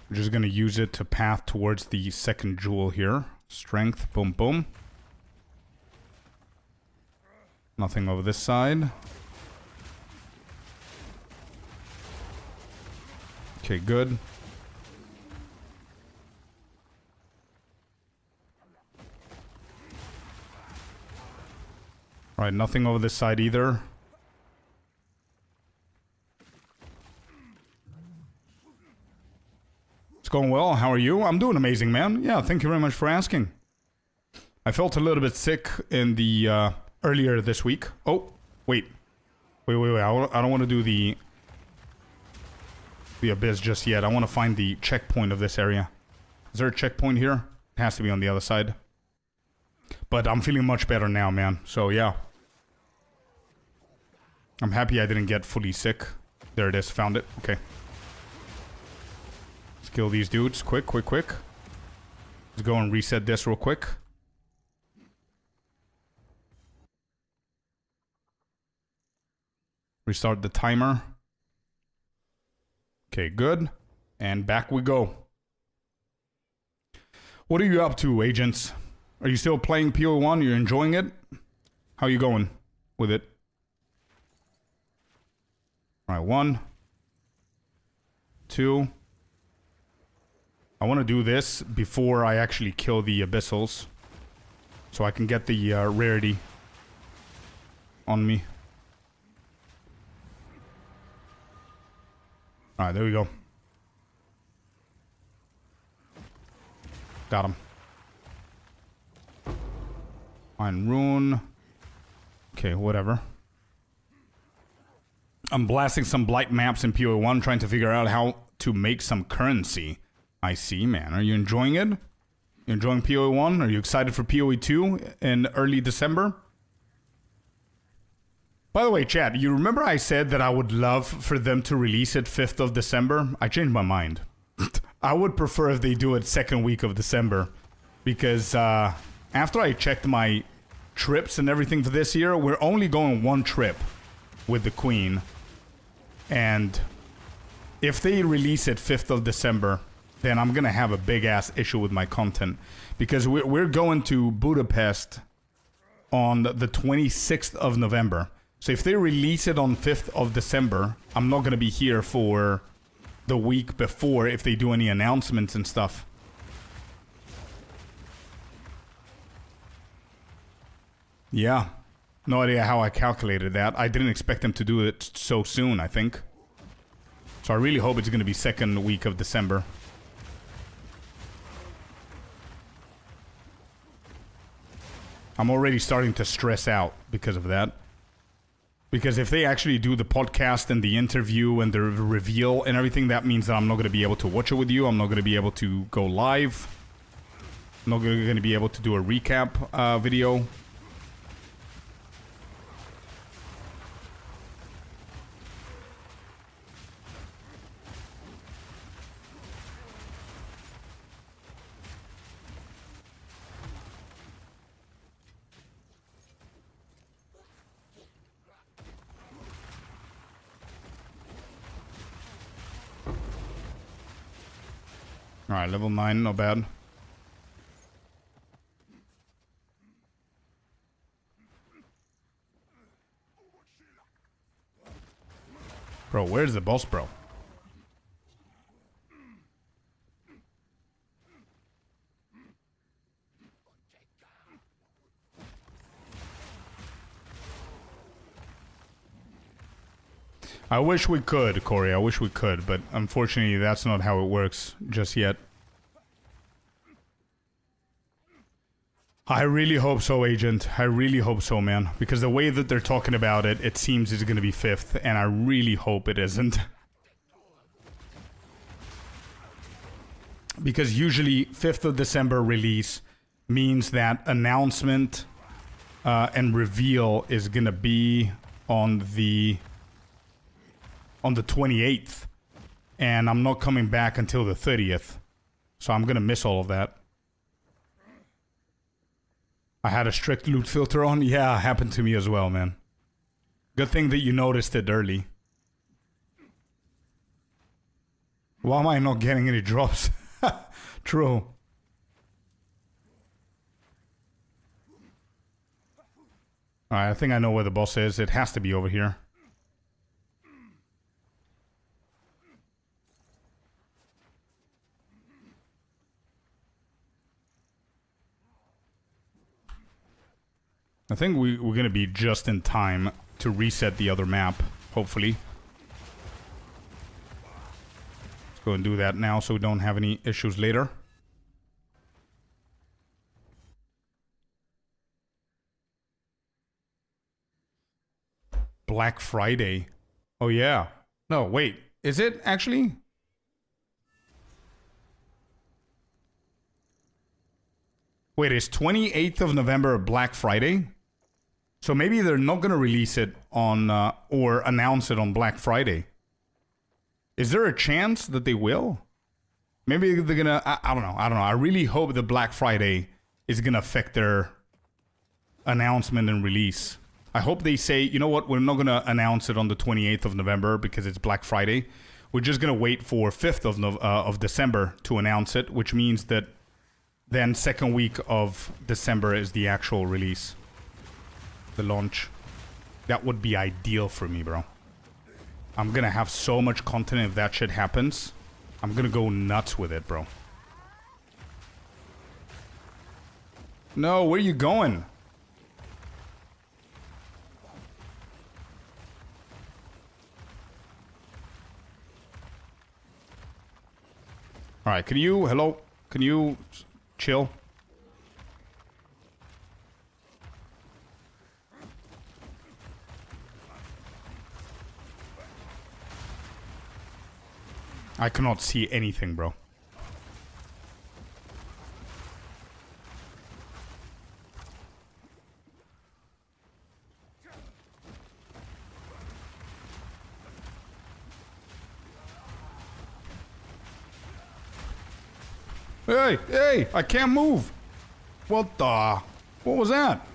We're just gonna use it to path towards the second jewel here. Strength, boom, boom. Nothing over this side. Okay, good. Alright, nothing over this side either. It's going well. How are you? I'm doing amazing, man. Yeah, thank you very much for asking. I felt a little bit sick in the earlier this week. Oh, wait. Wait. I don't want to do the abyss just yet. I want to find the checkpoint of this area. Is there a checkpoint here? It has to be on the other side. But I'm feeling much better now, man. So, yeah. I'm happy I didn't get fully sick. There it is. Found it. Okay. Let's kill these dudes. Quick. Let's go and reset this real quick. Restart the timer. Okay, good. And back we go. What are you up to, agents? Are you still playing PO1? You're enjoying it? How you going with it? Alright, 1. 2. I want to do this before I actually kill the abyssals. So I can get the rarity on me. Alright, there we go. Got him. Fine rune. Okay, whatever. I'm blasting some blight maps in PoE1, trying to figure out how to make some currency. I see, man. Are you enjoying it? You enjoying PoE1? Are you excited for PoE2 in early December? By the way, chat, you remember I said that I would love for them to release it 5th of December? I changed my mind. I would prefer if they do it second week of December. Because after I checked my trips and everything for this year, we're only going one trip with the Queen. And if they release it 5th of December, then I'm going to have a big-ass issue with my content. Because we're going to Budapest on the 26th of November. So if they release it on 5th of December, I'm not going to be here for the week before if they do any announcements and stuff. Yeah. No idea how I calculated that. I didn't expect them to do it so soon, I think. So I really hope it's going to be second week of December. I'm already starting to stress out because of that. Because if they actually do the podcast and the interview and the reveal and everything, that means that I'm not going to be able to watch it with you. I'm not going to be able to go live. I'm not going to be able to do a recap video. Alright, level 9, not bad. Bro, where's the boss, bro? I wish we could, Corey. I wish we could, but unfortunately that's not how it works just yet. I really hope so, Agent. I really hope so, man. Because the way that they're talking about it, it seems it's going to be 5th, and I really hope it isn't. Because usually 5th of December release means that announcement and reveal is going to be on the 28th, and I'm not coming back until the 30th, so I'm gonna miss all of that. I had a strict loot filter on. Yeah, happened to me as well, man. Good thing that you noticed it early. Why am I not getting any drops? True. Alright, I think I know where the boss is. It has to be over here. I think we're gonna be just in time to reset the other map, hopefully. Let's go and do that now so we don't have any issues later. Black Friday. Oh yeah. No, wait. Is it actually? Wait, is 28th of November Black Friday? So maybe they're not going to release it on, or announce it on Black Friday. Is there a chance that they will? Maybe they're going to, I don't know. I really hope the Black Friday is going to affect their announcement and release. I hope they say, you know what, we're not going to announce it on the 28th of November because it's Black Friday. We're just going to wait for 5th of December to announce it, which means that then second week of December is the actual release. The launch. That would be ideal for me, bro. I'm gonna have so much content if that shit happens. I'm gonna go nuts with it, bro. No, where you going? Alright, can you... Hello? Can you... chill? I cannot see anything, bro. Hey, hey, I can't move. What the? What was that?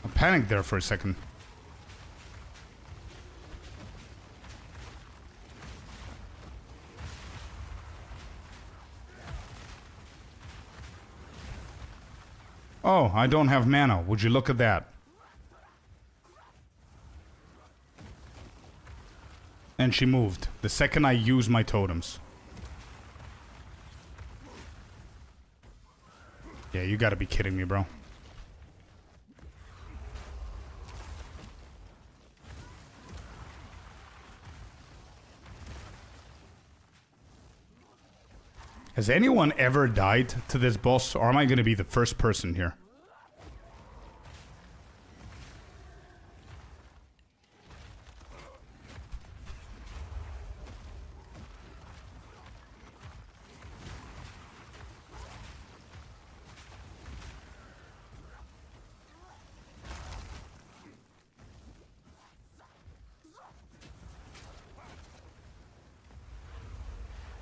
I panicked there for a second. Oh, I don't have mana. Would you look at that? And she moved the second I used my totems. Yeah, you gotta be kidding me, bro. Has anyone ever died to this boss, or am I gonna be the first person here?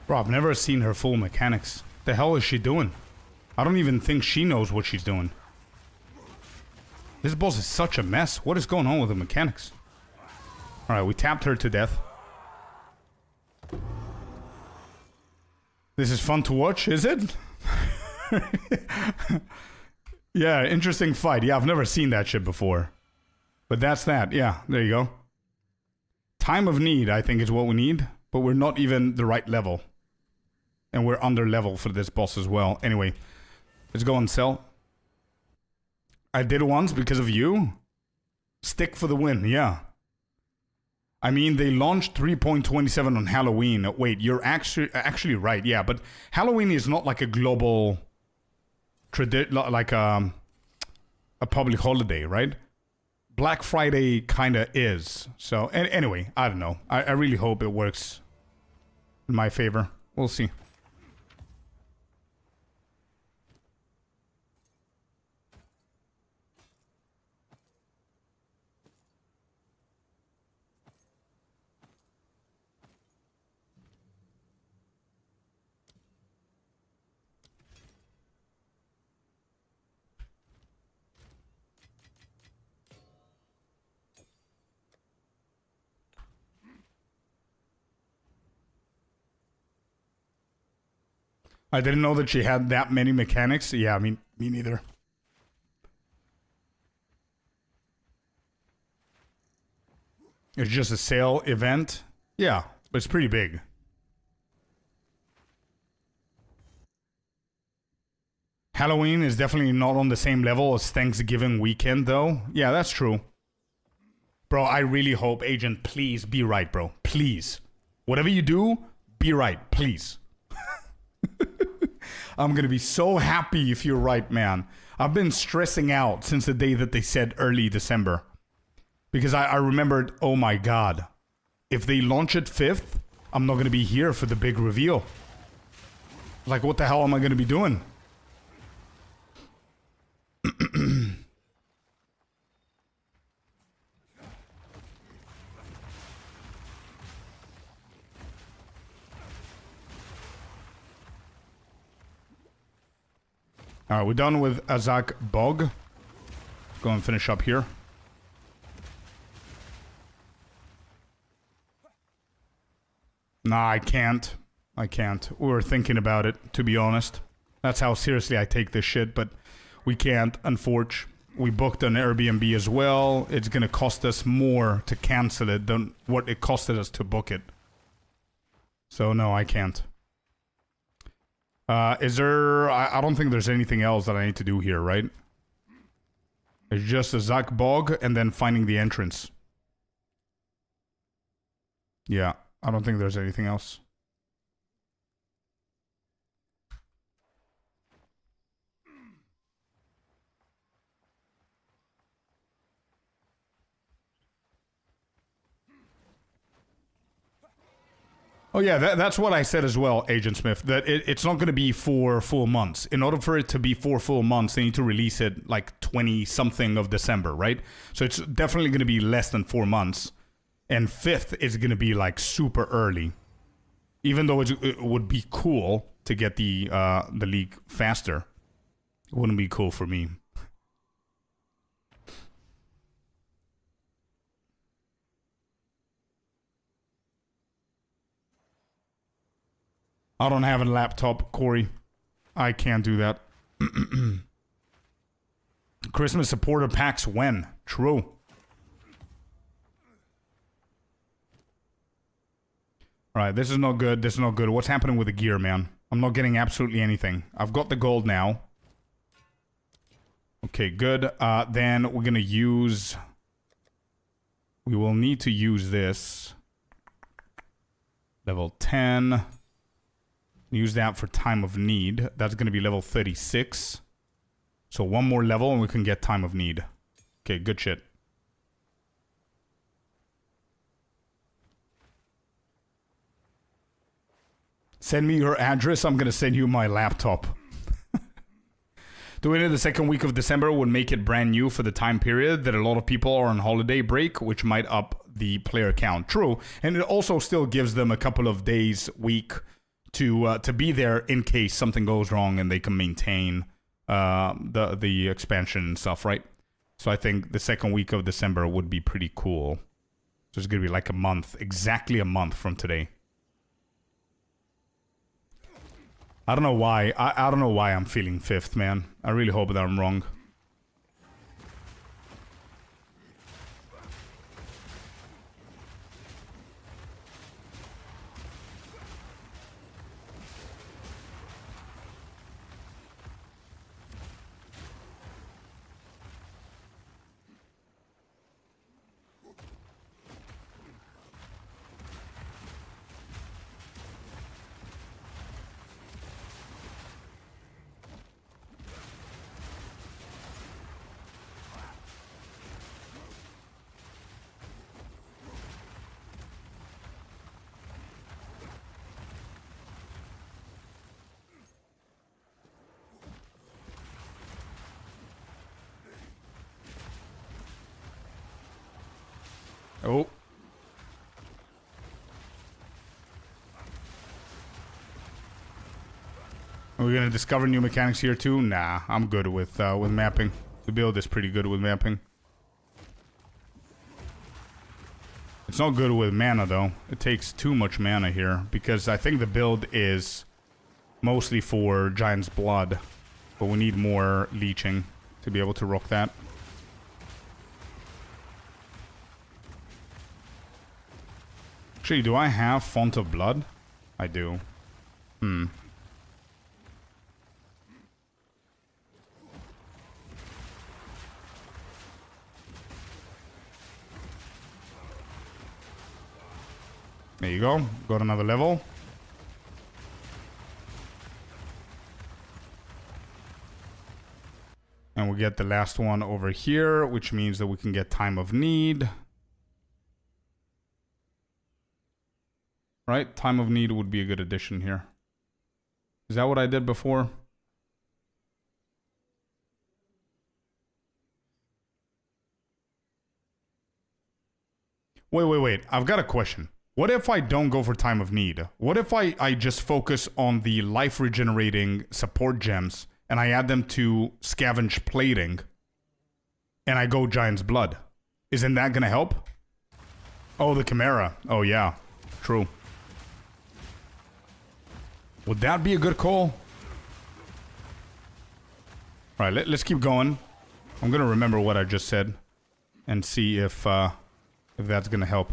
Bro, I've never seen her full mechanics. The hell is she doing? I don't even think she knows what she's doing. This boss is such a mess. What is going on with the mechanics? Alright, we tapped her to death. This is fun to watch, is it? Yeah, interesting fight. Yeah, I've never seen that shit before. But that's that. Yeah, there you go. Time of need, I think, is what we need. But we're not even the right level. And we're under level for this boss as well. Anyway, let's go and sell. I did it once because of you. Stick for the win, yeah. I mean, they launched 3.27 on Halloween. Wait, you're actually right, yeah. But Halloween is not like a global... like a public holiday, right? Black Friday kind of is. So, anyway, I don't know. I really hope it works in my favor. We'll see. I didn't know that she had that many mechanics. Yeah, I mean, me neither. It's just a sale event. Yeah, but it's pretty big. Halloween is definitely not on the same level as Thanksgiving weekend, though. Yeah, that's true. Bro, I really hope, Agent, please be right, bro. Please. Whatever you do, be right, please. I'm gonna be so happy if you're right, man. I've been stressing out since the day that they said early December. Because I remembered, oh my god. If they launch it 5th, I'm not gonna be here for the big reveal. Like, what the hell am I gonna be doing? Alright, we're done with Azak Bog. Let's go and finish up here. Nah, I can't. I can't. We were thinking about it, to be honest. That's how seriously I take this shit, but we can't, unfortunately. We booked an Airbnb as well. It's gonna cost us more to cancel it than what it costed us to book it. So no, I can't. Is there... I don't think there's anything else that I need to do here, right? It's just a Zak Bog and then finding the entrance. Yeah, I don't think there's anything else. Oh yeah, that's what I said as well, Agent Smith, that it's not going to be 4 full months. In order for it to be 4 full months, they need to release it like 20-something of December, right? So it's definitely going to be less than 4 months. And 5th is going to be like super early. Even though it would be cool to get the league faster. It wouldn't be cool for me. I don't have a laptop, Corey. I can't do that. Christmas supporter packs when? True. Alright, this is not good. This is not good. What's happening with the gear, man? I'm not getting absolutely anything. I've got the gold now. Okay, good. Then we're gonna use... We will need to use this. Level 10. Use that for time of need. That's going to be level 36. So one more level and we can get time of need. Okay, good shit. Send me your address. I'm going to send you my laptop. Doing it the second week of December would make it brand new for the time period that a lot of people are on holiday break, which might up the player count. True. And it also still gives them a couple of days, week... to be there in case something goes wrong and they can maintain the expansion and stuff, right? So I think the second week of December would be pretty cool. So it's gonna be like a month, exactly a month from today. I don't know why. I don't know why I'm feeling 5th, man. I really hope that I'm wrong. Oh. Are we gonna discover new mechanics here too? Nah, I'm good with mapping. The build is pretty good with mapping. It's not good with mana though. It takes too much mana here because I think the build is Mostly for Giant's Blood. But we need more leeching to be able to rock that. Actually, do I have Font of Blood? I do. Hmm. There you go. Got another level. And we get the last one over here, which means that we can get Time of Need. Right? Time of Need would be a good addition here. Is that what I did before? Wait. I've got a question. What if I don't go for Time of Need? What if I just focus on the life regenerating support gems and I add them to Scavenge Plating and I go Giant's Blood? Isn't that gonna help? Oh, the Chimera. Oh yeah, true. Would that be a good call? Alright, let's keep going. I'm gonna remember what I just said and see if that's gonna help.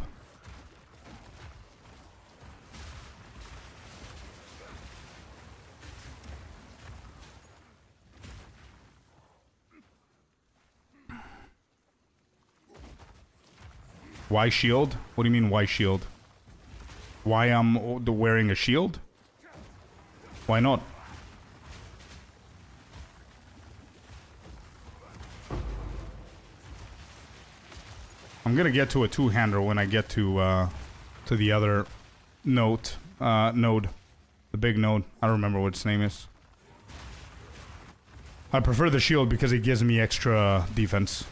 Why shield? What do you mean, why shield? Why I'm wearing a shield? Why not? I'm gonna get to a two-hander when I get to the other node. The big node. I don't remember what its name is. I prefer the shield because it gives me extra defense.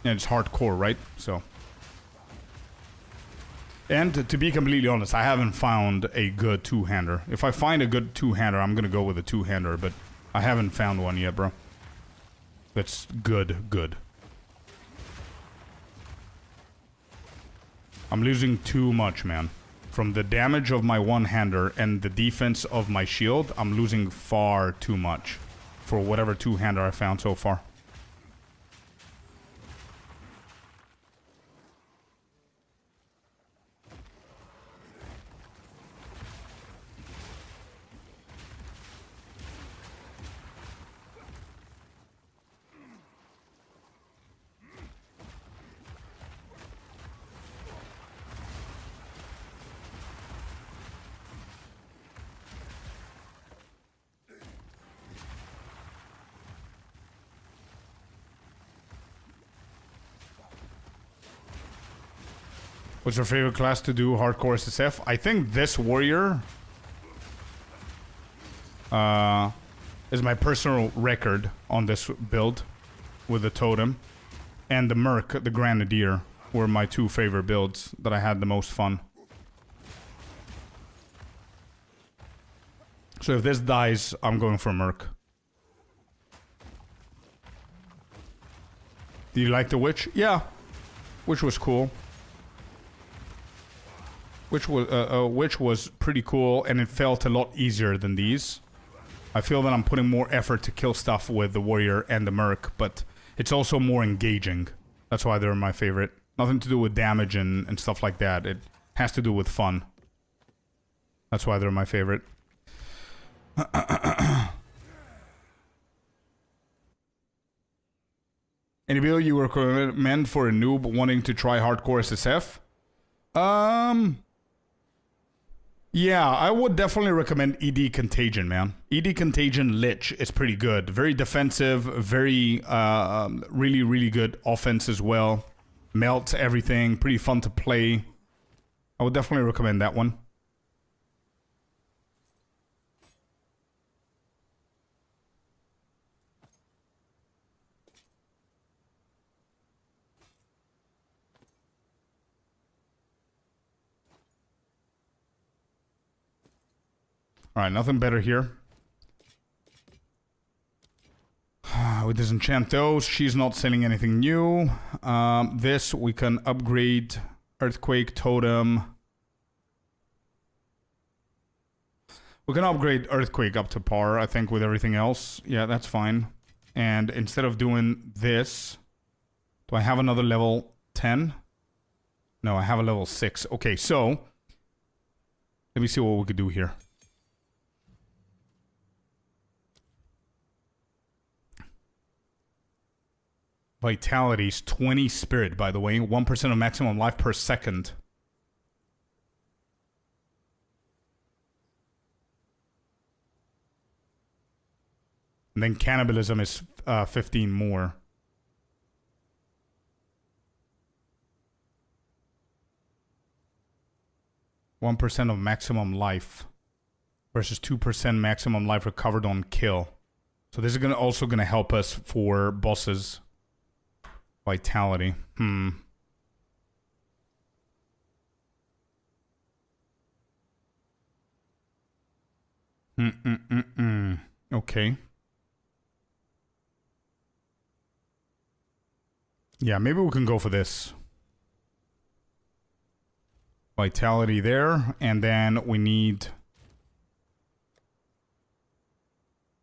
And it's hardcore, right? So. And to be completely honest, I haven't found a good two-hander. If I find a good two-hander, I'm gonna go with a two-hander, but I haven't found one yet, bro. That's good. I'm losing too much, man. From the damage of my one-hander and the defense of my shield, I'm losing far too much for whatever two-hander I found so far. What's your favorite class to do hardcore SSF? I think this warrior is my personal record on this build with the totem. And the Merc, the Grenadier, were my two favorite builds that I had the most fun. So if this dies, I'm going for Merc. Do you like the Witch? Yeah. Witch was cool. Which was pretty cool, and it felt a lot easier than these. I feel that I'm putting more effort to kill stuff with the warrior and the merc, but it's also more engaging. That's why they're my favorite. Nothing to do with damage and stuff like that. It has to do with fun. That's why they're my favorite. Any build you recommend for a noob wanting to try hardcore SSF? Yeah, I would definitely recommend ED Contagion, man. ED Contagion Lich is pretty good. Very defensive, very, really good offense as well. Melts everything, pretty fun to play. I would definitely recommend that one. Alright, nothing better here. We disenchant those. She's not selling anything new. This we can upgrade. Earthquake Totem. We can upgrade Earthquake up to par, I think, with everything else. Yeah, that's fine. And instead of doing this, do I have another level 10? No, I have a level 6. Okay, so let me see what we could do here. Vitality's 20 spirit, by the way. 1% of maximum life per second. And then cannibalism is 15 more. %1 of maximum life versus 2% maximum life recovered on kill. So this is also gonna help us for bosses. Vitality. Okay. Yeah, maybe we can go for this. Vitality there, and then we need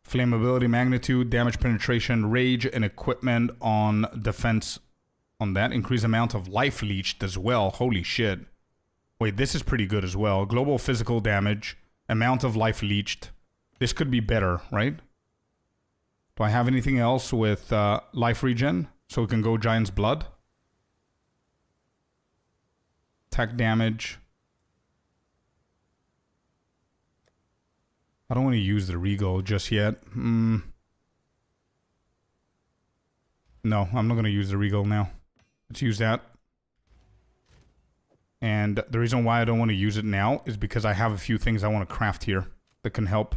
flammability, magnitude, damage penetration, rage, and equipment on defense on that. Increase amount of life leached as well. Holy shit. Wait, this is pretty good as well. Global physical damage, amount of life leached. This could be better, right? Do I have anything else with life regen? So we can go Giant's Blood. Attack damage. I don't want to use the Regal just yet. No, I'm not going to use the Regal now. Let's use that. And the reason why I don't want to use it now is because I have a few things I want to craft here that can help.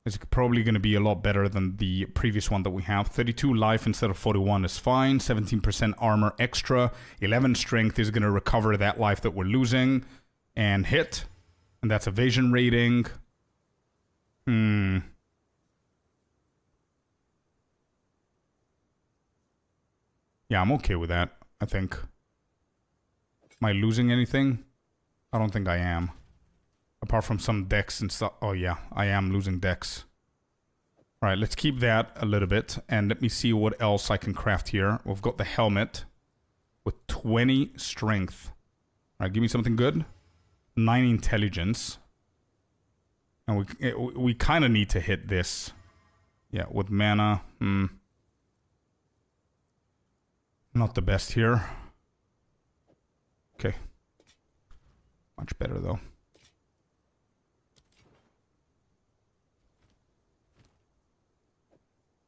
It's probably going to be a lot better than the previous one that we have. 32 life instead of 41 is fine. 17% armor extra. 11 strength is going to recover that life that we're losing. And hit. And that's evasion rating. Yeah, I'm okay with that, I think. Am I losing anything? I don't think I am. Apart from some dex and stuff. Oh yeah, I am losing dex. Alright, let's keep that a little bit. And let me see what else I can craft here. We've got the helmet with 20 strength. Alright, give me something good. 9 intelligence. And we kind of need to hit this. Yeah, with mana. Not the best here. Okay. Much better though.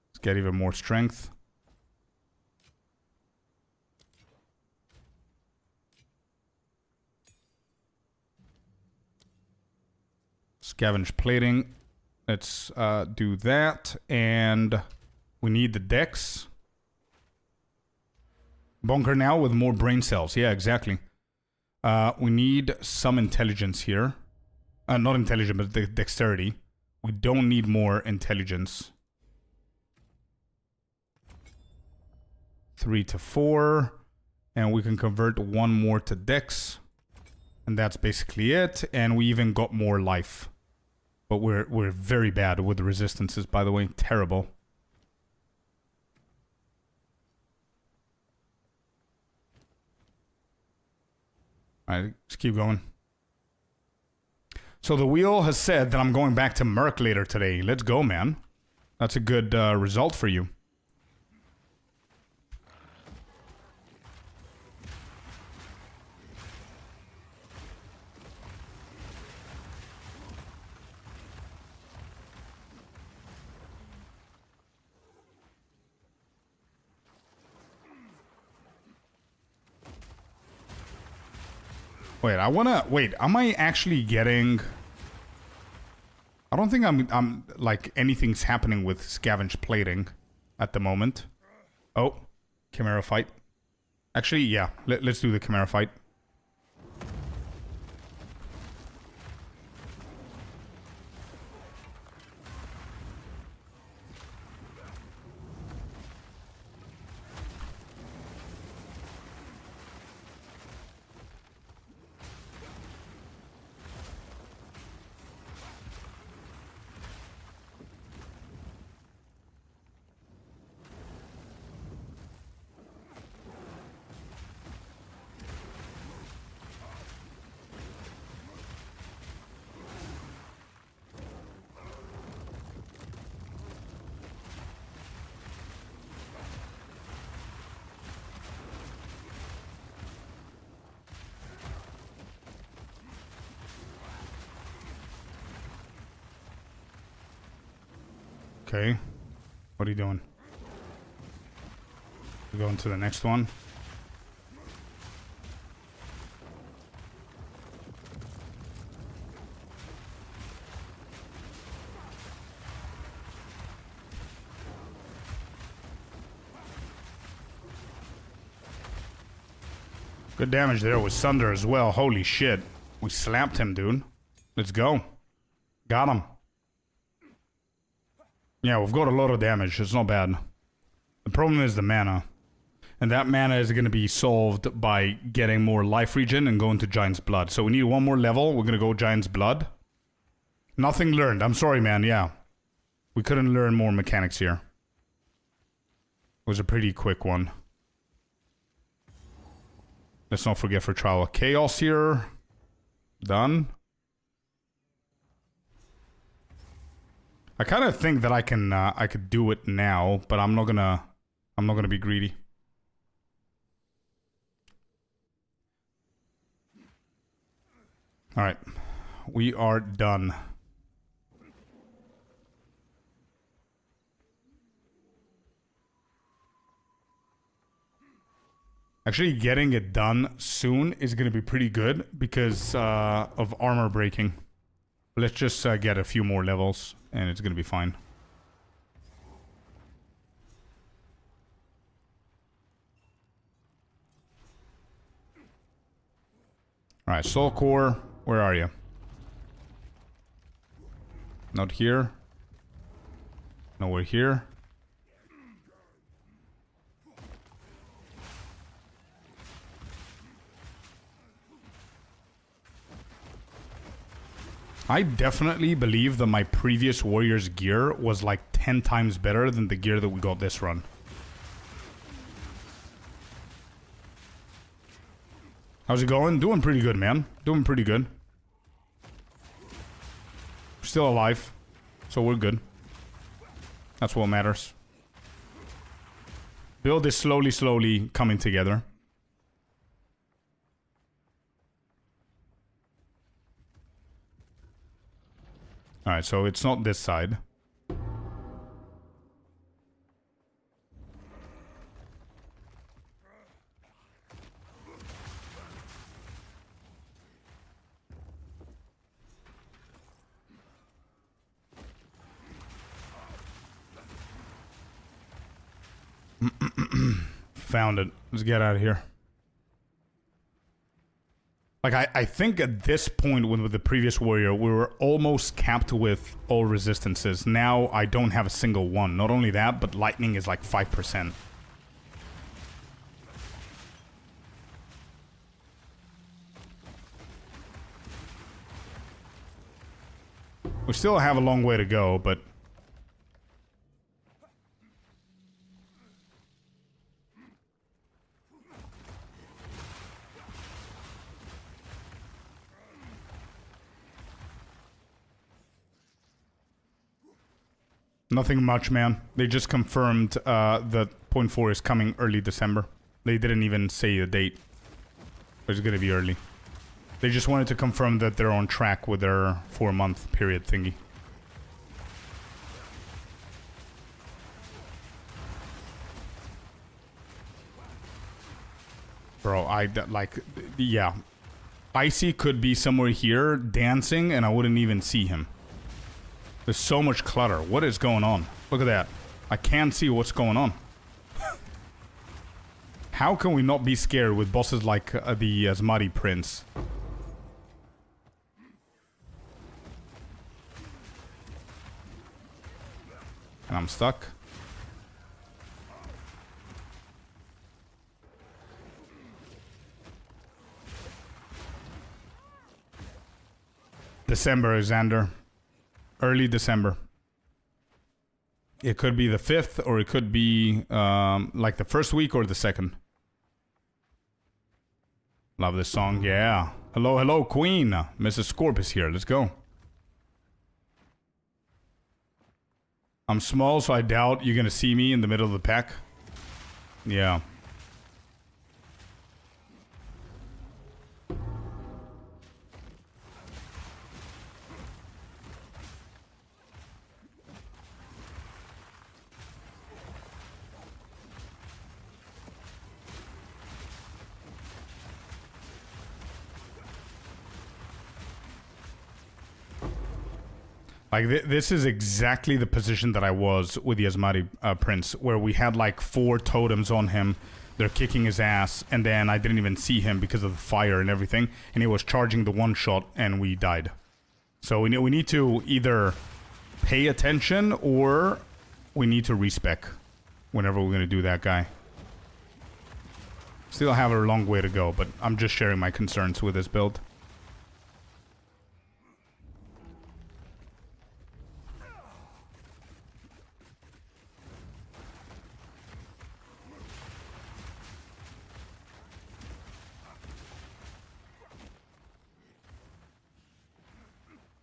Let's get even more strength. Scavenge plating. Let's do that. And we need the dex. Bunker now with more brain cells. Yeah, exactly. We need some intelligence here. Not intelligence, but the dexterity. We don't need more intelligence. 3 to 4. And we can convert 1 more to dex. And that's basically it. And we even got more life. But we're very bad with the resistances, by the way. Terrible. Alright, let's keep going. So the wheel has said that I'm going back to Merc later today. Let's go, man. That's a good result for you. Wait, am I actually getting... I don't think I'm like, anything's happening with scavenge plating at the moment. Oh, Chimera fight. Actually, yeah, let's do the Chimera fight. Okay. What are you doing? We're going to the next one. Good damage there with Sunder as well. Holy shit. We slapped him, dude. Let's go. Got him. Yeah, we've got a lot of damage. It's not bad. The problem is the mana. And that mana is going to be solved by getting more life regen and going to Giant's Blood. So we need one more level. We're going to go Giant's Blood. Nothing learned. I'm sorry, man. Yeah. We couldn't learn more mechanics here. It was a pretty quick one. Let's not forget for Trial of Chaos here. Done. I kind of think that I could do it now, but I'm not gonna be greedy. All right, we are done. Actually, getting it done soon is going to be pretty good because of armor breaking. Let's just get a few more levels and it's going to be fine. Alright, Soul Core, where are you? Not here. Nowhere here. I definitely believe that my previous Warriors gear was like 10 times better than the gear that we got this run. How's it going? Doing pretty good, man. Doing pretty good. Still alive, so we're good. That's what matters. Build is slowly coming together. Alright, so it's not this side. Found it. Let's get out of here. Like, I think at this point with the previous warrior, we were almost capped with all resistances. Now I don't have a single one. Not only that, but lightning is like 5%. We still have a long way to go, but... Nothing much, man. They just confirmed that point 4 is coming early December. They didn't even say a date. It's gonna be early. They just wanted to confirm that they're on track with their 4-month period thingy. Bro, yeah. Icy could be somewhere here dancing and I wouldn't even see him. There's so much clutter. What is going on? Look at that. I can't see what's going on. How can we not be scared with bosses like the Asmati Prince? And I'm stuck. December, Xander. Early December. It could be the 5th, or it could be like the first week or the second. Love this song, yeah. Hello, hello, Queen. Mrs. Scorpius here, let's go. I'm small, so I doubt you're gonna see me in the middle of the pack. Yeah. Like this is exactly the position that I was with the Asmati Prince, where we had like 4 totems on him. They're kicking his ass, and then I didn't even see him because of the fire and everything, and he was charging the one shot, and we died. So we need to either pay attention or we need to respec whenever we're gonna do that guy. Still have a long way to go, but I'm just sharing my concerns with this build.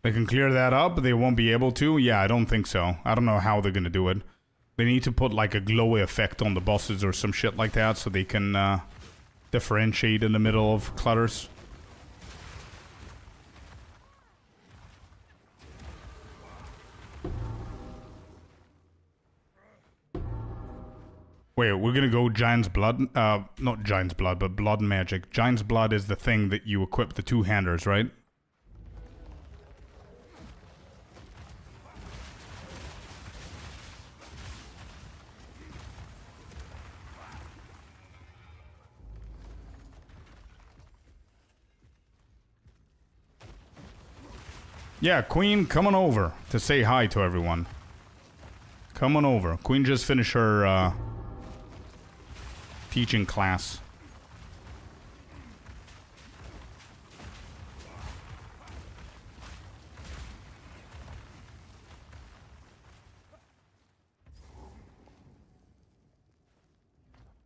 They can clear that up, but they won't be able to? Yeah, I don't think so. I don't know how they're gonna do it. They need to put like a glowy effect on the bosses or some shit like that so they can differentiate in the middle of clutters. Wait, we're gonna go Giant's Blood? Not Giant's Blood, but Blood Magic. Giant's Blood is the thing that you equip the 2-handers, right? Yeah, Queen, come on over to say hi to everyone. Come on over. Queen just finished her teaching class.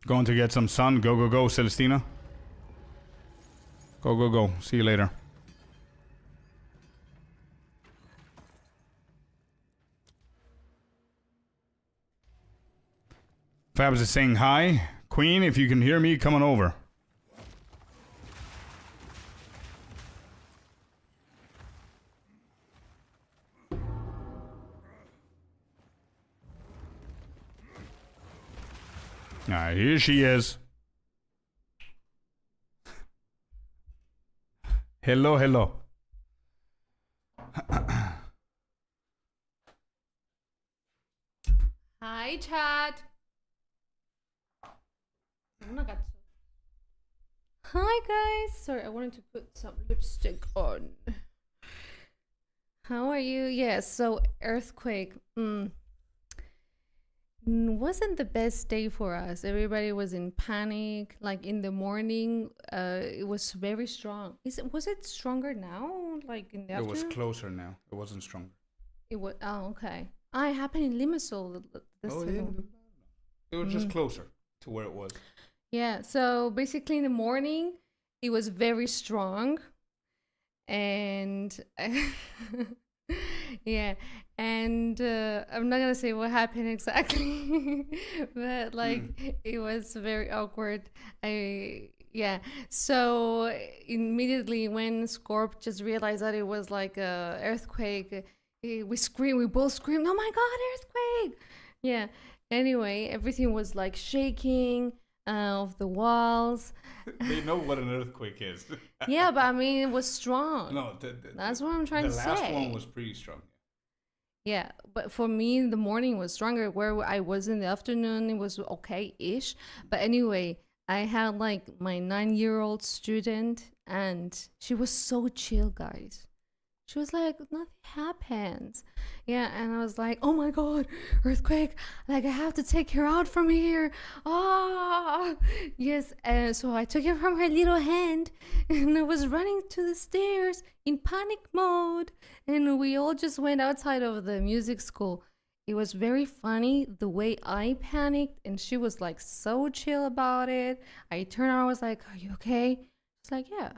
Going to get some sun. Go, go, go, Celestina. Go, go, go. See you later. Fabs is saying hi. Queen, if you can hear me, come on over. Ah, here she is. Hello, hello. Hi, chat. Oh my god. Hi, guys. Sorry, I wanted to put some lipstick on. How are you? Yes, so earthquake. Wasn't the best day for us. Everybody was in panic. Like in the morning, it was very strong. Was it stronger now? Like in the afternoon? It was closer now. It wasn't stronger. It was. Oh, okay. It happened in Limassol. It was just closer to where it was. Yeah. So basically, in the morning, it was very strong, and yeah. And I'm not gonna say what happened exactly, but like it was very awkward. Yeah. So immediately when Scorp just realized that it was like a earthquake, we both screamed, "Oh my God, earthquake!" Yeah. Anyway, everything was like shaking of the walls. They know what an earthquake is. Yeah, but I mean it was strong. No, that's what I'm trying to say. The last one was pretty strong. Yeah, but for me, the morning was stronger. Where I was in the afternoon, it was okay-ish. But anyway, I had like my 9-year-old student, and she was so chill, guys. She was like, nothing happens. Yeah, and I was like, oh my God, earthquake. Like, I have to take her out from here. Ah, yes. And so I took her from her little hand, and I was running to the stairs in panic mode. And we all just went outside of the music school. It was very funny the way I panicked, and she was like so chill about it. I turned around, I was like, are you okay? She's like, yeah.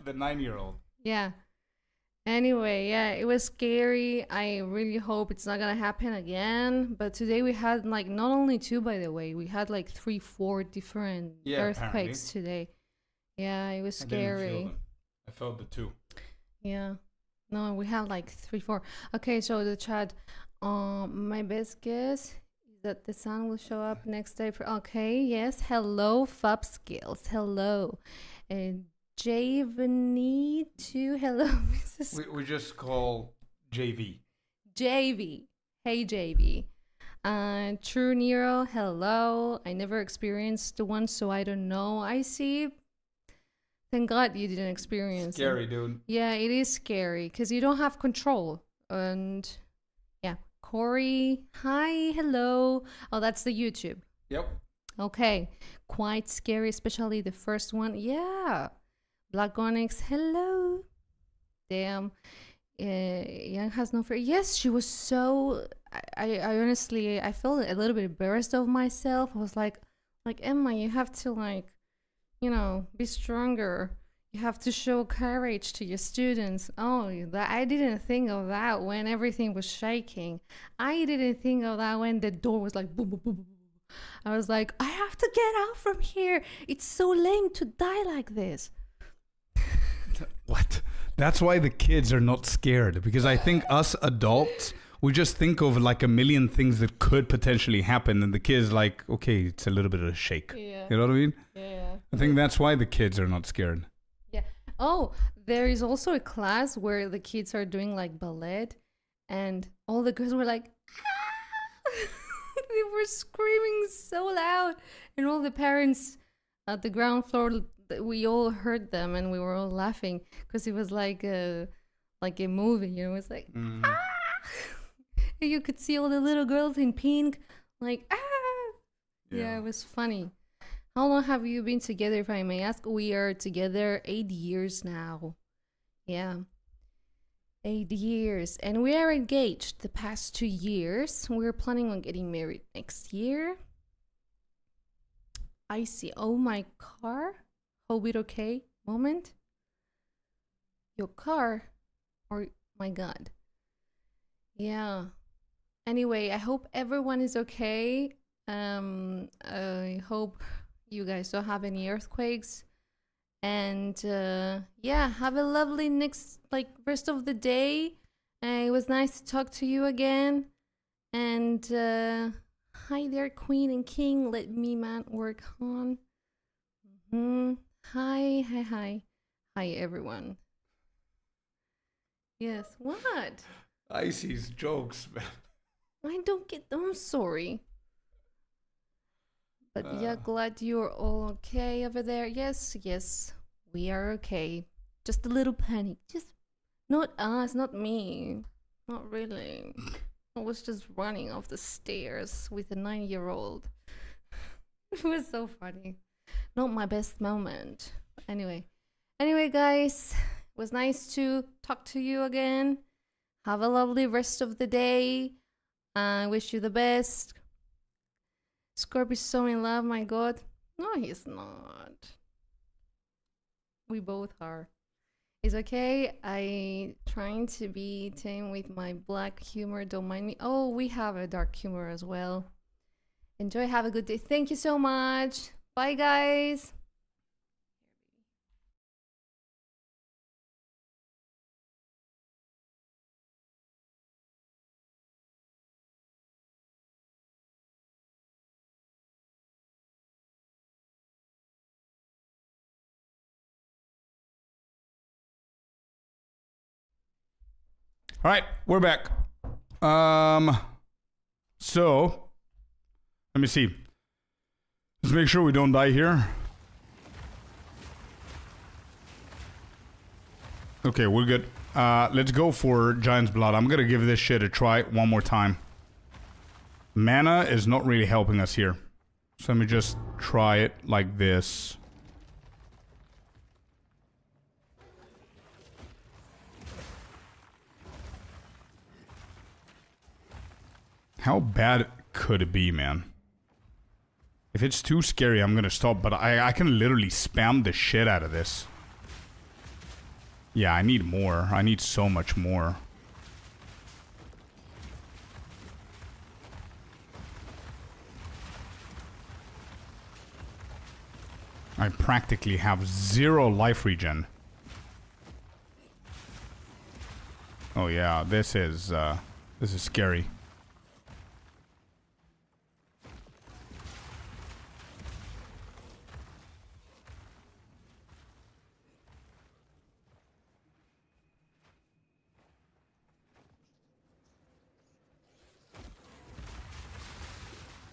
The 9-year-old. Yeah. Anyway, yeah, it was scary. I really hope it's not gonna happen again. But today we had like not only 2, by the way, we had like 3, 4 different earthquakes today. Yeah, it was scary. I felt the 2. Yeah. No, we had like 3, 4. Okay, so the chat. My best guess is that the sun will show up next day. Okay, yes. Hello, Fab Skills. Hello. And Javani too. Hello, Mrs. We just call JV. JV. Hey, JV. True Nero. Hello. I never experienced the one, so I don't know. I see. Thank God you didn't experience Scary, it. dude. Yeah, it is scary because you don't have control. And yeah, Corey. Hi. Hello. Oh, that's the YouTube. Yep. Okay. Quite scary, especially the first one. Yeah. Black Onyx. Hello. Damn. Young has no fear. Yes, she was so. I honestly, I felt a little bit embarrassed of myself. I was like Emma, you have to be stronger. You have to show courage to your students. Oh, that I didn't think of that when everything was shaking. I didn't think of that when the door was like boom, boom, boom, boom. I was like, I have to get out from here. It's so lame to die like this. What? That's why the kids are not scared, because I think us adults, we just think of like a million things that could potentially happen, and the kids like, okay, it's a little bit of a shake. Yeah. You know what I mean? Yeah. I think that's why the kids are not scared. Yeah. Oh, there is also a class where the kids are doing like ballet, and all the girls were like, ah! They were screaming so loud, and all the parents at the ground floor, we all heard them, and we were all laughing because it was like a movie. It was like, ah! And you could see all the little girls in pink, like, ah! Yeah, it was funny. How long have you been together, if I may ask? We are together 8 years now. Yeah. 8 years. And we are engaged the past 2 years. We're planning on getting married next year. I see. Oh, my car? Hope it okay? Moment. Your car? Or my God. Yeah. Anyway, I hope everyone is okay. I hope you guys don't have any earthquakes. And yeah, have a lovely next rest of the day. It was nice to talk to you again. And hi there, Queen and King. Let me man work on. Hi, everyone. Yes, what? Icy's jokes, man. I don't get. I'm sorry. But yeah, glad you're all okay over there. Yes, we are okay. Just a little panic. Just not us, not me. Not really. I was just running off the stairs with a 9-year-old. It was so funny. Not my best moment. Anyway, guys, it was nice to talk to you again. Have a lovely rest of the day. I wish you the best. Scorpius is so in love, my God. No, he's not. We both are. It's okay. I trying to be tame with my black humor. Don't mind me. Oh, we have a dark humor as well. Enjoy. Have a good day. Thank you so much. Bye, guys. All right, we're back. So let me see. Let's make sure we don't die here. Okay, we're good. Let's go for Giant's Blood. I'm gonna give this shit a try one more time. Mana is not really helping us here. So let me just try it like this. How bad could it be, man? If it's too scary, I'm gonna stop, but I can literally spam the shit out of this. Yeah, I need more. I need so much more. I practically have 0 life regen. Oh yeah, this is scary.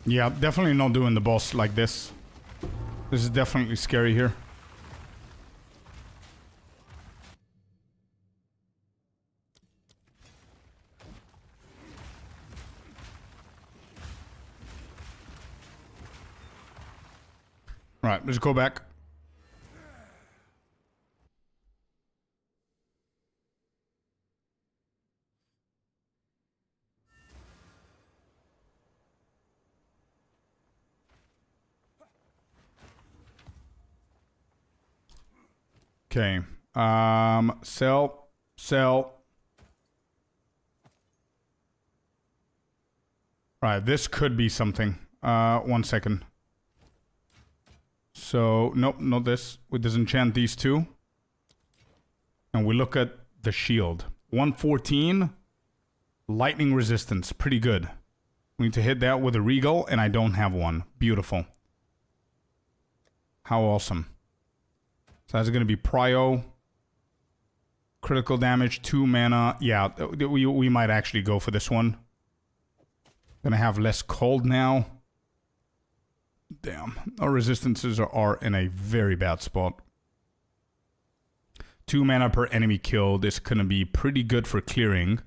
Yeah, definitely not doing the boss like this. This is definitely scary here. Right, let's go back. Okay. Sell. Right, this could be something. 1 second. So, nope, not this. We disenchant these two. And we look at the shield. 114. Lightning resistance. Pretty good. We need to hit that with a regal, and I don't have one. Beautiful. How awesome. So that's going to be prio. Critical damage, 2 mana. Yeah, we might actually go for this one. Gonna have less cold now. Damn. Our resistances are in a very bad spot. 2 mana per enemy killed is gonna be pretty good for clearing.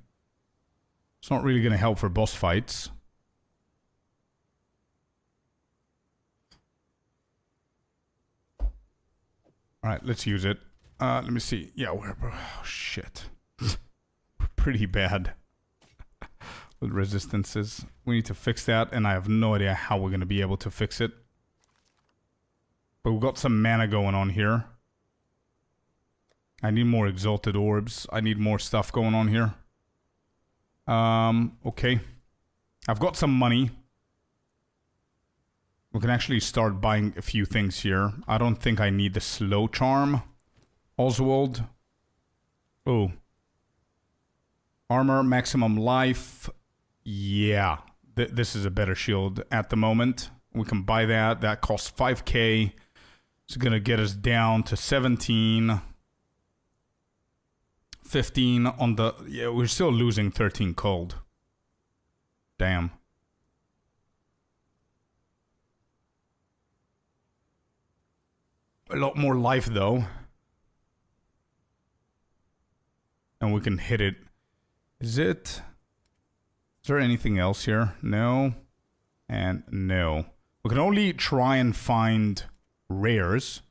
It's not really gonna help for boss fights. Alright, let's use it. Let me see. Yeah, we're... Oh, shit. Pretty bad. With resistances. We need to fix that, and I have no idea how we're going to be able to fix it. But we've got some mana going on here. I need more exalted orbs. I need more stuff going on here. Okay. I've got some money. We can actually start buying a few things here. I don't think I need the slow charm. Oswald. Oh. Armor, maximum life. Yeah. This is a better shield at the moment. We can buy that. That costs 5k. It's going to get us down to 17. 15 on the... Yeah, we're still losing 13 cold. Damn. A lot more life, though. And we can hit it. Is there anything else here? No. And no. We can only try and find rares.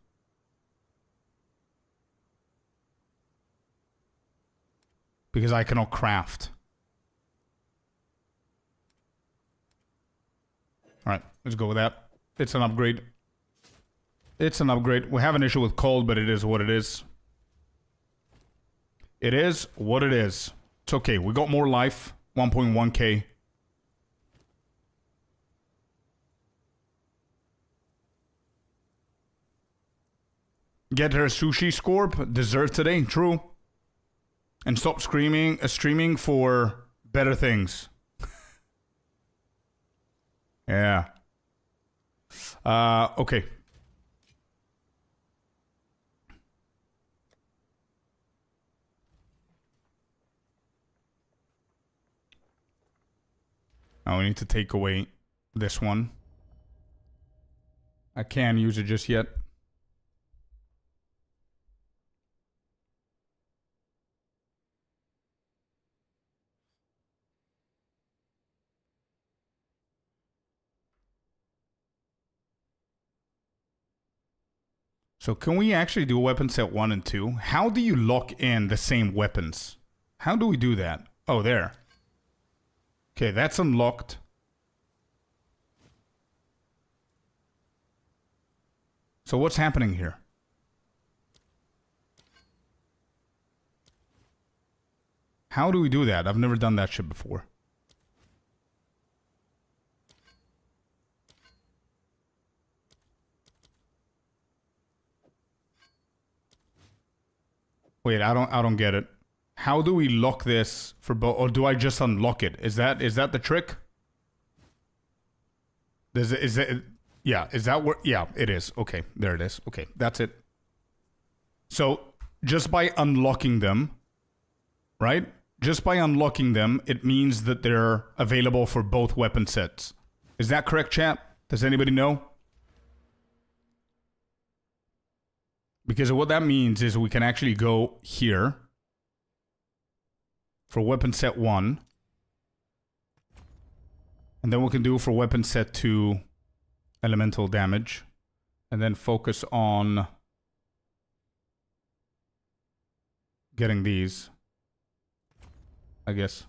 Because I cannot craft. Alright, let's go with that. It's an upgrade. It's an upgrade. We have an issue with cold, but it is what it is. It is what it is. It's okay. We got more life. 1.1k. Get her sushi, Scorp. Dessert today. True. And stop streaming for better things. Yeah. Okay. Now we need to take away this one. I can't use it just yet. So can we actually do weapon set 1 and 2? How do you lock in the same weapons? How do we do that? Oh, there. Okay, that's unlocked. So what's happening here? How do we do that? I've never done that shit before. Wait, I don't get it. How do we lock this for both, or do I just unlock it? Is that the trick? Is it? Yeah, is that where? Yeah, it is. Okay, there it is. Okay, that's it. So just by unlocking them, right? Just by unlocking them, it means that they're available for both weapon sets. Is that correct, chat? Does anybody know? Because what that means is we can actually go here for weapon set 1. And then we can do for weapon set 2 elemental damage. And then focus on getting these, I guess.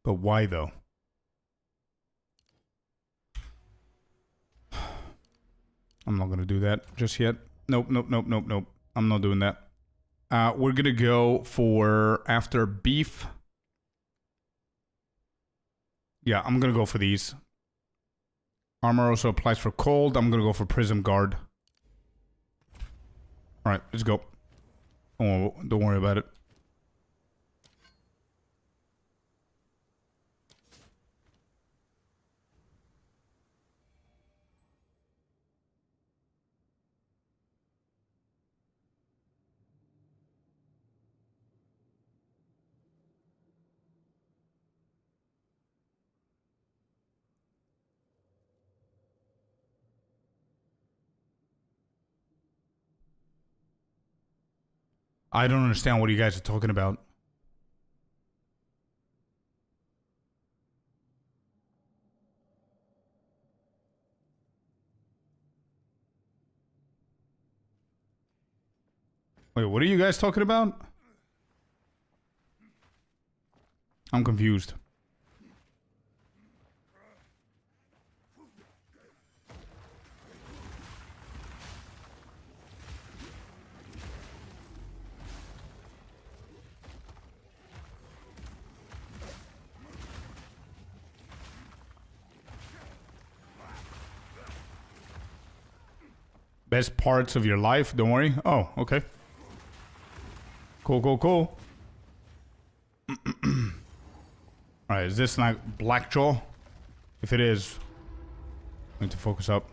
But why though? I'm not gonna do that just yet. Nope. I'm not doing that. We're gonna go for after beef. Yeah, I'm gonna go for these. Armor also applies for cold. I'm gonna go for prism guard. Alright, let's go. Oh, don't worry about it. I don't understand what you guys are talking about. Wait, what are you guys talking about? I'm confused. Best parts of your life, don't worry. Oh, okay. Cool. Alright, is this like Blackjaw? If it is, I need to focus up.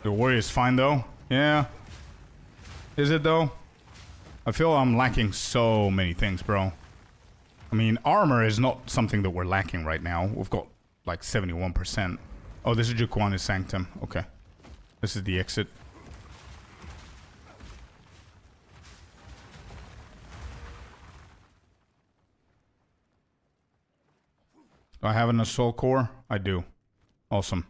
The warrior is fine though. Yeah. Is it though? I feel I'm lacking so many things, bro. I mean, armor is not something that we're lacking right now. We've got like 71%. Oh, this is Jaquana's Sanctum. Okay. This is the exit. Do I have an assault core? I do. Awesome.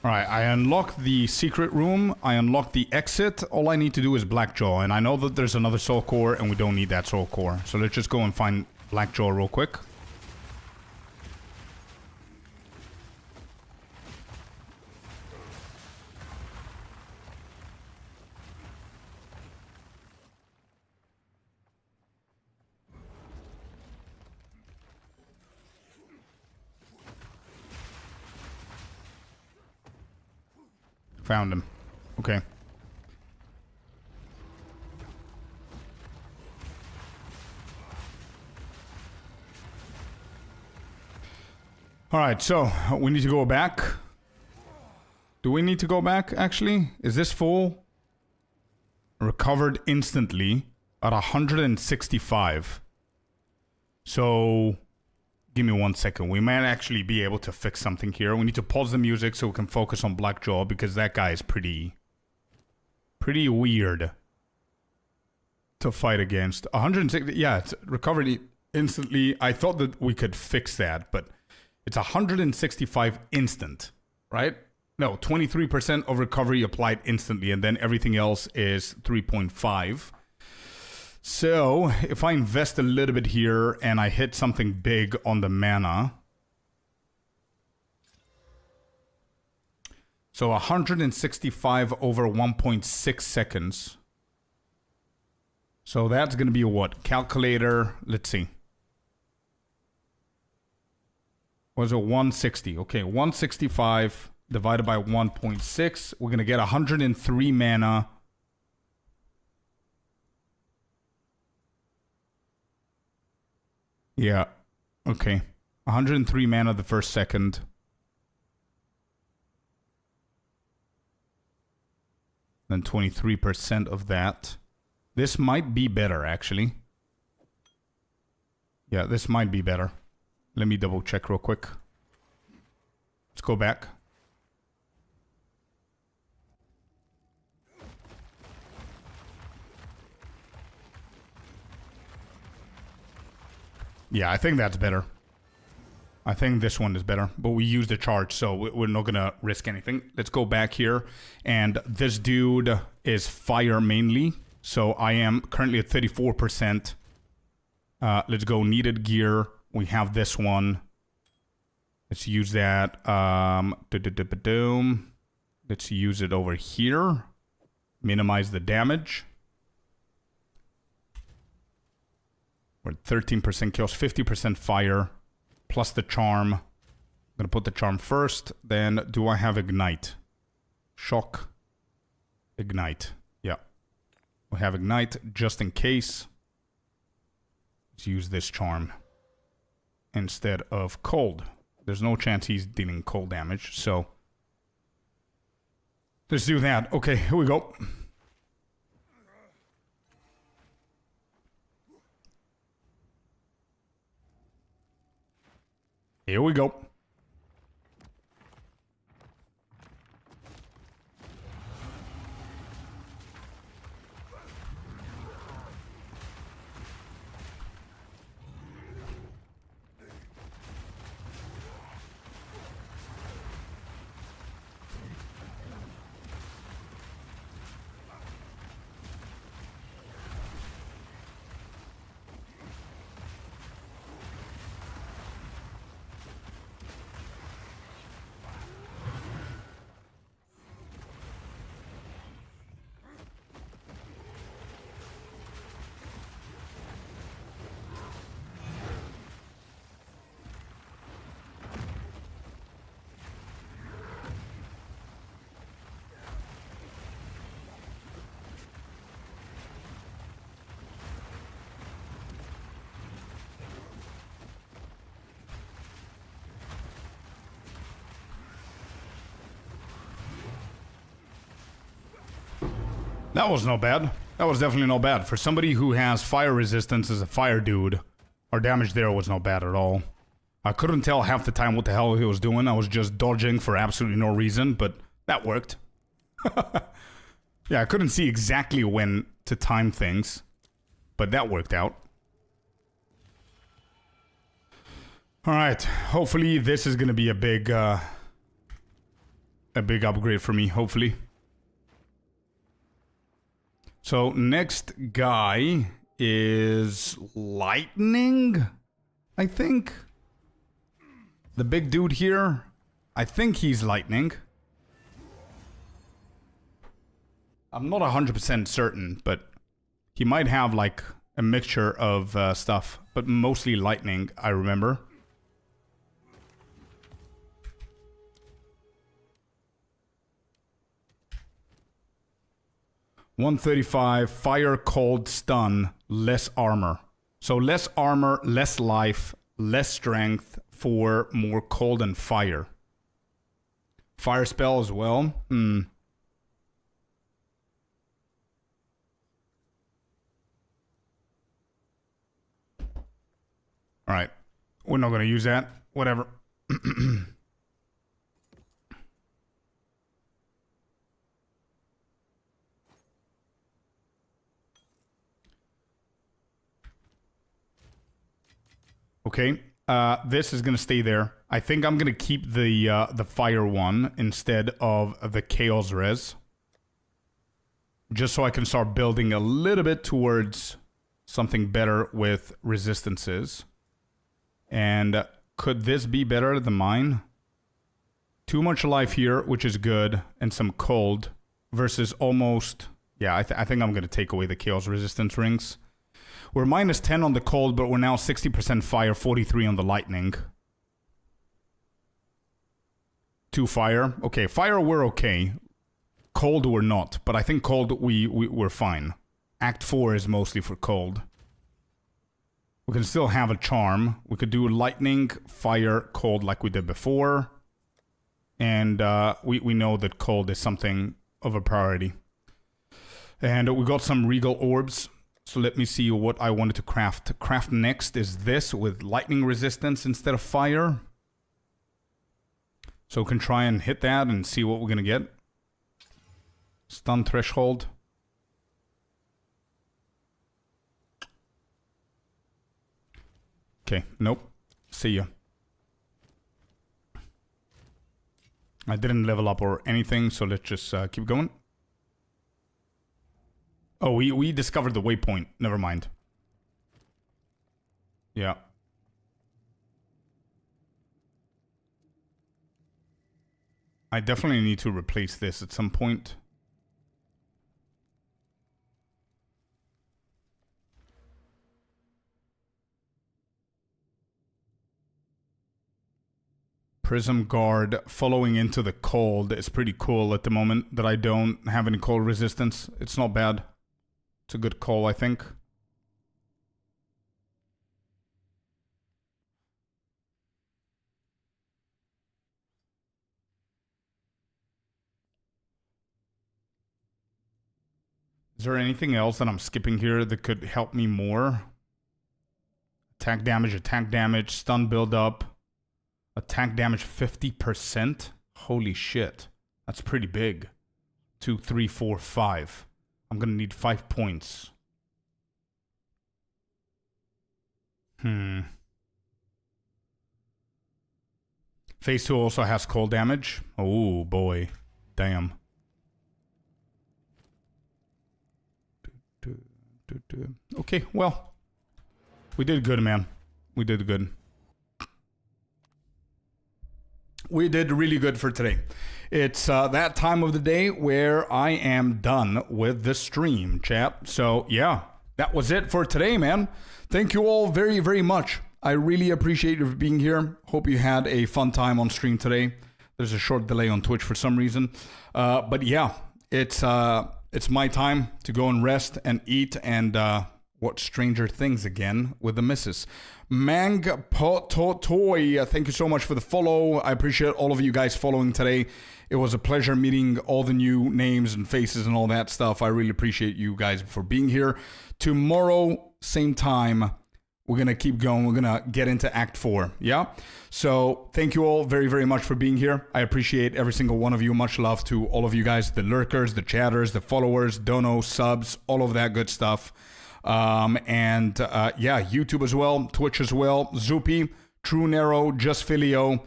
Alright, I unlocked the secret room, I unlocked the exit, all I need to do is Blackjaw, and I know that there's another soul core and we don't need that soul core. So let's just go and find Blackjaw real quick. Found him. Okay. Alright, so we need to go back. Do we need to go back, actually? Is this full? Recovered instantly at 165. So, give me 1 second. We might actually be able to fix something here. We need to pause the music so we can focus on Blackjaw because that guy is pretty weird to fight against. 160, yeah, it's recovered instantly. I thought that we could fix that, but it's 165 instant, right? No, 23% of recovery applied instantly, and then everything else is 3.5. So, if I invest a little bit here and I hit something big on the mana. So 165 over 1.6 seconds. So that's going to be a what? Calculator, let's see. Was it 160? Okay, 165 divided by 1.6. We're going to get 103 mana. Yeah. Okay. 103 mana the first second. Then 23% of that. This might be better, actually. Yeah, this might be better. Let me double check real quick. Let's go back. Yeah, I think that's better. I think this one is better, but we used the charge, so we're not gonna risk anything. Let's go back here, and this dude is fire mainly, so I am currently at 34%. Let's go needed gear. We have this one. Let's use that. Let's use it over here. Minimize the damage. We're at 13% kills, 50% fire. Plus the charm. I'm going to put the charm first. Then do I have ignite? Shock. Ignite. Yeah. We have ignite just in case. Let's use this charm instead of cold. There's no chance he's dealing cold damage. So let's do that. Okay, here we go. Here we go. That was no bad. That was definitely no bad. For somebody who has fire resistance as a fire dude, our damage there was no bad at all. I couldn't tell half the time what the hell he was doing. I was just dodging for absolutely no reason, but that worked. Yeah, I couldn't see exactly when to time things, but that worked out. Alright, hopefully this is gonna be a big upgrade for me, hopefully. So next guy is Lightning, I think. The big dude here, I think he's Lightning. I'm not 100% certain, but he might have like a mixture of stuff, but mostly Lightning, I remember. $135, fire, cold, stun, less armor. So less armor, less life, less strength for more cold and fire. Fire spell as well. Alright. We're not going to use that. Whatever. Okay, this is gonna stay there. I think I'm gonna keep the fire one instead of the chaos res, just so I can start building a little bit towards something better with resistances. And could this be better than mine? Too much life here, which is good, and some cold versus almost. Yeah, I think I'm gonna take away the chaos resistance rings. We're minus 10 on the cold, but we're now 60% fire, 43 on the lightning. 2 fire. Okay, fire we're okay. Cold we're not, but I think cold we're fine. Act 4 is mostly for cold. We can still have a charm. We could do lightning, fire, cold like we did before. And we know that cold is something of a priority. And we got some regal orbs. So let me see what I wanted to craft. Craft next is this with lightning resistance instead of fire. So we can try and hit that and see what we're going to get. Stun threshold. Okay, nope. See ya. I didn't level up or anything, so let's just keep going. Oh, we discovered the waypoint. Never mind. Yeah. I definitely need to replace this at some point. Prism Guard following into the cold is pretty cool at the moment that I don't have any cold resistance. It's not bad. It's a good call, I think. Is there anything else that I'm skipping here that could help me more? Attack damage, stun build up. Attack damage 50%? Holy shit. That's pretty big. 2, 3, 4, 5. I'm gonna need 5 points. Phase 2 also has cold damage. Oh boy. Damn. Okay, well. We did good, man. We did good. We did really good for today. It's that time of the day where I am done with the stream, chat. So, yeah, that was it for today, man. Thank you all very, very much. I really appreciate you being here. Hope you had a fun time on stream today. There's a short delay on Twitch for some reason. But yeah, it's my time to go and rest and eat and watch Stranger Things again with the missus. Mang Toy, thank you so much for the follow. I appreciate all of you guys following today. It was a pleasure meeting all the new names and faces and all that stuff. I really appreciate you guys for being here. Tomorrow, same time, we're going to keep going. We're going to get into Act 4, yeah? So thank you all very, very much for being here. I appreciate every single one of you. Much love to all of you guys, the lurkers, the chatters, the followers, donos, subs, all of that good stuff. Yeah, YouTube as well, Twitch as well, Zoopy, True Nero, Just Filio,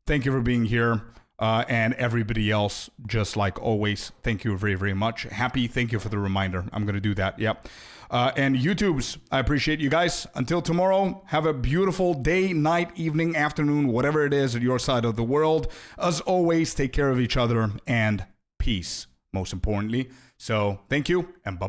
thank you for being here, and everybody else, just like always, thank you very, very much. Happy, thank you for the reminder. I'm going to do that, yep. And YouTubes, I appreciate you guys. Until tomorrow, have a beautiful day, night, evening, afternoon, whatever it is at your side of the world. As always, take care of each other, and peace, most importantly. So, thank you, and bye-bye.